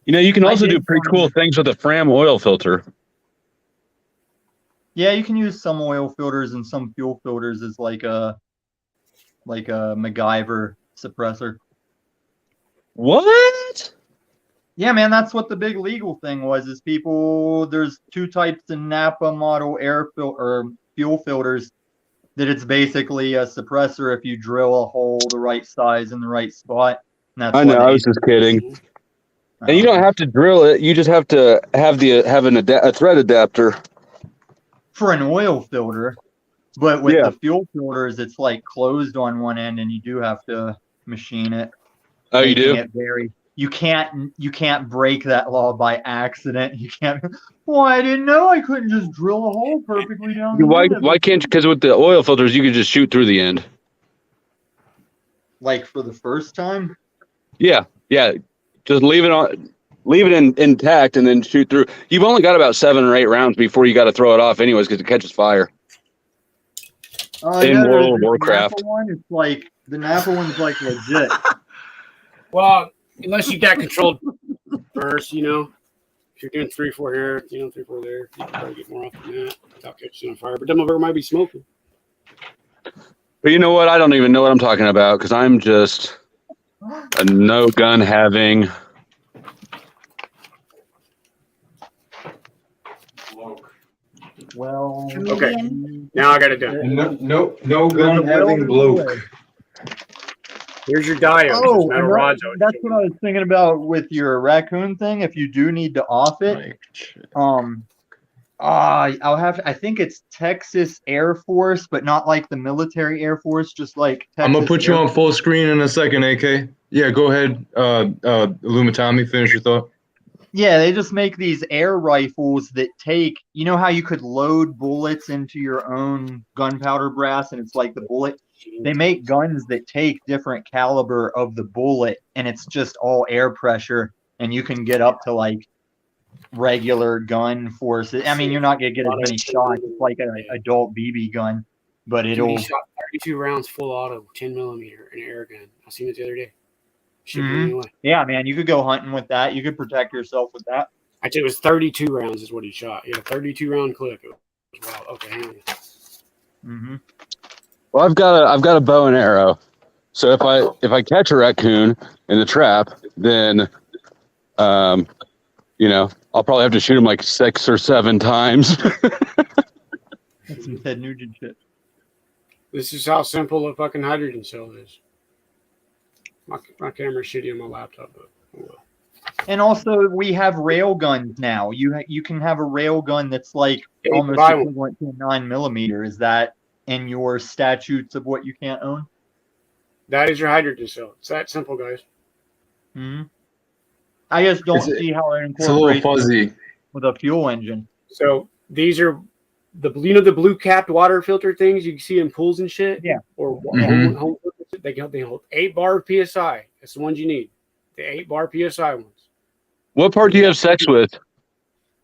You know, you can also do pretty cool things with a Fram oil filter. Yeah, you can use some oil filters and some fuel filters as like a MacGyver suppressor. What? Yeah, man, that's what the big legal thing was. Is there's two types of Napa model fuel filters. That it's basically a suppressor if you drill a hole the right size in the right spot. I know. I was just kidding. And you don't have to drill it. You just have to have a thread adapter for an oil filter. But with the fuel filters, it's like closed on one end, and you do have to machine it. Oh, you do? You can't break that law by accident. You can't. Well, I didn't know I couldn't just drill a hole perfectly down. Why can't you? Because with the oil filters, you can just shoot through the end. Like for the first time. Yeah. Just leave it intact, and then shoot through. You've only got about 7 or 8 rounds before you got to throw it off, anyways, because it catches fire. In World of Warcraft, the Napa one's like legit. Well, unless you got controlled first, you know. If you're doing 3-4 here, 3-4 there, you can probably get more off than that without catching on fire. But some of it might be smoking. But you know what? I don't even know what I'm talking about because I'm just a no gun having. Well, okay. Now I got it done. No gun having bloke. Here's your diode. Oh, metal rods. That's what I was thinking about with your raccoon thing. If you do need to off it, I think it's Texas Air Force, but not like the military Air Force, just like Texas I'm gonna put you on full screen in a second, AK. Yeah, go ahead. Illumitami, finish your thought. Yeah, they just make these air rifles that take, you know how you could load bullets into your own gunpowder brass and it's like the bullet? They make guns that take different caliber of the bullet and it's just all air pressure and you can get up to like regular gun forces. I mean, you're not going to get as many shots. It's like an adult BB gun, but it'll... He shot 32 rounds full auto, 10 millimeter, an air gun. I seen it the other day. Yeah, man, you could go hunting with that. You could protect yourself with that. Actually, it was 32 rounds is what he shot. Yeah, 32 round clip. It was wild. Okay, hang on. Well, I've got a bow and arrow. So if I catch a raccoon in the trap, then I'll probably have to shoot him like 6 or 7 times. That's some Ted Nugent shit. This is how simple a fucking hydrogen cell is. My camera's shitty on my laptop, but oh well. And also, we have rail guns now. You can have a rail gun that's like almost equivalent to a 9mm. Is that in your statutes of what you can't own? That is your hydrogen cell. It's that simple, guys. I just don't see how it incorporates. It's a little fuzzy with a fuel engine. So these are the blue capped water filter things you see in pools and shit. Yeah. Or home they hold 8 bar PSI. That's the ones you need. The 8 bar PSI ones. What part do you have sex with?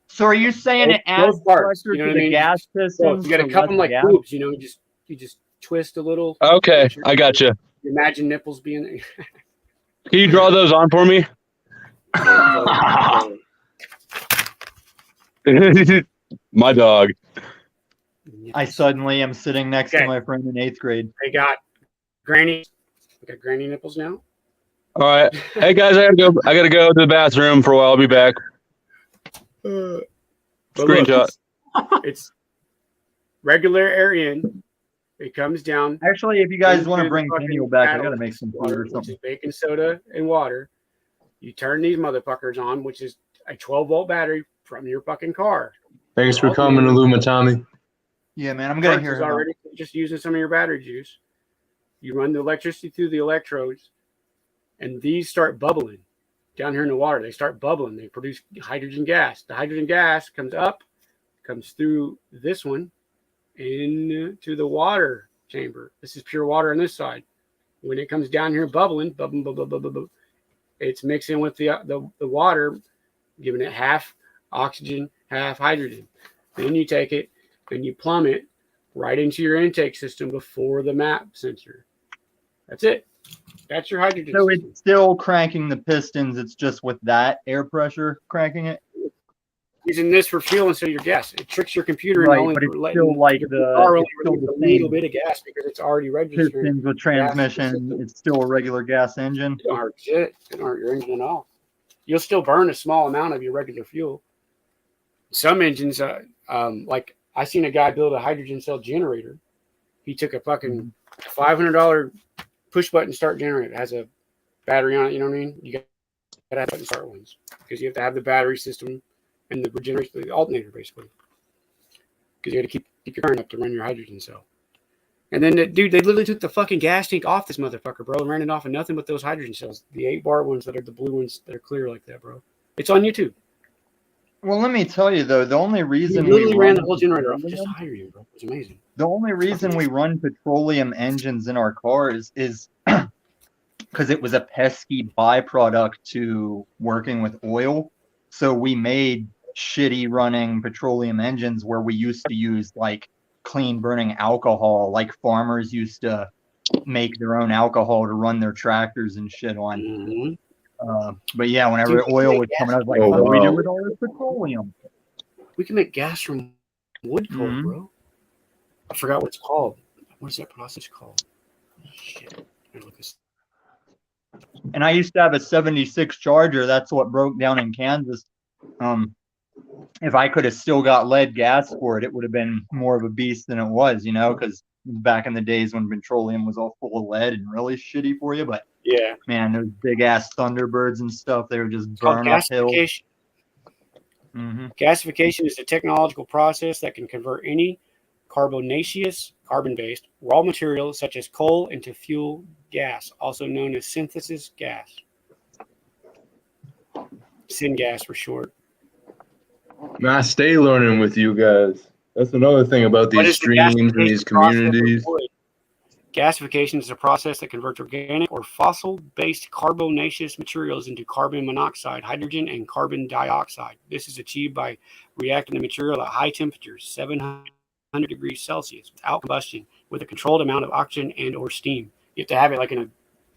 So are you saying it adds pressure to the gas system? You got to cut them like boobs. You just twist a little. Okay, I gotcha. Imagine nipples being there. Can you draw those on for me? My dog. I suddenly am sitting next to my friend in 8th grade. I got granny nipples now. All right. Hey guys, I gotta go to the bathroom for a while. I'll be back. But Screenshot. Look, it's regular air in. It comes down. Actually, if you guys want to into bring the fucking Daniel back, I gotta catalyst make some food water, or which something. is baking soda and water. You turn these motherfuckers on, which is a 12-volt battery from your fucking car. Thanks They're for coming, Tommy. Yeah, man, I'm gonna hear Is him. already just using some of your battery juice. You run the electricity through the electrodes, and these start bubbling down here in the water. They start bubbling. They produce hydrogen gas. The hydrogen gas comes up, comes through this one into the water chamber. This is pure water on this side. When it comes down here bubbling, it's mixing with the water, giving it half oxygen, half hydrogen. Then you take it and you plumb it right into your intake system before the map sensor. That's it. That's your hydrogen So system. it's still cranking the pistons. It's just with that air pressure cranking it. Using this for fuel instead of your gas. It tricks your computer Right, into only but it's letting still like your the- car only it's still release the a little same bit of gas because it's already registering. Pistons with transmission. It's still a regular gas engine. It don't hurt shit. It don't hurt your engine at all. You'll still burn a small amount of your regular fuel. Some engines, like I seen a guy build a hydrogen cell generator. He took a fucking $500 push button start generator. It has a battery on it. You know what I mean? You got to have button start ones because you have to have the battery system and the regeneration, the alternator basically. Because you got to keep your current up to run your hydrogen cell. And then, dude, they literally took the fucking gas tank off this motherfucker, bro, and ran it off of nothing but those hydrogen cells. The 8-bar ones that are the blue ones that are clear like that, bro. It's on YouTube. Well, let me tell you though, the only reason He literally we ran run the whole generator off just hydrogen, bro. It's amazing. The only reason we run petroleum engines in our cars is because it was a pesky byproduct to working with oil. So we made shitty running petroleum engines where we used to use like clean burning alcohol, like farmers used to make their own alcohol to run their tractors and shit on. Mm-hmm. But yeah, whenever oil was coming, I was like, what do we do with all this petroleum? We can make gas from wood coal, bro. I forgot what it's called. What is that process called? Shit. And I used to have a 76 Charger. That's what broke down in Kansas. If I could have still got lead gas for it, it would have been more of a beast than it was, you know, because back in the days when petroleum was all full of lead and really shitty for you. But yeah, man, those big ass Thunderbirds and stuff, they would just burn uphill. Gasification is a technological process that can convert any carbonaceous, carbon-based raw material such as coal into fuel gas, also known as synthesis gas. Syngas for short. Man, I stay learning with you guys. That's another thing about these streams and these communities. Gasification is a process that converts organic or fossil-based carbonaceous materials into carbon monoxide, hydrogen, and carbon dioxide. This is achieved by reacting the material at high temperatures, 700 degrees Celsius, without combustion, with a controlled amount of oxygen and or steam. You have to have it like in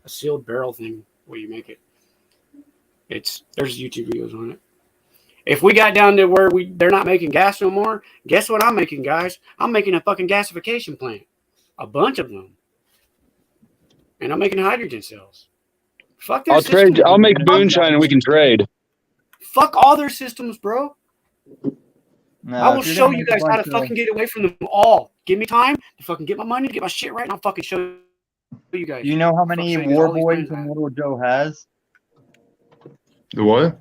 a sealed barrel thing where you make it. There's YouTube videos on it. If we got down to where they're not making gas no more, guess what I'm making, guys? I'm making a fucking gasification plant. A bunch of them. And I'm making hydrogen cells. Fuck their systems. I'll make moonshine and we can trade. Fuck all their systems, bro. I will show you guys how to fucking get away from them all. Give me time to fucking get my money, to get my shit right, and I'll fucking show you guys. Do you know how many war boys Little Joe has? The what?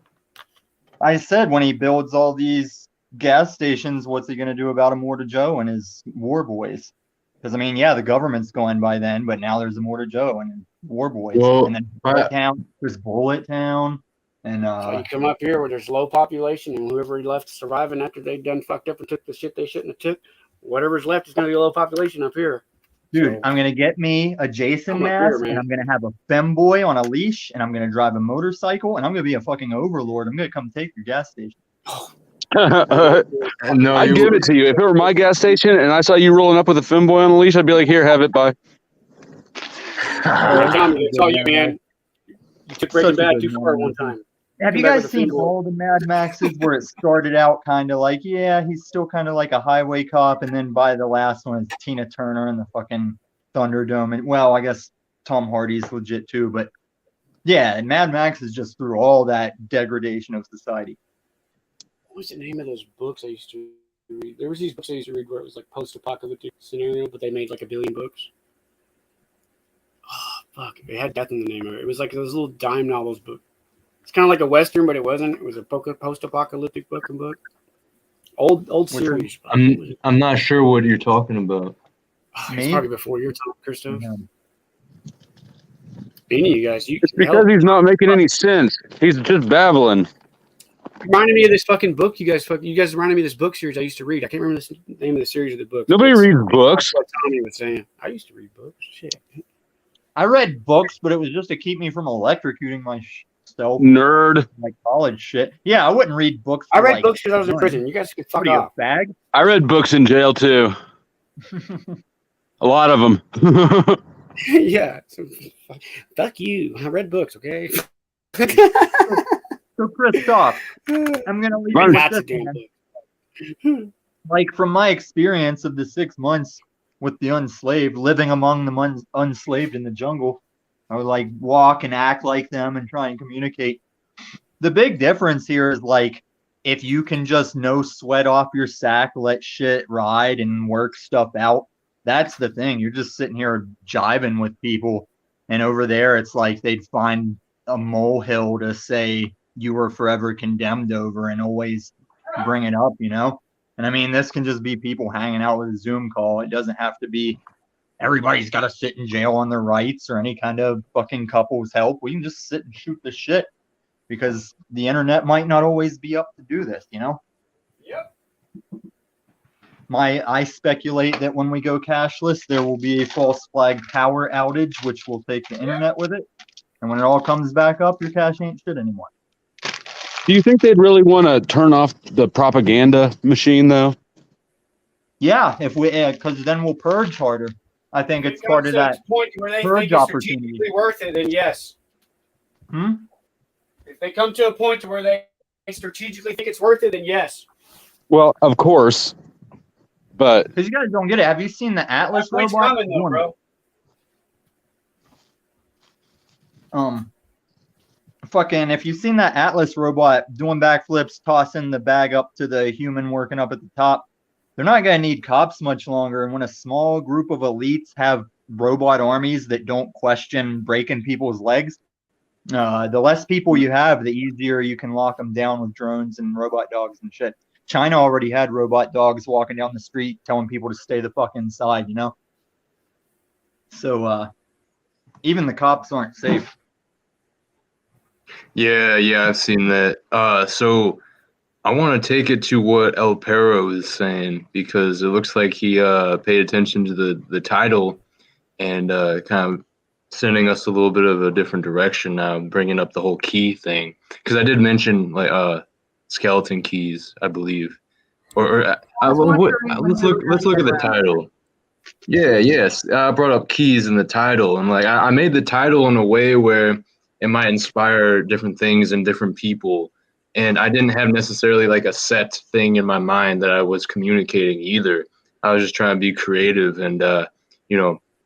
I said when he builds all these gas stations, what's he going to do about Immortal Joe and his war boys? Because, I mean, yeah, the government's going by then, but now there's Immortal Joe and war boys. Well, and then Bullet Town, there's Bullet Town. And so you come up here where there's low population and whoever left surviving after they done fucked up and took the shit they shouldn't have took, whatever's left is going to be a low population up here. Dude, so, I'm going to get me a Jason mask, and I'm going to have a femboy on a leash, and I'm going to drive a motorcycle, and I'm going to be a fucking overlord. I'm going to come take your gas station. No, I'd give it to you. If it were my gas station and I saw you rolling up with a femboy on the leash, I'd be like, here, have it, bye. It's all you, man. You took Breaking Bad too far one time. Have you guys seen all the Mad Maxes where it started out kind of like, yeah, he's still kind of like a highway cop, and then by the last one is Tina Turner and the fucking Thunderdome, and well, I guess Tom Hardy's legit too, but Yeah, and Mad Max is just through all that degradation of society. What was the name of those books I used to read? There was these books I used to read where it was like post-apocalyptic scenario, but they made like 1 billion books. Oh, fuck. It had death in the name of it. It was like those little dime novels book. It's kind of like a Western, but it wasn't. It was a post-apocalyptic book. Old series. I'm not sure what you're talking about. Oh, it's probably before your time, Christoph. Yeah. Any of you guys, It's because he's not making any sense. He's just babbling. Reminded me of this fucking book you guys reminded me of this book series I used to read. I can't remember the name of the series of the book. Nobody reads books. What Tommy was saying. I used to read books. Shit. I read books, but it was just to keep me from electrocuting myself. Nerd. Like college shit. Yeah, I wouldn't read books. I read books because I was in prison. You guys can fuck off. Bag? I read books in jail too. A lot of them. Yeah. So, fuck you. I read books, okay? So Christoph, I'm gonna leave you Lots with of this, damn man. Like from my experience of the 6 months with the unslaved, living among the unslaved in the jungle, I would like walk and act like them and try and communicate. The big difference here is like if you can just no sweat off your sack, let shit ride and work stuff out. That's the thing. You're just sitting here jiving with people, and over there it's like they'd find a molehill to say you were forever condemned over and always bring it up, you know? And I mean, this can just be people hanging out with a Zoom call. It doesn't have to be everybody's got to sit in jail on their rights or any kind of fucking couples help. We can just sit and shoot the shit because the internet might not always be up to do this, you know? Yep. I speculate that when we go cashless, there will be a false flag power outage, which will take the internet with it. And when it all comes back up, your cash ain't shit anymore. Do you think they'd really want to turn off the propaganda machine, though? Yeah, if we, because then we'll purge harder. I think it's part of that point where they purge think it's opportunity. strategically worth it, then yes. If they come to a point where they strategically think it's worth it, then yes. Well, of course, but because you guys don't get it. Have you seen the Atlas That point's robot? coming, though, bro. Fucking, if you've seen that Atlas robot doing backflips, tossing the bag up to the human working up at the top, they're not going to need cops much longer. And when a small group of elites have robot armies that don't question breaking people's legs, the less people you have, the easier you can lock them down with drones and robot dogs and shit. China already had robot dogs walking down the street telling people to stay the fuck inside, you know? So even the cops aren't safe. Yeah, I've seen that. So I want to take it to what El Perro is saying because it looks like he paid attention to the title and kind of sending us a little bit of a different direction now, bringing up the whole key thing. Because I did mention like skeleton keys, I believe. Let's look at the title. Yeah, yes, I brought up keys in the title, and like I made the title in a way where it might inspire different things in different people. And I didn't have necessarily like a set thing in my mind that I was communicating either. I was just trying to be creative and,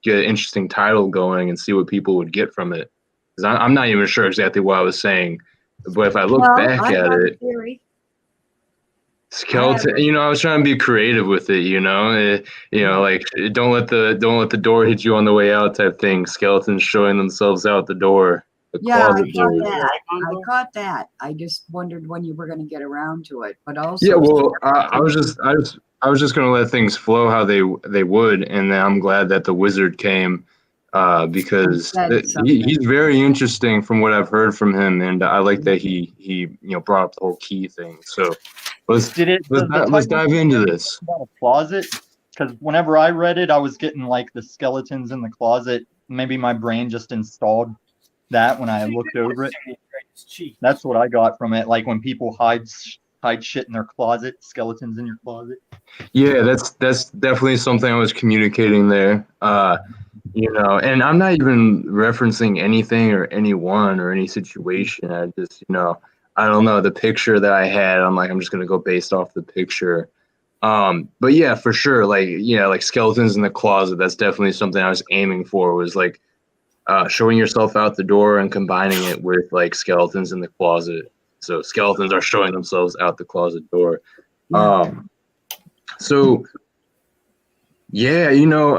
get an interesting title going and see what people would get from it. Because I'm not even sure exactly what I was saying. But if I look back at it, skeleton, I was trying to be creative with it, like don't let the door hit you on the way out type thing. Skeletons showing themselves out the door. Yeah, I caught that. I just wondered when you were going to get around to it, but also yeah. Well, I was just going to let things flow how they would, and then I'm glad that the wizard came because he's very interesting from what I've heard from him, and I like that he brought up the whole key thing. So let's dive into this. About a closet, because whenever I read it, I was getting like the skeletons in the closet. Maybe my brain just installed that when I looked over it. That's what I got from it. Like when people hide shit in their closet, skeletons in your closet. Yeah, that's definitely something I was communicating there. And I'm not even referencing anything or anyone or any situation. I just, I don't know, the picture that I had, I'm just gonna go based off the picture. But yeah, for sure, like skeletons in the closet, that's definitely something I was aiming for, was like showing yourself out the door and combining it with like skeletons in the closet. So skeletons are showing themselves out the closet door. So yeah, you know,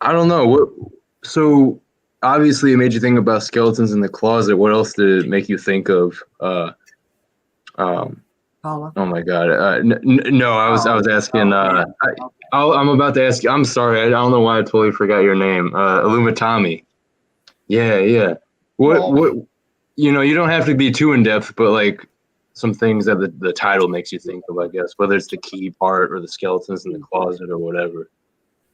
I don't know what. So obviously, it made you think about skeletons in the closet. What else did it make you think of? Paula? Oh my God! No, I was asking. I'm about to ask you. I'm sorry. I don't know why I totally forgot your name. Illumitami. Yeah. What? You know, you don't have to be too in depth, but like some things that the title makes you think of, I guess, whether it's the key part or the skeletons in the closet or whatever.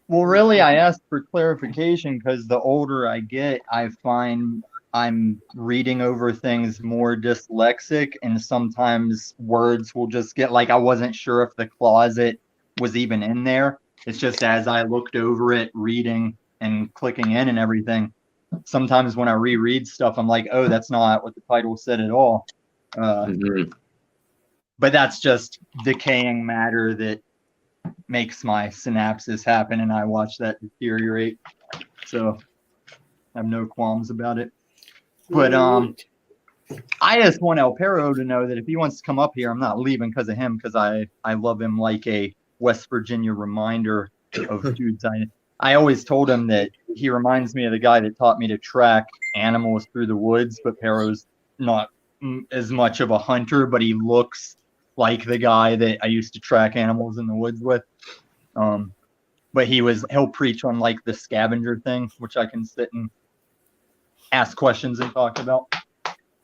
Well, really, I asked for clarification because the older I get, I find I'm reading over things more dyslexic, and sometimes words will just get like I wasn't sure if the closet was even in there. It's just as I looked over it, reading and clicking in and everything. Sometimes when I reread stuff, I'm like, oh, that's not what the title said at all. But that's just decaying matter that makes my synapses happen, and I watch that deteriorate. So I have no qualms about it. But I just want El Perro to know that if he wants to come up here, I'm not leaving because of him, because I love him like a West Virginia reminder of dudes. I always told him that he reminds me of the guy that taught me to track animals through the woods, but Perro's not as much of a hunter, but he looks like the guy that I used to track animals in the woods with. But he'll preach on like the scavenger thing, which I can sit and ask questions and talk about.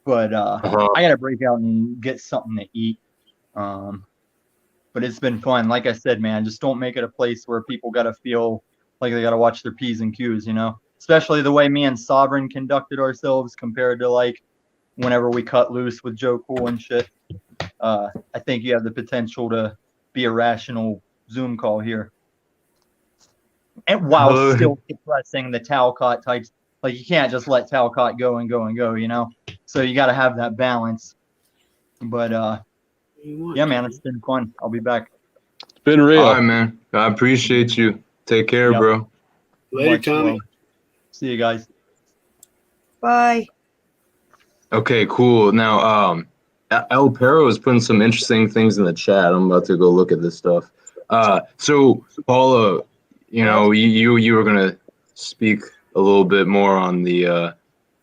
But I gotta break out and get something to eat. But it's been fun. Like I said, man, just don't make it a place where people gotta feel like they gotta watch their P's and Q's, you know? Especially the way me and Sovereign conducted ourselves compared to like whenever we cut loose with Joe Cool and shit. I think you have the potential to be a rational Zoom call here. And while still suppressing the Talcott types. Like you can't just let Talcott go and go and go, you know? So you gotta have that balance. But yeah, man, it's been fun. I'll be back. It's been real. All right, man. I appreciate you. Take care, bro. Later, Tommy. See you guys. Bye. Okay, cool. Now, El Perro is putting some interesting things in the chat. I'm about to go look at this stuff. So Paula, you know, you were gonna speak a little bit more on the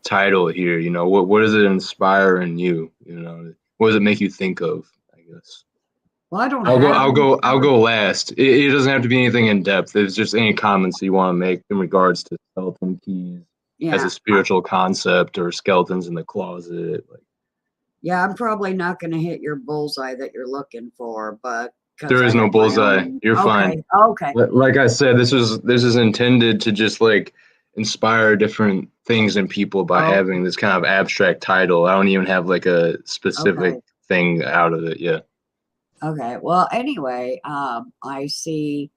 title here. You know, what does it inspire in you? You know, what does it make you think of? I guess. Well, I don't. I'll go last. It doesn't have to be anything in depth. It's just any comments you want to make in regards to skeleton keys as a spiritual concept or skeletons in the closet. Like, yeah, I'm probably not going to hit your bullseye that you're looking for, but there is no bullseye. You're fine. Okay. Like I said, this is intended to just like inspire different things in people by having this kind of abstract title. I don't even have like a specific thing out of it yet. Okay. Well, anyway, I see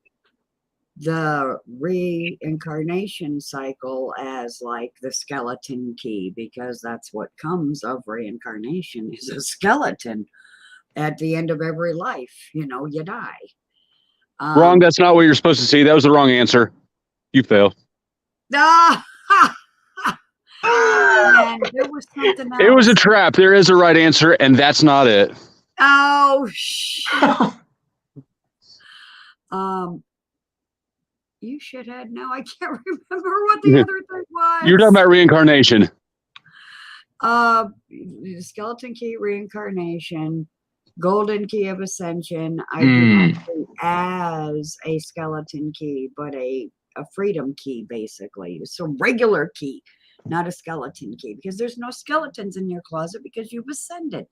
the reincarnation cycle as like the skeleton key, because that's what comes of reincarnation is a skeleton at the end of every life. You know, you die. Wrong. That's not what you're supposed to see. That was the wrong answer. You fail. And there was something else. It was a trap. There is a right answer, and that's not it. Oh, shit. You shithead. Now I can't remember what the other thing was. You're talking about reincarnation. Skeleton key, reincarnation, golden key of ascension. I do not see as a skeleton key, but a freedom key, basically. It's a regular key, not a skeleton key, because there's no skeletons in your closet because you've ascended.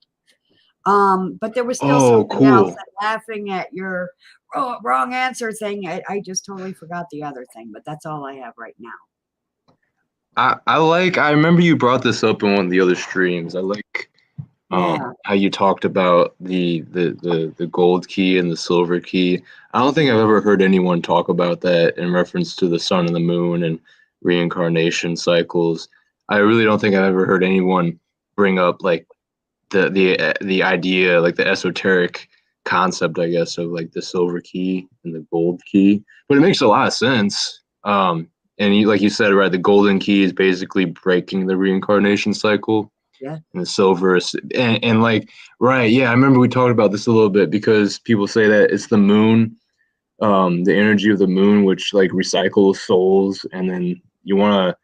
But there was still something else. And laughing at your wrong answer thing, I just totally forgot the other thing, but that's all I have right now. I remember you brought this up in one of the other streams. I like how you talked about the gold key and the silver key. I don't think I've ever heard anyone talk about that in reference to the sun and the moon and reincarnation cycles. I really don't think I've ever heard anyone bring up like the idea, like the esoteric concept, I guess, of like the silver key and the gold key. But it makes a lot of sense. and like you said, right, the golden key is basically breaking the reincarnation cycle. Yeah. And the silver is, and like, right, yeah, I remember we talked about this a little bit because people say that it's the moon, the energy of the moon, which like recycles souls, and then you want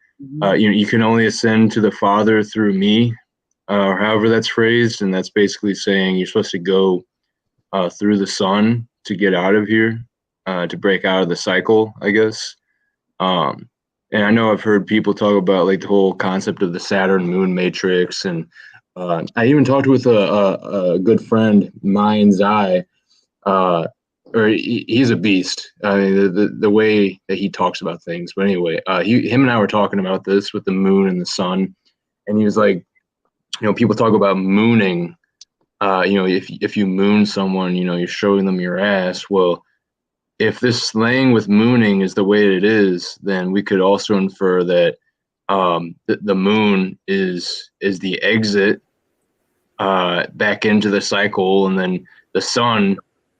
to, you can only ascend to the Father through me, or however that's phrased, and that's basically saying you're supposed to go through the sun to get out of here, to break out of the cycle, I guess. And I know I've heard people talk about like the whole concept of the Saturn moon matrix, and I even talked with a good friend, Mind's Eye, or he's a beast. I mean, the way that he talks about things. But anyway, him and I were talking about this with the moon and the sun, and he was like, people talk about mooning. If you moon someone, you're showing them your ass. Well, if this slang with mooning is the way it is, then we could also infer that the moon is the exit back into the cycle, and then the sun,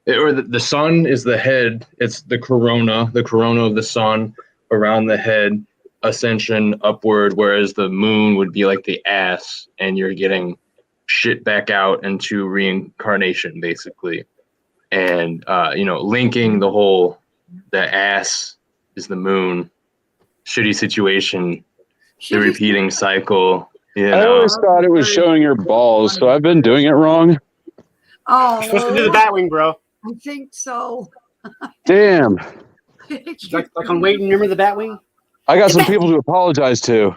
or the sun is the head. It's the corona of the sun around the head, ascension upward, whereas the moon would be like the ass, and you're getting shit back out into reincarnation, basically. And linking the ass is the moon, shitty situation, the repeating cycle. I always thought it was showing your balls, so I've been doing it wrong. Oh, You're supposed to do the bat wing, bro. I think so. Damn. Like on Wade, remember the bat wing? I got some people to apologize to.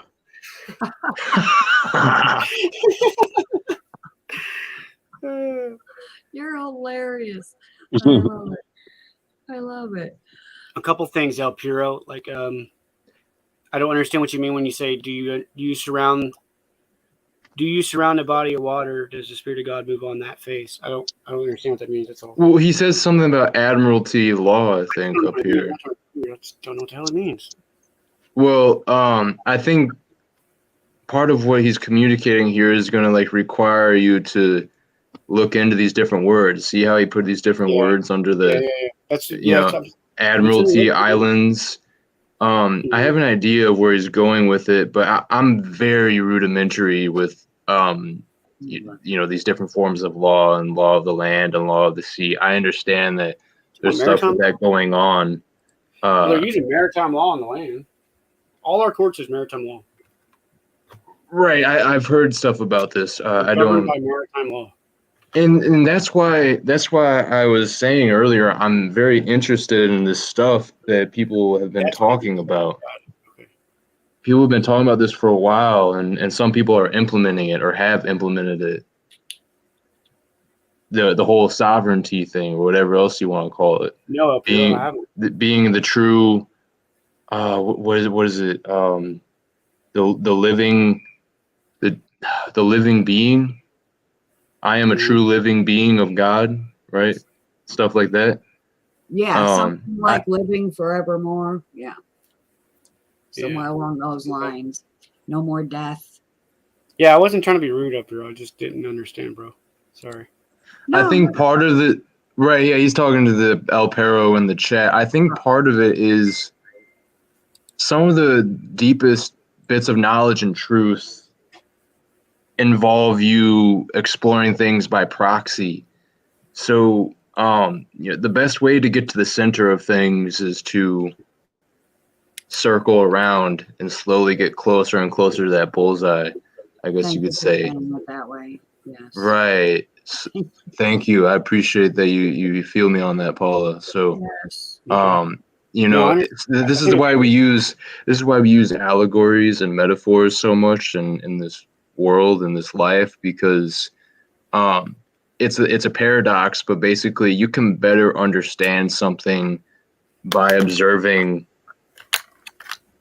You're hilarious. I love it. I love it. A couple things, El Puro. Like, I don't understand what you mean when you say, do you surround a body of water? Does the Spirit of God move on that face? I don't understand what that means. That's all. Well, he says something about admiralty law, I think, up here. I just don't know what the hell it means. Well, I think part of what he's communicating here is going to like require you to look into these different words. See how he put these different words under the That's Admiralty Islands. I have an idea of where he's going with it, but I'm very rudimentary with these different forms of law and law of the land and law of the sea. I understand that there's stuff with that going on. They're using maritime law on the land. All our courts is maritime law. Right, I've heard stuff about this. I don't. By maritime law. And that's why I was saying earlier, I'm very interested in this stuff that people have been talking about. People have been talking about this for a while, and some people are implementing it or have implemented it. The whole sovereignty thing, or whatever else you want to call it. No, being the true, what is it? The living being. I am a true living being of God, right? Stuff like that. Yeah, something like living forevermore. Yeah. Somewhere along those lines. No more death. Yeah, I wasn't trying to be rude up here. I just didn't understand, bro. Sorry. I think part of the right, yeah, he's talking to the El Perro in the chat. I think part of it is some of the deepest bits of knowledge and truth involve you exploring things by proxy. So the best way to get to the center of things is to circle around and slowly get closer and closer to that bullseye, I guess you could say. That way. Yes. Right. Thank you. I appreciate that you feel me on that, Paula. So this is why we use allegories and metaphors so much in this world, in this life, because it's a paradox, but basically you can better understand something by observing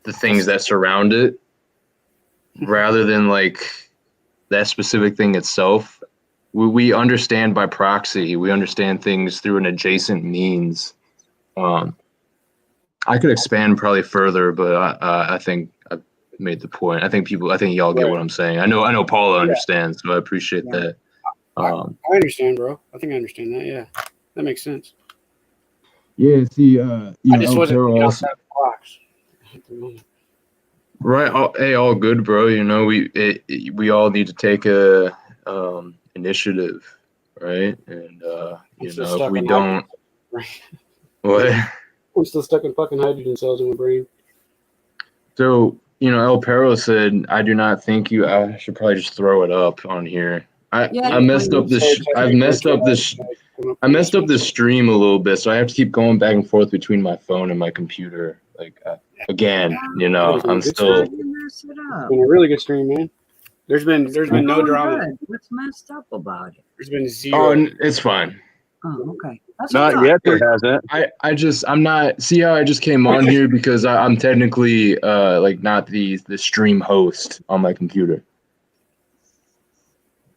the things that surround it rather than like that specific thing itself. We understand by proxy. We understand things through an adjacent means. I could expand probably further, but I think I've made the point. I think y'all get what I'm saying. I know Paula understands, so I appreciate that. I understand, bro. I think I understand that. Yeah, that makes sense. Yeah. See, I just wasn't outside the box at the moment. Right. Hey, all good, bro. You know, we all need to take a initiative, right? And you know, if we don't, what? I'm still stuck in fucking hydrogen cells in my brain. So, you know, El Perro said, "I do not think you." I should probably just throw it up on here. I messed up this. I've messed up this. I messed up this stream a little bit, so I have to keep going back and forth between my phone and my computer. Like again, you know, I'm still. You mess it up. It's been a really good stream, man. There's been no drama. Good. What's messed up about it? There's been zero. Oh, it's fine. Oh, okay. That's what I Not thought. yet. There hasn't. I'm not. See how I just came on here because I'm technically like not the stream host on my computer.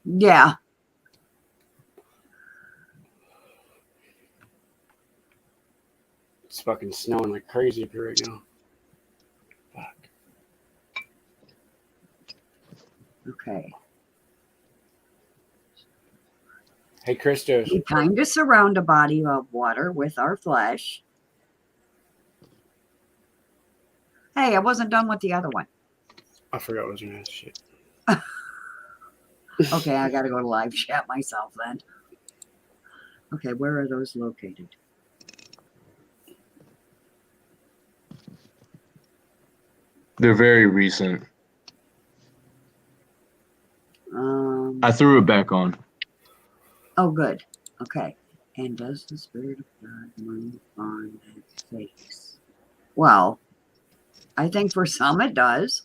Yeah. It's fucking snowing like crazy up here right now. Fuck. Okay. Hey, Christos. We kind of surround a body of water with our flesh. Hey, I wasn't done with the other one. I forgot what I was gonna ask. Shit. Okay, I gotta go to live chat myself then. Okay, where are those located? They're very recent. I threw it back on. Oh, good. Okay. And does the Spirit of God move on that face? Well, I think for some it does.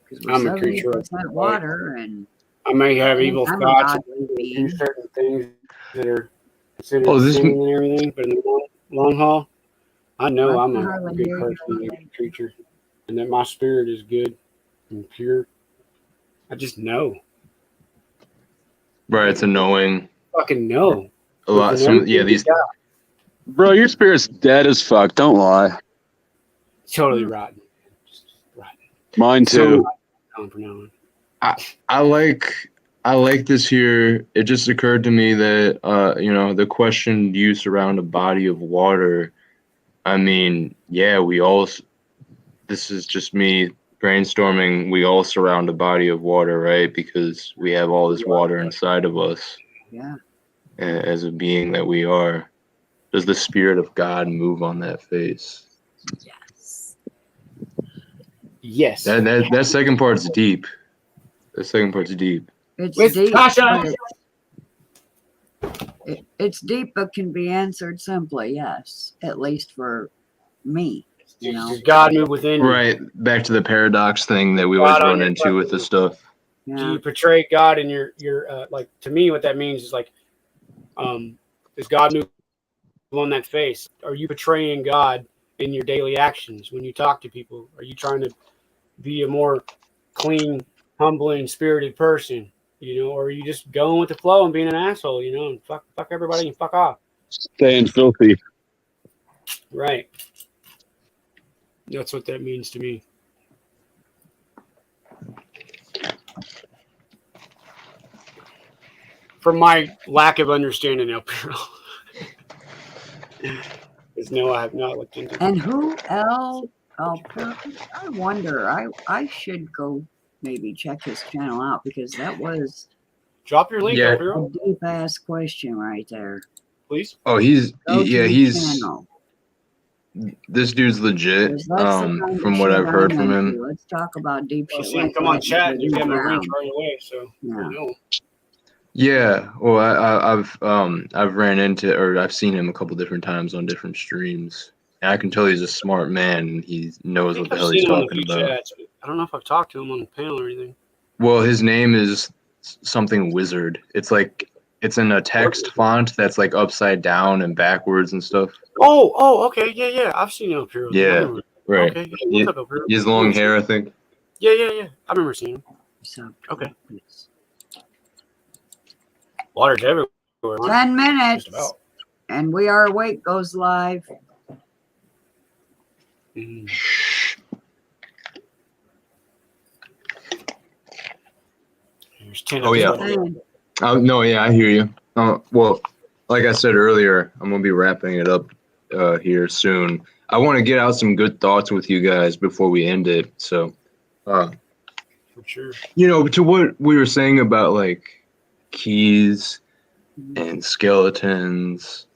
Because we're I'm a creature of 70% water, and I may have evil I'm a thoughts godly and do being. certain things that are considered sin and everything, but in the long haul, I know I'm a good person and a good creature, and that my spirit is good and pure. I just know. Right, it's annoying. Fucking know. A lot. These. Bro, your spirit's dead as fuck. Don't lie. Totally rotten. Just rotten. Mine too. I like this here. It just occurred to me that you know, the question, do you surround a body of water? I mean, yeah, this is just me brainstorming. We all surround a body of water, right? Because we have all this water inside of us. Yeah. As a being that we are. Does the Spirit of God move on that face? Yes. Yes. That second part's deep. The second part's deep. It's With deep. Tasha! It's deep, but can be answered simply, yes. At least for me. You know? Does God move within you? Right. Back to the paradox thing that we always run into with this stuff. Yeah. Do you portray God in your like, to me what that means is like, does God move on that face? Are you portraying God in your daily actions when you talk to people? Are you trying to be a more clean, humbling, spirited person, you know, or are you just going with the flow and being an asshole, you know, and fuck everybody and fuck off? Staying filthy. Right. That's what that means to me. From my lack of understanding, El Perro. Because no, I have not looked into it. And who else? I wonder. I should go maybe check his channel out, because that was Drop your link, Yeah. El Perro, a deep ass question right there. please. Oh, he's Go to his channel. this dude's legit. 'Cause that's the kind of From what shit I've heard I'm from into. him. Let's talk about deep Well, shit. see him Like come on that chat, and you get get my around. link right away, so Yeah. I know. Yeah. Well, I've ran into, or I've seen him a couple different times on different streams. And I can tell he's a smart man. And he knows what the hell he's talking about. Chats. I don't know if I've talked to him on the panel or anything. Well, his name is something wizard. It's in a text font that's like upside down and backwards and stuff. Oh, okay, yeah. I've seen El Perro. Yeah, right. Okay. He has long hair, I think. Yeah. I remember seeing him. So, Okay. Water's everywhere. 10 minutes. Just about. And We Are Awake goes live. There's 10 Oh, yeah. episodes. No, yeah, I hear you. Well, like I said earlier, I'm gonna be wrapping it up here soon. I want to get out some good thoughts with you guys before we end it. So, For sure. To what we were saying about like keys and skeletons.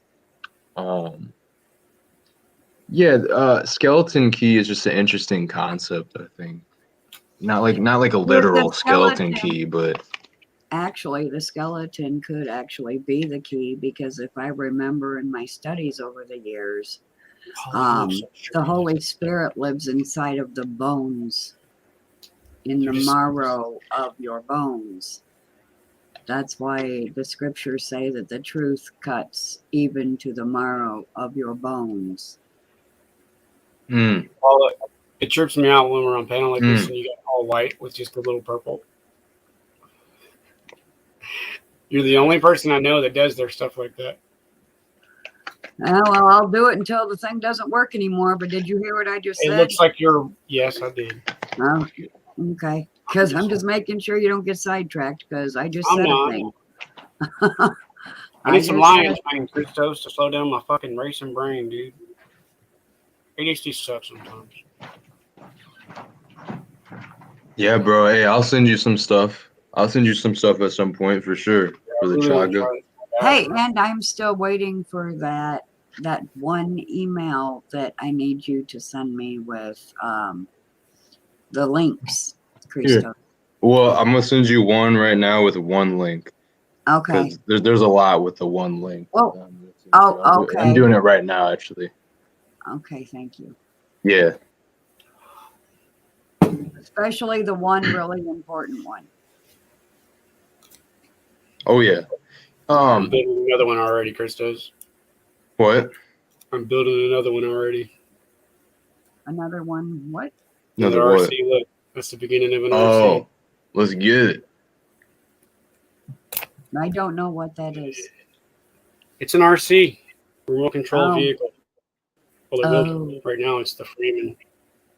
Skeleton key is just an interesting concept, I think. Not like a literal skeleton key, but actually the skeleton could actually be the key, because if I remember in my studies over the years, the Holy Spirit lives inside of the bones, in the marrow of your bones. That's why the scriptures say that the truth cuts even to the marrow of your bones. Well, it trips me out when we're on panel like this and you got all white with just a little purple. You're the only person I know that does their stuff like that. Well, I'll do it until the thing doesn't work anymore. But did you hear what I just said? It looks like you're. Yes, I did. Oh, okay. Because I'm just making sure you don't get sidetracked, because I just said a thing. I need some lions, man, Christos, to slow down my fucking racing brain, dude. ADHD sucks sometimes. yeah, bro. Hey, I'll send you some stuff. I'll send you some stuff at some point for sure for the chaga. Hey, and I'm still waiting for that one email that I need you to send me with the links, Christos. Here. Well, I'm gonna send you one right now with one link. Okay. Because there's a lot with the one link. Well, okay. I'm doing it right now, actually. Okay, thank you. Yeah. Especially the one really important one. Oh yeah. I'm building another one already, Christos. What? I'm building another one already. Another one? What? Another RC. what? Look, that's the beginning of an RC. Oh, let's get it. I don't know what that is. It's an RC, remote control Oh. vehicle. Well, it will be. Right now it's the Freeman,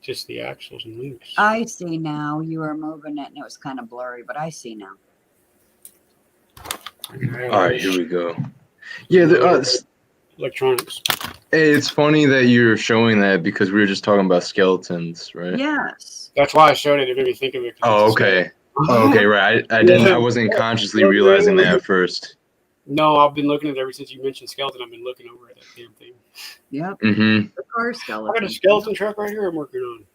just the axles and links. I see now. You were moving it and it was kind of blurry, but I see now. All right, here we go. Yeah, electronics. Hey, it's funny that you're showing that because we were just talking about skeletons, right? Yes. That's why I showed it. It made me think of it. Oh, okay. Oh, okay, right. I wasn't consciously realizing that at first. No, I've been looking at it ever since you mentioned skeleton. I've been looking over at that damn thing. Yep. Mm-hmm. The car skeleton. I got a skeleton truck right here I'm working on.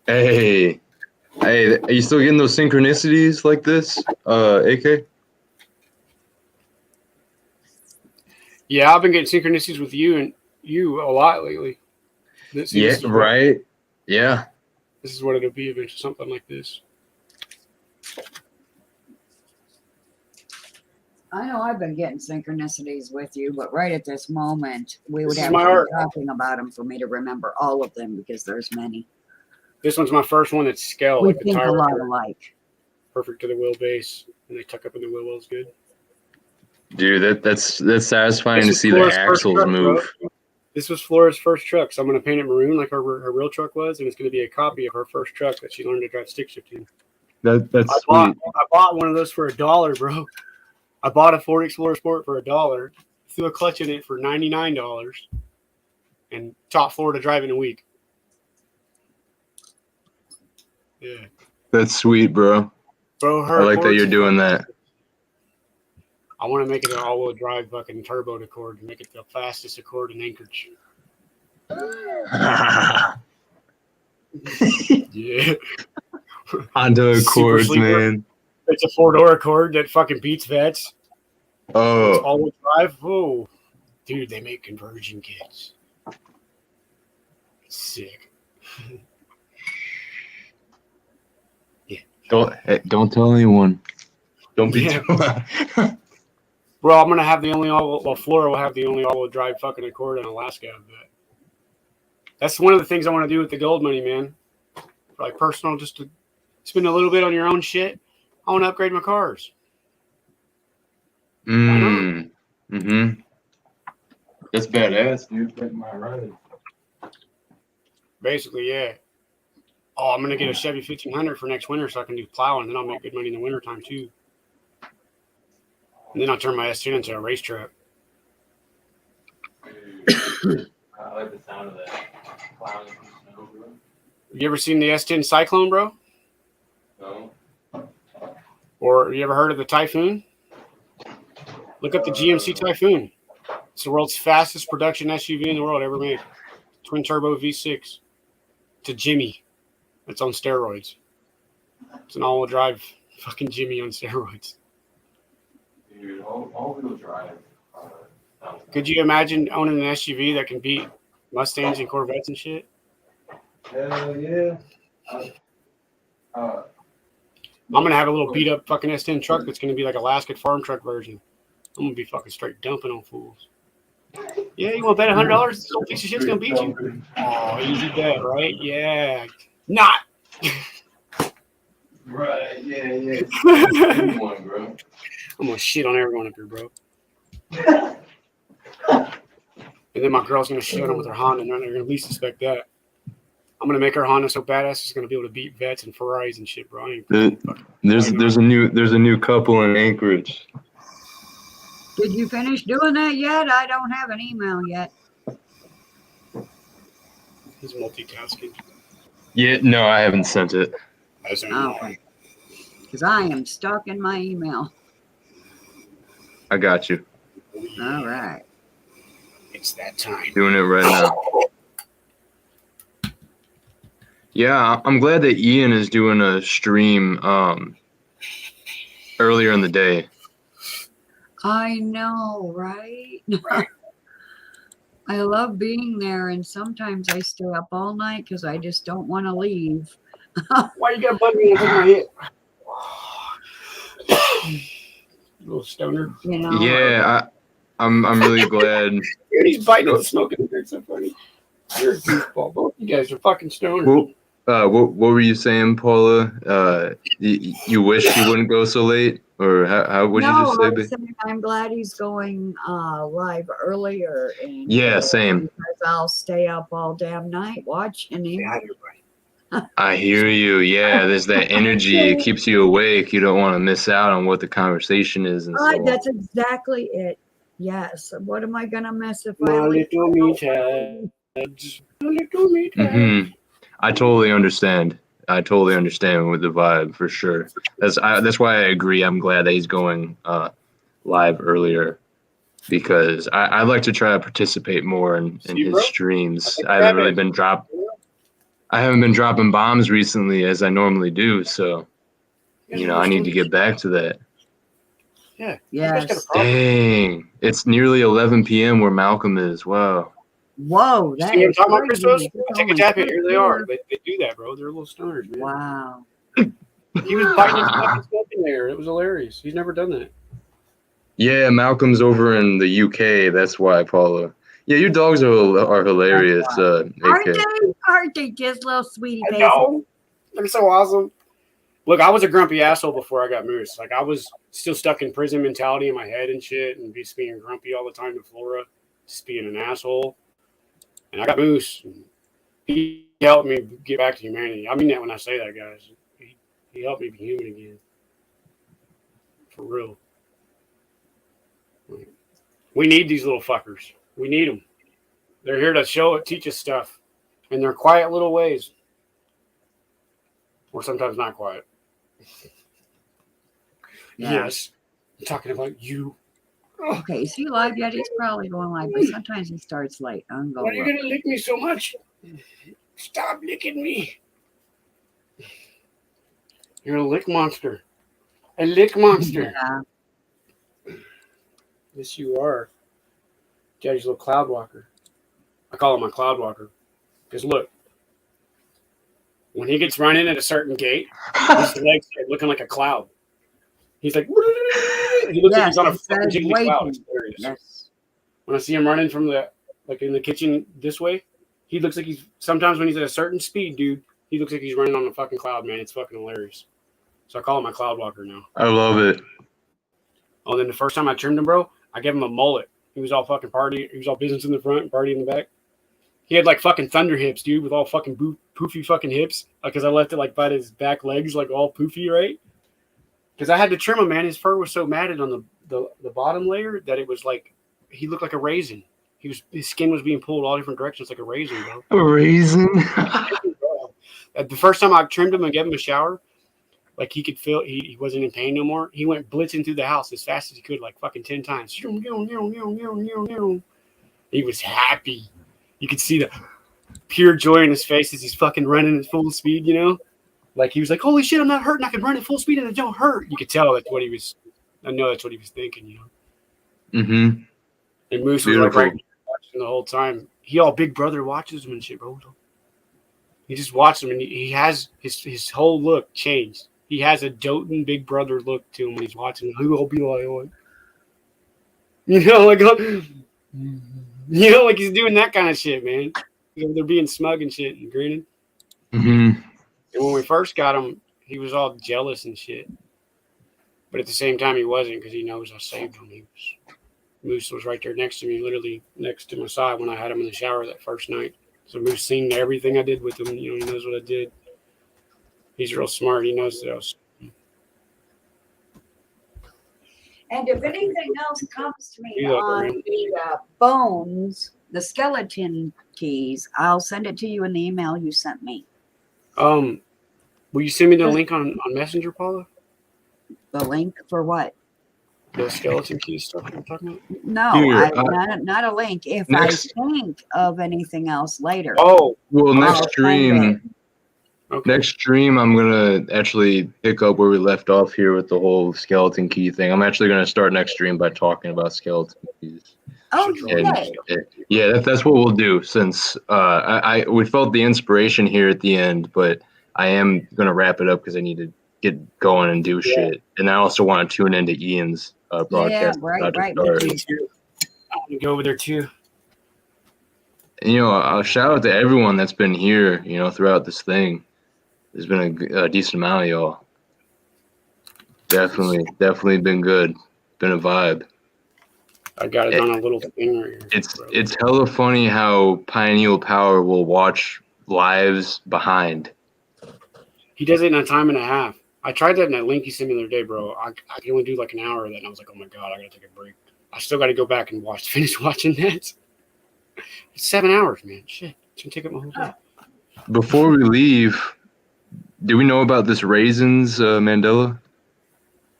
Hey, are you still getting those synchronicities like this, AK? Yeah, I've been getting synchronicities with you a lot lately. Yeah, right. Yeah. This is what it'll be eventually, something like this. I know I've been getting synchronicities with you, but right at this moment, we would have to be talking about them for me to remember all of them, because there's many. This one's my first one that's scale. We like think a lot alike. Perfect to the wheelbase, and they tuck up in the wheel wells good. Dude, that's satisfying to see the axles move. This was Flora's first truck, so I'm going to paint it maroon like her real truck was, and it's going to be a copy of her first truck that she learned to drive stick shift in. That's sweet. I bought one of those for $1, bro. I bought a Ford Explorer Sport for $1, threw a clutch in it for $99, and taught Flora to drive in a week. Yeah. That's sweet, bro. I like that you're doing that. I want to make it an all-wheel drive fucking turbo Accord and make it the fastest Accord in Anchorage. Yeah. Honda Accords, man. It's a 4-door Accord that fucking beats vets. Oh. It's all-wheel drive. Oh, dude, they make conversion kits. It's sick. Yeah. Don't tell anyone. Don't be too loud. Bro, I'm gonna have the only Flora will have the only all-wheel drive fucking Accord in Alaska. I bet. That's one of the things I want to do with the gold money, man. For like personal, just to spend a little bit on your own shit. I want to upgrade my cars. Mm-hmm. That's badass, dude. Like my ride. Basically, yeah. Oh, I'm gonna get a Chevy 1500 for next winter so I can do plowing, and then I'll make good money in the wintertime too. And then I'll turn my S10 into a racetrack. I like the sound of that. Clown in the snow, bro. You ever seen the S10 Cyclone, bro? No. Or you ever heard of the Typhoon? Look up the GMC Typhoon. It's the world's fastest production SUV in the world ever made. Twin turbo V6. It's a Jimmy. It's on steroids. It's an all-wheel drive fucking Jimmy on steroids. Dude, all-wheel drive. Could you imagine owning an SUV that can beat Mustangs and Corvettes and shit? Hell yeah. I'm gonna have a little beat up fucking S10 truck that's gonna be like a Alaskan farm truck version. I'm gonna be fucking straight dumping on fools. Yeah, you want to bet $100? This little piece of shit's gonna beat you. Oh, easy bet, right? Yeah. Not. Right, yeah. I'm One, bro. gonna shit on everyone up here, bro. And then my girl's gonna shit on with her Honda, and they're gonna least suspect that. I'm gonna make her Honda so badass it's gonna be able to beat Vets and Ferraris and shit, bro. There's a new couple in Anchorage. Did you finish doing that yet? I don't have an email yet. He's multitasking. Yeah, no, I haven't sent it. Okay. Because I am stuck in my email. I got you. All right. It's that time. Doing it right now. Yeah, I'm glad that Ian is doing a stream earlier in the day. I know, right? I love being there, and sometimes I stay up all night because I just don't want to leave. Why you got bug me over my head? Little stoner. You know? Yeah, I'm really glad. Dude, he's biting at the smoking. It's so funny. You're a goofball. Both you guys are fucking stoners. What were you saying, Paula? You wish you wouldn't go so late, or how would you just say? I'm saying I'm glad he's going live earlier. And Yeah, same. Because I'll stay up all damn night watching him. I hear you. Yeah, there's that energy. It keeps you awake. You don't want to miss out on what the conversation is. And so on. That's exactly it. Yes. What am I gonna miss if My I leave? little meatheads. My little meatheads. I totally understand. I totally understand with the vibe for sure. That's why I agree. I'm glad that he's going live earlier because I'd like to try to participate more in his streams. I haven't been dropping bombs recently as I normally do. So, I need to get back to that. Yeah. Yes. Dang, it's nearly 11 p.m. where Malcolm is. Wow. Whoa, that See what I'm is talking about, crazy. Christos? It's Take a only tap it. Here they are. 6 They do that, bro. They're little stoners, man. Wow. He was biting his fucking smoking there. It was hilarious. He's never done that. Yeah, Malcolm's over in the UK. That's why, Paula. Yeah, your dogs are hilarious. Aren't they just little sweetie I faces? know. They're so awesome. Look, I was a grumpy asshole before I got Moose. Like, I was still stuck in prison mentality in my head and shit, and just being grumpy all the time to Flora, just being an asshole. And I got Moose. He helped me get back to humanity. I mean that when I say that, guys. He helped me be human again. For real. We need these little fuckers. We need them. They're here to teach us stuff in their quiet little ways. Or sometimes not quiet. Yeah. Yes. I'm talking about you. Okay, is he live yet? He's probably going live, but sometimes he starts late. I'm Why are you going going to lick me so much? Stop licking me. You're a lick monster. A lick monster. Yeah. Yes, you are. Daddy's little cloud walker. I call him my cloud walker. Because look, when he gets running at a certain gate, his legs start looking like a cloud. He's like, he looks like he's on a fucking jiggly cloud. It's hilarious. Yes. When I see him running from in the kitchen this way, he looks like sometimes when he's at a certain speed, dude, he looks like he's running on a fucking cloud, man. It's fucking hilarious. So I call him my cloud walker now. I love it. Oh, then the first time I trimmed him, bro, I gave him a mullet. He was all fucking party. He was all business in the front and party in the back. He had like fucking thunder hips, dude, with all fucking poofy fucking hips. Because I left it like by his back legs, like all poofy, right? Because I had to trim him, man. His fur was so matted on the bottom layer that it was like he looked like a raisin. His skin was being pulled all different directions like a raisin, bro. A raisin. The first time I trimmed him and gave him a shower, like he could feel he wasn't in pain no more. He went blitzing through the house as fast as he could, like fucking 10 times. He was happy. You could see the pure joy in his face as he's fucking running at full speed, you know? Like he was like, holy shit, I'm not hurting. I can run at full speed and it don't hurt. You could tell that's what he was. I know that's what he was thinking, you know? Mm-hmm. And Moose was like right watching the whole time. He all Big Brother watches him and shit, bro. He just watched him and he has his whole look changed. He has a doting Big Brother look to him when he's watching him. He will be like, you know, like he's doing that kind of shit, man. They're being smug and shit and grinning. Mm-hmm. And when we first got him, he was all jealous and shit. But at the same time, he wasn't because he knows I saved him. Moose was right there next to me, literally next to my side when I had him in the shower that first night. So Moose seen everything I did with him. You know, he knows what I did. He's real smart. He knows that I was. And if anything else comes to me on the bones, the skeleton keys, I'll send it to you in the email you sent me. Will you send me the link on Messenger, Paula? The link for what? The skeleton key stuff you're talking about? No, not a link. If I think of anything else later. Oh, well, next stream, I'm gonna actually pick up where we left off here with the whole skeleton key thing. I'm actually gonna start next stream by talking about skeleton keys. Oh, yeah, that's what we'll do. Since we felt the inspiration here at the end, but I am gonna wrap it up because I need to get going and do shit, and I also want to tune into Ian's broadcast. Yeah, right. I want to go over there too. And, I'll shout out to everyone that's been here, throughout this thing. There's been a decent amount of y'all. Definitely been good. Been a vibe. I got it on a little thing right here. It's hella funny how Pineal Power will watch lives behind. He does it in a time and a half. I tried that in that link you sent me the other day, bro. I can only do like an hour of that, and I was like, oh my god, I gotta take a break. I still gotta go back and finish watching that. It's 7 hours, man. Shit, it's gonna take up my whole day. Before we leave, do we know about this raisins, Mandela?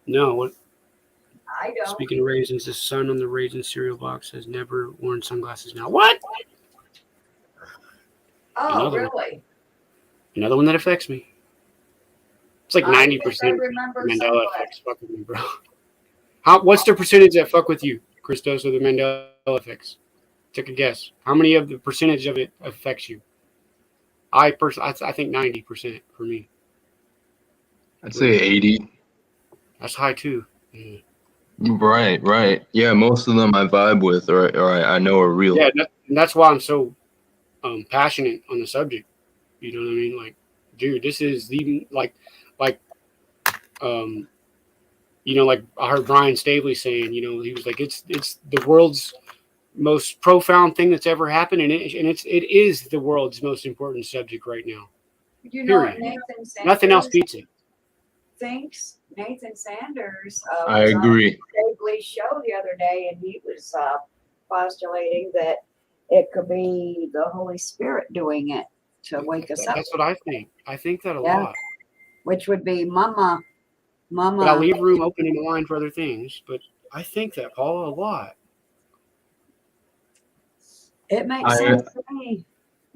No. What? I don't. Speaking of raisins, the son on the raisin cereal box has never worn sunglasses now. What? Oh, really? Another one that affects me. It's like 90% Mandela effects fuck with me, bro. What's the percentage that fuck with you, Christos, of the Mandela effects? Take a guess. How many of the percentage of it affects you? I think 90% for me. I'd say 80. That's high too. Yeah. Right. Yeah, most of them I vibe with, or I know are real. Yeah, that's why I'm so passionate on the subject. You know what I mean? Like, dude, this is the like I heard Brian Staveley saying, he was like, it's the world's most profound thing that's ever happened, and it is the world's most important subject right now. You know what Nathan Sanders Nothing else beats it. Thinks Nathan Sanders I agree. On Staveley's show the other day, and he was postulating that it could be the Holy Spirit doing it to wake us up. That's what I think. I think that a lot. Which would be Mama. But I'll leave room open in the line for other things. But I think that, Paula, a lot. It makes sense to me.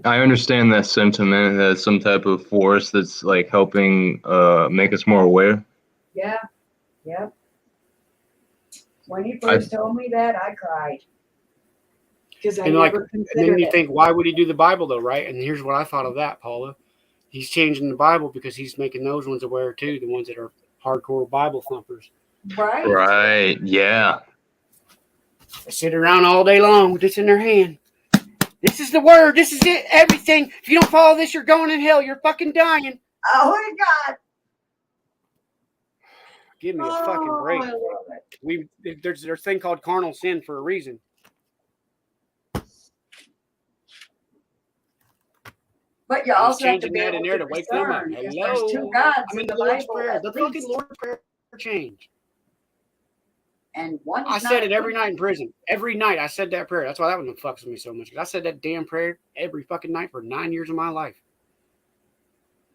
I understand that sentiment as some type of force that's like helping make us more aware. Yeah. Yep. When he first told me that, I cried. Because I never considered it. And then you think, why would he do the Bible though, right? And here's what I thought of that, Paula. He's changing the Bible because he's making those ones aware too, the ones that are hardcore Bible thumpers. Right. Yeah. They sit around all day long with this in their hand. This is the word. This is it. Everything. If you don't follow this, you're going in hell. You're fucking dying. Oh my God. Give me a fucking break. There's a thing called carnal sin for a reason. But you also have to be able to wake them up. Hello. There's two gods in the Lord's Prayer. The fucking Lord's Prayer change. And one. I said it every night in prison. Every night I said that prayer. That's why that one fucks with me so much. Because I said that damn prayer every fucking night for 9 years of my life.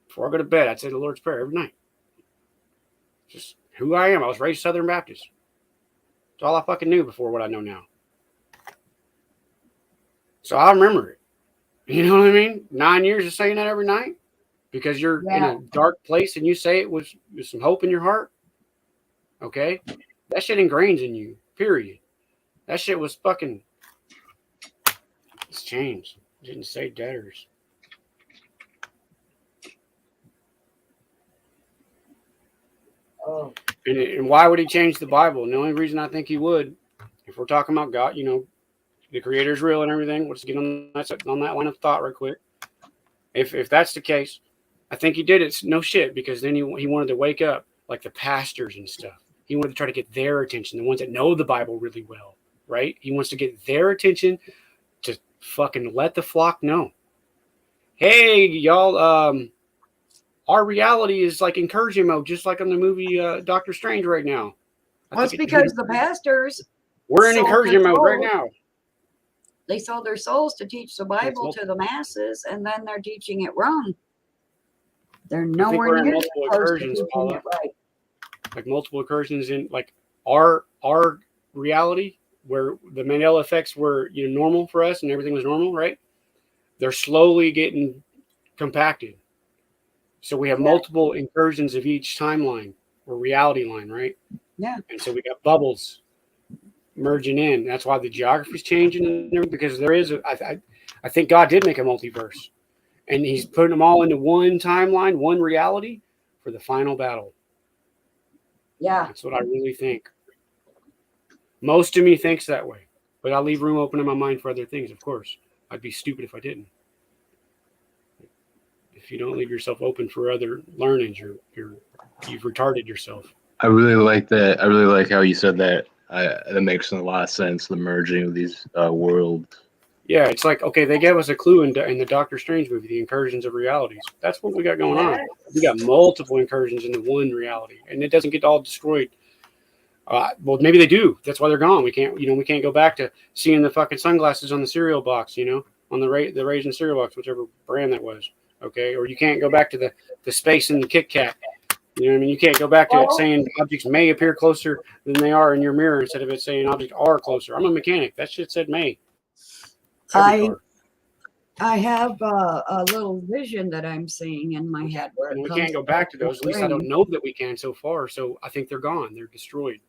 Before I go to bed, I'd say the Lord's Prayer every night. Just who I am. I was raised Southern Baptist. That's all I fucking knew before what I know now. So I remember it. You know what I mean? 9 years of saying that every night because you're in a dark place and you say it with some hope in your heart. Okay? That shit ingrains in you, period. That shit was fucking... It's changed. It didn't say debtors. Oh. And why would he change the Bible? And the only reason I think he would, if we're talking about God, you know, the Creator's real and everything, let's get on that line of thought real quick. If that's the case, I think he did it. No shit, because then he wanted to wake up like the pastors and stuff. He wanted to try to get their attention, the ones that know the Bible really well, right? He wants to get their attention to fucking let the flock know. Hey, y'all, our reality is like encouraging mode, just like on the movie Doctor Strange right now. Well, it's because the pastors... We're in encouragement mode right now. They sold their souls to teach the Bible to the masses, and then they're teaching it wrong. They're nowhere near close to teaching it right. Like multiple incursions in like our reality, where the Mandela effects were normal for us and everything was normal, right? They're slowly getting compacted. So we have multiple incursions of each timeline or reality line, right? Yeah. And so we got bubbles merging in. That's why the geography's changing, because there is I think God did make a multiverse, and he's putting them all into one timeline, one reality for the final battle. Yeah. That's what I really think. Most of me thinks that way, but I leave room open in my mind for other things, of course. I'd be stupid if I didn't. If you don't leave yourself open for other learnings, you've retarded yourself. I really like that. I really like how you said that. That makes a lot of sense, the merging of these worlds. Yeah, it's like, okay, they gave us a clue in the Doctor Strange movie, the incursions of realities. That's what we got going on. We got multiple incursions into one reality, and it doesn't get all destroyed. Well, maybe they do. That's why they're gone. We can't go back to seeing the fucking sunglasses on the cereal box, on the Raisin cereal box, whichever brand that was. Okay, or you can't go back to the space in the Kit Kat. You know what I mean? You can't go back to it saying objects may appear closer than they are in your mirror instead of it saying objects are closer. I'm a mechanic. That shit said may. I have a little vision that I'm seeing in my head where we can't go back to those. At least I don't know that we can so far. So I think they're gone. They're destroyed.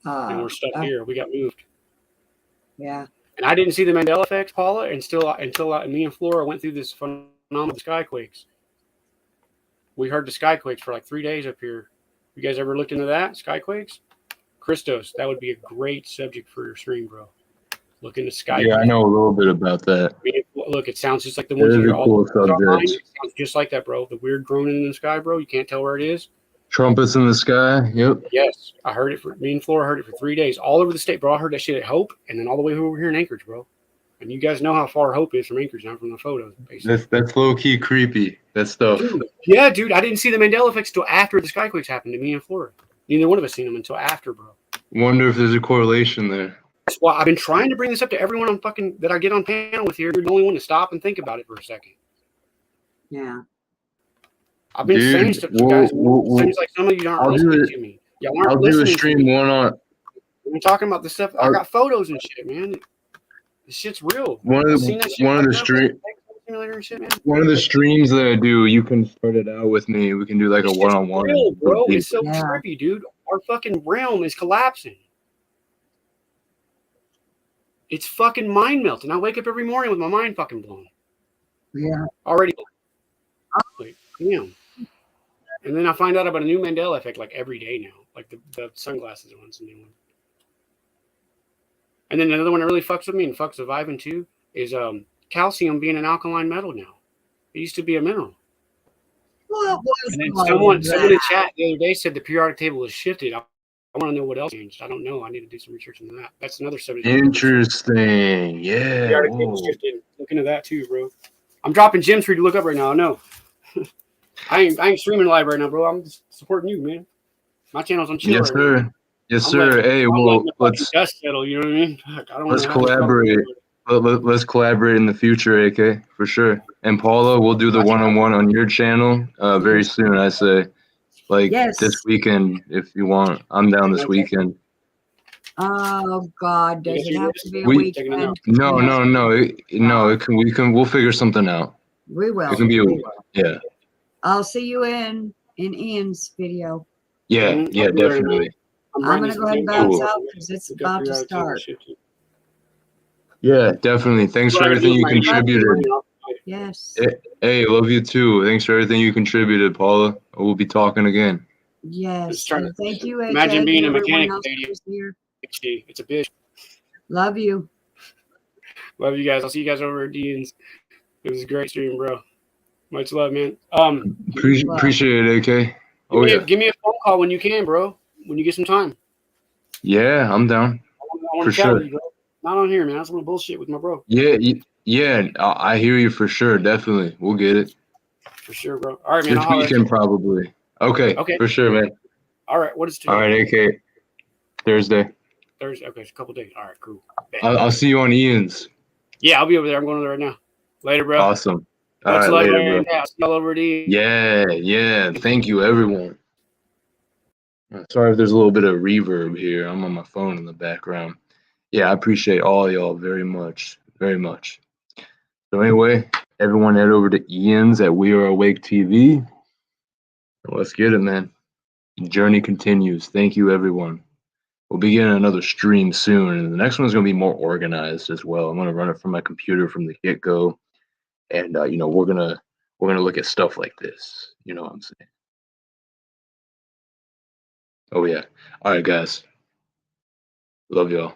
And we're stuck here. We got moved. Yeah. And I didn't see the Mandela effects, Paula, until me and Flora went through this phenomenon of skyquakes. We heard the skyquakes for like 3 days up here. You guys ever looked into that? Skyquakes? Christos, that would be a great subject for your stream, bro. Look into skyquakes. Yeah, I know a little bit about that. Look, it sounds just like the ones you hear cool subject. It sounds just like that, bro. The weird groaning in the sky, bro. You can't tell where it is. Trumpets in the sky. Yep. Yes, I heard it. Me and Flora heard it for 3 days, all over the state, bro. I heard that shit at Hope, and then all the way over here in Anchorage, bro. And you guys know how far Hope is from Anchorage now, from the photos. Basically. That's low key creepy. That stuff. Dude. I didn't see the Mandela effects until after the skyquakes happened to me and Flora. Neither one of us seen them until after, bro. Wonder if there's a correlation there. That's why I've been trying to bring this up to everyone that I get on panel with here. You're the only one to stop and think about it for a second. Yeah. I've been saying stuff to guys. Seems like some of you aren't listening to me. I'll do a stream one on. I'm talking about the stuff. I got photos and shit, man. This shit's real. One of the streams that I do, you can spread it out with me. We can do like a one-on-one. Real, bro. It's so trippy, dude. Our fucking realm is collapsing. It's fucking mind melting. I wake up every morning with my mind fucking blown. Yeah. Already. Like, damn. And then I find out about a new Mandela effect like every day now. Like the sunglasses one's a new one. And then another one that really fucks with me and fucks with Ivan too is calcium being an alkaline metal now. It used to be a mineral. What was and then someone in chat the other day said the periodic table has shifted. I want to know what else changed. I don't know. I need to do some research into that. That's another subject. Interesting. Yeah. Periodic table shifted. Look into that too, bro. I'm dropping gems for you to look up right now. I know. I ain't streaming live right now, bro. I'm just supporting you, man. My channel's on chill. Yes, sir. Yes, I'm sir. Hey, I'm well, letting the fucking dust settle. You know what I mean? Fuck, I don't want let's to have any trouble. collaborate. Let's collaborate in the future, AK, for sure. And Paula, we'll do the one-on-one on your channel very soon. I say, like this Yes. weekend, if you want. I'm down this weekend. Oh God, does it have to be a We weekend? no, we'll figure something out. We will. It can be yeah. I'll see you in Ian's video. Yeah, yeah, definitely. I'm gonna go ahead and bounce out because it's about to start. Yeah, definitely. Thanks for everything you contributed. Yes. Hey, love you too. Thanks for everything you contributed, Paula. We'll be talking again. Yes. And thank you, AK, Imagine being a and everyone mechanic else lady. who's here. It's a bitch. Love you. Love you guys. I'll see you guys over at Dean's. It was a great stream, bro. Much love, man. Appreciate it, AK. Give me a phone call when you can, bro. When you get some time. Yeah, I'm down. I want to chat with you, bro. Not on here, man. I just want to bullshit with my bro. Yeah. I hear you for sure. Definitely, we'll get it. For sure, bro. All right, man. This weekend probably. Okay. For sure, man. All right. What is today? All right, AK. Thursday. Thursday. Okay, it's a couple days. All right, cool. I'll see you on Ian's. Yeah, I'll be over there. I'm going over there right now. Later, bro. Awesome. All Much right, love, later, man. bro. Yeah, I'll see y'all over at Ian's. Yeah. Thank you, everyone. Sorry if there's a little bit of reverb here. I'm on my phone in the background. Yeah, I appreciate all y'all very much. Very much. So anyway, everyone head over to Ian's at We Are Awake TV. Let's get it, man. The journey continues. Thank you, everyone. We'll be getting another stream soon, and the next one's going to be more organized as well. I'm going to run it from my computer from the get-go, and we're gonna look at stuff like this. You know what I'm saying? Oh yeah. All right, guys. Love y'all.